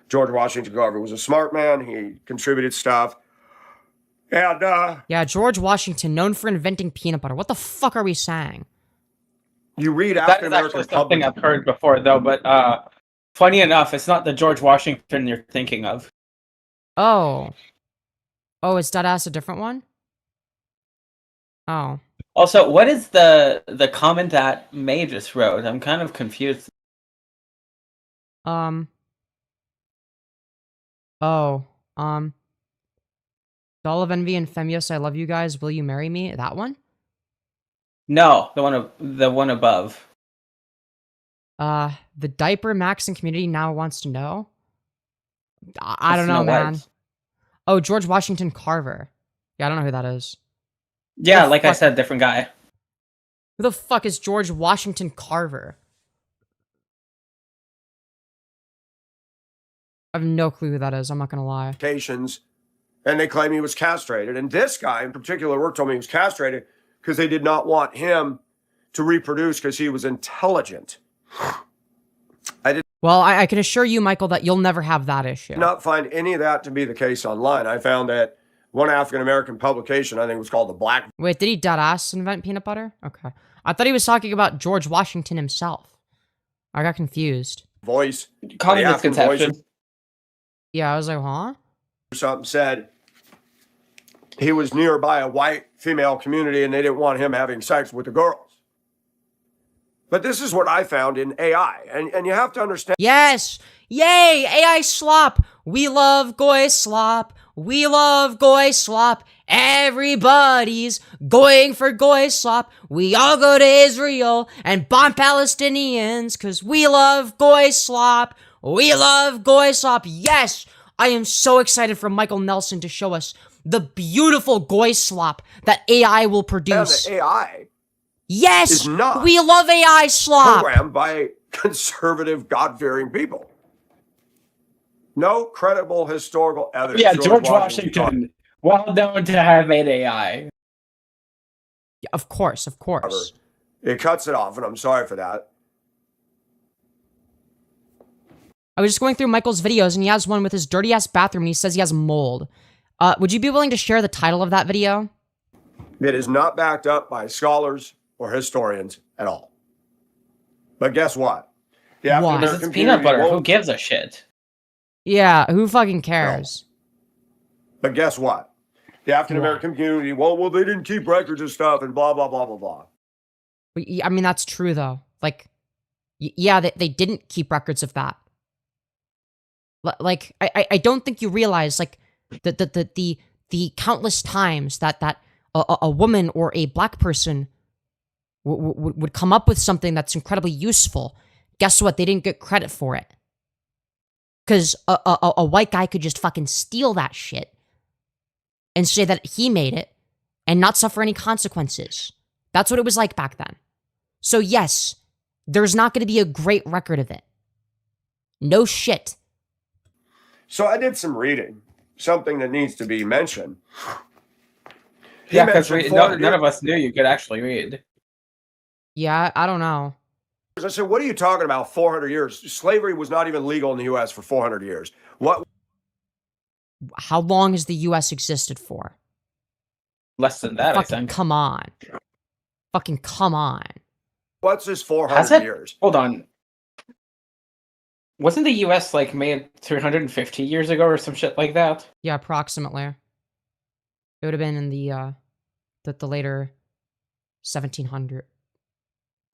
George Washington Carver was a smart man. He contributed stuff. And, Yeah, George Washington, known for inventing peanut butter. What the fuck are we saying? you read That African is actually American something public. I've heard before, though, but funny enough, it's not the George Washington you're thinking of. Oh. Oh, is Deadass a different one? Oh. Also, what is the comment that May just wrote? I'm kind of confused. Oh. Doll of Envy and Femyoz, I love you guys. Will you marry me? That one? No, the one above. The Diaper Max and community now wants to know. I don't Wants to know, man. what? Oh, George Washington Carver. Yeah, I don't know who that is. Yeah, The like I fuck- said, different guy. Who the fuck is George Washington Carver? I have no clue who that is. I'm not gonna lie. Publications, and they claim he was castrated. And this guy in particular work told me he was castrated because they did not want him to reproduce because he was intelligent. Well, I can assure you, Michael, that you'll never have that issue. Did not find any of that to be the case online. I found that one African American publication, I think it was called the Black Wait, did he deadass invent peanut butter? Okay. I thought he was talking about George Washington himself. I got confused. Voice, Common the African misconception. voice Yeah, I was like, huh? or something said he was nearby a white female community and they didn't want him having sex with the girls. But this is what I found in AI. And you have to understand. Yes! Yay! AI slop! We love goy slop! We love goy slop! Everybody's going for goy slop! We all go to Israel and bomb Palestinians cause we love goy slop! We love goy slop! Yes! I am so excited for Michael Nelson to show us the beautiful goy slop that AI will produce. The AI Yes! is not We love AI slop! programmed by conservative, God-fearing people. No credible historical evidence. Yeah, George Washington, well known to have made AI. Yeah, of course, of course. It cuts it off, and I'm sorry for that. I was just going through Michael's videos, and he has one with his dirty-ass bathroom, and he says he has mold. Would you be willing to share the title of that video? It is not backed up by scholars or historians at all. But guess what? The Why? African Because American it's peanut butter. community Who won't- gives a shit? Yeah, who fucking cares? But guess what? The African American community, well, they didn't keep records of stuff and blah, blah, blah, blah, blah. I mean, that's true, though. Like, yeah, they didn't keep records of that. Like, I don't think you realize, like, the countless times that a woman or a black person would come up with something that's incredibly useful. Guess what? They didn't get credit for it. Because a white guy could just fucking steal that shit and say that he made it and not suffer any consequences. That's what it was like back then. So yes, there's not going to be a great record of it. No shit. So I did some reading, something that needs to be mentioned. He Yeah, because mentioned none 400 of us knew you could actually read. Yeah, I don't know. I said, what are you talking about? 400 years. Slavery was not even legal in the U.S. for 400 years. What? How long has the U.S. existed for? Less than that, I Fucking think. come on. Fucking come on. What's this 400 Has it? years? Hold on. Wasn't the U.S. like made 350 years ago or some shit like that? Yeah, approximately. It would have been in the later 1700.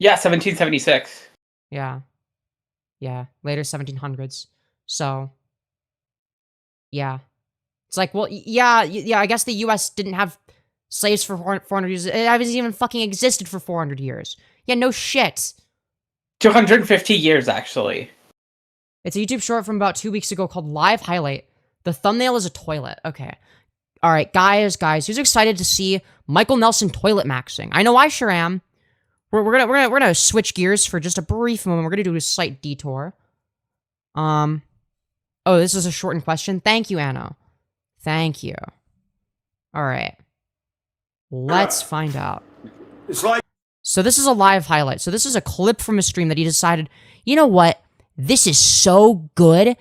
Yeah, 1776. Yeah. Yeah, later 1700s. So, yeah. It's like, well, yeah, I guess the U.S. didn't have slaves for 400 years. It hasn't even fucking existed for 400 years. Yeah, no shit. 250 years, actually. It's a YouTube short from about 2 weeks ago called Live Highlight. The thumbnail is a toilet. Okay. All right, guys, who's excited to see Michael Nelson toilet maxing? I know I sure am. We're gonna switch gears for just a brief moment. We're gonna do a slight detour. Oh, this is a shortened question. Thank you, Anna. Thank you. All right. Let's find out. It's like So this is a live highlight. So this is a clip from a stream that he decided, you know what? This is so good.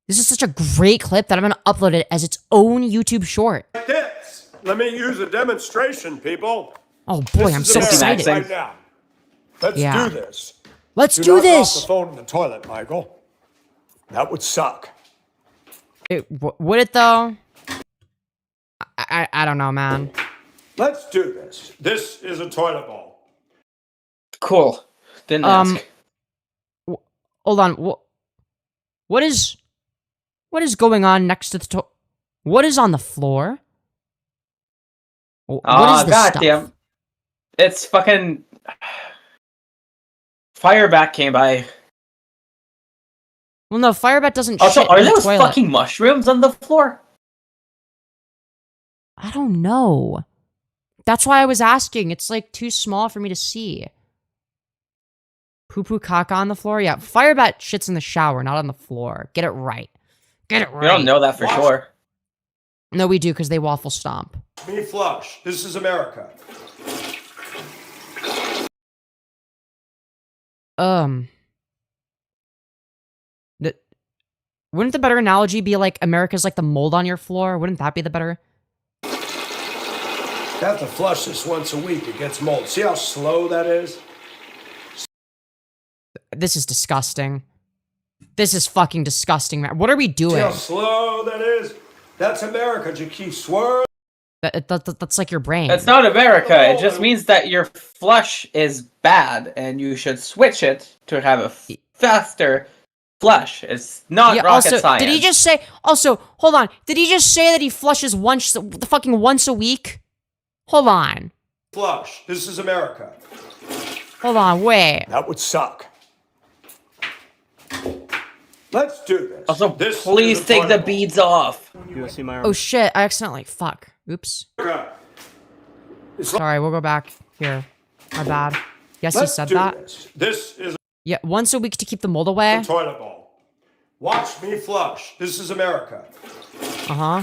This is such a great clip that I'm going to upload it as its own YouTube short. this. Let me use a demonstration, people. Oh boy, This I'm is so America excited. right now. Let's Yeah. do this. Let's Do do not drop this. the phone in the toilet, Michael. That would suck. Would it though? I don't know, man. Let's do this. This is a toilet bowl. Cool. Didn't ask. Hold on. What is going on next to the what is on the floor? What is this stuff? Goddamn. It's fucking... Firebat came by. Well, no, Firebat doesn't Also, shit are in the those toilet. fucking mushrooms on the floor? I don't know. That's why I was asking. It's like too small for me to see. Poo-poo caca on the floor? Yeah, Firebat shits in the shower, not on the floor. Get it right. Get it right. We don't know that for sure. No, we do, because they waffle stomp. Me flush. This is America. Wouldn't the better analogy be like America's like the mold on your floor? Wouldn't that be the better? Have to flush this once a week. It gets mold. See how slow that is? This is disgusting. This is fucking disgusting, man. What are we See doing? how slow that is? That's America. You keep swirling. That's like your brain. It's not America. It just means that your flush is bad, and you should switch it to have a faster flush. It's not rocket also, science. did he just say... Also, hold on. Did he just say that he flushes once a week? Hold on. Flush. This is America. Hold on, wait. That would suck. Let's do this. Also, This please is a take the toilet bowl. beads off. Oh shit, I accidentally... Fuck. Oops. Sorry, we'll go back here. My bad. Yes, he said that. This is Yeah, once a week to keep the mold away. a toilet bowl. Watch me flush. This is America. Uh-huh.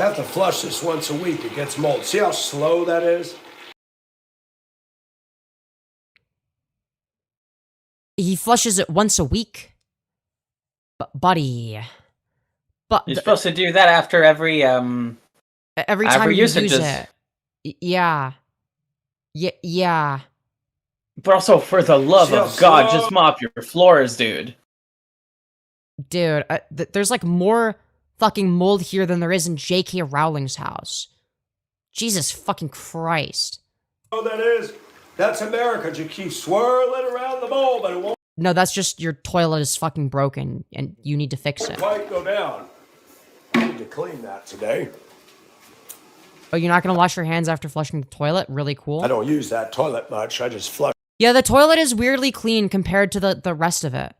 Have to flush this once a week. It gets mold. See how slow that is? He flushes it once a week. But, buddy. But You're supposed to do that after every every time every you use usages. it. Yeah. Yeah. But also, for the love of God, just mop your floors, dude. Dude, there's like more fucking mold here than there is in J.K. Rowling's house. Jesus fucking Christ. Oh, that is. That's America. You keep swirling around the bowl, but it won't No, that's just your toilet is fucking broken and you need to fix it. quite go down. I need to clean that today. Oh, you're not gonna wash your hands after flushing the toilet? Really cool. I don't use that toilet much. I just flush Yeah, the toilet is weirdly clean compared to the rest of it.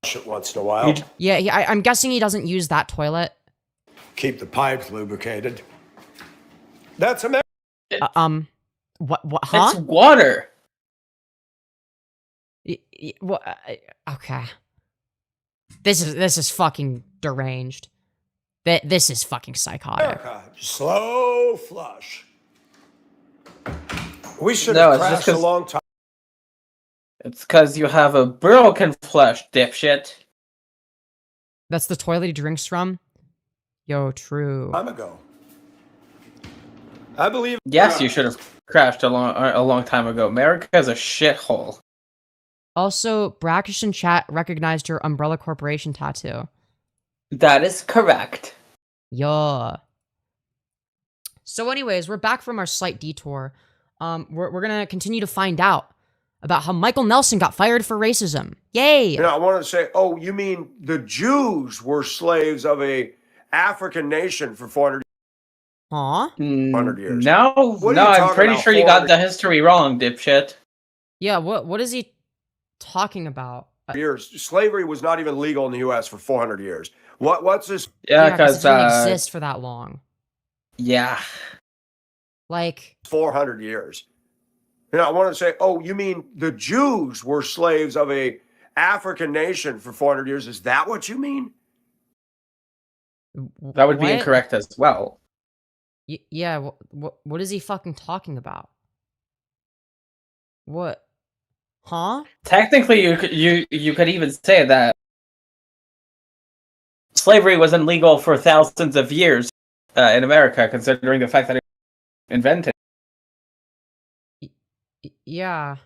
it once in a while. Yeah, I'm guessing he doesn't use that toilet. Keep the pipes lubricated. That's America. What, huh? It's water. Okay. This is fucking deranged. This is fucking psychotic. Slow flush. We should No, have it's just crashed a 'cause- long time It's because you have a broken flush, dipshit. That's the toilet he drinks from? Yo, true. ago. I believe. Yes, you should have crashed a long time ago. America is a shithole. Also, Brackish in chat recognized your Umbrella Corporation tattoo. That is correct. Yeah. So anyways, we're back from our slight detour. We're gonna continue to find out about how Michael Nelson got fired for racism. Yay! You know, I wanted to say, oh, you mean the Jews were slaves of a African nation for 400 Huh? 100 years. No, What are no, you I'm talking pretty about, sure you got 400 the history wrong, dipshit. Yeah, what is he talking about? years? Slavery was not even legal in the U.S. for 400 years. What's this? Yeah, Yeah, 'cause because it didn't exist for that long. yeah. Like, 400 years. You know, I wanted to say, oh, you mean the Jews were slaves of a African nation for 400 years? Is that what you mean? That would be what? incorrect as well. Yeah, what is he fucking talking about? What? Huh? Technically, you could even say that slavery was illegal for thousands of years in America, considering the fact that it was invented Yeah.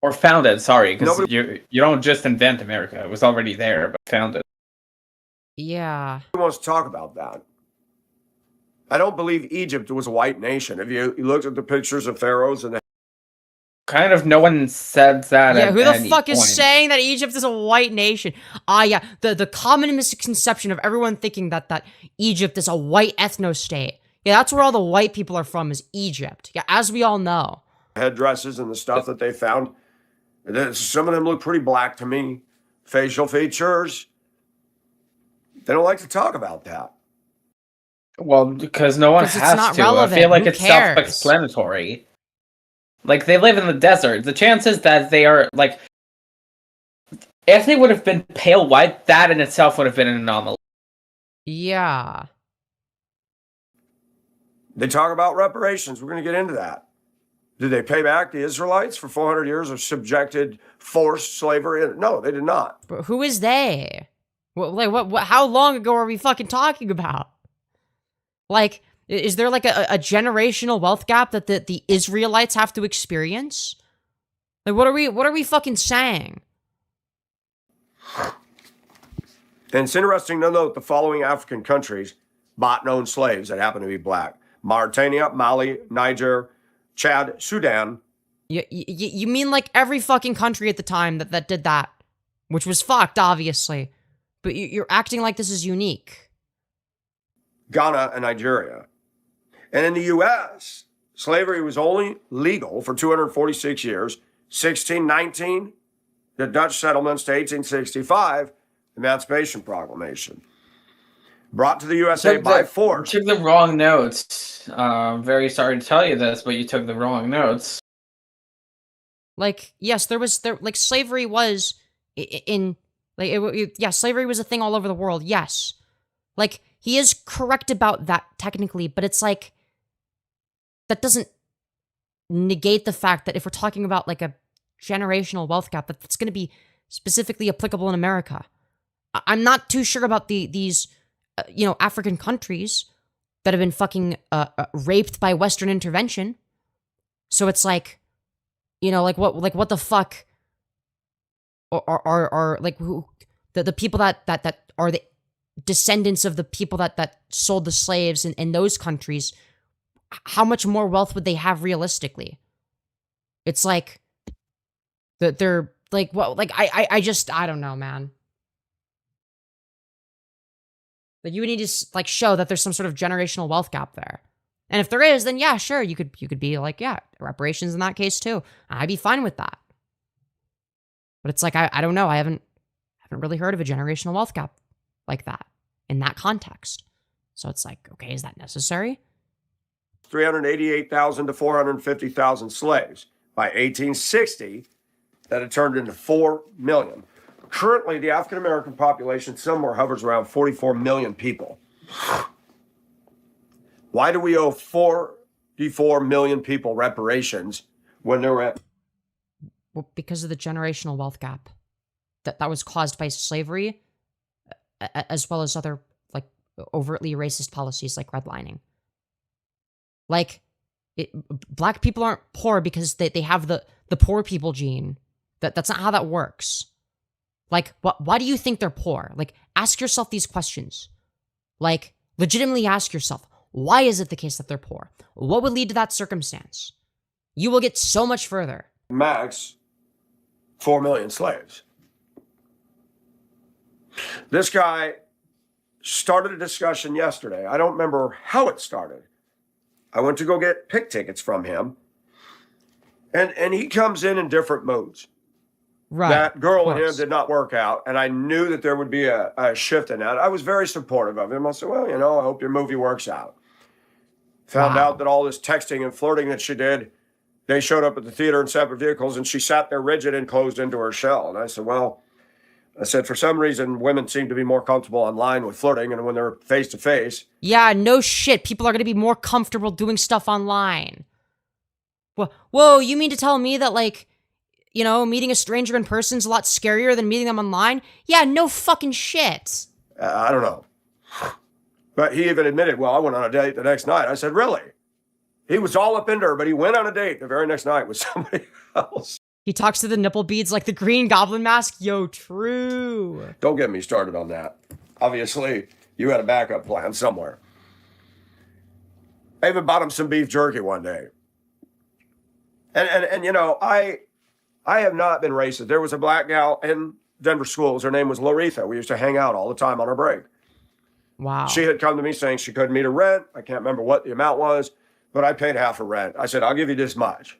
or founded. Sorry, because Nobody- you don't just invent America; it was already there, but founded. Yeah. Who wants to talk about that? I don't believe Egypt was a white nation. If you looked at the pictures of pharaohs and Kind of, no one said that. Yeah, at who the any fuck is point. saying that Egypt is a white nation? Yeah, the common misconception of everyone thinking that Egypt is a white ethno-state. Yeah, that's where all the white people are from, is Egypt. Yeah, as we all know. headdresses and the stuff that they found, some of them look pretty black to me. Facial features. They don't like to talk about that. Well, because no one 'Cause it's has not to. relevant. I feel like Who it's cares? self-explanatory. Like, they live in the desert. The chances that they are, like... If they would have been pale white, that in itself would have been an anomaly. Yeah. They talk about reparations. We're going to get into that. Did they pay back the Israelites for 400 years of subjected forced slavery? No, they did not. But who is they? What how long ago are we fucking talking about? Like, is there like a generational wealth gap that the Israelites have to experience? Like, what are we fucking saying? And it's interesting to note the following African countries bought and owned slaves that happen to be black: Mauritania, Mali, Niger, Chad, Sudan. You mean like every fucking country at the time that did that, which was fucked, obviously. But you're acting like this is unique. Ghana, and Nigeria. And in the U.S., slavery was only legal for 246 years. 1619, the Dutch settlements to 1865, Emancipation Proclamation. Brought to the USA by force. You took the wrong notes. I'm very sorry to tell you this, but you took the wrong notes. Like, yes, like slavery was slavery was a thing all over the world. Yes. Like, he is correct about that technically, but it's like, that doesn't negate the fact that if we're talking about like a generational wealth gap, that's going to be specifically applicable in America. I'm not too sure about these African countries that have been fucking raped by Western intervention. So it's like, what the fuck are like who the people that are the descendants of the people that sold the slaves in those countries. How much more wealth would they have realistically? It's like that they're like, what? Like, I don't know, man. Like, you would need to like show that there's some sort of generational wealth gap there. And if there is, then yeah, sure, you could be like, yeah, reparations in that case too. I'd be fine with that. But it's like, I don't know. I haven't really heard of a generational wealth gap like that in that context. So it's like, okay, is that necessary? 388,000 to 450,000 slaves. By 1860, that had turned into 4 million. Currently, the African American population somewhere hovers around 44 million people. Why do we owe 54 million people reparations when they were at. Well, because of the generational wealth gap that was caused by slavery, as well as other like overtly racist policies like redlining. Like, black people aren't poor because they have the poor people gene. That's not how that works. Like, why do you think they're poor? Like, ask yourself these questions. Like, legitimately ask yourself, why is it the case that they're poor? What would lead to that circumstance? You will get so much further. Max, 4 million slaves. This guy started a discussion yesterday. I don't remember how it started. I went to go get pick tickets from him. And he comes in different moods. Right. That girl and him did not work out. And I knew that there would be a shift in that. I was very supportive of him. I said, well, you know, I hope your movie works out. Found out that all this texting and flirting that she did, they showed up at the theater in separate vehicles and she sat there rigid and closed into her shell. And I said, well, for some reason, women seem to be more comfortable online with flirting and when they're face to face. Yeah, no shit. People are going to be more comfortable doing stuff online. Whoa, you mean to tell me that, like, you know, meeting a stranger in person is a lot scarier than meeting them online? Yeah, no fucking shit. I don't know. But he even admitted, well, I went on a date the next night. I said, really? He was all up into her, but he went on a date the very next night with somebody else. He talks to the nipple beads like the Green Goblin mask. Yo, true. Don't get me started on that. Obviously, you had a backup plan somewhere. I even bought him some beef jerky one day. And you know, I have not been racist. There was a black gal in Denver schools. Her name was Loretha. We used to hang out all the time on our break. Wow. She had come to me saying she couldn't meet her rent. I can't remember what the amount was, but I paid half her rent. I said, I'll give you this much.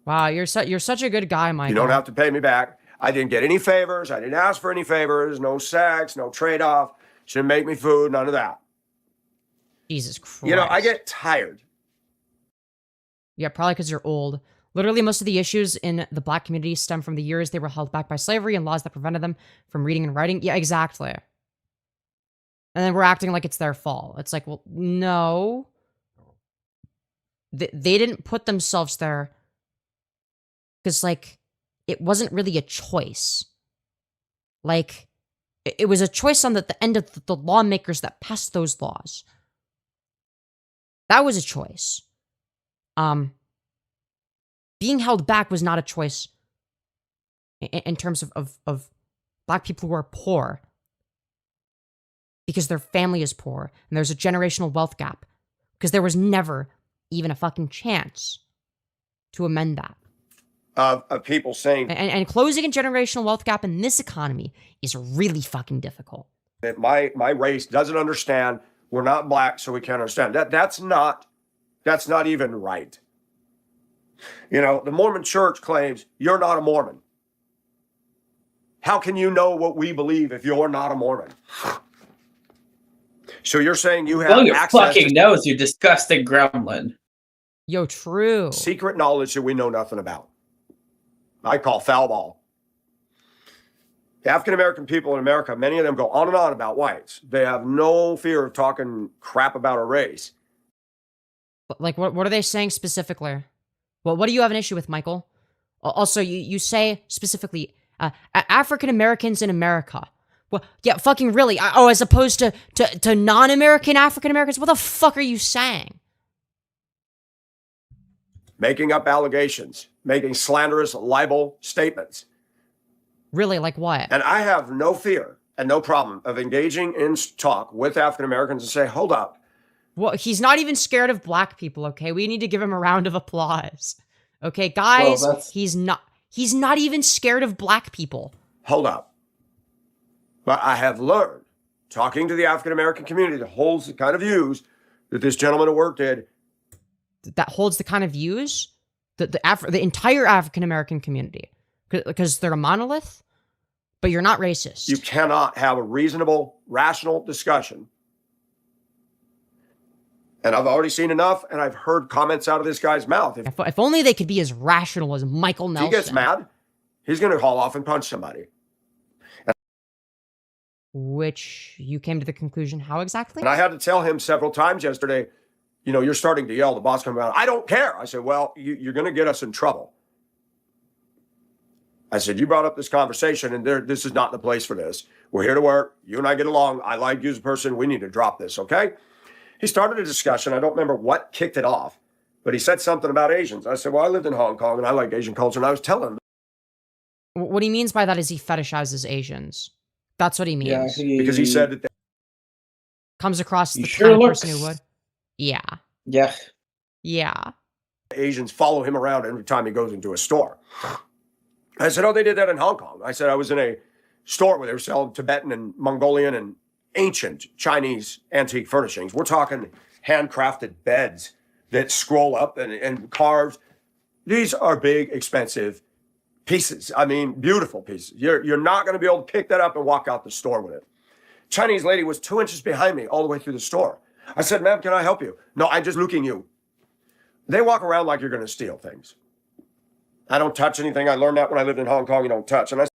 Wow, you're such a good guy, Michael. You don't have to pay me back. I didn't get any favors. I didn't ask for any favors. No sex, no trade-off. She didn't make me food, none of that. Jesus Christ. You know, I get tired. Yeah, probably because you're old. Literally, most of the issues in the black community stem from the years they were held back by slavery and laws that prevented them from reading and writing. Yeah, exactly. And then we're acting like it's their fault. It's like, well, no. They didn't put themselves there because, like, it wasn't really a choice. Like, it was a choice on the end of the lawmakers that passed those laws. That was a choice. Being held back was not a choice in terms of black people who are poor because their family is poor and there's a generational wealth gap because there was never even a fucking chance to amend that. Of people saying... And closing a generational wealth gap in this economy is really fucking difficult. That my race doesn't understand. We're not black, so we can't understand. That's not even right. You know, the Mormon church claims you're not a Mormon. How can you know what we believe if you're not a Mormon? So you're saying you have Blow your access fucking to nose, you disgusting gremlin. Yo, true. secret knowledge that we know nothing about. I call foul ball. The African-American people in America, many of them go on and on about whites. They have no fear of talking crap about a race. Like, what are they saying specifically? Well, what do you have an issue with, Michael? Also, you say specifically, African Americans in America. Well, yeah, fucking really. As opposed to non-American African Americans? What the fuck are you saying? Making up allegations, making slanderous libel statements. Really, like what? And I have no fear and no problem of engaging in talk with African Americans and say, hold up. Well, he's not even scared of black people, okay? We need to give him a round of applause. Okay, guys, Well, he's not even scared of black people. Hold up. But I have learned, talking to the African American community that holds the kind of views that this gentleman at work did. That holds the kind of views? The entire African American community. Because they're a monolith? But you're not racist. You cannot have a reasonable, rational discussion. And I've already seen enough, and I've heard comments out of this guy's mouth. If only they could be as rational as Michael Nelson. If he gets mad, he's going to haul off and punch somebody. Which you came to the conclusion how exactly? And I had to tell him several times yesterday, you know, you're starting to yell. The boss comes around. I don't care. I said, well, you're going to get us in trouble. I said, you brought up this conversation, and this is not the place for this. We're here to work. You and I get along. I like you as a person. We need to drop this, okay? He started a discussion. I don't remember what kicked it off, but he said something about Asians. I said, well, I lived in Hong Kong, and I like Asian culture, and I was telling him. What he means by that is he fetishizes Asians. That's what he means. Yeah, Because he said that Comes across the sure kind of looks- person who would. Yeah. Yeah. Yeah. Asians follow him around every time he goes into a store. I said, oh, they did that in Hong Kong. I said, I was in a store where they were selling Tibetan and Mongolian and ancient Chinese antique furnishings. We're talking handcrafted beds that scroll up and carved. These are big, expensive pieces. I mean, beautiful pieces. You're not going to be able to pick that up and walk out the store with it. Chinese lady was 2 inches behind me all the way through the store. I said, ma'am, can I help you? No, I'm just looking you. They walk around like you're going to steal things. I don't touch anything. I learned that when I lived in Hong Kong. You don't touch. And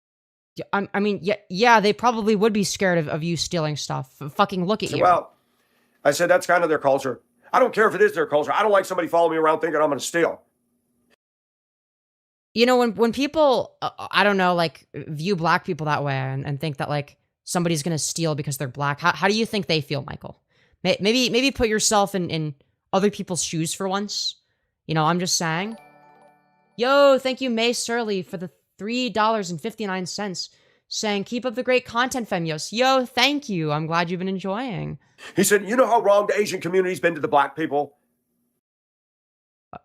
I mean, yeah, they probably would be scared of you stealing stuff. Fucking look at said, you. well, I said, that's kind of their culture. I don't care if it is their culture. I don't like somebody following me around thinking I'm going to steal. You know, when people, I don't know, like, view black people that way and think that, like, somebody's going to steal because they're black, how do you think they feel, Michael? Maybe put yourself in other people's shoes for once. You know, I'm just saying. Yo, thank you, May Surly, for the $3.59, saying, keep up the great content, Femyoz. Yo, thank you. I'm glad you've been enjoying. He said, you know how wrong the Asian community's been to the black people?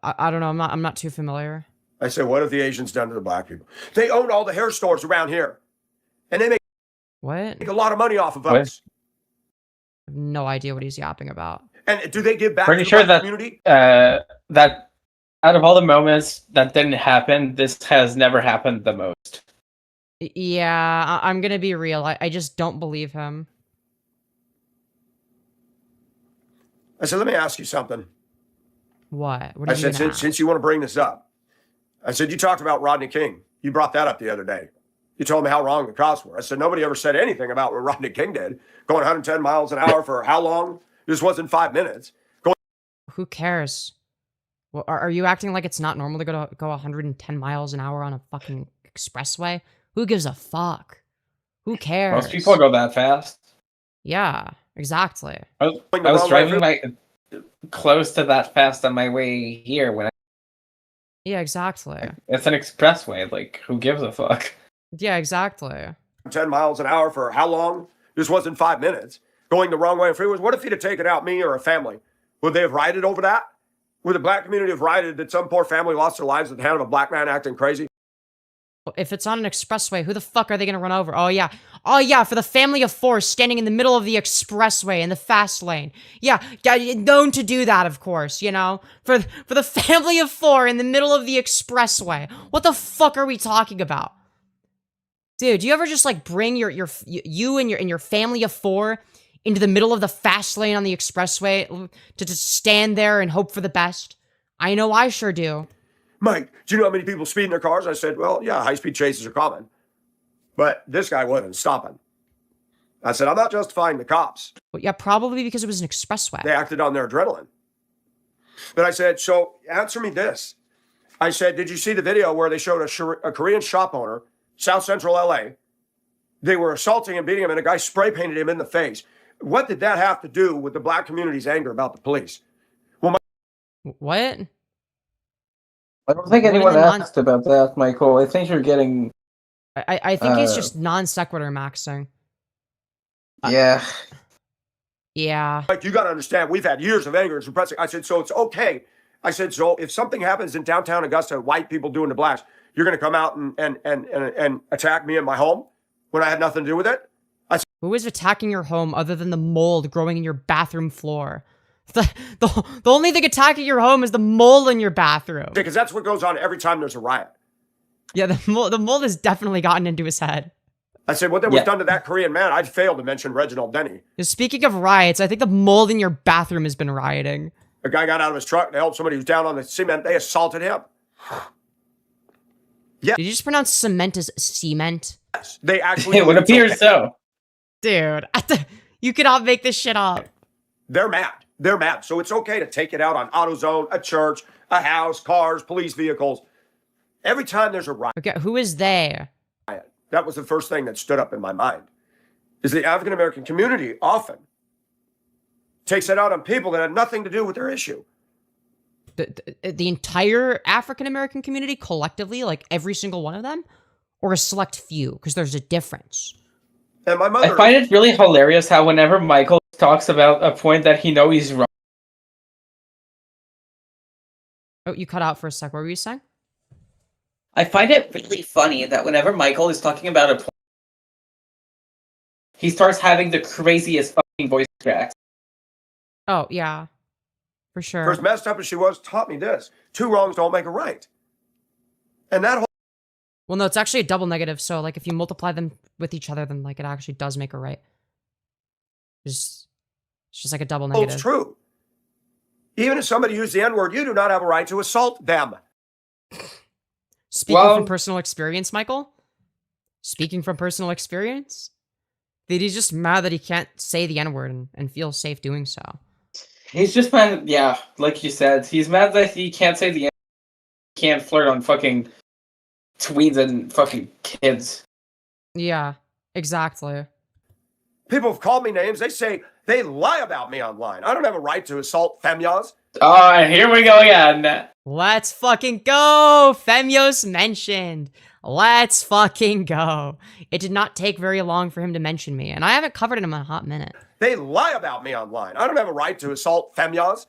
I don't know. I'm not too familiar. I said, what have the Asians done to the black people? They own all the hair stores around here. And they make What? a lot of money off of What? us. I have no idea what he's yapping about. And do they give back Pretty to the sure black that community? that out of all the moments that didn't happen, this has never happened the most. Yeah, I'm gonna be real. I just don't believe him. I said, let me ask you something. What? What I are you said, gonna since you want to bring this up, I said, you talked about Rodney King. You brought that up the other day. You told me how wrong the cops were. I said, nobody ever said anything about what Rodney King did. Going 110 miles an hour for how long? This wasn't 5 minutes. Who cares? Well, are you acting like it's not normal to go 110 miles an hour on a fucking expressway? Who gives a fuck? Who cares? Most people go that fast. Yeah, exactly. I was driving close to that fast on my way here when Yeah, exactly. it's an expressway. Like, who gives a fuck? Yeah, exactly. 10 miles an hour for how long? This wasn't 5 minutes. Going the wrong way on freeways. What if he'd have taken out me or a family? Would they have rioted over that? Would the black community have rioted that some poor family lost their lives at the hand of a black man acting crazy? If it's on an expressway, who the fuck are they gonna run over? Oh yeah, for the family of four standing in the middle of the expressway in the fast lane. Yeah, known to do that, of course, you know? For the family of four in the middle of the expressway. What the fuck are we talking about? Dude, do you ever just, like, bring you and your family of four into the middle of the fast lane on the expressway to just stand there and hope for the best? I know I sure do. Mike, do you know how many people speed in their cars? I said, well, yeah, high-speed chases are common. But this guy wasn't stopping. I said, I'm not justifying the cops. Well, yeah, probably because it was an expressway. They acted on their adrenaline. But I said, so answer me this. I said, did you see the video where they showed a Korean shop owner, South Central LA? They were assaulting and beating him, and a guy spray painted him in the face. What did that have to do with the black community's anger about the police? Well, What? I don't think What anyone are the asked about that, Michael. I think you're getting... I think he's just non sequitur maxing. Yeah. Yeah. Mike, you got to understand, we've had years of anger and suppressing. I said, so it's okay. I said, so if something happens in downtown Augusta, white people doing the blacks, you're going to come out and attack me in my home when I had nothing to do with it? Who is attacking your home other than the mold growing in your bathroom floor? The only thing attacking your home is the mold in your bathroom. Because that's what goes on every time there's a riot. Yeah, the mold has definitely gotten into his head. I said, what that was done to that Korean man, I'd fail to mention Reginald Denny. Speaking of riots, I think the mold in your bathroom has been rioting. A guy got out of his truck to help somebody who's down on the cement. They assaulted him. Did you just pronounce cement as cement? Yes, they actually. It would appear so. Dude, you cannot make this shit up. They're mad. they're mad. So it's okay to take it out on AutoZone, a church, a house, cars, police vehicles. Every time there's a riot, Okay, who is they? that was the first thing that stood up in my mind, is the African-American community often takes it out on people that had nothing to do with their issue. The entire African-American community collectively, like every single one of them? Or a select few? Because there's a difference. And my mother... I find it really hilarious how whenever Michael talks about a point that he knows he's wrong. Oh, you cut out for a sec. What were you saying? I find it really funny that whenever Michael is talking about a point, he starts having the craziest fucking voice cracks. Oh, yeah. For sure. For as messed up as she was, taught me this. 2 wrongs don't make a right. And that whole... Well, no, it's actually a double negative. So, like, if you multiply them with each other, then, like, it actually does make a right. It's just like a double negative. It's true. Even if somebody used the N-word, you do not have a right to assault them. Speaking from personal experience, Michael? Speaking from personal experience? That he's just mad that he can't say the N-word and feel safe doing so. He's just mad, yeah, like you said. He's mad that he can't say the N-word. He can't flirt on fucking tweens and fucking kids. Yeah, exactly. People have called me names. They say they lie about me online. I don't have a right to assault Femyoz. Oh, here we go again. Let's fucking go! Femyoz mentioned. Let's fucking go. It did not take very long for him to mention me, and I haven't covered him in a hot minute. They lie about me online. I don't have a right to assault Femyoz.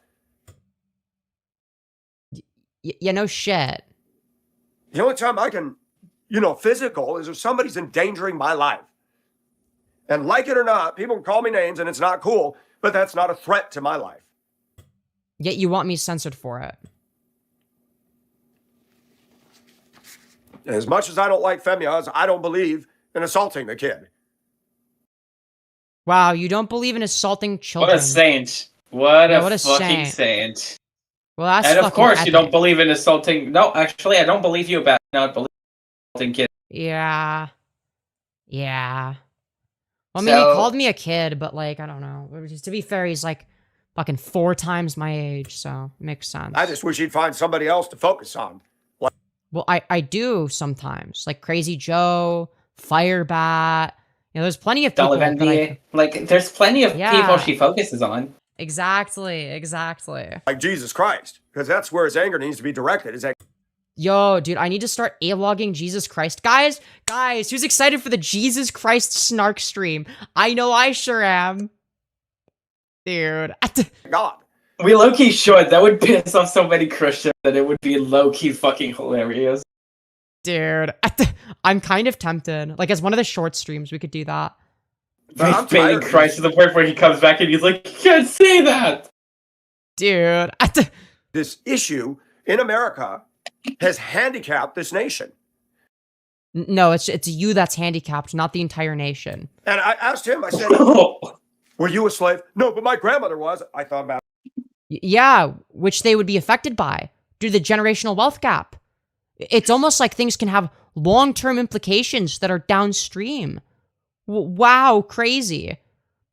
Yeah, no shit. The only time I can, physical is if somebody's endangering my life. And like it or not, people can call me names and it's not cool, but that's not a threat to my life. Yet you want me censored for it. As much as I don't like Femyoz, I don't believe in assaulting the kid. Wow, you don't believe in assaulting children. What a saint. What Yeah, a what a fucking saint. saint. Well, that's And of fucking course epic. you don't believe in assaulting... No, actually, I don't believe you about not believing in assaulting kids. Yeah. Yeah. Well, I mean, So- he called me a kid, but, like, I don't know. To be fair, he's, like, fucking 4 times my age, so it makes sense. I just wish he'd find somebody else to focus on. Well, I do sometimes. Like Crazy Joe, Firebat. There's plenty of people that Dollivendi. Like, there's plenty of Yeah. people she focuses on. Exactly. Like Jesus Christ, because that's where his anger needs to be directed. Is that Yo, dude, I need to start A-logging Jesus Christ. Guys, who's excited for the Jesus Christ snark stream? I know I sure am. Dude. God? We low-key should. That would piss off so many Christians that it would be low-key fucking hilarious. Dude. I'm kind of tempted. Like, as one of the short streams, we could do that. But I'm Baiting tired. Christ to the point where he comes back and he's like, you can't say that! Dude. This issue in America has handicapped this nation. No, it's you that's handicapped, not the entire nation. And I asked him, I said, were you a slave? No, but my grandmother was. I thought about Yeah, which they would be affected by due to the generational wealth gap. It's almost like things can have long-term implications that are downstream. Wow, crazy.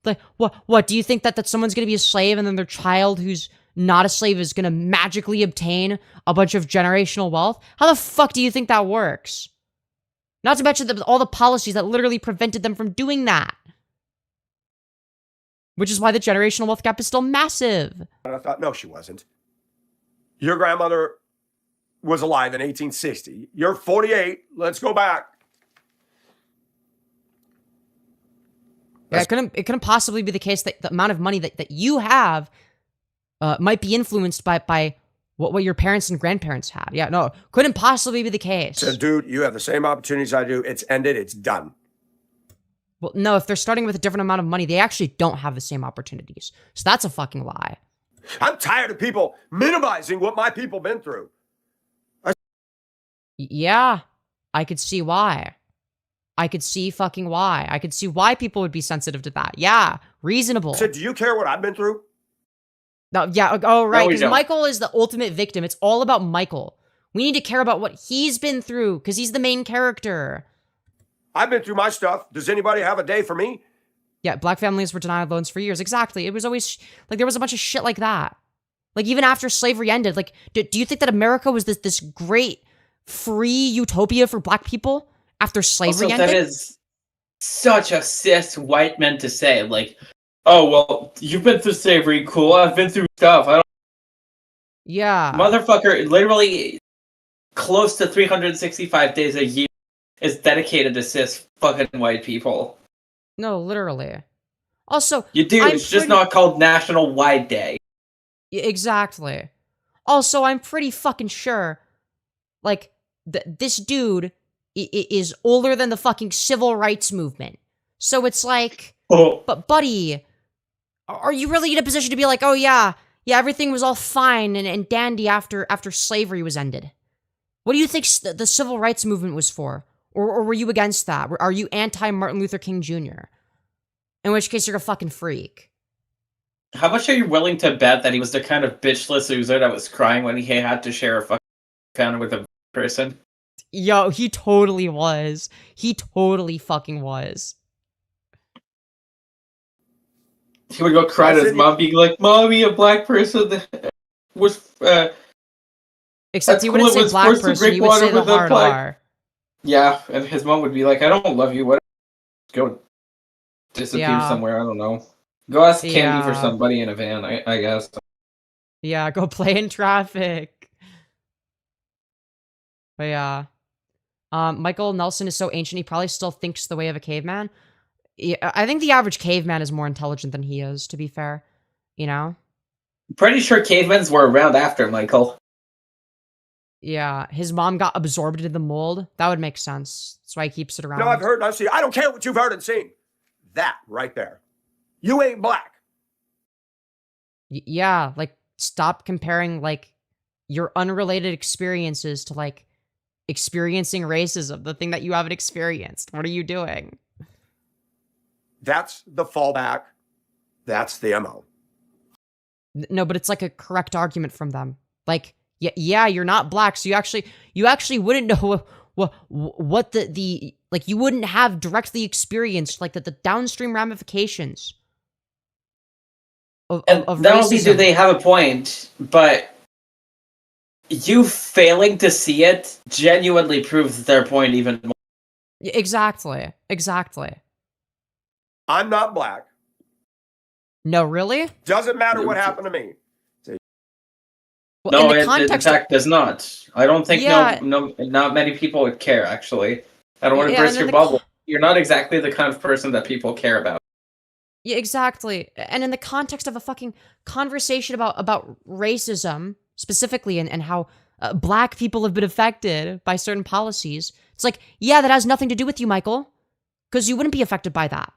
Like, what do you think that someone's going to be a slave and then their child who's not a slave is going to magically obtain a bunch of generational wealth? How the fuck do you think that works? Not to mention all the policies that literally prevented them from doing that. Which is why the generational wealth gap is still massive. And I thought, no, she wasn't. Your grandmother was alive in 1860. You're 48. Let's go back. Yeah, it couldn't possibly be the case that the amount of money that you have might be influenced by what your parents and grandparents had. Yeah, no, couldn't possibly be the case. I said, dude, you have the same opportunities I do. It's ended. It's done. Well, no, if they're starting with a different amount of money, they actually don't have the same opportunities. So that's a fucking lie. I'm tired of people minimizing what my people been through. Yeah, I could see why. I could see fucking why. I could see why people would be sensitive to that. Yeah, reasonable. I said, do you care what I've been through? No, yeah, oh, right, No, we because don't. Michael is the ultimate victim. It's all about Michael. We need to care about what he's been through, because he's the main character. I've been through my stuff. Does anybody have a day for me? Yeah, black families were denied loans for years. Exactly. It was always like there was a bunch of shit like that. Like even after slavery ended, like do you think that America was this great free utopia for black people after slavery Also, ended? that is such a cis white man to say. Like, oh well, you've been through slavery, cool. I've been through stuff. I don't. Yeah. Motherfucker, literally close to 365 days a year is dedicated to cis fucking white people. No, literally. Also, It's just not called National White Day. Exactly. Also, I'm pretty fucking sure, like, this dude is older than the fucking civil rights movement. So it's like, but buddy, are you really in a position to be like, oh yeah, everything was all fine and dandy after slavery was ended? What do you think the civil rights movement was for? Or were you against that? Are you anti-Martin Luther King Jr.? In which case, you're a fucking freak. How much are you willing to bet that he was the kind of bitchless loser that was crying when he had to share a fucking account with a person? Yo, he totally was. He totally fucking was. He would go cry to his mom, being like, "Mommy, a black person that was." Except he wouldn't say black person. He would say the hard R. Yeah, and his mom would be like, "I don't love you. What? Go disappear somewhere. I don't know. Go ask Candy for somebody in a van. I guess." Yeah, go play in traffic. But yeah. Michael Nelson is so ancient, he probably still thinks the way of a caveman. Yeah, I think the average caveman is more intelligent than he is, to be fair. You know? Pretty sure cavemans were around after Michael. Yeah, his mom got absorbed into the mold. That would make sense. That's why he keeps it around. No, I've heard and I've seen. I don't care what you've heard and seen. That right there. You ain't black. Yeah, like, stop comparing, like, your unrelated experiences to, like, experiencing racism, the thing that you haven't experienced. What are you doing? That's the fallback. That's the MO. No, but it's like a correct argument from them. Like, yeah, you're not black, so you actually wouldn't know what the like, you wouldn't have directly experienced, like, the downstream ramifications of not racism. only do they have a point, but you failing to see it genuinely proves their point even more. Exactly. I'm not black. No, really? Doesn't matter what happened to me. Well, No, in the in fact, does not. I don't think not many people would care, actually. I don't want to burst your bubble. You're not exactly the kind of person that people care about. Yeah, exactly. And in the context of a fucking conversation about racism, specifically, and how black people have been affected by certain policies, it's like, yeah, that has nothing to do with you, Michael, because you wouldn't be affected by that.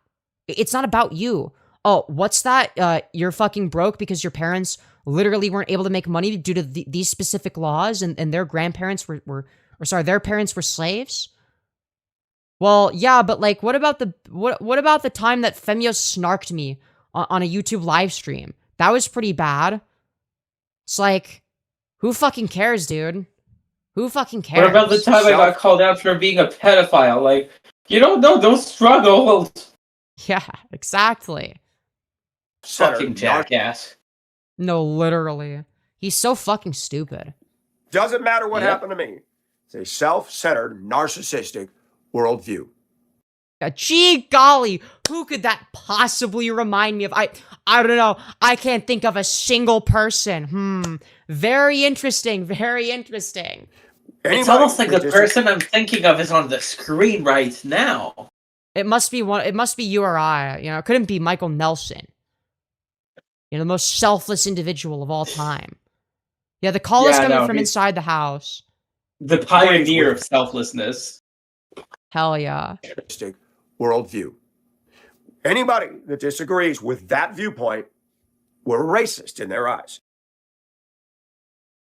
It's not about you. Oh, what's that? You're fucking broke because your parents literally weren't able to make money due to these specific laws, and their grandparents their parents were slaves? Well, yeah, but like, what about the time that Femyoz snarked me on a YouTube live stream? That was pretty bad. It's like, who fucking cares, dude? Who fucking cares? What about the time I got called out for being a pedophile? Like, you don't know, don't struggle. Yeah, exactly. Fucking jackass. No, literally. He's so fucking stupid. Doesn't matter what happened to me. It's a self-centered, narcissistic worldview. Gee golly, who could that possibly remind me of? I don't know. I can't think of a single person. Very interesting. It's almost like the person I'm thinking of is on the screen right now. It must be you or I. You know, it couldn't be Michael Nelson. You know, the most selfless individual of all time. Yeah, the call is coming from inside the house. The pioneer of selflessness. Hell yeah. Worldview. Anybody that disagrees with that viewpoint, we're racist in their eyes.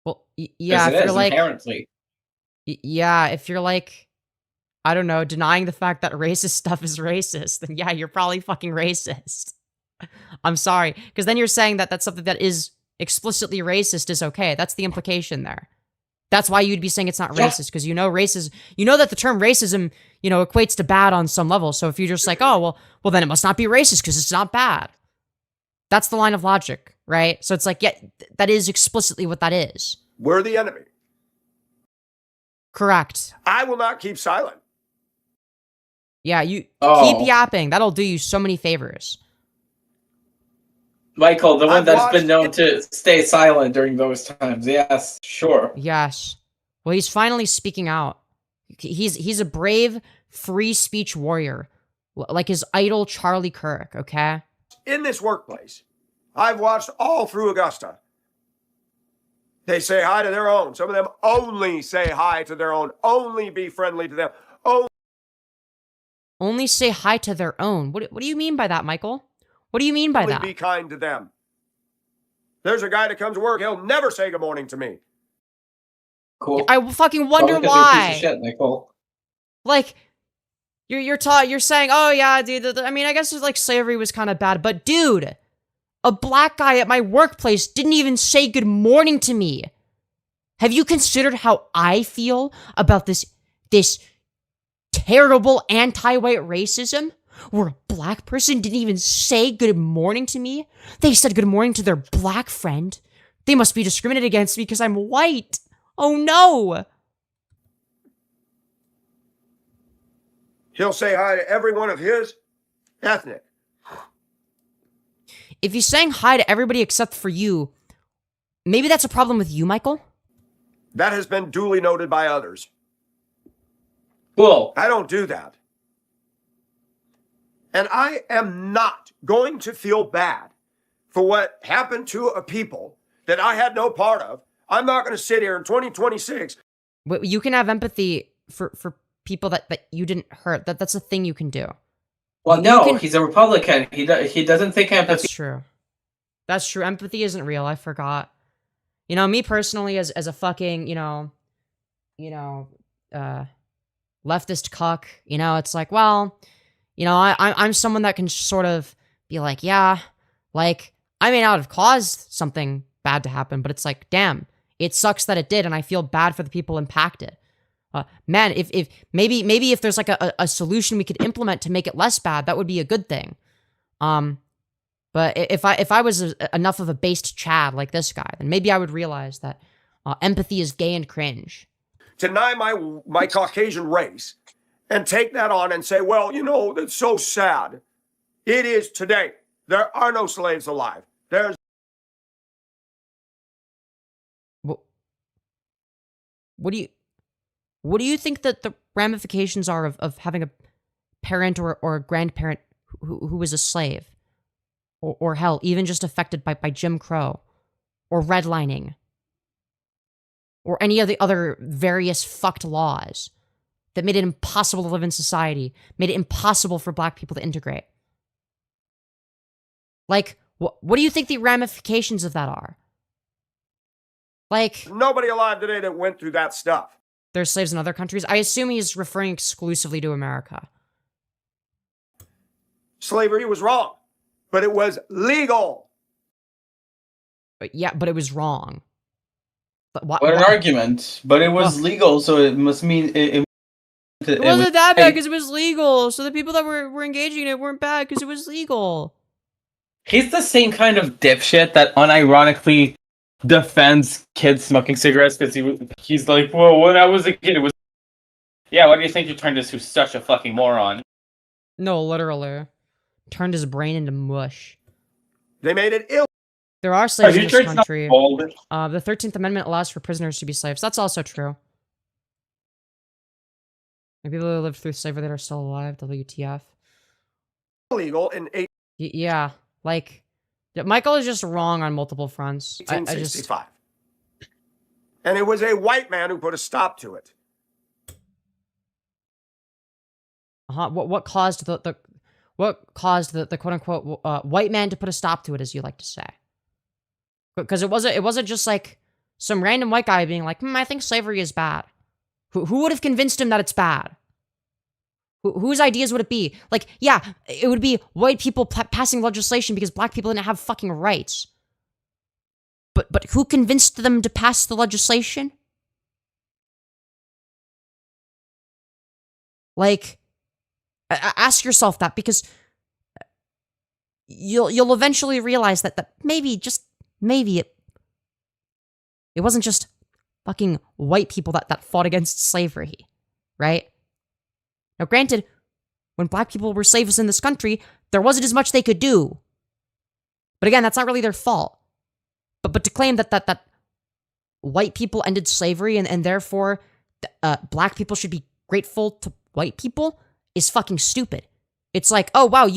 Well, yeah, if you're like, inherently. Yeah, if you're like, I don't know, denying the fact that racist stuff is racist, then yeah, you're probably fucking racist. I'm sorry, because then you're saying that that's something that is explicitly racist is okay. That's the implication there. That's why you'd be saying it's not racist, because you know that the term racism, equates to bad on some level. So if you're just like, oh, well then it must not be racist because it's not bad. That's the line of logic, right? So it's like, yeah, that is explicitly what that is. We're the enemy. Correct. I will not keep silent. Yeah, you Oh. keep yapping. That'll do you so many favors. Michael, the one I've that's been known watched- to stay silent during those times. Yes, sure. Yes. Well, he's finally speaking out. He's a brave free speech warrior, like his idol Charlie Kirk, okay? In this workplace, I've watched all through Augusta. They say hi to their own. Some of them only say hi to their own, only be friendly to them. Only say hi to their own. What do you mean by that, Michael? What do you mean by Only that? be kind to them. There's a guy that comes to work, he'll never say good morning to me. Cool. I fucking wonder Probably 'cause you're a piece why. of shit, Michael. Like, you're saying, oh yeah, dude. I mean, I guess it's like slavery was kind of bad, but dude, a black guy at my workplace didn't even say good morning to me. Have you considered how I feel about this terrible anti-white racism? Where a black person didn't even say good morning to me? They said good morning to their black friend. They must be discriminated against me because I'm white. Oh no! He'll say hi to every one of his ethnic. If he's saying hi to everybody except for you, maybe that's a problem with you, Michael? That has been duly noted by others. Cool. I don't do that. And I am not going to feel bad for what happened to a people that I had no part of. I'm not going to sit here in 2026. You can have empathy for people that you didn't hurt. That's a thing you can do. Well, You no, can- he's a Republican. He doesn't think empathy. That's true. That's true. Empathy isn't real. I forgot. Me personally, as a fucking, leftist cuck, it's like, well, I'm someone that can sort of be like, yeah, like, I may not have caused something bad to happen, but it's like, damn, it sucks that it did, and I feel bad for the people impacted. Man, if maybe if there's like a solution we could implement to make it less bad, that would be a good thing. But if I was enough of a based Chad like this guy, then maybe I would realize that empathy is gay and cringe. Deny my Caucasian race and take that on and say, well, that's so sad. It is today. There are no slaves alive. There's What do you think that the ramifications are of having a parent or a grandparent who was a slave? Or hell, even just affected by Jim Crow, or redlining, or any of the other various fucked laws that made it impossible to live in society, made it impossible for black people to integrate. Like, what do you think the ramifications of that are? Like, nobody alive today that went through that stuff. there's slaves in other countries. I assume he's referring exclusively to America. Slavery was wrong, but it was legal. But yeah, but it was wrong. But What an argument! But it was legal, so it must mean it wasn't that bad because it was legal. So the people that were engaging in it weren't bad because it was legal. He's the same kind of dipshit that unironically defends kids smoking cigarettes because he's like, well, when I was a kid, it was. Yeah, why do you think you turned into such a fucking moron? No, literally. Turned his brain into mush. They made it illegal. There are slaves in you this sure it's not country. bald? The 13th Amendment allows for prisoners to be slaves. That's also true. And people who lived through slavery that are still alive, WTF. Illegal in Yeah, like, Michael is just wrong on multiple fronts. I just 1865. And it was a white man who put a stop to it. what caused the quote unquote white man to put a stop to it, as you like to say? Because it wasn't just like some random white guy being like, I think slavery is bad. Who would have convinced him that it's bad? Whose ideas would it be? Like, yeah, it would be white people passing legislation because black people didn't have fucking rights. But who convinced them to pass the legislation? Like, ask yourself that, because you'll eventually realize that maybe, just maybe, it wasn't just fucking white people that fought against slavery, right? Now, granted, when black people were slaves in this country, there wasn't as much they could do. But again, that's not really their fault. But to claim that white people ended slavery and therefore black people should be grateful to white people is fucking stupid. It's like, oh wow,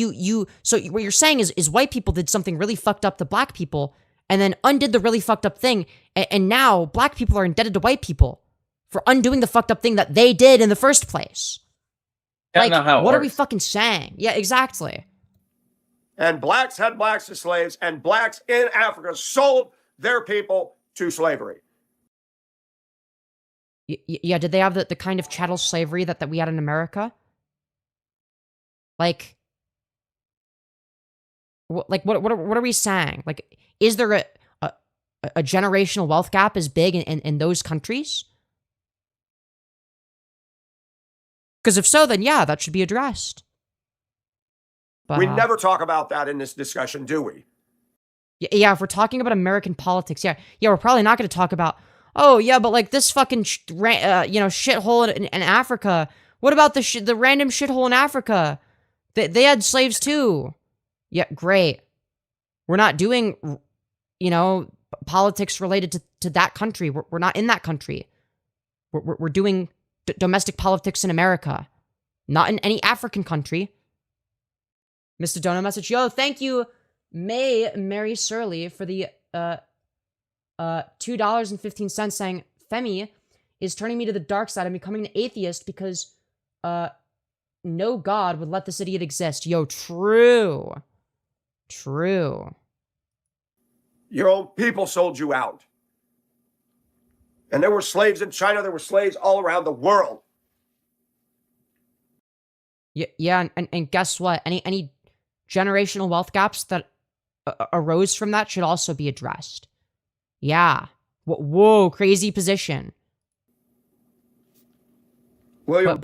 so what you're saying is white people did something really fucked up to black people and then undid the really fucked up thing, and now black people are indebted to white people for undoing the fucked up thing that they did in the first place. That's not how it what are we works. fucking saying? Yeah, exactly. And blacks had blacks as slaves, and blacks in Africa sold their people to slavery. Yeah, did they have the kind of chattel slavery that we had in America? Like what are we saying? Like, is there a generational wealth gap as big in those countries? Because if so, then yeah, that should be addressed. But, We never talk about that in this discussion, do we? Yeah, if we're talking about American politics, yeah, we're probably not going to talk about, oh yeah, but like this fucking shithole in Africa. What about the random shithole in Africa? They had slaves too. Yeah, great. We're not doing, politics related to that country. We're not in that country. We're doing domestic politics in America, not in any African country. Mr. Donut message, yo, thank you, Mary Surly, for the $2.15, saying Femi is turning me to the dark side. I'm becoming an atheist because no God would let this idiot exist. Yo, true. Your own people sold you out. And there were slaves in China. There were slaves all around the world. Yeah, and guess what? Any generational wealth gaps that arose from that should also be addressed. Yeah. Whoa, crazy position. William,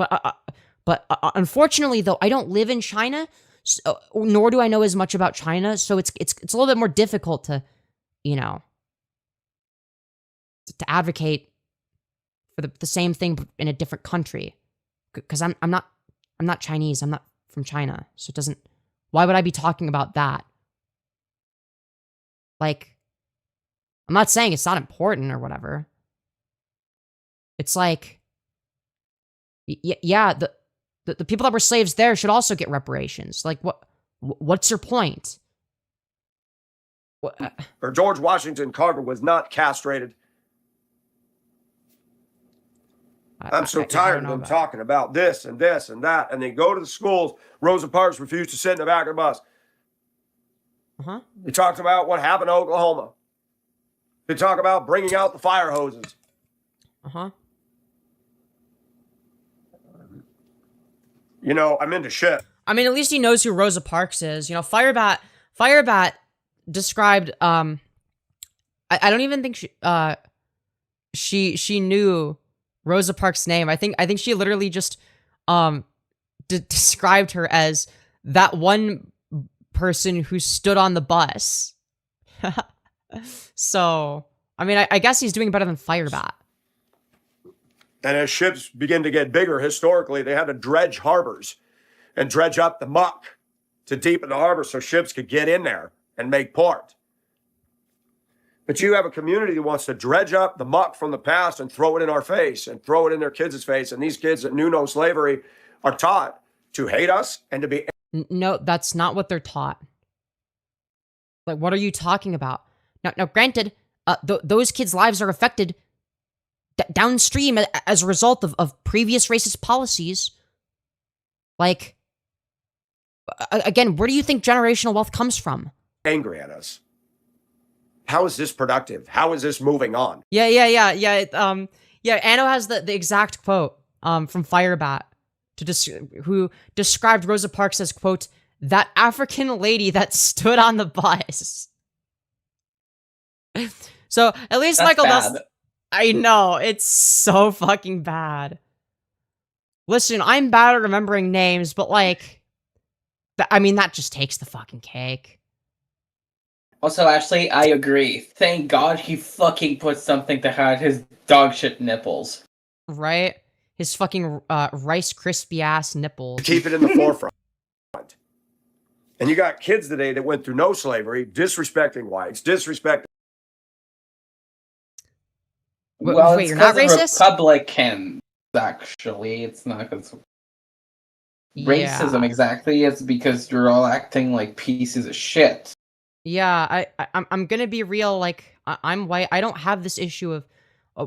But unfortunately, though, I don't live in China, so, nor do I know as much about China, so it's a little bit more difficult to, to advocate for the same thing in a different country, because I'm not Chinese. I'm not from China, so it doesn't. Why would I be talking about that? Like, I'm not saying it's not important or whatever. It's like, yeah, the people that were slaves there should also get reparations. Like, what's your point? or George Washington Carver was not castrated. I'm so tired of them talking about this and this and that. And they go to the schools. Rosa Parks refused to sit in the back of the bus. Uh-huh. They talked about what happened in Oklahoma. They talk about bringing out the fire hoses. Uh-huh. I'm into shit. I mean, at least he knows who Rosa Parks is. Firebat described, I don't even think she knew Rosa Parks' name. I think she literally just described her as that one person who stood on the bus. So, I mean, I guess he's doing better than Firebat. And as ships begin to get bigger, historically, they had to dredge harbors and dredge up the muck to deepen the harbor so ships could get in there and make port. But you have a community that wants to dredge up the muck from the past and throw it in our face and throw it in their kids' face. And these kids that knew no slavery are taught to hate us and to be... No, that's not what they're taught. Like, what are you talking about? Now granted, those kids' lives are affected downstream as a result of previous racist policies. Like, again, where do you think generational wealth comes from? Angry at us. How is this productive? How is this moving on? Yeah. Anno has the exact quote from Firebat who described Rosa Parks as, quote, that African lady that stood on the bus. So at least That's Michael bad. does. I know, it's so fucking bad. Listen, I'm bad at remembering names, but like, I mean, that just takes the fucking cake. Also, Ashley, I agree. Thank God he fucking put something to hide his dog shit nipples. Right? His fucking Rice Krispie ass nipples. Keep it in the forefront. And you got kids today that went through no slavery, disrespecting whites, disrespecting. Well, wait, it's you're not 'cause of racist? Republicans, actually. It's not because racism Yeah. exactly. It's because you're all acting like pieces of shit. Yeah, I'm gonna be real. Like, I'm white. I don't have this issue of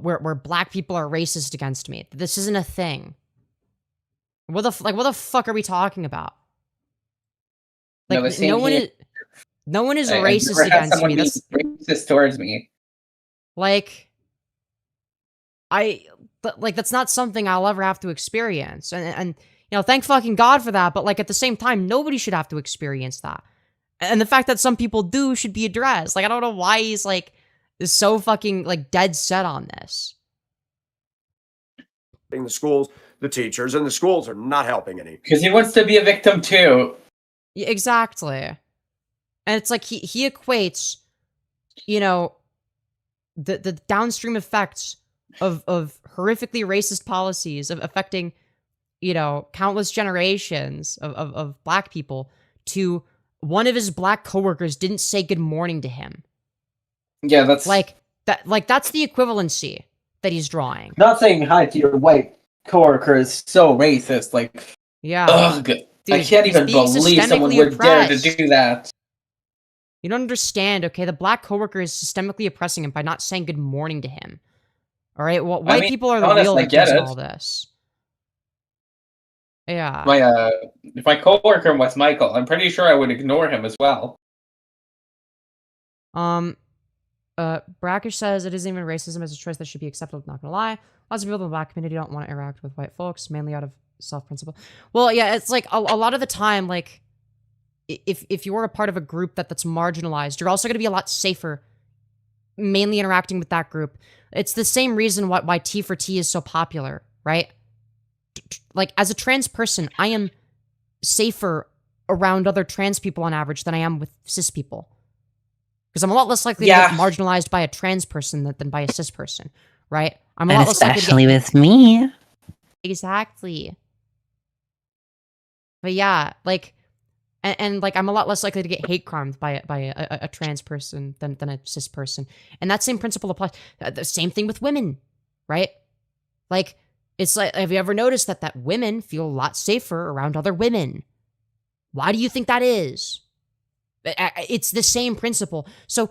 where black people are racist against me. This isn't a thing. What the fuck are we talking about? Like, No, the same here. no one is I've racist never had against someone me. be That's racist towards me. like, that's not something I'll ever have to experience. And you know, thank fucking God for that. But like, at the same time, nobody should have to experience that. And the fact that some people do should be addressed. Like, I don't know why he's like is so fucking like dead set on this. The schools, the teachers, and the schools are not helping any. Because he wants to be a victim too. Yeah, exactly. And it's like he equates, you know, the downstream effects of horrifically racist policies of affecting, you know, countless generations of black people to one of his black coworkers didn't say good morning to him. Yeah, that's Like that's the equivalency that he's drawing. not saying hi to your white coworker is so racist. Like, Yeah. ugh, I Dude, can't he's even being believe someone systemically would dare to oppressed. do that. You don't understand, okay? The black coworker is systemically oppressing him by not saying good morning to him. All right? Well, white mean, people are the honest, real I get victims in it. all this. Yeah. If my coworker was Michael, I'm pretty sure I would ignore him as well. Brackish says it isn't even racism as a choice that should be acceptable, not gonna lie. Lots of people in the black community don't want to interact with white folks, mainly out of self-principle. Well, yeah, it's like a lot of the time, like, if you're a part of a group that's marginalized, you're also gonna be a lot safer mainly interacting with that group. It's the same reason why T for T is so popular, right? Like, as a trans person, I am safer around other trans people on average than I am with cis people. Because I'm a lot less likely to get marginalized by a trans person than by a cis person, right? I'm a lot less likely to Especially with me. Exactly. But yeah, like, and like, I'm a lot less likely to get hate crimed by a trans person than a cis person. And that same principle applies. The same thing with women, right? Like, it's like, have you ever noticed that women feel a lot safer around other women? Why do you think that is? It's the same principle. So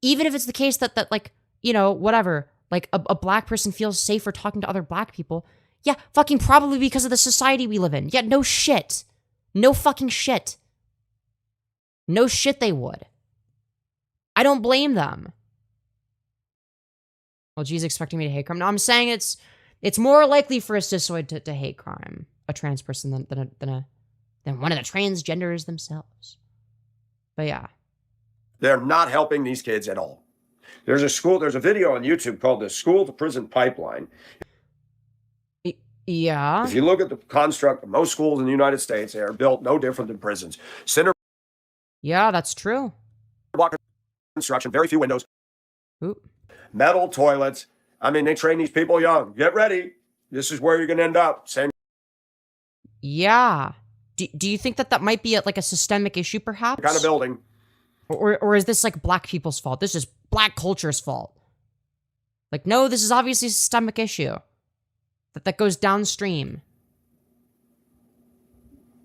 even if it's the case that like, you know, whatever, like a black person feels safer talking to other black people, yeah, fucking probably because of the society we live in. Yeah, no shit. No fucking shit. No shit they would. I don't blame them. Well, geez, expecting me to hate crime. No, I'm saying it's more likely for a cissoid to hate crime, a trans person than one of the transgenders themselves. But yeah. They're not helping these kids at all. There's a video on YouTube called the School to Prison Pipeline. Yeah. If you look at the construct of most schools in the United States, they are built no different than prisons. Cinder Yeah, that's true. block construction, very few windows. Ooh. Metal toilets. I mean, they train these people young. Get ready. This is where you're going to end up. Same Yeah. Do you think that might be like a systemic issue, perhaps? kind of building. Or is this like black people's fault? This is black culture's fault. Like, no, this is obviously a systemic issue that goes downstream.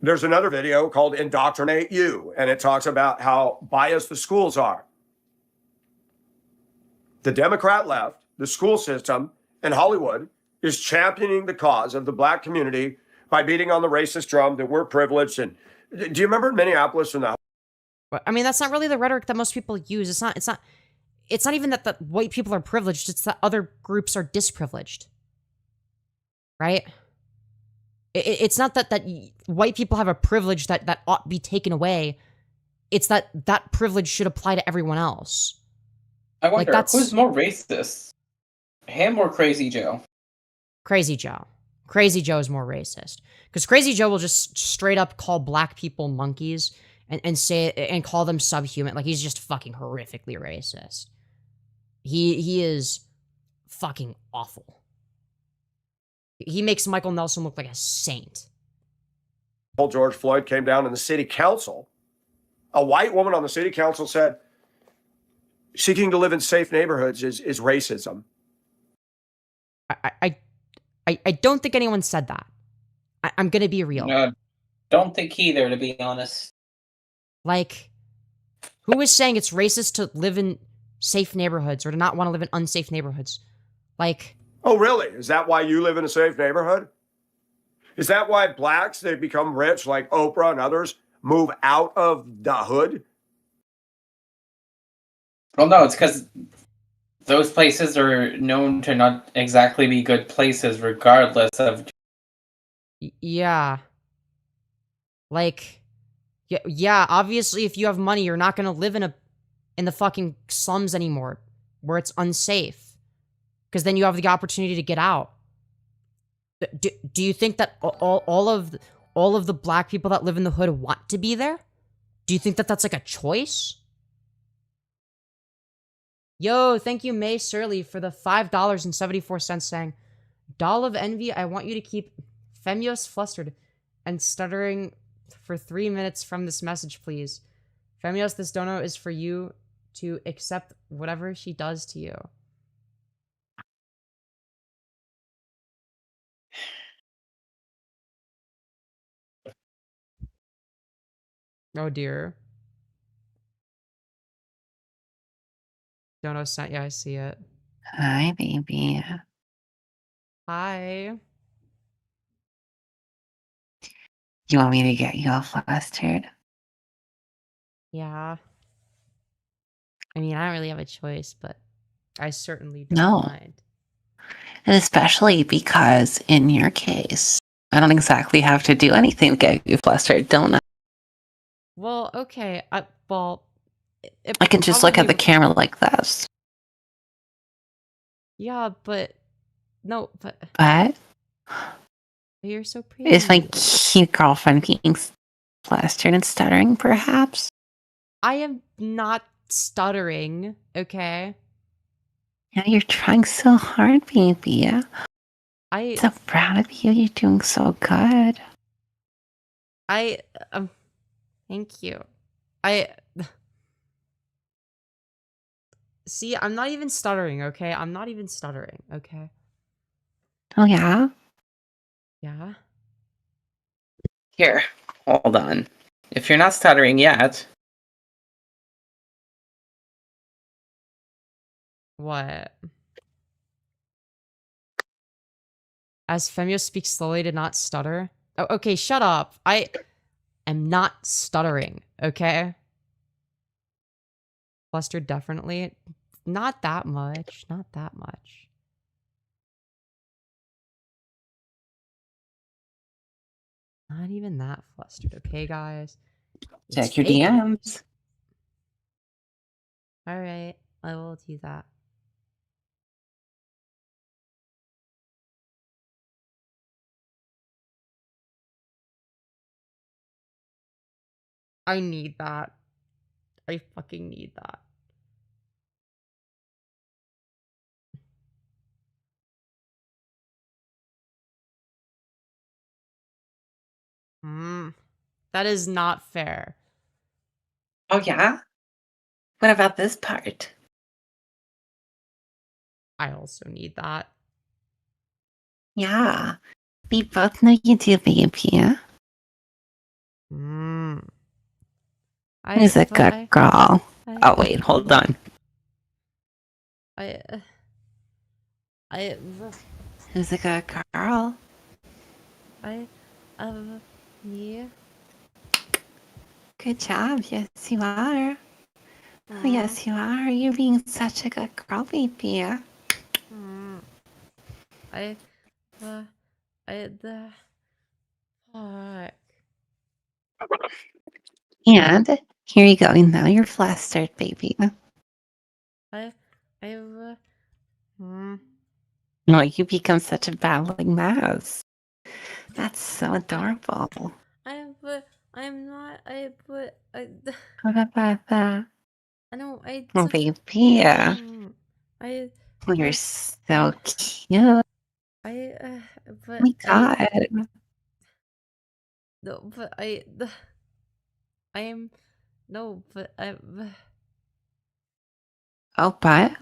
There's another video called Indoctrinate You, and it talks about how biased the schools are. The Democrat left, the school system, and Hollywood is championing the cause of the black community by beating on the racist drum that we're privileged. And do you remember in Minneapolis when the I mean, that's not really the rhetoric that most people use. It's not even that white people are privileged. It's that other groups are disprivileged. Right? It's not that white people have a privilege that ought be taken away. It's that privilege should apply to everyone else. I wonder, Like, who's more racist? Him or Crazy Joe? Crazy Joe. Crazy Joe is more racist. Because Crazy Joe will just straight up call black people monkeys and say and call them subhuman. Like, he's just fucking horrifically racist. He is fucking awful. He makes Michael Nelson look like a saint. George Floyd came down in the city council. A white woman on the city council said, seeking to live in safe neighborhoods is racism. I don't think anyone said that. I'm gonna be real. No, don't think either, to be honest. Like, who is saying it's racist to live in safe neighborhoods or to not want to live in unsafe neighborhoods? Like, oh, really? Is that why you live in a safe neighborhood? Is that why blacks, they become rich like Oprah and others, move out of the hood? Well, no, it's because those places are known to not exactly be good places, regardless of. yeah. Like, yeah, obviously if you have money, you're not going to live in the fucking slums anymore where it's unsafe. Because then you have the opportunity to get out. Do you think that all of the black people that live in the hood want to be there? Do you think that that's like a choice? Yo, thank you, May Surly, for the $5.74 saying, Doll of Envy, I want you to keep Femyoz flustered and stuttering for 3 minutes from this message, please. Femyoz, this dono is for you to accept whatever she does to you. Oh dear. Dono sent you, I see it. Hi, baby. Hi. You want me to get you all flustered? Yeah. I mean, I don't really have a choice, but I certainly don't No. mind. And especially because in your case, I don't exactly have to do anything to get you flustered, don't I? Well, okay. I can just look at the camera like this. Yeah, but no, but But you're so pretty. is my cute girlfriend being flustered and stuttering, perhaps? I am not stuttering, okay? Yeah, you're trying so hard, baby. I'm so proud of you. You're doing so good. Thank you. See, I'm not even stuttering, okay? I'm not even stuttering, okay? Oh, yeah? Yeah? Here, hold on. If you're not stuttering yet, What? As Femyoz speaks slowly to not stutter. Oh, okay, shut up. I am not stuttering, okay? Flustered, definitely. Not that much. Not that much. Not even that flustered, okay, guys? Check your DMs. Alright, I will do that. I need that. I fucking need that. That is not fair. Oh, yeah? What about this part? I also need that. Yeah. We both know you do, baby. Who's a good girl? Oh, wait, hold on. Who's a good girl? Yeah. Good job. Yes, you are. Oh, yes, you are. You're being such a good girl, baby. Fuck. And here you go. Now you're flustered, baby. No, you become such a babbling mouse. That's so adorable. I'm not. I don't. Oh, baby. I. Oh, you're so cute. Oh But my god. no, but I am. No, but Oh, but?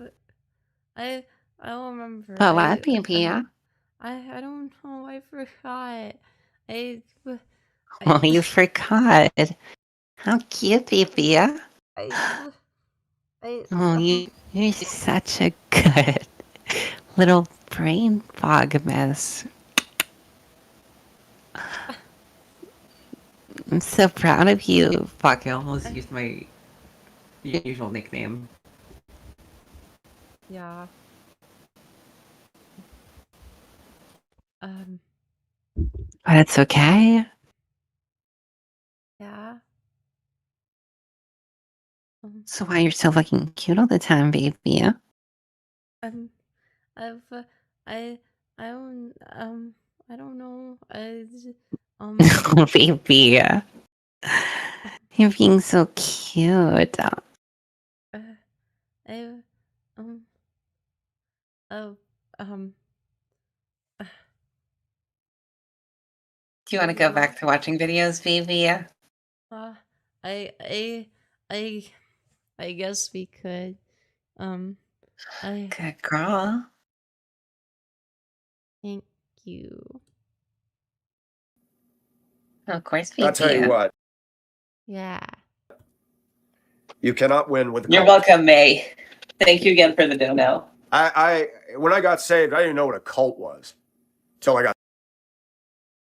I don't remember. But what, baby? I don't know. I forgot. I. Oh, you forgot. How cute, baby. Oh, you're such a good little brain fog mess. I'm so proud of you. Fuck, I almost used my usual nickname. Yeah. But it's okay. Yeah. So why you're still looking cute all the time, baby? I've I don't I don't know. Oh, baby. You're being so cute. I oh Do you want to go back to watching videos, baby? I guess we could. Good girl. Thank you. Of course, baby. I'll tell you what, Yeah. you cannot win with. You're welcome, May. Thank you again for the dono. When I got saved, I didn't know what a cult was till I got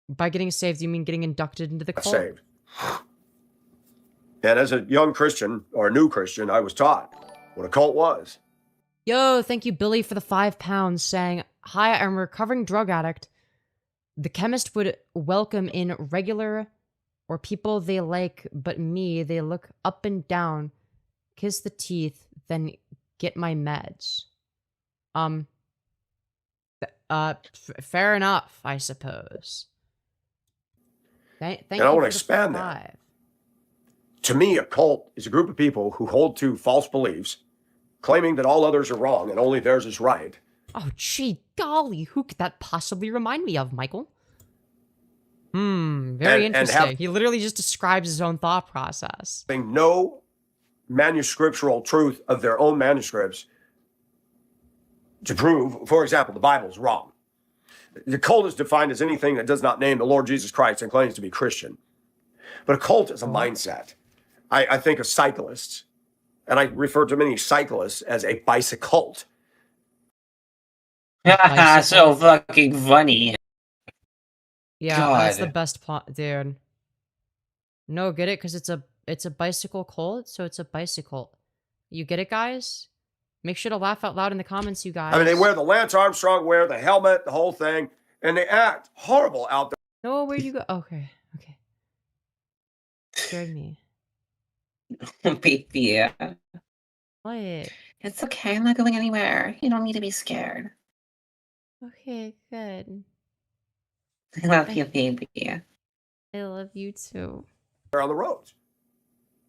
By getting saved, you mean getting inducted into the cult? saved. And as a young Christian or a new Christian, I was taught what a cult was. Yo, thank you, Billy, for the £5 saying, "Hi, I'm a recovering drug addict. The chemist would welcome in regular or people they like, but me, they look up and down, kiss the teeth, then get my meds." Fair enough, I suppose. Thank And you I for want to the expand 5. that. To me, a cult is a group of people who hold to false beliefs, claiming that all others are wrong and only theirs is right. Oh, gee golly, who could that possibly remind me of, Michael? Very And interesting. He literally just describes his own thought process. Having no manuscriptural truth of their own manuscripts to prove, for example, the Bible is wrong. The cult is defined as anything that does not name the Lord Jesus Christ and claims to be Christian. But a cult is a mindset. I think of cyclists, and I refer to many cyclists as a bicycult. So fucking funny. Yeah, that's the God. best plot, dude. No, get it? Because it's a bicycle cult, so it's a bicycle. You get it, guys? Make sure to laugh out loud in the comments, you guys. I mean, they wear the Lance Armstrong wear, the helmet, the whole thing, and they act horrible out there. No, where'd you go? Okay. Scared me. Baby. What? It's okay. I'm not going anywhere. You don't need to be scared. Okay, good. I love you, baby. I love you too. On the roads.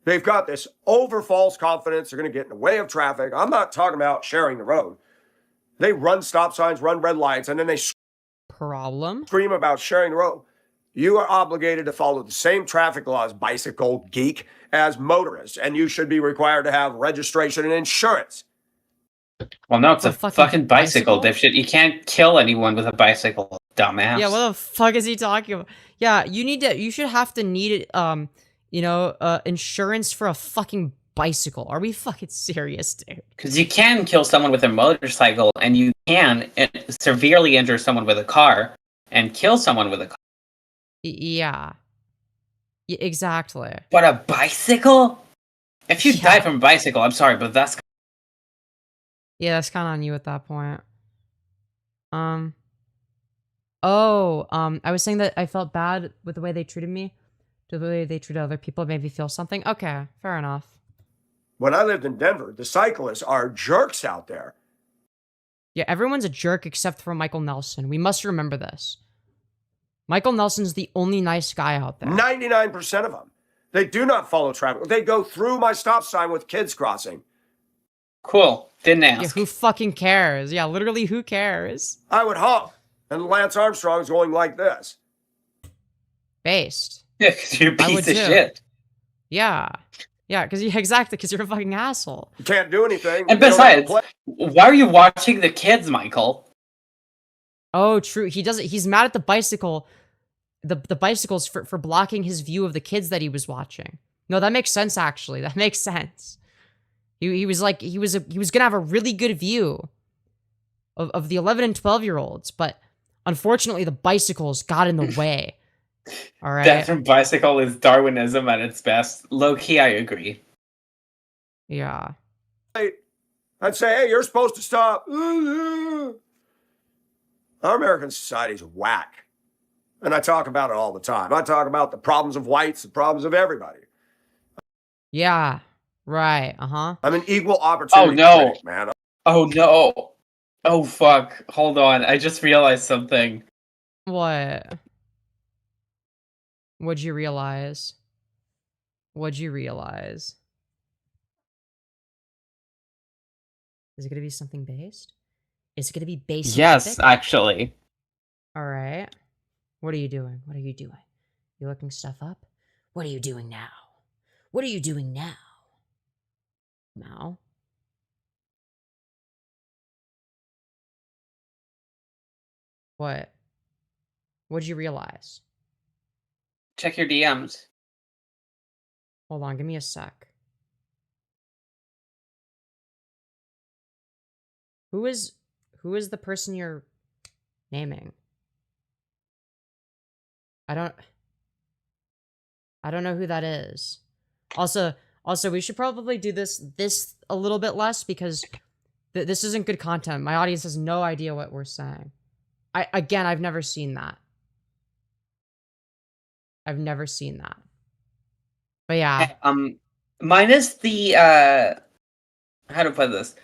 They've got this over false confidence. They're going to get in the way of traffic. I'm not talking about sharing the road. They run stop signs, run red lights, and then they Problem? scream about sharing the road. You are obligated to follow the same traffic laws, bicycle geek, as motorists, and you should be required to have registration and insurance. Well, no, it's A a fucking fucking bicycle, bicycle? dipshit. You can't kill anyone with a bicycle, dumbass. Yeah, what the fuck is he talking about? Yeah, you should have to need insurance for a fucking bicycle. Are we fucking serious, dude? Because you can kill someone with a motorcycle, and you can severely injure someone with a car, and kill someone with a car. Yeah. Exactly. But a bicycle? If you Yeah. die from a bicycle, I'm sorry, but that's... Yeah, that's kind of on you at that point. I was saying that I felt bad with the way they treated me. The way they treated other people made me feel something. Okay, fair enough. When I lived in Denver, the cyclists are jerks out there. Yeah, everyone's a jerk except for Michael Nelson. We must remember this. Michael Nelson's the only nice guy out there. 99% of them. They do not follow traffic. They go through my stop sign with kids crossing. Cool. Didn't Yeah, ask. who fucking cares? Yeah, literally, who cares? I would honk, and Lance Armstrong's going like this. Based. Yeah, because you're a I would piece of too. shit. Yeah. Yeah, exactly, because you're a fucking asshole. You can't do anything. And You don't have to besides, play. why are you watching the kids, Michael? Oh, true. He's mad at the bicycle. The bicycles for blocking his view of the kids that he was watching. No, that makes sense, actually. That makes sense. He was gonna have a really good view of the 11 and 12-year-olds, but unfortunately the bicycles got in the way. All right. Death from bicycle is Darwinism at its best. Low key, I agree. Yeah. I'd say, hey, you're supposed to stop. Our American society's whack. And I talk about it all the time. I talk about the problems of whites, the problems of everybody. Yeah. Right. Uh-huh. I'm an equal opportunity no. critic, man. Oh no. Oh fuck. Hold on. I just realized something. What? What'd you realize? What'd you realize? Is it gonna be something based? Is it gonna be based? Yes, actually. All right. What are you doing? What are you doing? You looking stuff up? What are you doing now? What are you doing now? Now? What? What'd you realize? Check your DMs. Hold on, give me a sec. Who is the person you're naming? I don't know who that is. Also, we should probably do this a little bit less because this isn't good content. My audience has no idea what we're saying. I've never seen that. I've never seen that. But yeah. Minus the how to put this?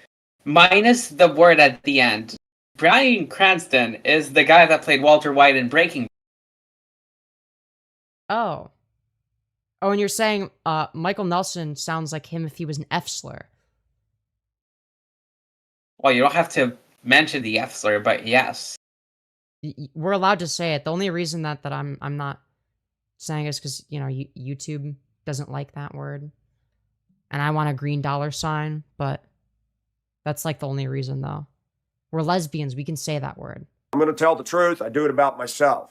Minus the word at the end. Bryan Cranston is the guy that played Walter White in Breaking. Oh, and you're saying Michael Nelson sounds like him if he was an F slur. Well, you don't have to mention the F slur, but yes. We're allowed to say it. The only reason that I'm not saying is because, you know, YouTube doesn't like that word. And I want a green $sign, but that's like the only reason though. We're lesbians, we can say that word. I'm going to tell the truth. I do it about myself.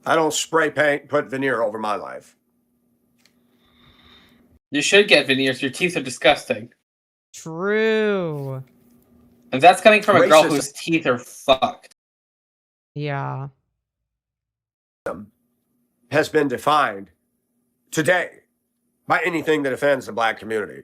I don't spray paint, put veneer over my life. You should get veneers. Your teeth are disgusting. True. And that's coming from a girl Racism. whose teeth are fucked. Yeah. Has been defined today by anything that offends the black community.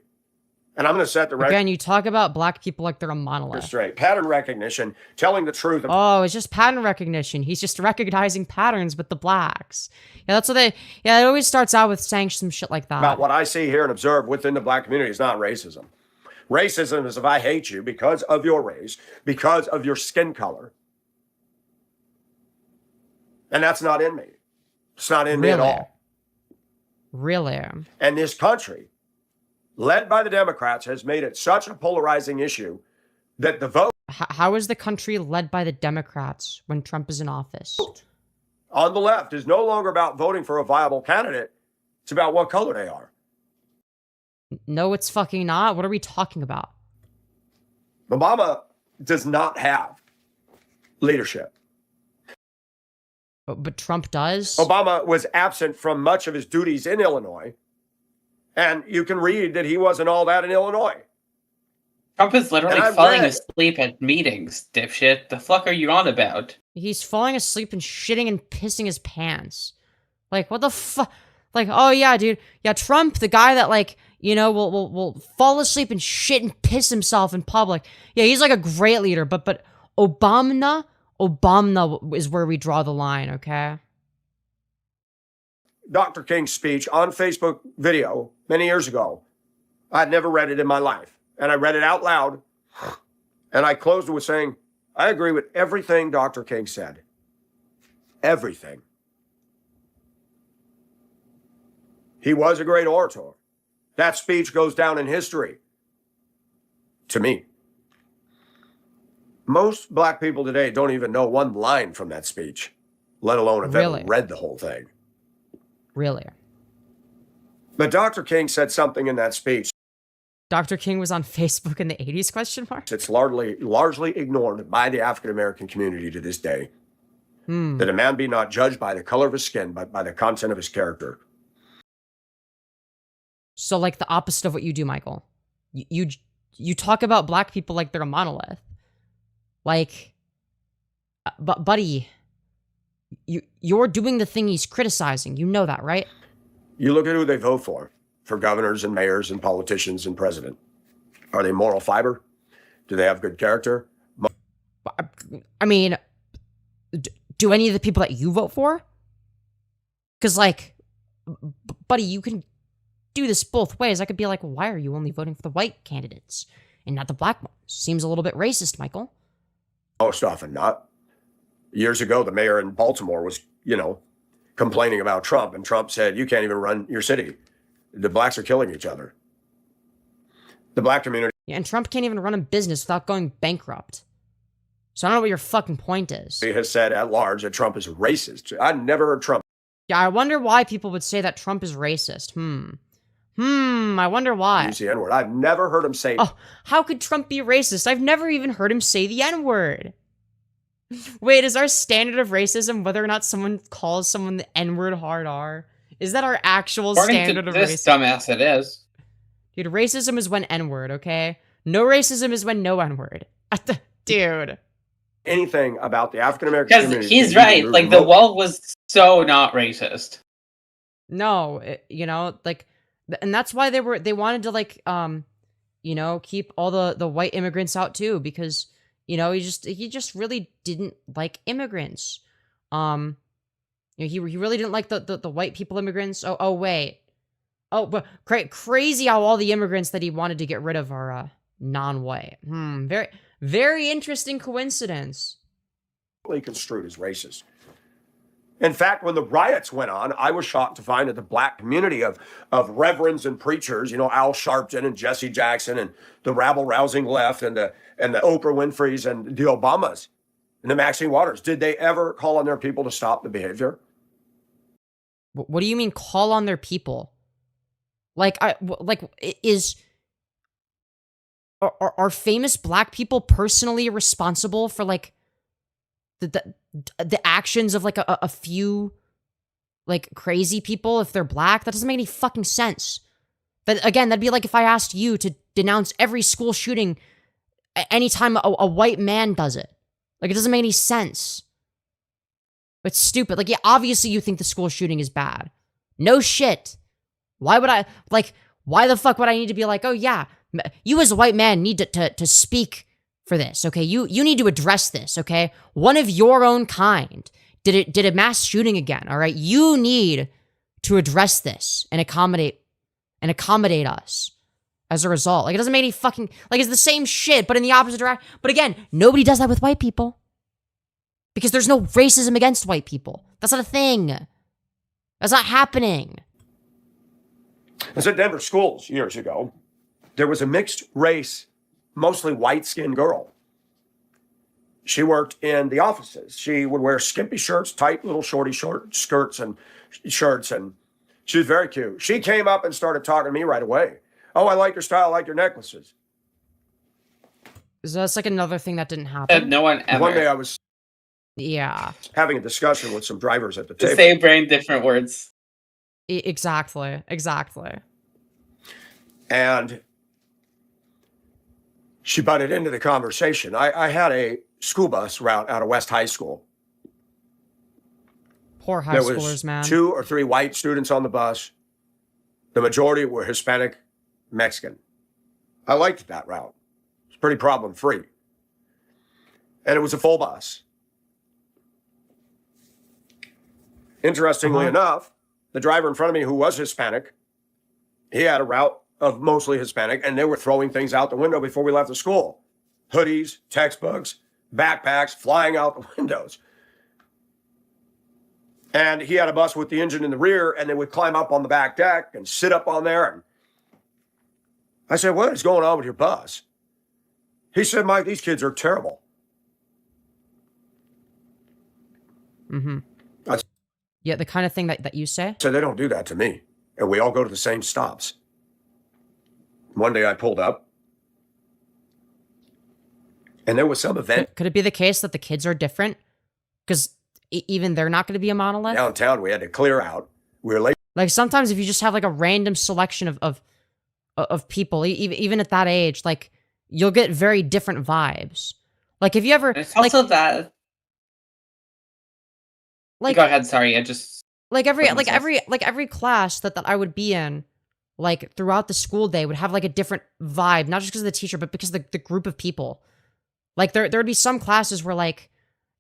And I'm going to set the record Again, you talk about black people like they're a monolith. straight. Pattern recognition, telling the truth. Oh, it's just pattern recognition. He's just recognizing patterns with the blacks. Yeah, that's what they... Yeah, it always starts out with saying some shit like that. About what I see, hear, and observe within the black community is not racism. Racism is if I hate you because of your race, because of your skin color. And that's not in me. It's not in me at Really? all. Really? And this country, led by the Democrats, has made it such a polarizing issue that the vote How is the country led by the Democrats when Trump is in office? on the left is no longer about voting for a viable candidate. It's about what color they are. No, it's fucking not. What are we talking about? Obama does not have leadership. But Trump does? Obama was absent from much of his duties in Illinois. And you can read that he wasn't all that in Illinois. Trump is literally And I've falling read- asleep at meetings, dipshit. The fuck are you on about? He's falling asleep and shitting and pissing his pants. Like, what the fuck? Like, oh yeah, dude. Yeah, Trump, the guy that, like, you know, will fall asleep and shit and piss himself in public. Yeah, he's like a great leader, but Obama is where we draw the line, okay? Dr. King's speech on Facebook video many years ago. I'd never read it in my life. And I read it out loud. And I closed it with saying, I agree with everything Dr. King said. Everything. He was a great orator. That speech goes down in history. To me. Most black people today don't even know one line from that speech, let alone have ever read the whole thing. Really? But Dr. King said something in that speech. Dr. King was on Facebook in the 80s, question mark? It's largely ignored by the African-American community to this day. That a man be not judged by the color of his skin, but by the content of his character. So like the opposite of what you do, Michael. You talk about black people like they're a monolith. Like, but buddy, you're doing the thing he's criticizing. You know that, right? You look at who they vote for governors and mayors and politicians and president. Are they moral fiber? Do they have good character? I mean, do any of the people that you vote for? Because, like, buddy, you can do this both ways. I could be like, why are you only voting for the white candidates and not the black ones? Seems a little bit racist, Michael. Most often not. Years ago, the mayor in Baltimore was, complaining about Trump, and Trump said, you can't even run your city. The blacks are killing each other. The black community. Yeah, and Trump can't even run a business without going bankrupt. So I don't know what your fucking point is. He has said at large that Trump is racist. I never heard Trump. Yeah, I wonder why people would say that Trump is racist. I wonder why. Use the N-word. I've never heard him say. Oh, how could Trump be racist? I've never even heard him say the N-word. Wait, is our standard of racism whether or not someone calls someone the N-word hard R? Is that our actual standard of racism? This dumbass it is. Dude, racism is when N-word, okay? No racism is when no N-word. Dude. Anything about the African-American community. Because he's right. Like, the wall was so not racist. No, and that's why they wanted to, like, keep all the white immigrants out too, because, he just really didn't like immigrants. He really didn't like the white people immigrants. Oh, wait. Oh, but crazy how all the immigrants that he wanted to get rid of are non-white. Very, very interesting coincidence. Construed as racist. In fact, when the riots went on, I was shocked to find that the black community of reverends and preachers, Al Sharpton and Jesse Jackson and the rabble-rousing left and the Oprah Winfreys and the Obamas and the Maxine Waters, did they ever call on their people to stop the behavior? What do you mean call on their people? Are famous black people personally responsible for like the actions of like a few like crazy people if they're black? That doesn't make any fucking sense. But again, that'd be like if I asked you to denounce every school shooting anytime a white man does it. Like, it doesn't make any sense. It's stupid. Like, yeah, obviously you think the school shooting is bad. No shit. Why the fuck would I need to be like, oh yeah, you as a white man need to speak for this, okay? You need to address this, okay? One of your own kind did a mass shooting again, all right? You need to address this and accommodate us as a result. Like, it doesn't make any fucking, like, it's the same shit, but in the opposite direction. But again, nobody does that with white people. Because there's no racism against white people. That's not a thing. That's not happening. I was at Denver schools years ago. There was a mixed race, mostly white-skinned girl. She worked in the offices. She would wear skimpy shirts, tight little short skirts and shirts, and she was very cute. She came up and started talking to me right away. Oh, I like your style, I like your necklaces. So that's like another thing that didn't happen. No one ever. One day I was having a discussion with some drivers at the table. The same brain, different words. Exactly. And she butted into the conversation. I had a school bus route out of West High School. Poor high schoolers, man. 2 or 3 white students on the bus. The majority were Hispanic, Mexican. I liked that route. It's pretty problem-free. And it was a full bus. Interestingly enough, the driver in front of me who was Hispanic, he had a route of mostly Hispanic, and they were throwing things out the window before we left the school. Hoodies, textbooks, backpacks flying out the windows. And he had a bus with the engine in the rear, and they would climb up on the back deck and sit up on there. And I said, what is going on with your bus? He said, Mike, these kids are terrible. Mm-hmm. Yeah, the kind of thing that you say? So they don't do that to me. And we all go to the same stops. One day I pulled up, and there was some event. Could it be the case that the kids are different? Because even they're not going to be a monolith? Downtown, we had to clear out. We were late. Like sometimes if you just have like a random selection of people, even at that age, like you'll get very different vibes. Like if you ever... It's also that... Like, go ahead, sorry, I just... every class that I would be in, like throughout the school day would have like a different vibe, not just because of the teacher, but because of the group of people. Like there would be some classes where like,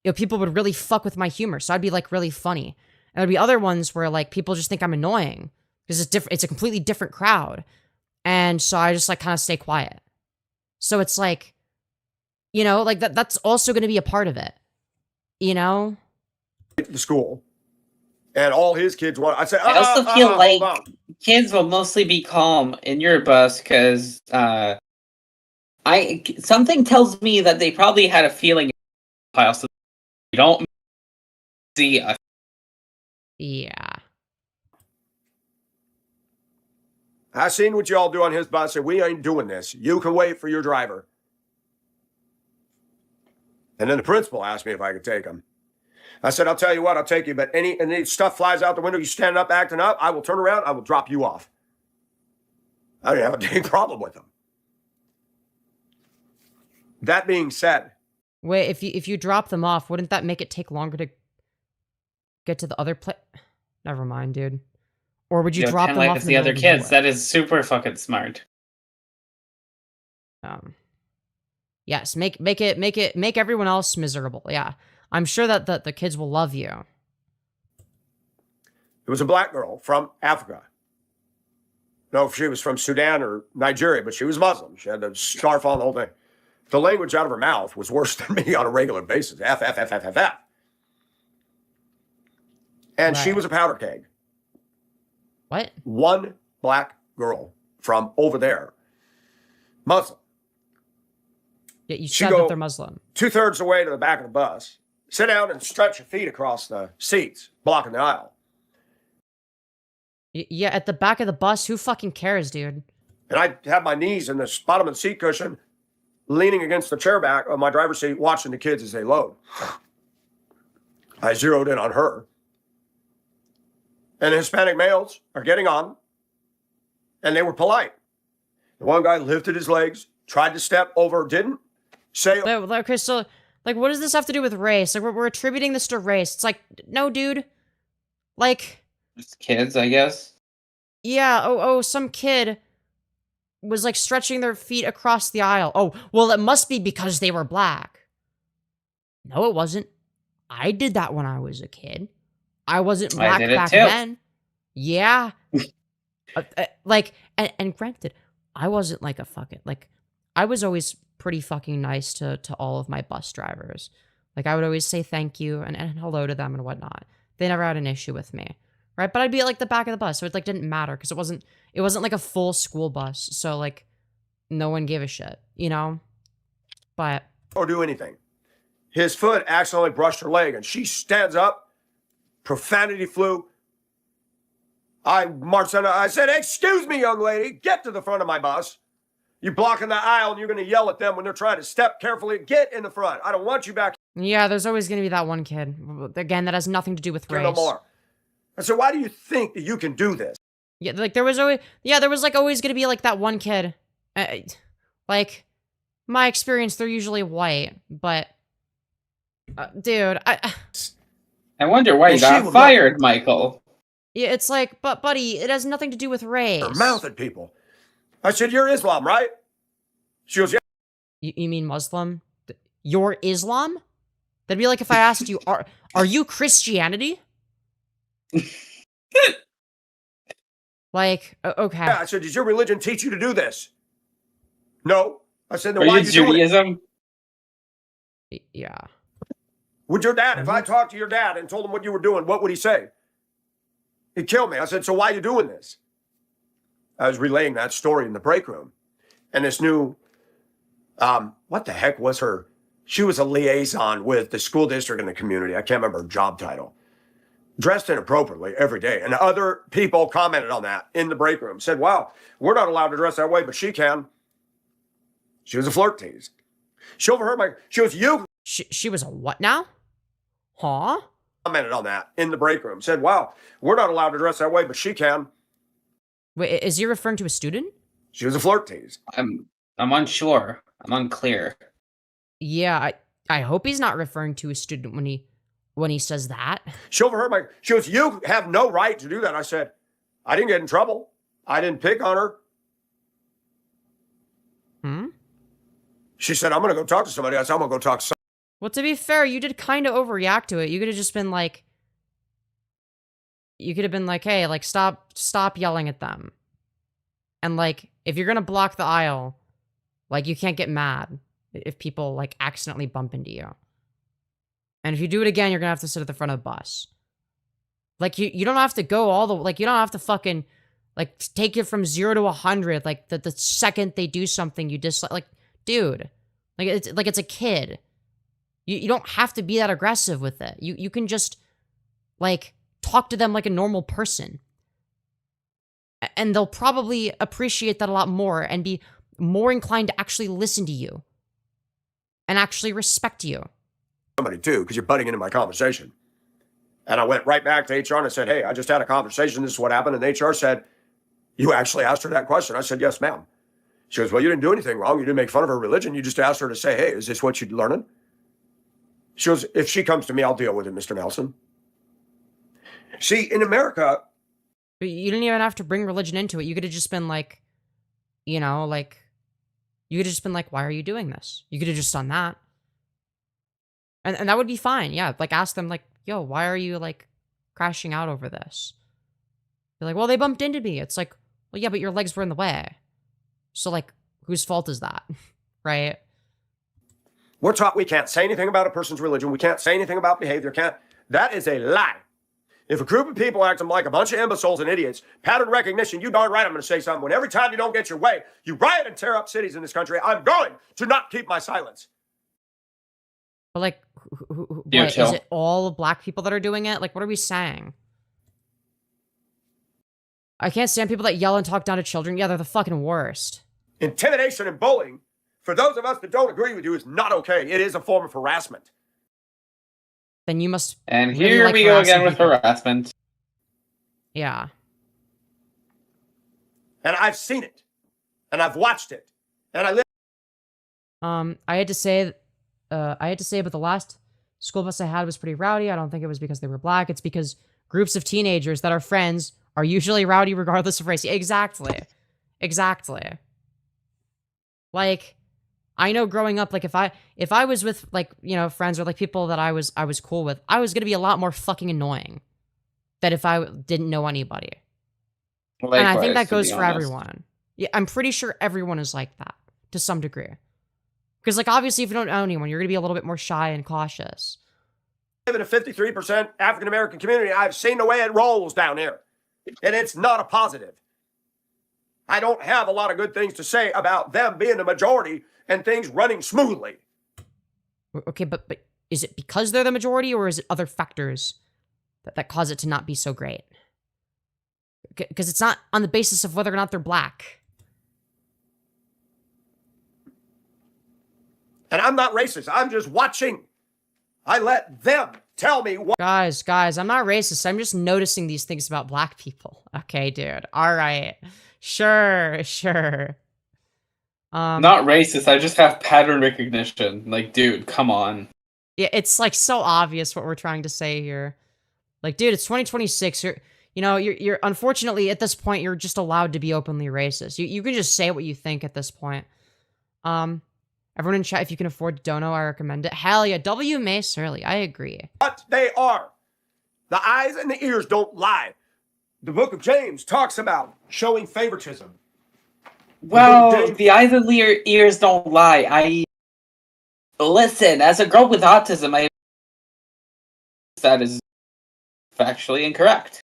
you know, people would really fuck with my humor, so I'd be like really funny. And there'd be other ones where like people just think I'm annoying because it's different. It's a completely different crowd, and so I just like kind of stay quiet. So it's like, you know, like that's also going to be a part of it, you know. The school, and all his kids want. I said, I also feel like kids will mostly be calm in your bus because something tells me that they probably had a feeling. So you don't see a... Yeah. I seen what y'all do on his bus, and we ain't doing this. You can wait for your driver. And then the principal asked me if I could take him. I said, I'll tell you what, I'll take you, but any stuff flies out the window, you stand up, acting up, I will turn around, I will drop you off. I didn't have a dang problem with him. That being said... Wait, if you drop them off, wouldn't that make it take longer to get to the other place? Never mind, dude. Or would you drop them off as the other kids? That is super fucking smart. Yes, make everyone else miserable. Yeah. I'm sure that the kids will love you. It was a black girl from Africa. No, she was from Sudan or Nigeria, but she was Muslim. She had the scarf on, the whole thing. The language out of her mouth was worse than me on a regular basis. F, F, F, F, F, F. And she was a powder keg. What? One black girl from over there. Muslim. Yeah, you said that they're Muslim. 2/3 the way to the back of the bus. Sit down and stretch your feet across the seats, blocking the aisle. Yeah, at the back of the bus, who fucking cares, dude? And I have my knees in the bottom of the seat cushion, leaning against the chair back of my driver's seat, watching the kids as they load. I zeroed in on her. And the Hispanic males are getting on, and they were polite. The one guy lifted his legs, tried to step over, didn't say... Okay, so, like, what does this have to do with race? Like, we're attributing this to race. It's like, no, dude. Like... Just kids, I guess. Yeah, some kid was, like, stretching their feet across the aisle. Oh, well, it must be because they were black. No, it wasn't. I did that when I was a kid. I wasn't black back then. Yeah. And granted, I wasn't like a fucking, like, I was always pretty fucking nice to all of my bus drivers. Like, I would always say thank you and hello to them and whatnot. They never had an issue with me. Right? But I'd be at, like, the back of the bus, so it, like, didn't matter, because it wasn't, like, a full school bus, so, like, no one gave a shit, you know? But... Or do anything. His foot accidentally brushed her leg, and she stands up, profanity flew. I marched on. I said, excuse me, young lady, get to the front of my bus. You're blocking the aisle, and you're going to yell at them when they're trying to step carefully. Get in the front. I don't want you back. Yeah, there's always going to be that one kid. Again, that has nothing to do with race. No more. I said, why do you think that you can do this? Yeah, like, there was always going to be, like, that one kid. Like, my experience, they're usually white, but, dude, I wonder why you got fired, Michael. Yeah, it's like, but, buddy, it has nothing to do with race. Her mouth at people. I said, you're Islam, right? She goes, yeah. You mean Muslim? You're Islam? That'd be like if I asked you, are you Christianity? Like, okay. Yeah, I said, does your religion teach you to do this? No. I said, then are why you Judaism? Yeah. Would your dad, if I talked to your dad and told him what you were doing, what would he say? He'd kill me. I said, so why are you doing this? I was relaying that story in the break room. And this new, what the heck was her? She was a liaison with the school district and the community. I can't remember her job title. Dressed inappropriately every day. And other people commented on that in the break room. Said, wow, we're not allowed to dress that way, but she can. She was a flirt tease. She overheard she was you. She was a what now? Huh? Commented on that in the break room. Said, wow, we're not allowed to dress that way, but she can. Wait, is he referring to a student? She was a flirt tease. I'm unsure. I'm unclear. Yeah, I hope he's not referring to a student when he says that. She overheard she was, you have no right to do that. I said, I didn't get in trouble. I didn't pick on her. She said, I'm going to go talk to somebody. I said, I'm going to go talk to somebody. Well, to be fair, you did kind of overreact to it. You could have just been like, hey, like, stop yelling at them. And like, if you're going to block the aisle, like, you can't get mad if people like accidentally bump into you. And if you do it again, you're going to have to sit at the front of the bus. Like, you don't have to go all the, like, you don't have to fucking, like, take it from 0 to 100. Like, the second they do something you dislike, like, dude, like, it's a kid. You don't have to be that aggressive with it. You can just, like, talk to them like a normal person. And they'll probably appreciate that a lot more and be more inclined to actually listen to you. And actually respect you. Somebody too, because you're butting into my conversation. And I went right back to HR and I said, hey, I just had a conversation. This is what happened. And HR said, you actually asked her that question. I said, yes, ma'am. She goes, well, you didn't do anything wrong. You didn't make fun of her religion. You just asked her to say, hey, is this what you're learning? She goes, if she comes to me, I'll deal with it, Mr. Nelson. See, in America. But you didn't even have to bring religion into it. You could have just been like, you know, like, you could have just been like, why are you doing this? You could have just done that. And that would be fine. Yeah. Like, ask them, like, yo, why are you, like, crashing out over this? They're like, well, they bumped into me. It's like, well, yeah, but your legs were in the way. So, like, whose fault is that? Right? We're taught we can't say anything about a person's religion. We can't say anything about behavior. That is a lie. If a group of people acting like a bunch of imbeciles and idiots, pattern recognition, you darn right I'm going to say something. When every time you don't get your way, you riot and tear up cities in this country, I'm going to not keep my silence. But, like, what, is it all black people that are doing it? Like, what are we saying? I can't stand people that yell and talk down to children. Yeah, they're the fucking worst. Intimidation and bullying, for those of us that don't agree with you, is not okay. It is a form of harassment. Then you must. And really here like we go again with people. harassment. Yeah. And I've seen it. And I've watched it. And I live. I had to say, but the last school bus I had was pretty rowdy. I don't think it was because they were black. It's because groups of teenagers that are friends are usually rowdy regardless of race. Exactly. Exactly. Like, I know growing up, like, if I was with, like, you know, friends or, like, people that I was cool with, I was going to be a lot more fucking annoying than if I didn't know anybody. Likewise, and I think that goes to be for honest. everyone. Yeah, I'm pretty sure everyone is like that to some degree. Because, like, obviously, if you don't know anyone, you're going to be a little bit more shy and cautious. In a 53% African-American community. I've seen the way it rolls down here. And it's not a positive. I don't have a lot of good things to say about them being the majority and things running smoothly. Okay, but is it because they're the majority, or is it other factors that cause it to not be so great? Because it's not on the basis of whether or not they're black. And I'm not racist. I'm just watching. I let them tell me what. Guys, I'm not racist. I'm just noticing these things about black people. Okay, dude. All right. Sure. Not racist. I just have pattern recognition. Like, dude, come on. Yeah, it's like so obvious what we're trying to say here. Like, dude, it's 2026. You're unfortunately at this point you're just allowed to be openly racist. You can just say what you think at this point. Everyone in chat, if you can afford Dono, I recommend it. Hell yeah, W. May Surly, I agree. What they are. The eyes and the ears don't lie. The book of James talks about showing favoritism. Well, the eyes and ears don't lie. Listen, as a girl with autism, that is factually incorrect.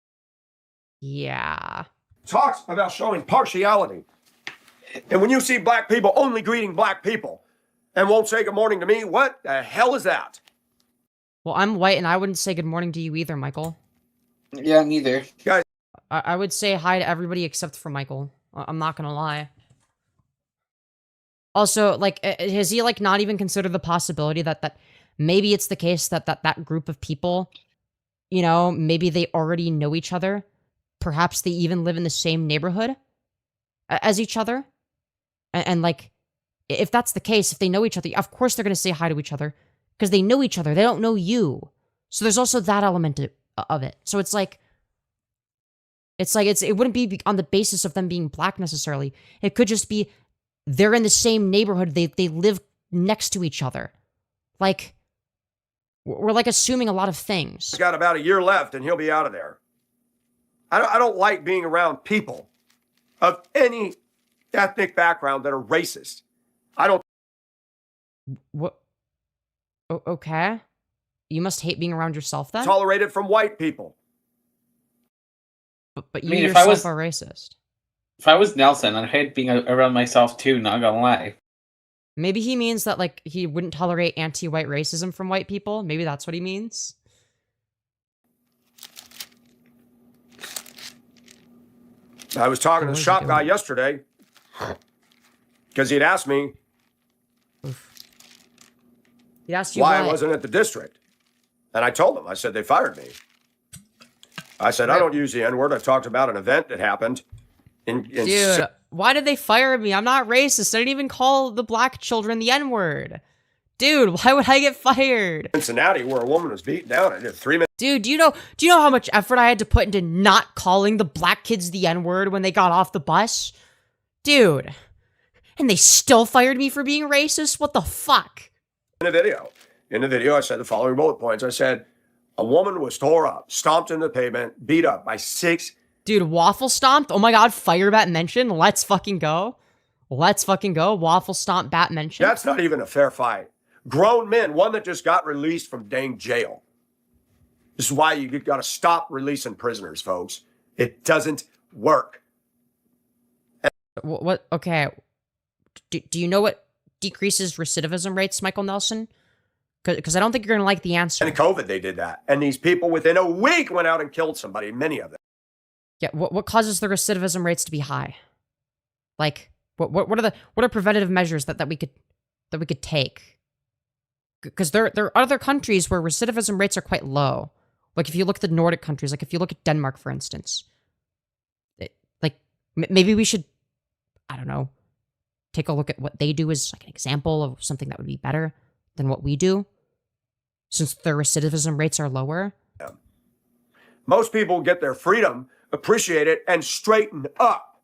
Yeah. Talks about showing partiality. And when you see black people only greeting black people and won't say good morning to me, what the hell is that? Well, I'm white and I wouldn't say good morning to you either, Michael. Yeah, neither. Guys, I would say hi to everybody except for Michael. I'm not gonna lie. Also, like, has he, like, not even considered the possibility that maybe it's the case that group of people, you know, maybe they already know each other. Perhaps they even live in the same neighborhood as each other. And like, if that's the case, if they know each other, of course they're going to say hi to each other because they know each other. They don't know you. So there's also that element of it. So it wouldn't be on the basis of them being black necessarily. It could just be they're in the same neighborhood. They live next to each other. Like, we're like assuming a lot of things. he's got about a year left and he'll be out of there. I don't like being around people of any ethnic background that are racist. I don't. What? Okay. You must hate being around yourself then? tolerate it from white people. But you I mean, yourself are racist. If I was Nelson, I'd hate being around myself too, not gonna lie. Maybe he means that, like, he wouldn't tolerate anti-white racism from white people. Maybe that's what he means. I was talking to the shop guy yesterday because he'd asked me He asked you why I wasn't at the district. And I told him, I said, they fired me. I said, I don't use the N-word. I talked about an event that happened. Dude, why did they fire me? I'm not racist. I didn't even call the black children the N-word. Dude, why would I get fired? Cincinnati, where a woman was beaten down. I did 3 minutes. Dude, do you know how much effort I had to put into not calling the black kids the N-word when they got off the bus? Dude. And they still fired me for being racist? What the fuck? In the video, I said the following bullet points. I said, a woman was tore up, stomped into the pavement, beat up by 6. Dude, waffle stomped? Oh my god, fire bat mention. Let's fucking go. Let's fucking go. Waffle stomp bat mention. That's not even a fair fight. Grown men, one that just got released from dang jail. This is why you got to stop releasing prisoners, folks. It doesn't work. What? Okay. Do you know what decreases recidivism rates, Michael Nelson? Because I don't think you're going to like the answer. And COVID, they did that. And these people within a week went out and killed somebody, many of them. Yeah, what causes the recidivism rates to be high? Like, what are preventative measures that we could take? Because there are other countries where recidivism rates are quite low. Like if you look at the Nordic countries, like if you look at Denmark, for instance, maybe we should, I don't know, take a look at what they do as like an example of something that would be better than what we do, since their recidivism rates are lower. Yeah. Most people get their freedom, appreciate it, and straighten up.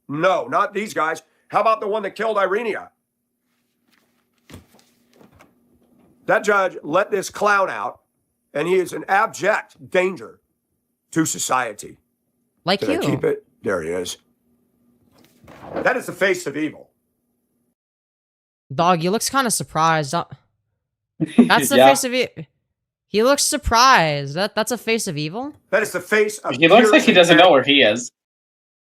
No, not these guys. How about the one that killed Irenia? That judge let this clown out, and he is an abject danger to society. Like Did you. I keep it? There he is. That is the face of evil. Dog, you looks kind of surprised. That's the face of it. He looks surprised. That's a face of evil? That is the face of He looks like he doesn't know where he is.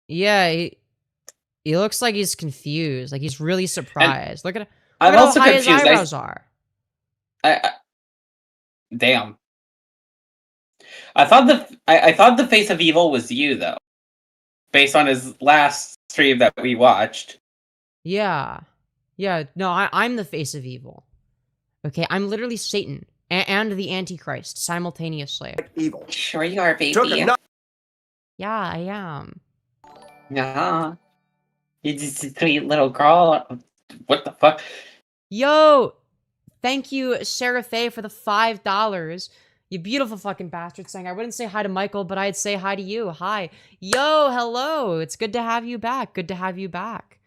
Yeah, he looks like he's confused. Like he's really surprised. Look at I'm how also high his confused. eyebrows are. Damn. I thought the face of evil was you though, based on his last stream that we watched. Yeah. No, I'm the face of evil. Okay, I'm literally Satan and the Antichrist simultaneously. Evil. Sure you are, baby. Took a knife. Yeah, I am. Yeah. You're just a sweet little girl. What the fuck? Yo, thank you, Sarah Faye, for the $5. You beautiful fucking bastard, saying I wouldn't say hi to Michael, but I'd say hi to you. Hi. Yo, hello. It's good to have you back. Good to have you back.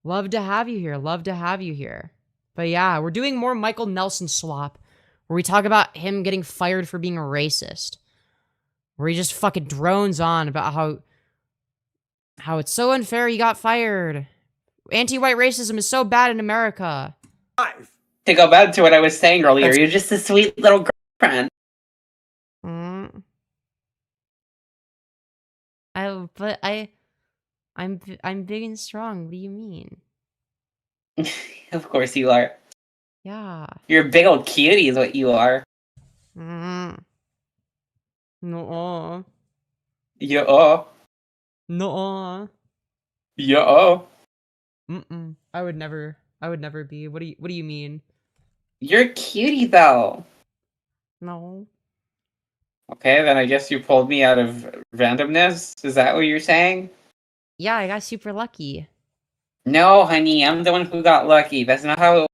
Love to have you here. Love to have you here. But yeah, we're doing more Michael Nelson swap, where we talk about him getting fired for being a racist. Where he just fucking drones on about how it's so unfair he got fired. Anti-white racism is so bad in America. To go back to what I was saying earlier, you're just a sweet little girlfriend. Mm. I'm big and strong. What do you mean? Of course you are. Yeah. You're a big old cutie is what you are. Mm. No. Yeah. No. Yeah. Mm-mm. I would never be. What do you mean? You're a cutie though. No. Okay, then I guess you pulled me out of randomness. Is that what you're saying? Yeah, I got super lucky. No, honey, I'm the one who got lucky. That's not how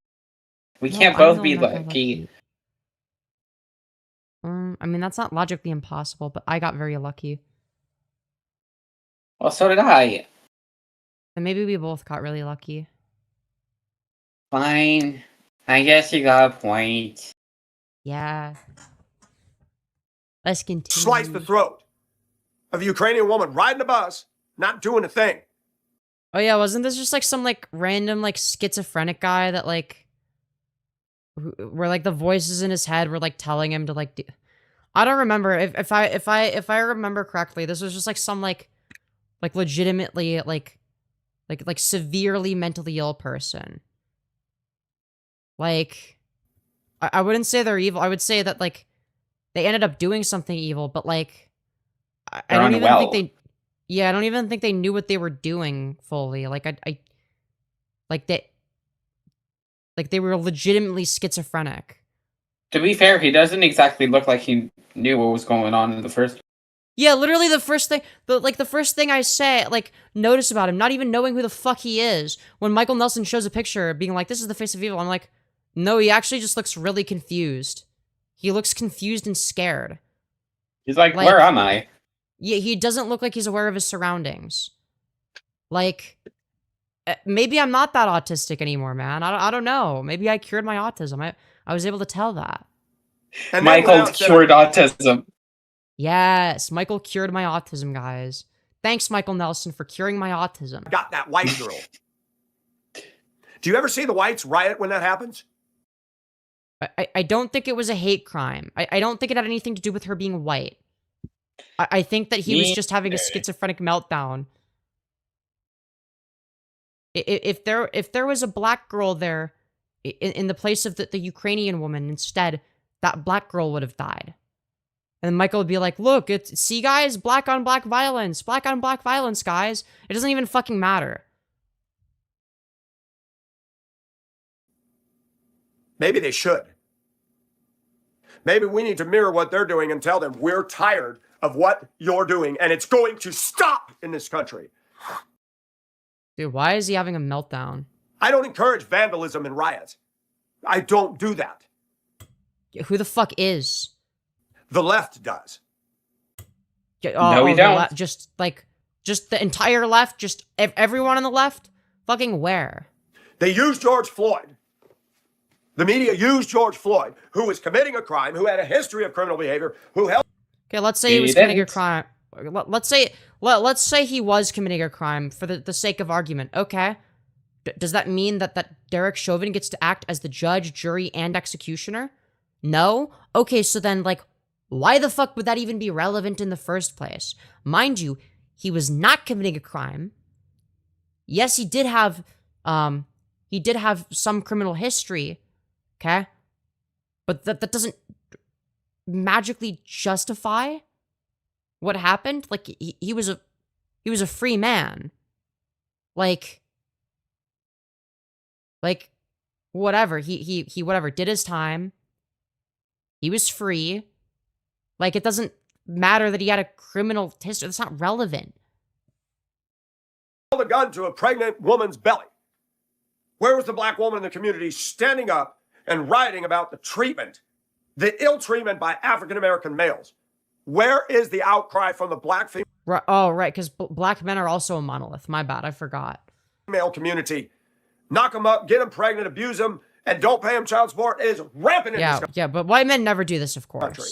we No, can't I'm both the be one that got lucky. I mean, that's not logically impossible, but I got very lucky. Well, so did I. And maybe we both got really lucky. Fine. I guess you got a point. Yeah. Let's continue. Slice the throat of a Ukrainian woman riding a bus, not doing a thing. Oh yeah, wasn't this just like some like random like schizophrenic guy that like where like the voices in his head were like telling him to like do... I don't remember if I remember correctly, this was just like some like legitimately like severely mentally ill person. Like I wouldn't say they're evil. I would say that like they ended up doing something evil, but like I don't even think they I don't even think they knew what they were doing fully. Like I like they were legitimately schizophrenic. To be fair, he doesn't exactly look like he knew what was going on in the first. Yeah, literally the first thing I say, like, notice about him, not even knowing who the fuck he is, when Michael Nelson shows a picture being like, this is the face of evil, I'm like, no, he actually just looks really confused. He looks confused and scared. He's like, where am I? Yeah, he doesn't look like he's aware of his surroundings. Like, maybe I'm not that autistic anymore, man. I don't know. Maybe I cured my autism. I was able to tell that. And Michael cured autism. Yes, Michael cured my autism, guys. Thanks, Michael Nelson, for curing my autism. Got that white girl. Do you ever see the whites riot when that happens? I don't think it was a hate crime. I don't think it had anything to do with her being white. I think that he was just having a schizophrenic meltdown. If there was a black girl there in the place of the Ukrainian woman instead, that black girl would have died. And Michael would be like, look, see guys, black on black violence, guys. It doesn't even fucking matter. Maybe they should. Maybe we need to mirror what they're doing and tell them we're tired of what you're doing and it's going to stop in this country. Dude, why is he having a meltdown? I don't encourage vandalism and riots. I don't do that. Who the fuck is? The left does. No, we don't. Just the entire left? Just everyone on the left? Fucking where? They used George Floyd. The media used George Floyd, who was committing a crime, who had a history of criminal behavior, who held... Okay, let's say he was committing a crime. Let's say he was committing a crime for the sake of argument. Okay. Does that mean that Derek Chauvin gets to act as the judge, jury, and executioner? No? Okay, so then, like, why the fuck would that even be relevant in the first place? Mind you, he was not committing a crime. Yes, he did have some criminal history, okay? But that doesn't magically justify what happened. Like, he was a free man. Like, whatever. He whatever, did his time. He was free. Like, it doesn't matter that he had a criminal history. That's not relevant. a gun to a pregnant woman's belly. Where was the black woman in the community standing up and writing about the treatment, the ill treatment by African-American males? Where is the outcry from the black female? Right, oh, right, because black men are also a monolith. My bad, I forgot. Female community. Knock them up, get them pregnant, abuse them, and don't pay them child support is rampant in this country. Yeah, but white men never do this, of course. Country.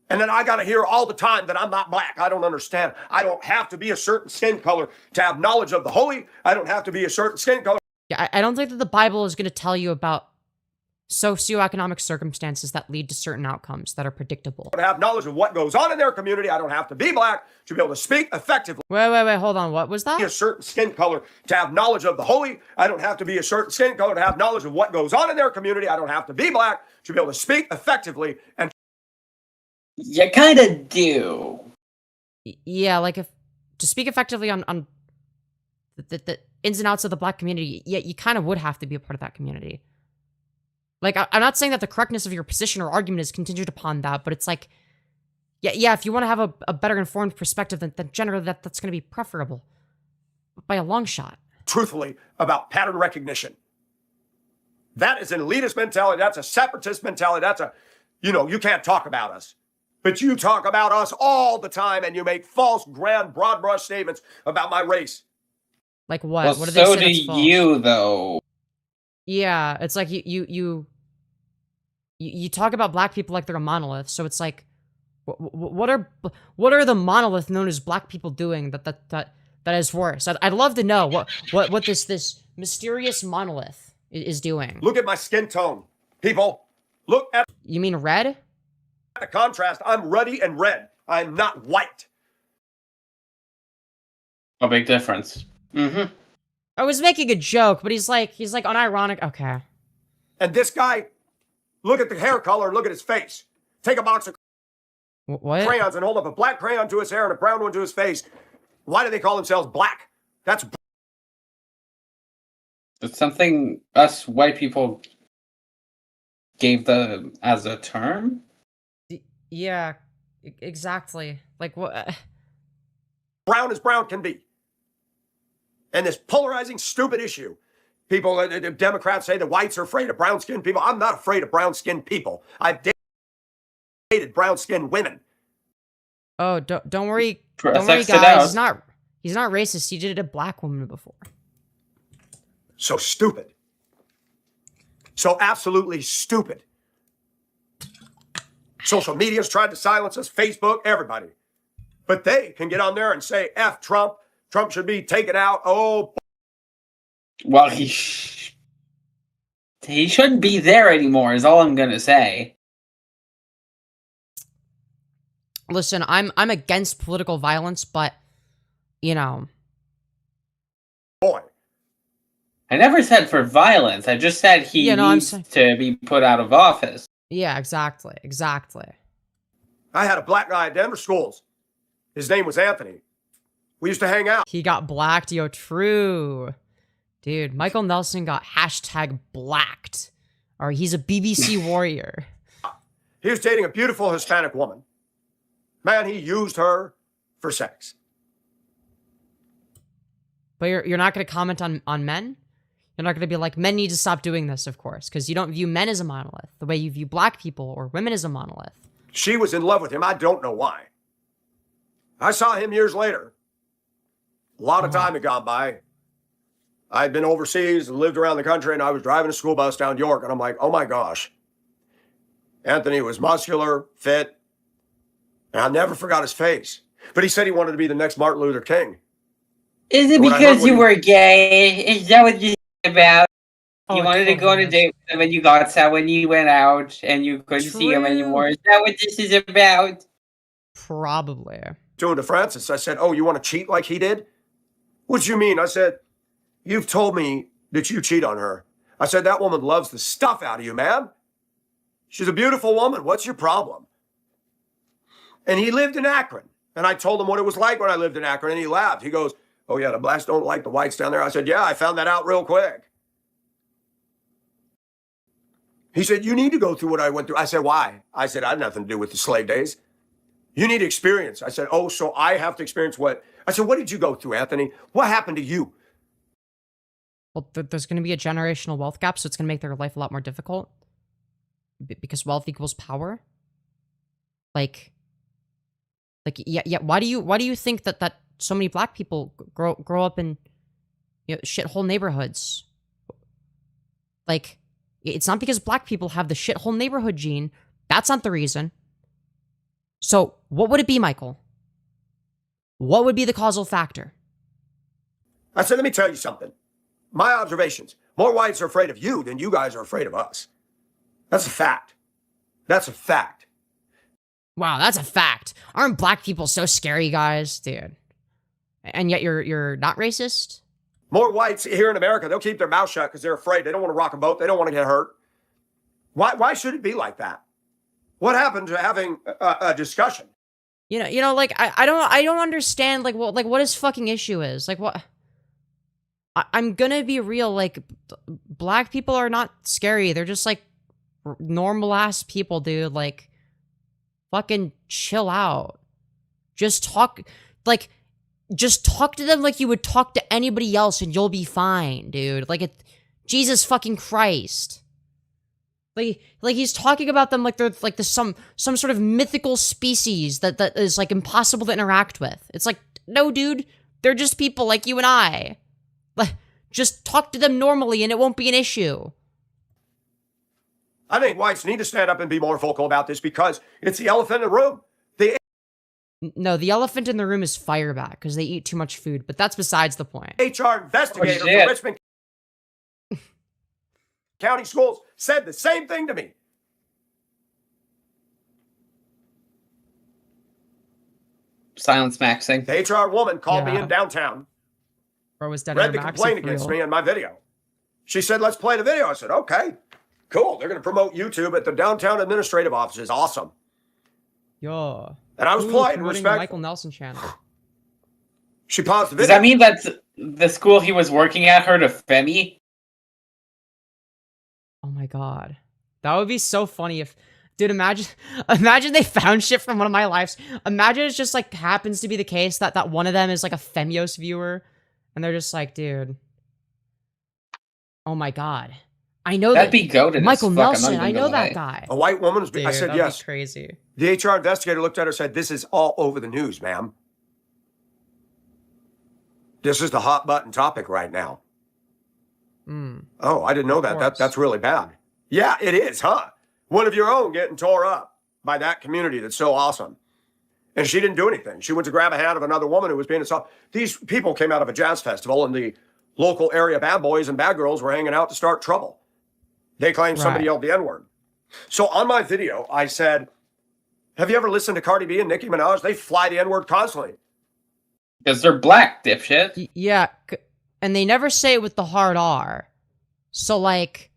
And then I got to hear all the time that I'm not black. I don't understand. I don't have to be a certain skin color to have knowledge of the holy. I don't have to be a certain skin color. Yeah, I don't think that the Bible is going to tell you about socioeconomic circumstances that lead to certain outcomes that are predictable. To have knowledge of what goes on in their community. I don't have to be black to be able to speak effectively. Wait, hold on. What was that? A certain skin color to have knowledge of the holy. I don't have to be a certain skin color to have knowledge of what goes on in their community. I don't have to be black to be able to speak effectively. And You kind of do. Yeah, like if to speak effectively on the ins and outs of the black community, yeah, you kind of would have to be a part of that community. Like, I'm not saying that the correctness of your position or argument is contingent upon that, but it's like, yeah, if you want to have a better informed perspective, then generally that's going to be preferable by a long shot. Truthfully about pattern recognition. That is an elitist mentality. That's a separatist mentality. That's you can't talk about us. But you talk about us all the time, and you make false, grand, broad brush statements about my race. Like what? Well, What do they so say do that's false? you, though. Yeah, it's like you talk about black people like they're a monolith. So it's like, what are the monolith known as black people doing that is worse? I'd love to know what this mysterious monolith is doing. Look at my skin tone, people. Look at You mean red? the contrast. I'm ruddy and red. I'm not white. A big difference. Mm-hmm. I was making a joke, but he's like unironic. Okay. And this guy, look at the hair color, look at his face. Take a box of What? crayons and hold up a black crayon to his hair and a brown one to his face. Why do they call themselves black? That's It's something us white people gave them as a term. Yeah, exactly. Like what? brown as brown can be. And this polarizing, stupid issue. People, Democrats say the whites are afraid of brown-skinned people. I'm not afraid of brown-skinned people. I've dated brown-skinned women. Oh, don't worry, Sex it guys. out. He's not racist. He did it to a black woman before. So stupid. So absolutely stupid. Social media's tried to silence us, Facebook, everybody. But they can get on there and say, F Trump. Trump should be taken out. Oh, Well, he shouldn't be there anymore, is all I'm gonna say. Listen, I'm against political violence, but boy. I never said for violence. I just said he needs to be put out of office. Yeah, exactly. I had a black guy at Denver schools. His name was Anthony. We used to hang out. He got blacked, yo, true. Dude, Michael Nelson got #blacked. Or he's a BBC warrior. He was dating a beautiful Hispanic woman. Man, he used her for sex. But you're not going to comment on men? You're not going to be like, men need to stop doing this, of course, because you don't view men as a monolith the way you view black people or women as a monolith. She was in love with him. I don't know why. I saw him years later. A lot of time had gone by. I'd been overseas and lived around the country, and I was driving a school bus down York, and I'm like, oh my gosh. Anthony was muscular, fit, and I never forgot his face. But he said he wanted to be the next Martin Luther King. Is it When I because heard you what were gay? Is that what you about? You wanted to go on a totally. date with him and you got sad when you went out and you couldn't see him True. anymore. Is that what this is about? Probably. Doing to Francis, I said, oh, you want to cheat like he did? What do you mean? I said, you've told me that you cheat on her. I said, that woman loves the stuff out of you, man. She's a beautiful woman. What's your problem? And he lived in Akron. And I told him what it was like when I lived in Akron, and he laughed. He goes, oh, yeah, the blacks don't like the whites down there. I said, yeah, I found that out real quick. He said, you need to go through what I went through. I said, why? I said, I had nothing to do with the slave days. You need experience. I said, oh, so I have to experience what? I said, what did you go through, Anthony? What happened to you? Well, there's going to be a generational wealth gap, so it's going to make their life a lot more difficult. Because wealth equals power. Like, yeah. Why do you think that so many black people grow up in shithole neighborhoods? Like, it's not because black people have the shithole neighborhood gene. That's not the reason. So, what would it be, Michael? What would be the causal factor? I said, let me tell you something. My observations. More whites are afraid of you than you guys are afraid of us. That's a fact. That's a fact. Wow, that's a fact. Aren't black people so scary, guys? Dude. And yet you're not racist? More whites here in America, they'll keep their mouth shut because they're afraid. They don't want to rock a boat. They don't want to get hurt. Why should it be like that? What happened to having a discussion? You know, like I don't understand like what his fucking issue is. Like what? I'm gonna be real. Like black people are not scary. They're just like normal ass people, dude. Like fucking chill out. Just talk to them like you would talk to anybody else, and you'll be fine, dude. Like Jesus fucking Christ. Like he's talking about them like they're like some sort of mythical species that is like impossible to interact with. It's like, no, dude, they're just people like you and I. Like, just talk to them normally and it won't be an issue. I think whites need to stand up and be more vocal about this because it's the elephant in the room. No, the elephant in the room is Fireback because they eat too much food, but that's besides the point. HR investigator for Richmond County Schools said the same thing to me. Silence maxing. The HR woman called me in downtown, Bro was dead read the complaint against me in my video. She said, let's play the video. I said, okay, cool. They're going to promote YouTube at the downtown administrative offices. Awesome. Yo. And I was polite and respectful. Michael Nelson channel. She paused the video. Does that mean that the school he was working at heard of Femi? Oh my god. That would be so funny if... Dude, imagine they found shit from one of my lives. Imagine it's just like happens to be the case that one of them is like a Femyoz viewer. And they're just like, dude. Oh my god. I know That'd be goated. Michael Nelson, I know that guy. A white woman was... Dude, I said, yes. Crazy. The HR investigator looked at her and said, this is all over the news, ma'am. This is the hot button topic right now. Oh, I didn't know that. That's really bad. Yeah, it is, huh? One of your own getting tore up by that community that's so awesome. And she didn't do anything. She went to grab a hand of another woman who was being assaulted. These people came out of a jazz festival and the local area bad boys and bad girls were hanging out to start trouble. They claimed somebody yelled the N-word. So on my video, I said, have you ever listened to Cardi B and Nicki Minaj? They fly the N-word constantly. Because they're black, dipshit. Yeah, and they never say it with the hard R. So, like,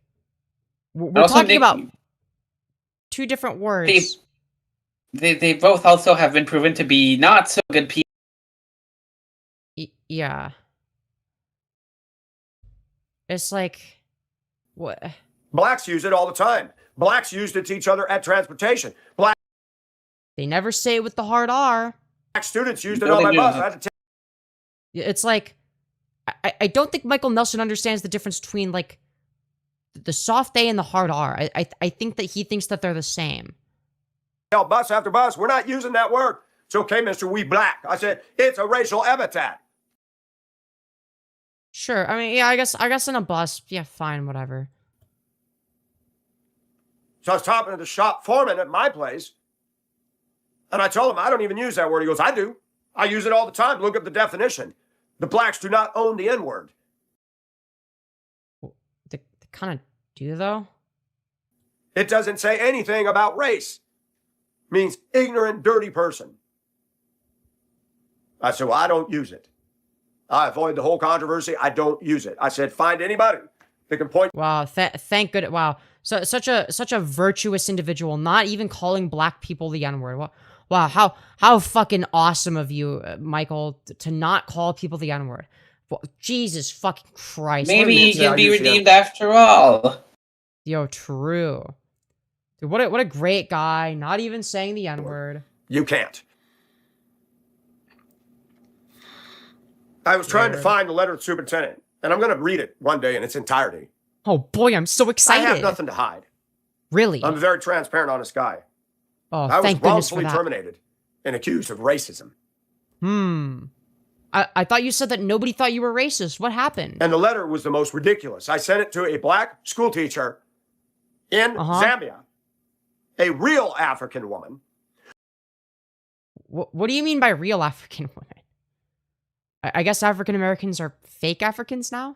we're talking about two different words. They both also have been proven to be not so good people. Yeah. It's like, what? Blacks use it all the time. Blacks used it to each other at transportation. They never say it with the hard R. Black students used it on my bus. I had to It's like, I don't think Michael Nelson understands the difference between, like, the soft A and the hard R. I think that he thinks that they're the same. tell bus after bus, we're not using that word. It's okay, mister, we black. I said, it's a racial epithet. Sure. I mean, yeah, I guess in a bus, yeah, fine, whatever. So I was talking to the shop foreman at my place, and I told him, I don't even use that word. He goes, I do. I use it all the time. Look up the definition. The blacks do not own the N-word. They kind of do, though. It doesn't say anything about race. It means ignorant, dirty person. I said, well, I don't use it. I avoid the whole controversy. I don't use it. I said, find anybody that can point. Wow, thank goodness. Wow, so such a virtuous individual, not even calling black people the N-word. Wow, how fucking awesome of you, Michael, to not call people the N-word. Well, Jesus fucking Christ. Maybe he can be redeemed after all. Yo, true. Dude, what a great guy, not even saying the N-word. You can't. I was trying to find the letter of the superintendent, and I'm going to read it one day in its entirety. Oh boy, I'm so excited. I have nothing to hide. Really? I'm a very transparent, honest guy. Oh, I was thank goodness for wrongfully that. terminated and accused of racism. I thought you said that nobody thought you were racist. What happened? And the letter was the most ridiculous. I sent it to a black school teacher in Zambia, a real African woman. What do you mean by real African women? I guess African Americans are fake Africans now?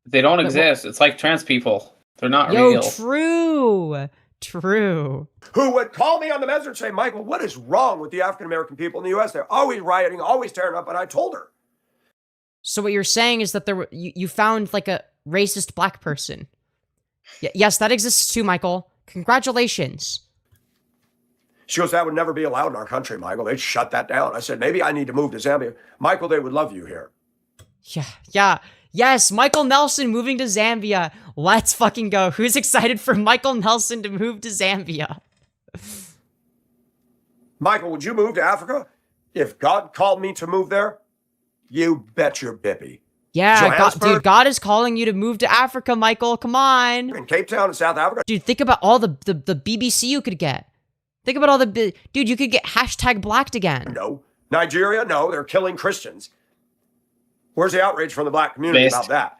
They don't exist. It's like trans people. They're not Yo, real. true. Who would call me on the message and say, Michael, what is wrong with the African-American people in the U.S.? They're always rioting, always tearing up. And I told her. So what you're saying is that you found like a racist black person. Yes, that exists too, Michael. Congratulations. She goes, that would never be allowed in our country, Michael. They'd shut that down. I said, maybe I need to move to Zambia. Michael, they would love you here. Yeah. Yes, Michael Nelson moving to Zambia. Let's fucking go. Who's excited for Michael Nelson to move to Zambia? Michael, would you move to Africa? If God called me to move there, you bet your bippy. Yeah, God is calling you to move to Africa, Michael. Come on. In Cape Town in South Africa. Dude, think about all the BBC you could get. Think about all the... Dude, you could get #blacked again. No. Nigeria, no, they're killing Christians. Where's the outrage from the black community about that?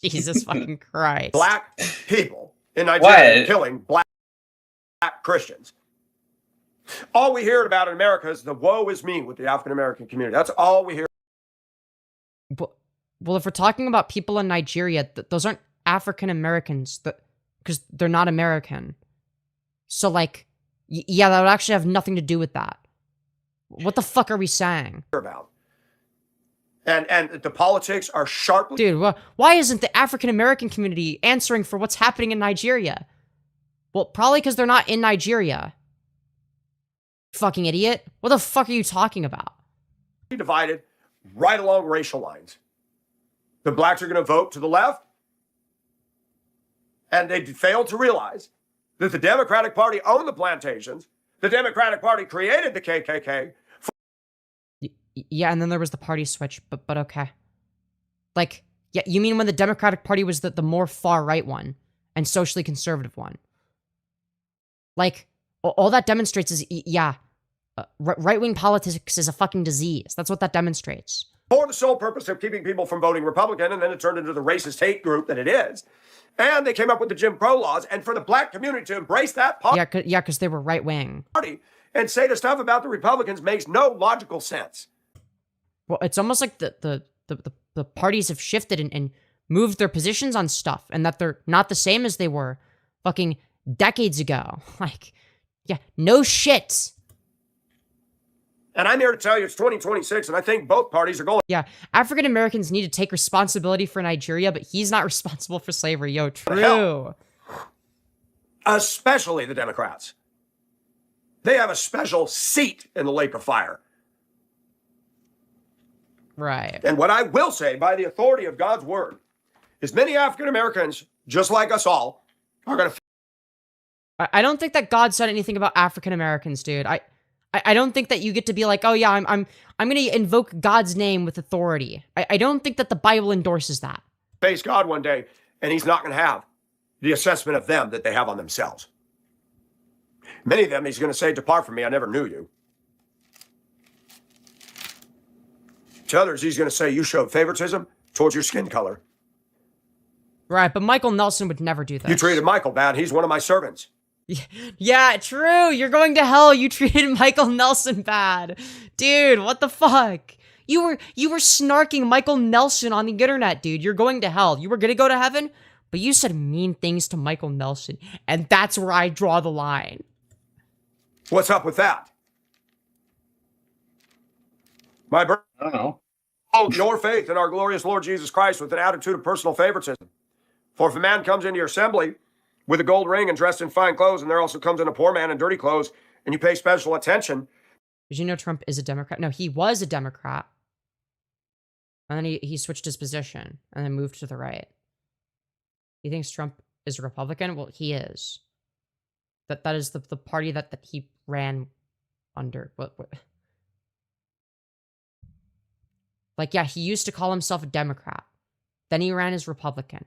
Jesus fucking Christ. Black people in Nigeria killing black Christians. All we hear about in America is the woe is me with the African-American community. That's all we hear. Well, if we're talking about people in Nigeria, those aren't African-Americans, because they're not American. So, like, yeah, that would actually have nothing to do with that. What the fuck are we saying? About. And the politics are sharply... Dude, why isn't the African-American community answering for what's happening in Nigeria? Well, probably because they're not in Nigeria. Fucking idiot. What the fuck are you talking about? Divided right along racial lines. The blacks are going to vote to the left. And they failed to realize that the Democratic Party owned the plantations. The Democratic Party created the KKK. Yeah, and then there was the party switch, but okay. Like, yeah, you mean when the Democratic Party was the more far-right one and socially conservative one? Like, all that demonstrates is, yeah, right-wing politics is a fucking disease. That's what that demonstrates. For the sole purpose of keeping people from voting Republican, and then it turned into the racist hate group that it is. And they came up with the Jim Crow laws, and for the black community to embrace that Yeah, because they were right-wing. Party and say the stuff about the Republicans makes no logical sense. Well, it's almost like the parties have shifted and moved their positions on stuff, and that they're not the same as they were fucking decades ago. Like, yeah, no shit. And I'm here to tell you it's 2026, and I think both parties are going... Yeah, African Americans need to take responsibility for Nigeria, but he's not responsible for slavery. Yo, true. Especially the Democrats. They have a special seat in the lake of fire. Right. And what I will say, by the authority of God's word, is many African Americans, just like us all, are going to... I don't think that God said anything about African Americans, dude. I don't think that you get to be like, oh yeah, I'm going to invoke God's name with authority. I don't think that the Bible endorses that. Face God one day, and he's not going to have the assessment of them that they have on themselves. Many of them, he's going to say, depart from me, I never knew you. To others, he's going to say, you showed favoritism towards your skin color. Right, but Michael Nelson would never do that. You treated Michael bad. He's one of my servants. Yeah, true. You're going to hell. You treated Michael Nelson bad. Dude, what the fuck? You were snarking Michael Nelson on the internet, dude. You're going to hell. You were going to go to heaven, but you said mean things to Michael Nelson, and that's where I draw the line. What's up with that? I don't know. Hold your faith in our glorious Lord Jesus Christ with an attitude of personal favoritism. For if a man comes into your assembly with a gold ring and dressed in fine clothes, and there also comes in a poor man in dirty clothes, and you pay special attention. Did you know Trump is a Democrat? No, he was a Democrat. And then he switched his position and then moved to the right. He thinks Trump is a Republican? Well, he is. That is the party that he ran under. What? Like, yeah, he used to call himself a Democrat. Then he ran as Republican.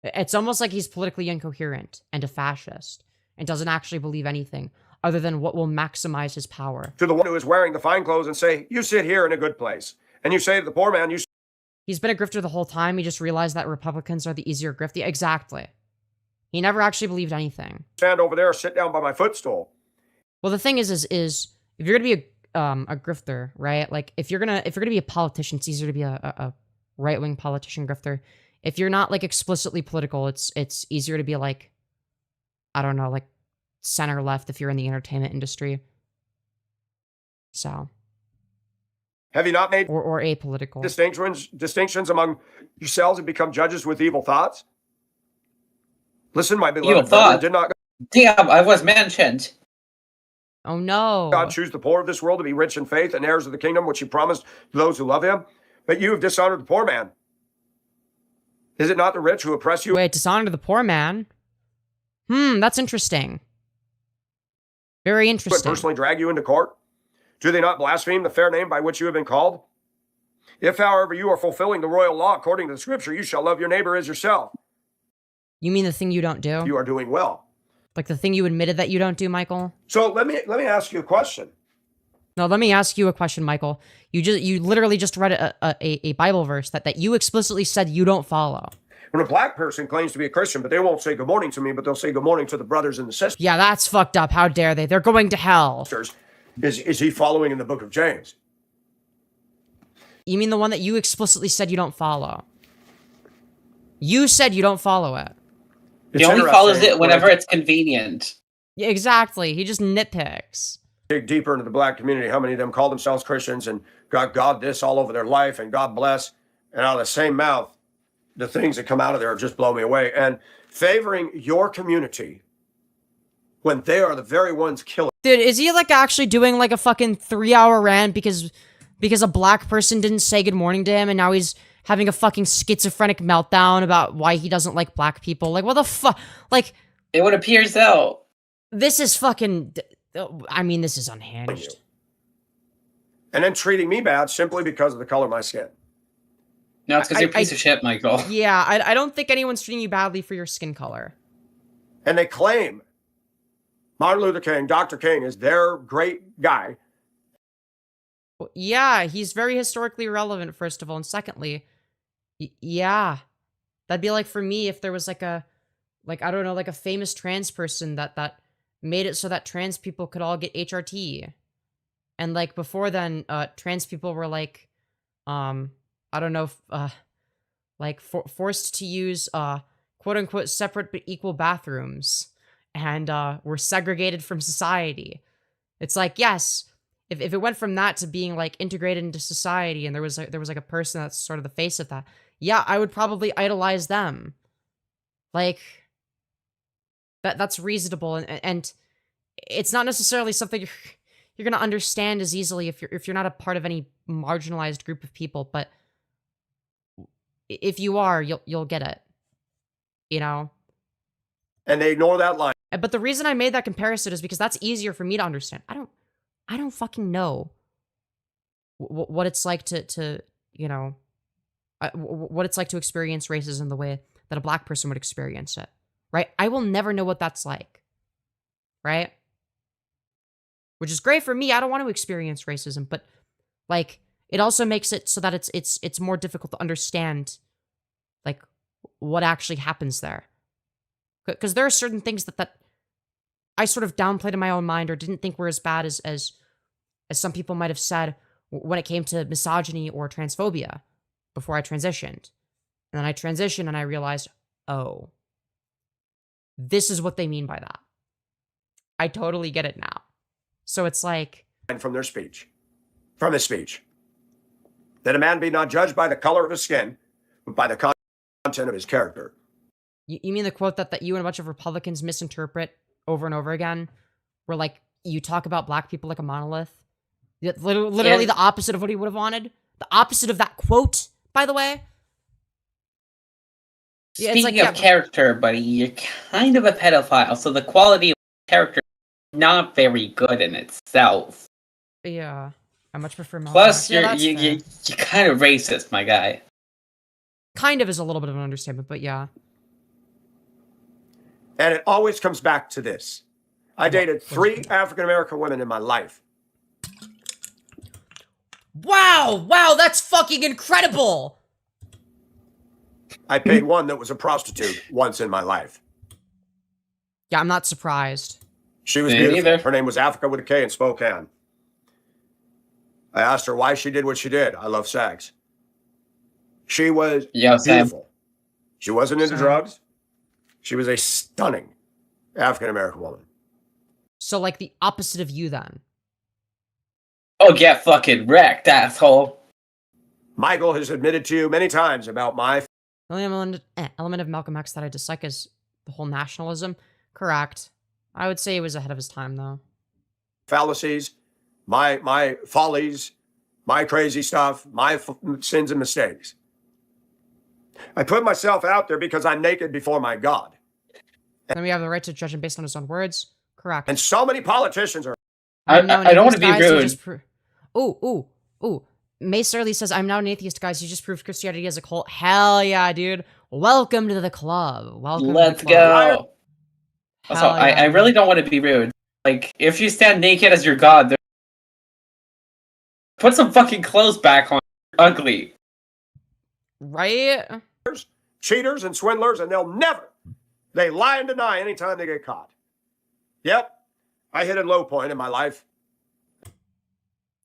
It's almost like he's politically incoherent and a fascist and doesn't actually believe anything other than what will maximize his power. To the one who is wearing the fine clothes and say, you sit here in a good place. And you say to the poor man, you... He's been a grifter the whole time. He just realized that Republicans are the easier grifter. Exactly. He never actually believed anything. Stand over there, sit down by my footstool. Well, the thing is if you're gonna be a grifter, right? Like if you're gonna be a politician, it's easier to be a right-wing politician grifter. if you're not like explicitly political, it's easier to be like, I don't know, like center left if you're in the entertainment industry. So. Have you not made or apolitical distinctions among yourselves and become judges with evil thoughts? Listen, my Evil beloved thought. brother, did not Damn, I was mentioned. Oh no. God choose the poor of this world to be rich in faith and heirs of the kingdom which he promised to those who love him? But you have dishonored the poor man. Is it not the rich who oppress you? Wait, dishonor the poor man? That's interesting. Very interesting. Personally drag you into court? Do they not blaspheme the fair name by which you have been called? If, however, you are fulfilling the royal law according to the scripture, you shall love your neighbor as yourself. You mean the thing you don't do? You are doing well. Like the thing you admitted that you don't do, Michael? So let me ask you a question. No, let me ask you a question, Michael. You literally just read a Bible verse that you explicitly said you don't follow. When a black person claims to be a Christian, but they won't say good morning to me, but they'll say good morning to the brothers and the sisters. Yeah, that's fucked up. How dare they? They're going to hell. Is he following in the book of James? You mean the one that you explicitly said you don't follow? You said you don't follow it. He only follows it whenever it's convenient. Yeah, exactly. He just nitpicks. Dig deeper into the black community. How many of them call themselves Christians and got God this all over their life and God bless, and out of the same mouth, the things that come out of there just blow me away. And favoring your community when they are the very ones killing. Dude, is he like actually doing like a fucking 3-hour rant because a black person didn't say good morning to him and now he's having a fucking schizophrenic meltdown about why he doesn't like black people? Like, what the fuck? Like, it would appear so. This is fucking, I mean, this is unhinged. And then treating me bad simply because of the color of my skin. No, it's because you're a piece of shit, Michael. Yeah, I don't think anyone's treating you badly for your skin color. And they claim Martin Luther King, Dr. King, is their great guy. Yeah, he's very historically relevant, first of all. And secondly, yeah, that'd be like for me if there was like a, like, I don't know, like a famous trans person that made it so that trans people could all get HRT. And like before then, trans people were like, I don't know, like forced to use quote unquote separate but equal bathrooms and were segregated from society. It's like, yes, if it went from that to being like integrated into society and there was like a person that's sort of the face of that, yeah, I would probably idolize them. Like that's reasonable and it's not necessarily something you're gonna understand as easily if you're not a part of any marginalized group of people, but if you are, you'll get it, you know? And they ignore that line. But the reason I made that comparison is because that's easier for me to understand. I don't fucking know what it's like to you know, what it's like to experience racism the way that a black person would experience it, right? I will never know what that's like, right? Which is great for me. I don't want to experience racism, but like, it also makes it so that it's more difficult to understand, like, what actually happens there. Because there are certain things that I sort of downplayed in my own mind or didn't think were as bad as some people might have said when it came to misogyny or transphobia before I transitioned. And then I transitioned and I realized, oh, this is what they mean by that. I totally get it now. So it's like... And from his speech, that a man be not judged by the color of his skin, but by the content of his character. You mean the quote that you and a bunch of Republicans misinterpret over and over again? Where, like, you talk about black people like a monolith? Literally the opposite of what he would have wanted? The opposite of that quote, by the way? Yeah, Speaking of character, buddy, you're kind of a pedophile, so the quality of character is not very good in itself. Yeah. I much prefer Plus, you're kind of racist, my guy. Kind of is a little bit of an understatement, but yeah. And it always comes back to this. I dated 3 African-American women in my life. Wow, that's fucking incredible! I paid one that was a prostitute once in my life. Yeah, I'm not surprised. She was beautiful. Her name was Africa with a K in Spokane. I asked her why she did what she did. I love sex. She was beautiful. She wasn't into So- drugs. She was a stunning African-American woman. So, like, the opposite of you, then. Oh, get fucking wrecked, asshole. Michael has admitted to you many times about my The only element of Malcolm X that I dislike is the whole nationalism. Correct. I would say he was ahead of his time, though. fallacies, my follies, my crazy stuff, my sins and mistakes. I put myself out there because I'm naked before my God. Then we have the right to judge him based on his own words. Correct. And so many politicians are. I don't want to be rude. Ooh. May Surly says, I'm now an atheist, guys. You just proved Christianity is a cult. Hell yeah, dude. Welcome to the club. Welcome Let's to the club. go. Also, Hell yeah, I dude. really don't want to be rude. Like, if you stand naked as your god, put some fucking clothes back on. You're ugly. Right? Cheaters and swindlers, and they lie and deny anytime they get caught. Yep, I hit a low point in my life.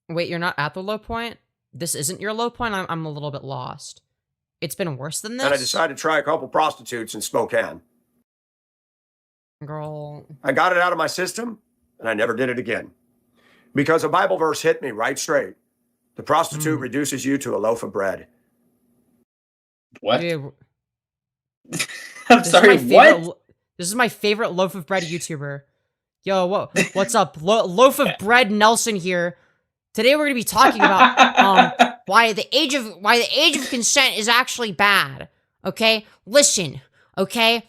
Wait, you're not at the low point? This isn't your low point? I'm a little bit lost. It's been worse than this? And I decided to try a couple prostitutes in Spokane. Girl. I got it out of my system, and I never did it again. Because a Bible verse hit me right straight. The prostitute reduces you to a loaf of bread. What? Dude, I'm this is sorry, my favorite what? lo- This is my favorite loaf of bread YouTuber. Yo, what's up? Loaf of bread Nelson here. Today we're gonna be talking about why the age of consent is actually bad. Okay, listen. Okay,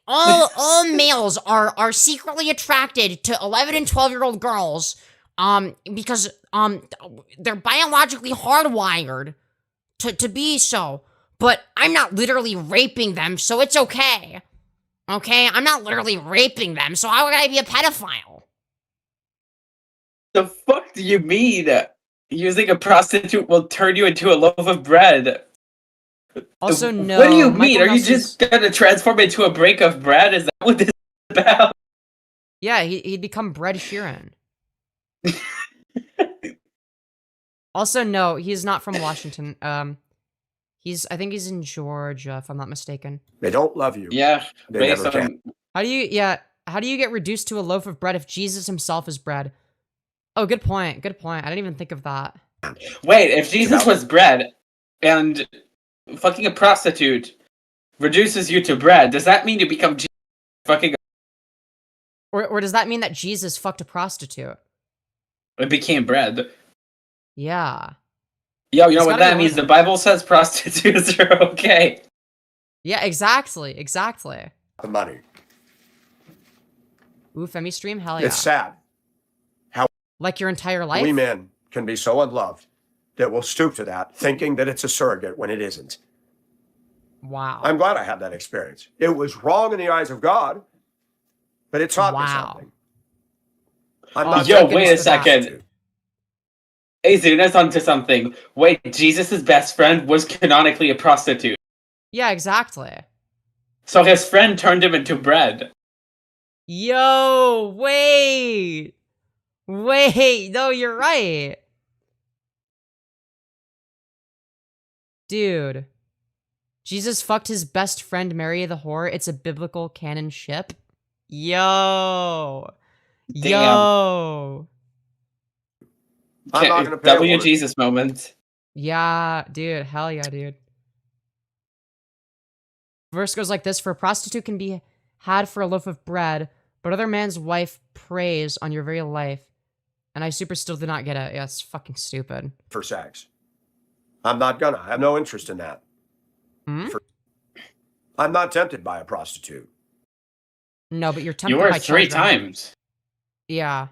all males are secretly attracted to 11 and 12-year-old girls. Because they're biologically hardwired to be so. But I'm not literally raping them, so it's okay. Okay, I'm not literally raping them, so how would I be a pedophile? The fuck do you mean? Using a prostitute will turn you into a loaf of bread. Also, no. What do you Michael mean? Are you Nelson's- just gonna transform into a break of bread? Is that what this is about? Yeah, he'd become Bread Sheeran. Also, no, he's not from Washington. I think he's in Georgia, if I'm not mistaken. They don't love you. Yeah, They based never on How do you get reduced to a loaf of bread if Jesus himself is bread? Oh, good point. Good point. I didn't even think of that. wait, if Jesus was bread and fucking a prostitute reduces you to bread, does that mean you become fucking Or does that mean that Jesus fucked a prostitute? it became bread? Yeah. Yo, you know It's what gotta be that one means? of The them. Bible says prostitutes are okay. Yeah, exactly. Exactly. The money. Ooh, Femi stream? Hell yeah. It's sad. Like your entire life? We men can be so unloved that we'll stoop to that, thinking that it's a surrogate when it isn't. Wow. I'm glad I had that experience. It was wrong in the eyes of God, but it taught me Wow. something. I'm Oh, not Yo, thank wait a goodness for that. second. Hey, Zuna's onto something. Wait, Jesus' best friend was canonically a prostitute. Yeah, exactly. So his friend turned him into bread. Yo, wait. Wait, no, you're right. Dude. Jesus fucked his best friend Mary the whore. It's a biblical canon ship. Yo. Damn. Yo. I'm not going to pay a W woman. Jesus moment. Yeah, dude. Hell yeah, dude. Verse goes like this: For a prostitute can be had for a loaf of bread, but other man's wife preys on your very life. And I super still did not get it. Yeah, it's fucking stupid. For sex. I'm not gonna. I have no interest in that. Hmm? I'm not tempted by a prostitute. No, but you're tempted You were by 3 children. times. Yeah.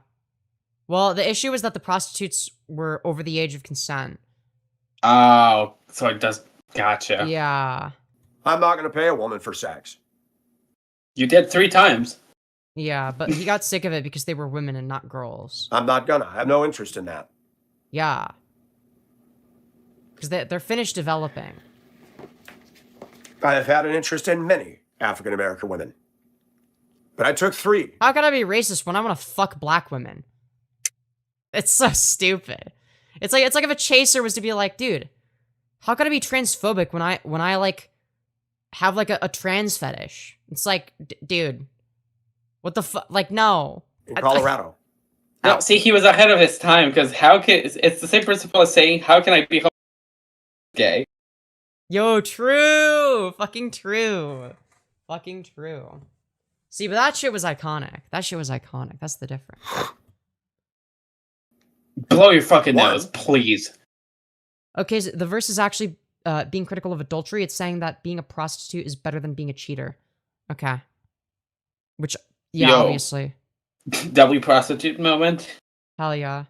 Well, the issue is that the prostitutes were over the age of consent. Oh, so it does. Gotcha. Yeah. I'm not gonna pay a woman for sex. You did 3 times. Yeah, but he got sick of it because they were women and not girls. I'm not gonna. I have no interest in that. Yeah. Because they're finished developing. I have had an interest in many African American women, but I took 3. How can I be racist when I want to fuck black women? It's so stupid. It's like if a chaser was to be like, dude, how can I be transphobic when I like have like a trans fetish. It's like, dude, what the fuck? Like, no. In Colorado. No, see, he was ahead of his time because how can it's the same principle as saying how can I be gay? Yo, true. Fucking true. Fucking true. See, but that shit was iconic. That shit was iconic. That's the difference. Blow your fucking What? nose, please. Okay, so the verse is actually being critical of adultery. It's saying that being a prostitute is better than being a cheater. Okay. Which, yeah, Yo. obviously. W prostitute moment. Hell yeah.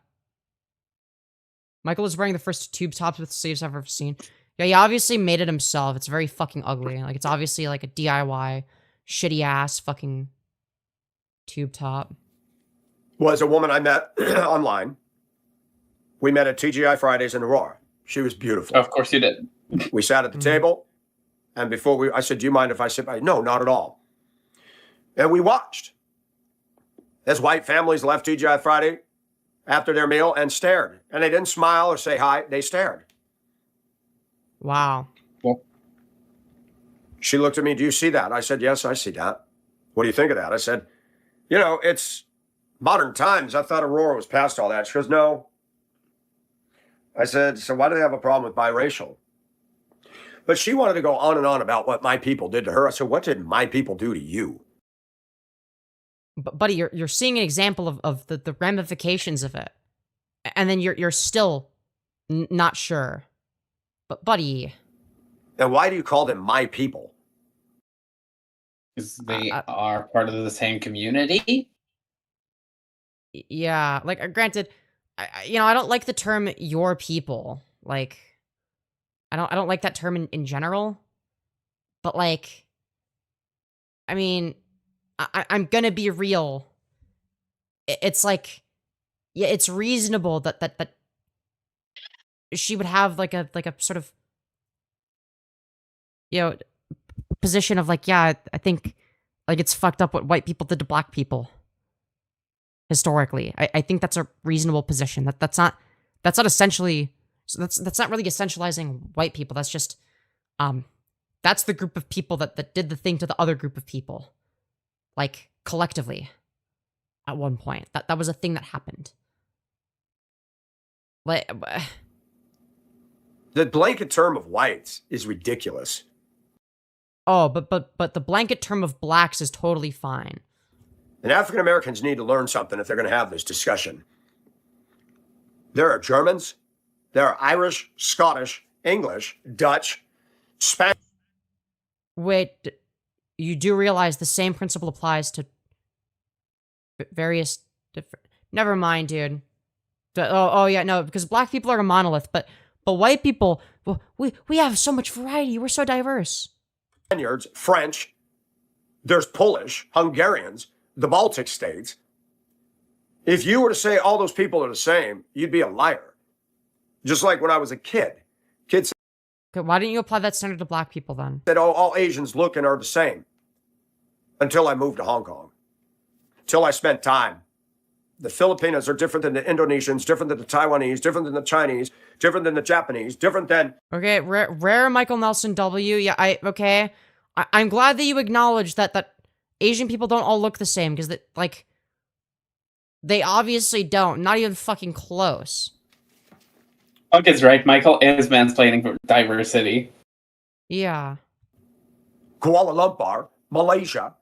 Michael is wearing the first tube tops with sleeves I've ever seen. Yeah, he obviously made it himself. It's very fucking ugly. Like, it's obviously like a DIY, shitty ass fucking tube top. Was a woman I met online. We met at TGI Fridays in Aurora. She was beautiful. Of course you did. We sat at the table, and I said, "Do you mind if I sit by?" No, not at all. And we watched as white families left TGI Friday after their meal and stared. And they didn't smile or say hi. They stared. Wow. She looked at me, "Do you see that?" I said, "Yes, I see that." "What do you think of that?" I said, "It's modern times. I thought Aurora was past all that." She goes, "No." I said, "So why do they have a problem with biracial?" But she wanted to go on and on about what my people did to her. I said, "What did my people do to you?" But buddy, you're seeing an example of the ramifications of it. And then you're still not sure. But buddy. And why do you call them my people? Because they are part of the same community. Yeah, like granted, I don't like the term "your people." Like, I don't like that term in general. But like, I mean, I'm gonna be real. It's like, yeah, it's reasonable that she would have like a sort of, position of like, yeah, I think like it's fucked up what white people did to black people. Historically, I think that's a reasonable position. That's not essentially, that's not really essentializing white people. That's just, that's the group of people that did the thing to the other group of people, like collectively, at one point. That was a thing that happened. Like, The blanket term of whites is ridiculous. oh, but the blanket term of blacks is totally fine. And African Americans need to learn something if they're going to have this discussion. There are Germans, there are Irish, Scottish, English, Dutch, Spanish. Wait, you do realize the same principle applies to various different... Never mind, dude. Oh yeah, no, because black people are a monolith, but white people, well, we have so much variety. We're so diverse. Spaniards, French, there's Polish, Hungarians, the Baltic states. If you were to say all those people are the same, you'd be a liar. Just like when I was a kid. Kids Okay, why didn't you apply that standard to black people then? said, "Oh, all Asians look and are the same." Until I moved to Hong Kong. Until I spent time. The Filipinos are different than the Indonesians, different than the Taiwanese, different than the Chinese, different than the Japanese, different than... Okay, rare Michael Nelson W. Yeah, okay. I'm glad that you acknowledge that Asian people don't all look the same, because like, they obviously don't. Not even fucking close. Punk is right. Michael is mansplaining for diversity. Yeah. Kuala Lumpur, Malaysia,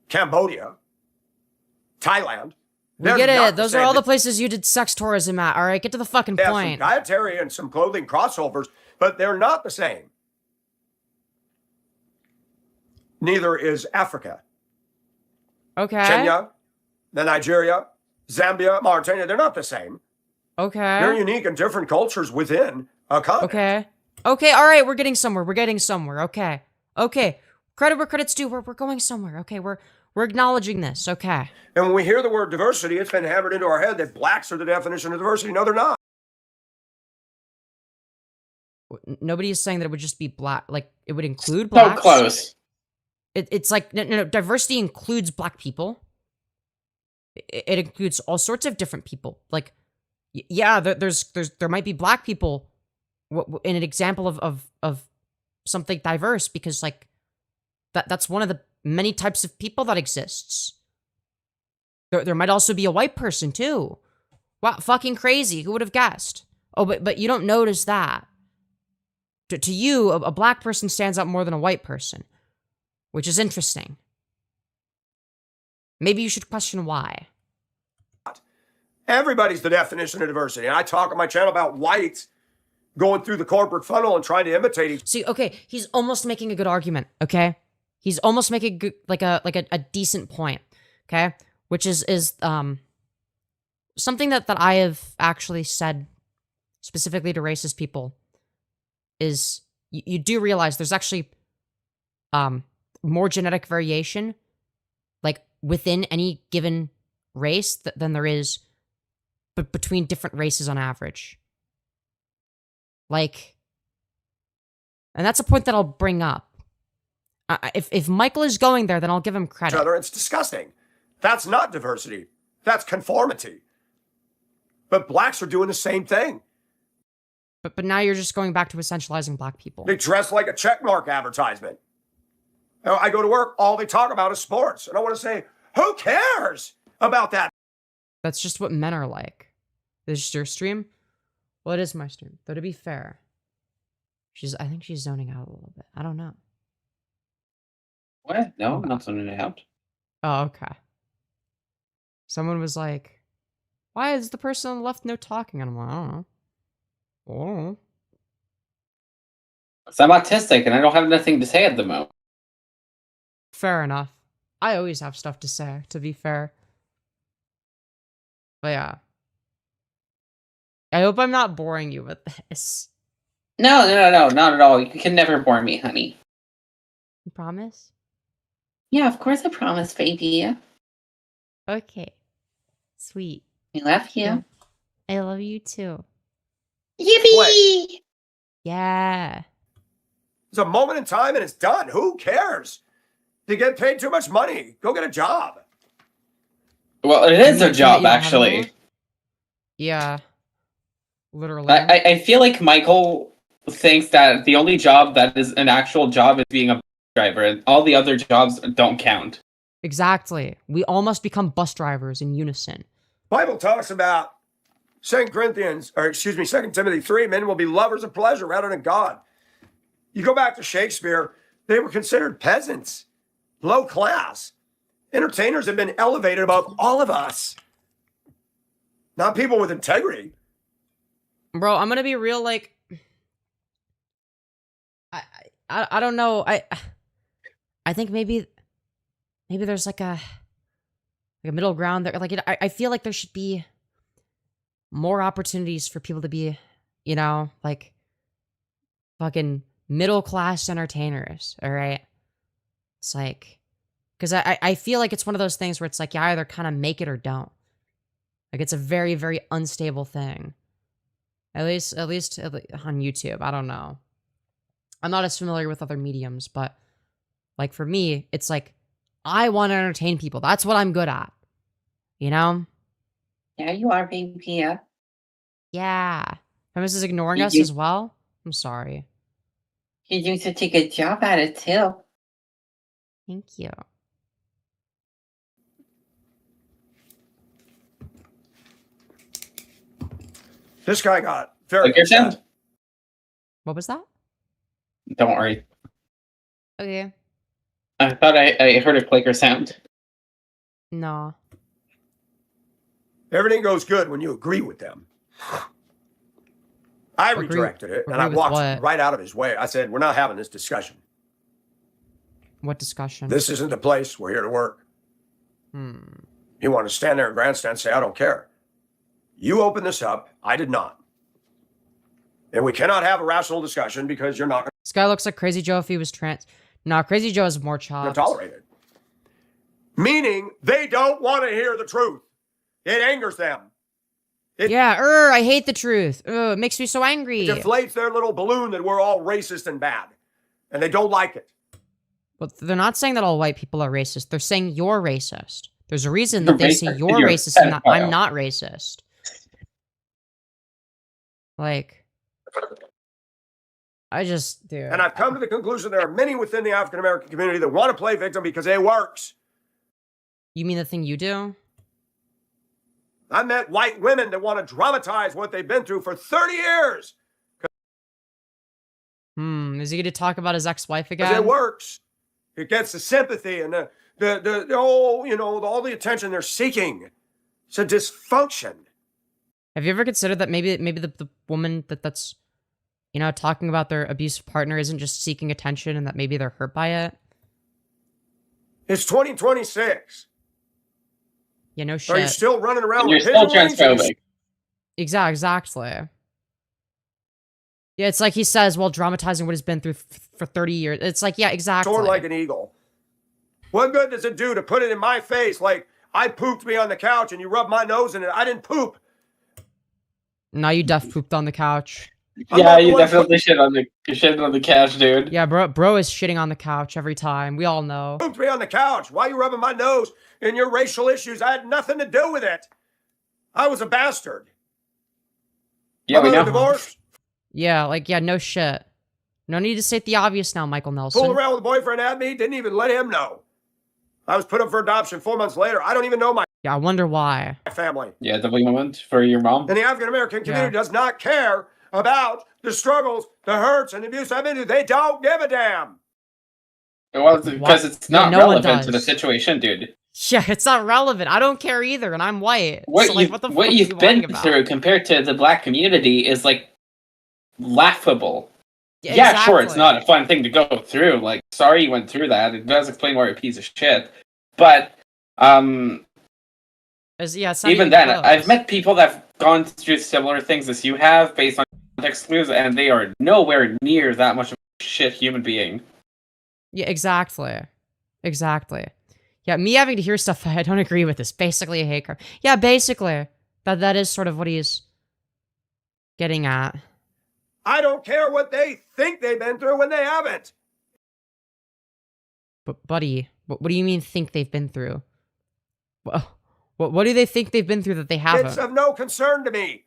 Cambodia, Thailand. We get it. Those are all the places you did sex tourism at, alright? Get to the fucking They have point. some dietary and some clothing crossovers, but they're not the same. Neither is Africa. Okay. Kenya, Nigeria, Zambia, Mauritania, they're not the same. Okay. They're unique and different cultures within a continent. Okay. Okay, alright, we're getting somewhere. We're getting somewhere. Okay. Okay. Credit where credit's due. We're going somewhere. Okay, we're acknowledging this. Okay. And when we hear the word diversity, it's been hammered into our head that blacks are the definition of diversity. No, they're not. Nobody is saying that it would just be black. Like, it would include So blacks. close. It's like, no, diversity includes black people. It includes all sorts of different people. Like, yeah, there might be black people in an example of something diverse because like that's one of the many types of people that exists. There might also be a white person too. Wow, fucking crazy. Who would have guessed? Oh, but you don't notice that. To you, a black person stands out more than a white person, which is interesting. Maybe you should question why. Everybody's the definition of diversity. And I talk on my channel about whites going through the corporate funnel and trying to imitate each. See, okay, he's almost making a good argument, okay? He's almost making a good, like a decent point, okay? Which is something that I have actually said specifically to racist people is you do realize there's actually more genetic variation like within any given race than there is between different races on average. Like, and that's a point that I'll bring up. If Michael is going there, then I'll give him credit. It's disgusting. That's not diversity. That's conformity. But blacks are doing the same thing. But now you're just going back to essentializing black people. They dress like a checkmark advertisement. I go to work, all they talk about is sports. And I want to say, who cares about that? That's just what men are like. Is this your stream? Well, it is my stream. Though to be fair, I think she's zoning out a little bit. I don't know. What? No, I'm not zoning it out. Oh, okay. Someone was like, why is the person on the left no talking? And I'm like, I don't know. Oh. So I'm autistic and I don't have nothing to say at the moment. Fair enough. I always have stuff to say, to be fair. But yeah. I hope I'm not boring you with this. No, not at all. You can never bore me, honey. You promise? Yeah, of course I promise, baby. Okay. Sweet. I love you. Yeah. I love you too. Yippee! Yeah. It's a moment in time and it's done. Who cares? They get paid too much money. Go get a job. Well, it is a You job, don't have actually. one? Yeah. Literally. I feel like Michael thinks that the only job that is an actual job is being a bus driver, and all the other jobs don't count. Exactly. We all must become bus drivers in unison. Bible talks about 2 Timothy 3, men will be lovers of pleasure rather than God. You go back to Shakespeare, they were considered peasants, low class. Entertainers have been elevated above all of us. Not people with integrity. Bro, I'm gonna be real, like, I don't know. I think maybe there's like a middle ground there. Like, I feel like there should be more opportunities for people to be, you know, like fucking middle class entertainers. All right, it's like, because I feel like it's one of those things where it's like you either kind of make it or don't. Like, it's a very, very unstable thing. At least on YouTube. I don't know. I'm not as familiar with other mediums, but like for me, it's like I want to entertain people. That's what I'm good at. You know? Yeah, you are, baby. Yeah. Feminist is ignoring us as well? I'm sorry. You're doing such a good job at it, too. Thank you. This guy got very Clicker upset. sound? What was that? Don't worry. Okay. I thought I heard a clicker sound. No. Everything goes good when you agree with them. I redirected it, and I agree with walked what? right out of his way. I said, we're not having this discussion. What discussion? This isn't the place. We're here to work. You want to stand there and grandstand and say, I don't care. You opened this up. I did not. And we cannot have a rational discussion because you're not This guy looks like Crazy Joe if he was trans. No, Crazy Joe has more going to chops. tolerate it. Meaning they don't want to hear the truth. It angers them. Yeah, I hate the truth. It makes me so angry. It deflates their little balloon that we're all racist and bad. And they don't like it. But they're not saying that all white people are racist. They're saying you're racist. There's a reason that You're they say racist. you're You're a racist and I'm pedophile. not racist. Like, dude. And I've come to the conclusion there are many within the African American community that want to play victim because it works. You mean the thing you do? I met white women that want to dramatize what they've been through for 30 years. Is he going to talk about his ex-wife again? Because it works. It gets the sympathy and the all the attention they're seeking. It's a dysfunction. Have you ever considered that maybe the woman that's talking about their abusive partner isn't just seeking attention, and that maybe they're hurt by it? It's 2026. Yeah, no shit. Are you still running around And you're with still pigeon wings? transphobic. Exactly. Yeah, it's like he says, while dramatizing what he's been through for 30 years. It's like, yeah, exactly. Soaring like an eagle. What good does it do to put it in my face like I pooped me on the couch and you rubbed my nose in it? I didn't poop. No, you def pooped on the couch. Yeah, you definitely you're shitting on the couch, dude. Yeah, bro is shitting on the couch every time. We all know. Pooped me on the couch. Why are you rubbing my nose in your racial issues? I had nothing to do with it. I was a bastard. Yeah, we know. Divorced. Yeah, no shit. No need to state the obvious now, Michael Nelson. Fooled around with a boyfriend at me. Didn't even let him know. I was put up for adoption 4 months later. I don't even know my Yeah, I wonder why. family. Yeah, the moment for your mom. And the African American community does not care about the struggles, the hurts, and the abuse I've been through. They don't give a damn. Well, because it's not no one relevant to the does. situation, dude. Yeah, it's not relevant. I don't care either, and I'm white. What So, what the fuck are you've you been lying about? through compared to the black community is like laughable. Yeah, Yeah, sure, it's exactly. not a fun thing to go through. Like, sorry you went through that. It does explain why you're a piece of shit. But It's not even then, close. I've met people that have gone through similar things as you have based on context clues, and they are nowhere near that much of a shit human being. Yeah, exactly. Yeah, me having to hear stuff I don't agree with is basically a hate crime. Yeah, basically. That is sort of what he's getting at. I don't care what they think they've been through when they haven't. But, buddy, what do you mean think they've been through? What do they think they've been through that they haven't? It's of no concern to me.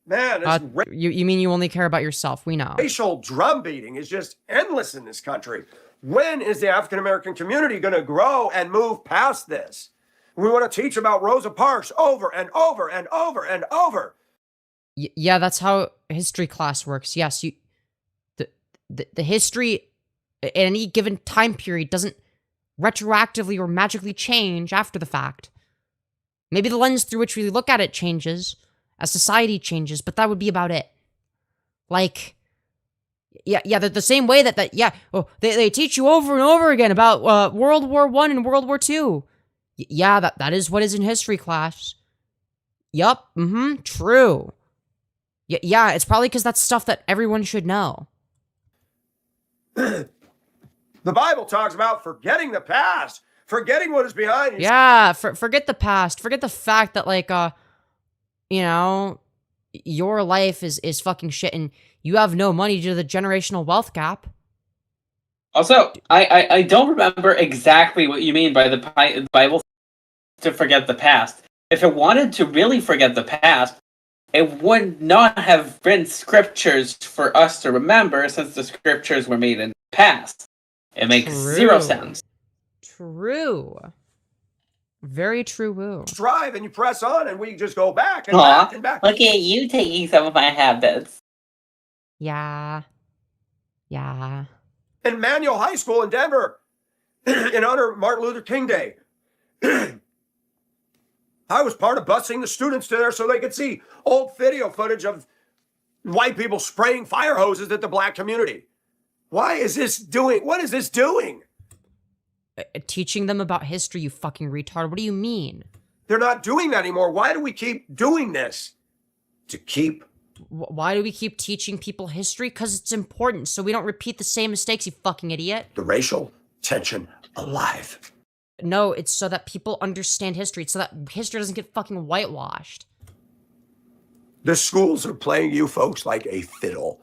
Man, this You mean you only care about yourself? We know. racial drum beating is just endless in this country. When is the African American community going to grow and move past this? We want to teach about Rosa Parks over and over and over and over. Yeah, that's how history class works. Yes, the history at any given time period doesn't retroactively or magically change after the fact. Maybe the lens through which we look at it changes as society changes, but that would be about it. Like, yeah, the same way they teach you over and over again about World War I and World War II. Yeah, that is what is in history class. Yup, true. Yeah, it's probably because that's stuff that everyone should know. The Bible talks about forgetting the past, forgetting what is behind you. Yeah, forget the past. Forget the fact that, your life is fucking shit and you have no money due to the generational wealth gap. Also, I don't remember exactly what you mean by the Bible to forget the past. If it wanted to really forget the past, it would not have been scriptures for us to remember, since the scriptures were made in the past. It makes zero sense. True. Very true, woo. Strive and you press on and we just go back and Aw, back and back. look at you taking some of my habits. Yeah. In Manual High School in Denver, in honor of Martin Luther King Day, I was part of busing the students to there so they could see old video footage of white people spraying fire hoses at the black community. What is this doing? Teaching them about history, you fucking retard. What do you mean? They're not doing that anymore. Why do we keep doing this? To keep. Why do we keep teaching people history? Because it's important, so we don't repeat the same mistakes, you fucking idiot. The racial tension alive. No, it's so that people understand history. It's so that history doesn't get fucking whitewashed. The schools are playing you folks like a fiddle.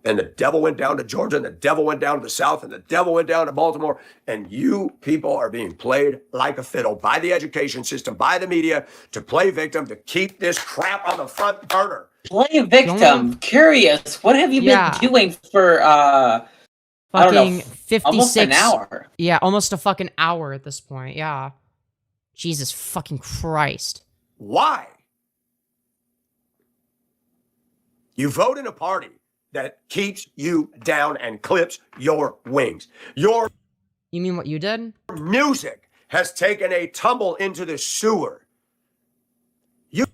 And the devil went down to Georgia, and the devil went down to the South, and the devil went down to Baltimore. And you people are being played like a fiddle by the education system, by the media, to play victim, to keep this crap on the front burner. Play victim. Curious. What have you been doing for I don't know, 56 almost an hour? Yeah, almost a fucking hour at this point. Yeah. Jesus fucking Christ. Why? You vote in a party that keeps you down and clips your wings. Your You mean what you did? music has taken a tumble into the sewer.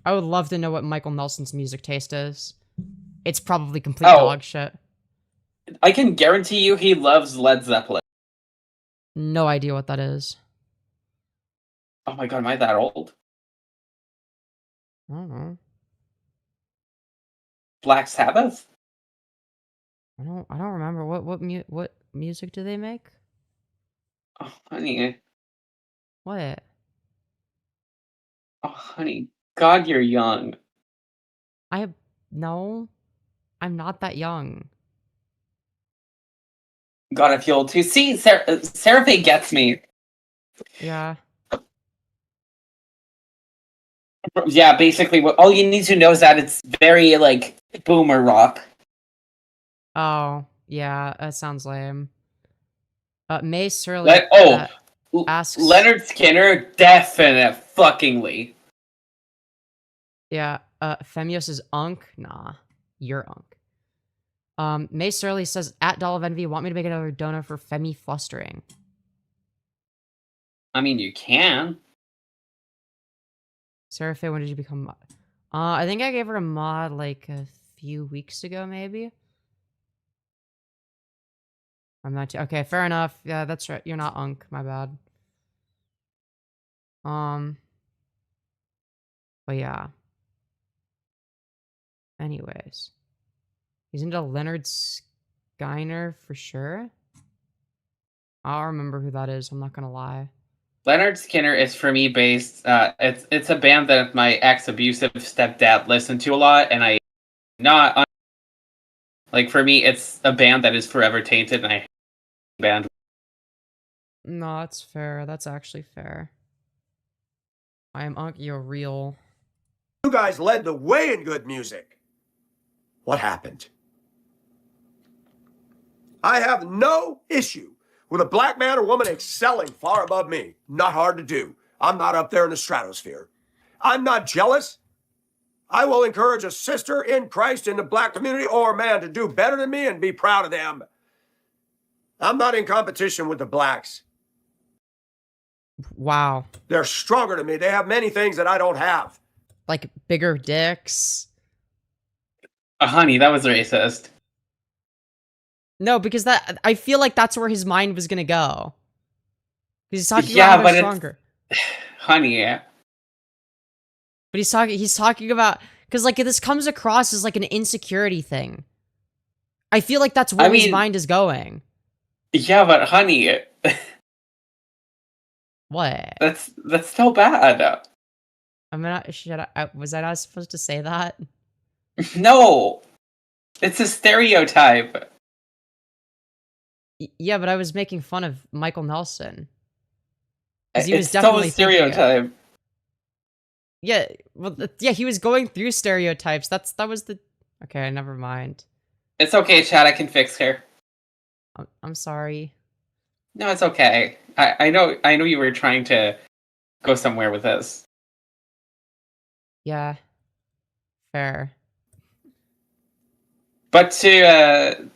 I would love to know what Michael Nelson's music taste is. It's probably complete dog shit. I can guarantee you he loves Led Zeppelin. No idea what that is. Oh my god, am I that old? I don't know. Black Sabbath? I don't remember what music do they make? Oh honey. What? Oh honey. God, you're young. No. I'm not that young. God, I feel old too. See, Seraphe gets me. Yeah. Yeah, basically, all you need to know is that it's very, like, boomer rock. Oh, yeah, that sounds lame. May Surly asks... Leonard Skinner, definitely. Yeah, Femyoz is Unk? Nah, you're Unk. May Surly says, at Doll of Envy, want me to make another donor for Femi Flustering? I mean, you can. Seraphe, when did you become mod? I think I gave her a mod like a few weeks ago, maybe. I'm not okay, fair enough. Yeah, that's right. You're not Unk, my bad. But yeah. Anyways. He's into Leonard Skinner for sure. I'll remember who that is, I'm not gonna lie. Leonard Skinner is for me based. It's a band that my ex-abusive stepdad listened to a lot, and I not like for me, it's a band that is forever tainted, and I hate the band. No, that's fair. That's actually fair. I am Unk, you're real. You guys led the way in good music. What happened? I have no issue with a black man or woman excelling far above me. Not hard to do. I'm not up there in the stratosphere. I'm not jealous. I will encourage a sister in Christ in the black community or a man to do better than me and be proud of them. I'm not in competition with the blacks. Wow. They're stronger than me. They have many things that I don't have. Like bigger dicks. Honey, that was racist. No, because I feel like that's where his mind was gonna go. He's talking about how they're stronger. Honey, yeah. But he's talking about, because like this comes across as like an insecurity thing. I feel like that's where his mind is going. Yeah, but honey, what? That's so bad. I'm not. Was I not supposed to say that? No, it's a stereotype. Yeah, but I was making fun of Michael Nelson. He was it's definitely still a stereotype. Yeah, well, yeah, he was going through stereotypes. That was the. Okay, never mind. It's okay, Chad. I can fix her. I'm sorry. No, it's okay. I know you were trying to go somewhere with this. Yeah. Fair. But to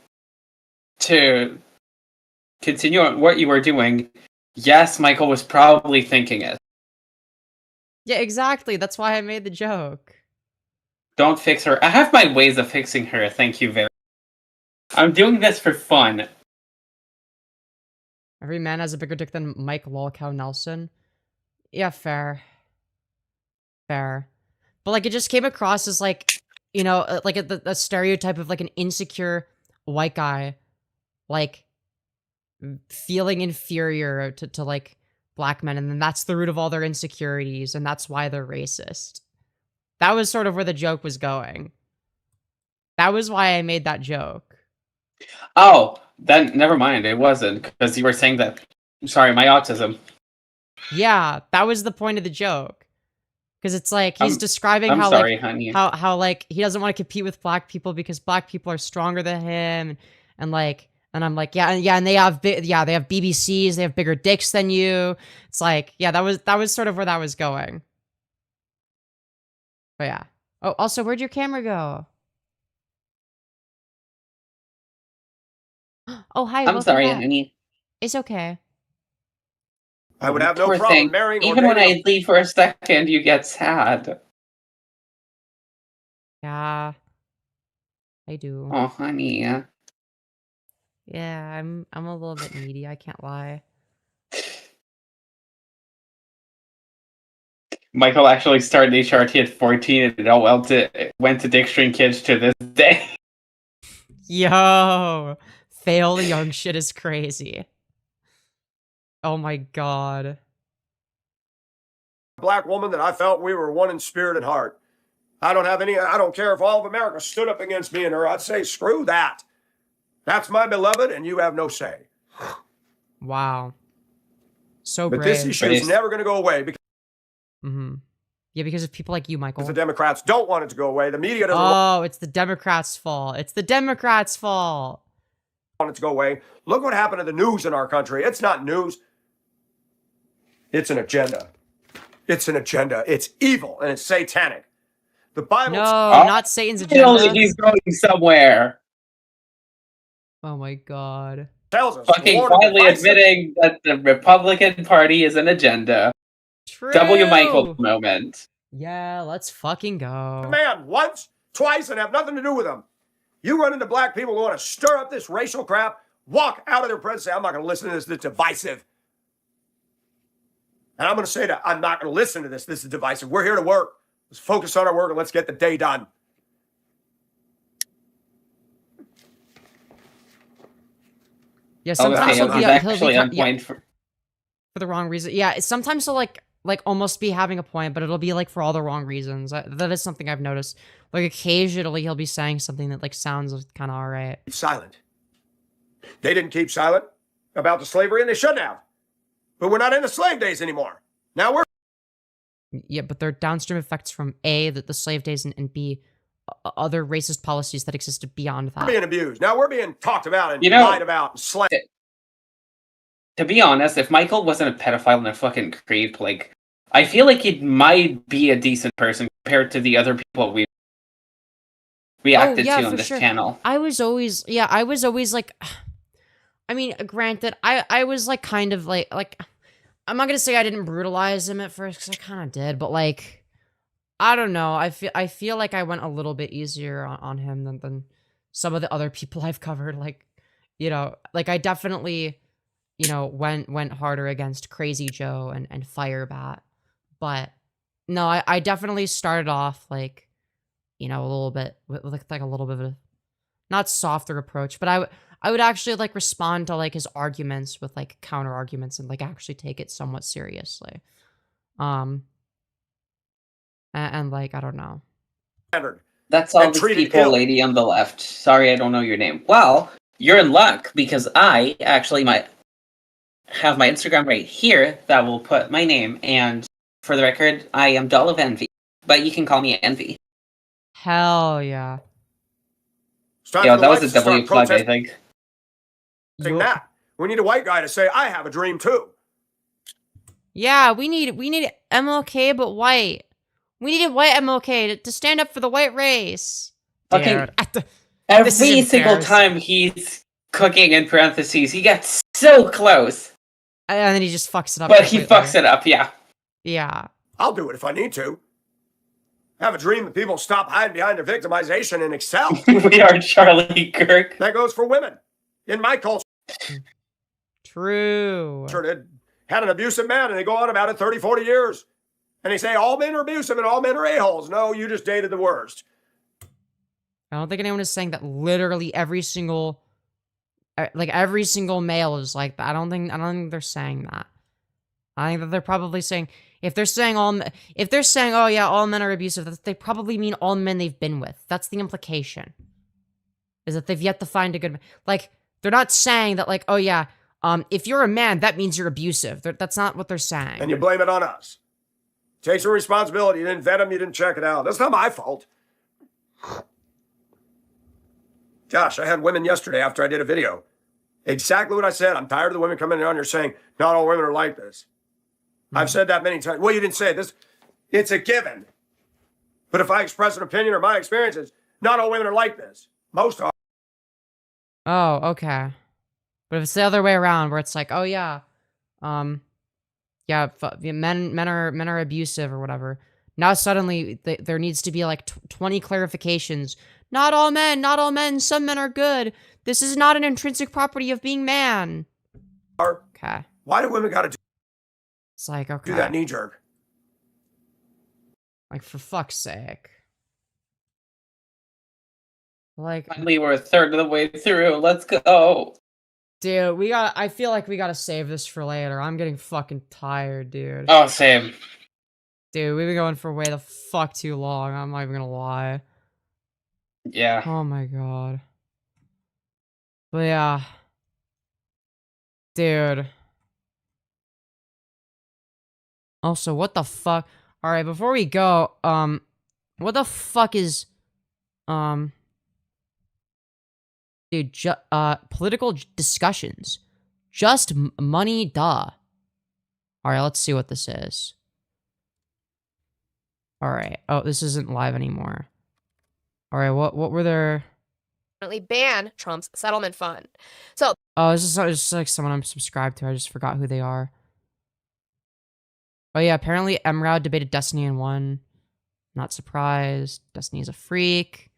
continue on what you were doing, yes, Michael was probably thinking it. Yeah, exactly. That's why I made the joke. Don't fix her. I have my ways of fixing her, thank you very much. I'm doing this for fun. Every man has a bigger dick than Mike Lolcow Nelson. Yeah, fair. Fair. But like it just came across as like, you know, like a stereotype of like an insecure white guy, like feeling inferior to like black men, and then that's the root of all their insecurities, and that's why they're racist. That was sort of where the joke was going. That was why I made that joke. Oh, then never mind. It wasn't because you were saying that. Sorry, my autism. Yeah, that was the point of the joke. Because it's like he's describing I'm how sorry, like honey. how like he doesn't want to compete with black people because black people are stronger than him, and like, and I'm like, and they have they have BBCs, they have bigger dicks than you. It's like, yeah, that was sort of where that was going. But yeah. Oh, also, where'd your camera go? Oh, hi, I'm welcome sorry, back. honey. It's okay. I would have no Poor problem thing. marrying or Even when dating I leave for a second, you get sad. Yeah, I do. Oh, honey. Yeah, I'm a little bit needy, I can't lie. Michael actually started HRT at 14 and it went to Dick String Kids to this day. Yo, fail young shit is crazy. Oh my god. a black woman that I felt we were one in spirit and heart. I don't care if all of America stood up against me and her. I'd say, screw that. That's my beloved, and you have no say. Wow. So But brave. this issue is never going to go away because Yeah, because of people like you, Michael. the Democrats don't want it to go away. The media doesn't Oh, it's the Democrats' fault. It's the Democrats' fault. want it to go away. Look what happened to the news in our country. It's not news. It's an agenda. It's an agenda. It's evil and it's satanic. The Bible. No, not Satan's agenda. He's going somewhere. Oh my god. tells us. Fucking Lord of quietly divisive- admitting that the Republican Party is an agenda. True. W. Michael moment. Yeah, let's fucking go. Man, once, twice, and have nothing to do with them. You run into black people who want to stir up this racial crap, walk out of their presence, say, I'm not going to listen to this. This is divisive. And I'm going to say that I'm not going to listen to this. This is divisive. We're here to work. Let's focus on our work and let's get the day done. Yeah, sometimes Okay, he'll that's actually on be point for the wrong reason. Yeah, sometimes he'll like almost be having a point, but it'll be like for all the wrong reasons. That is something I've noticed. Like occasionally he'll be saying something that like sounds kind of all right. Keep silent. They didn't keep silent about the slavery, and they shouldn't have. But we're not in the slave days anymore. Now we're Yeah, but there are downstream effects from A, the slave days, and B, other racist policies that existed beyond that. being abused. Now we're being talked about and You know- lied about and slandered. To be honest, if Michael wasn't a pedophile and a fucking creep, like, I feel like he might be a decent person compared to the other people we reacted to on this channel. I was always like, I mean, granted, I was like kind of like, I'm not gonna say I didn't brutalize him at first because I kind of did, but like, I don't know. I feel like I went a little bit easier on him than some of the other people I've covered. Like, you know, like I definitely, you know, went harder against Crazy Joe and Firebat, but no, I definitely started off like, you know, a little bit with like a little bit of a not softer approach, but I would actually like respond to like his arguments with like counter arguments and like actually take it somewhat seriously. And like I don't know. That's all And the treated people, ill. lady on the left. Sorry, I don't know your name. Well, you're in luck because I actually might have my Instagram right here that will put my name. And for the record, I am Doll of Envy, but you can call me Envy. Hell yeah. It's time Yeah, for the that was whites a to start W plug, I protesting think. that. We need a white guy to say, I have a dream too. Yeah, we need MLK but white. We needed white MLK to stand up for the white race. Fucking Dude, every This is single embarrassing. time he's cooking in parentheses, he gets so close. and then he just fucks it up. But he completely. fucks it up, yeah. Yeah. I'll do it if I need to. I have a dream that people stop hiding behind their victimization and excel. We are Charlie Kirk. That goes for women. In my culture, True. that had an abusive man and they go on about it 30, 40 years. And they say all men are abusive and all men are a-holes. No, you just dated the worst. I don't think anyone is saying that literally every single male is like that. I don't think they're saying that. I think that they're probably saying if they're saying oh yeah all men are abusive, they probably mean all men they've been with. That's the implication. is that they've yet to find a good, like, they're not saying that, like, oh yeah, if you're a man, that means you're abusive. That's not what they're saying. And you blame it on us. Take some responsibility. You didn't vet him. You didn't check it out. That's not my fault. Gosh, I had women yesterday after I did a video. Exactly what I said. I'm tired of the women coming on here saying, not all women are like this. I've said that many times. Well, you didn't say this. It's a given. But if I express an opinion or my experiences, not all women are like this. Most are. Oh, okay. But if it's the other way around, where it's like, oh yeah, men are abusive or whatever. Now suddenly there needs to be like 20 clarifications. Not all men. Some men are good. This is not an intrinsic property of being man. Okay. Why do women got to It's like, okay. do that knee jerk? Like, for fuck's sake. Like, Finally, we're a third of the way through. Let's go. dude, I feel like we gotta save this for later. I'm getting fucking tired, dude. Oh, same. Dude, we've been going for way the fuck too long. I'm not even gonna lie. Yeah. Oh my god. But yeah. Dude. Also, what the fuck? Alright, before we go, what the fuck is, dude, political discussions. Just money, duh. Alright, let's see what this is. Alright. Oh, this isn't live anymore. Alright, what were there? Ban Trump's settlement fund. So, Oh, it's just like someone I'm subscribed to. I just forgot who they are. Oh yeah, apparently MRAD debated Destiny and won. Not surprised. Destiny's a freak.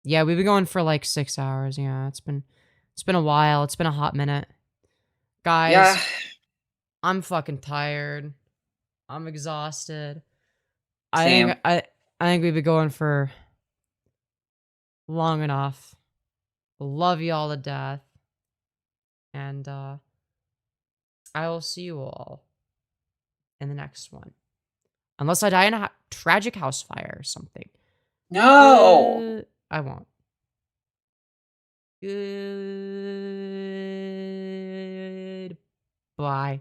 Yeah, we've been going for like 6 hours. Yeah, it's been a while. It's been a hot minute. Guys, Yeah. I'm fucking tired. I'm exhausted. Same. I think we've been going for long enough. Love you all to death. And I will see you all in the next one. Unless I die in a tragic house fire or something. No. I won't. Goodbye.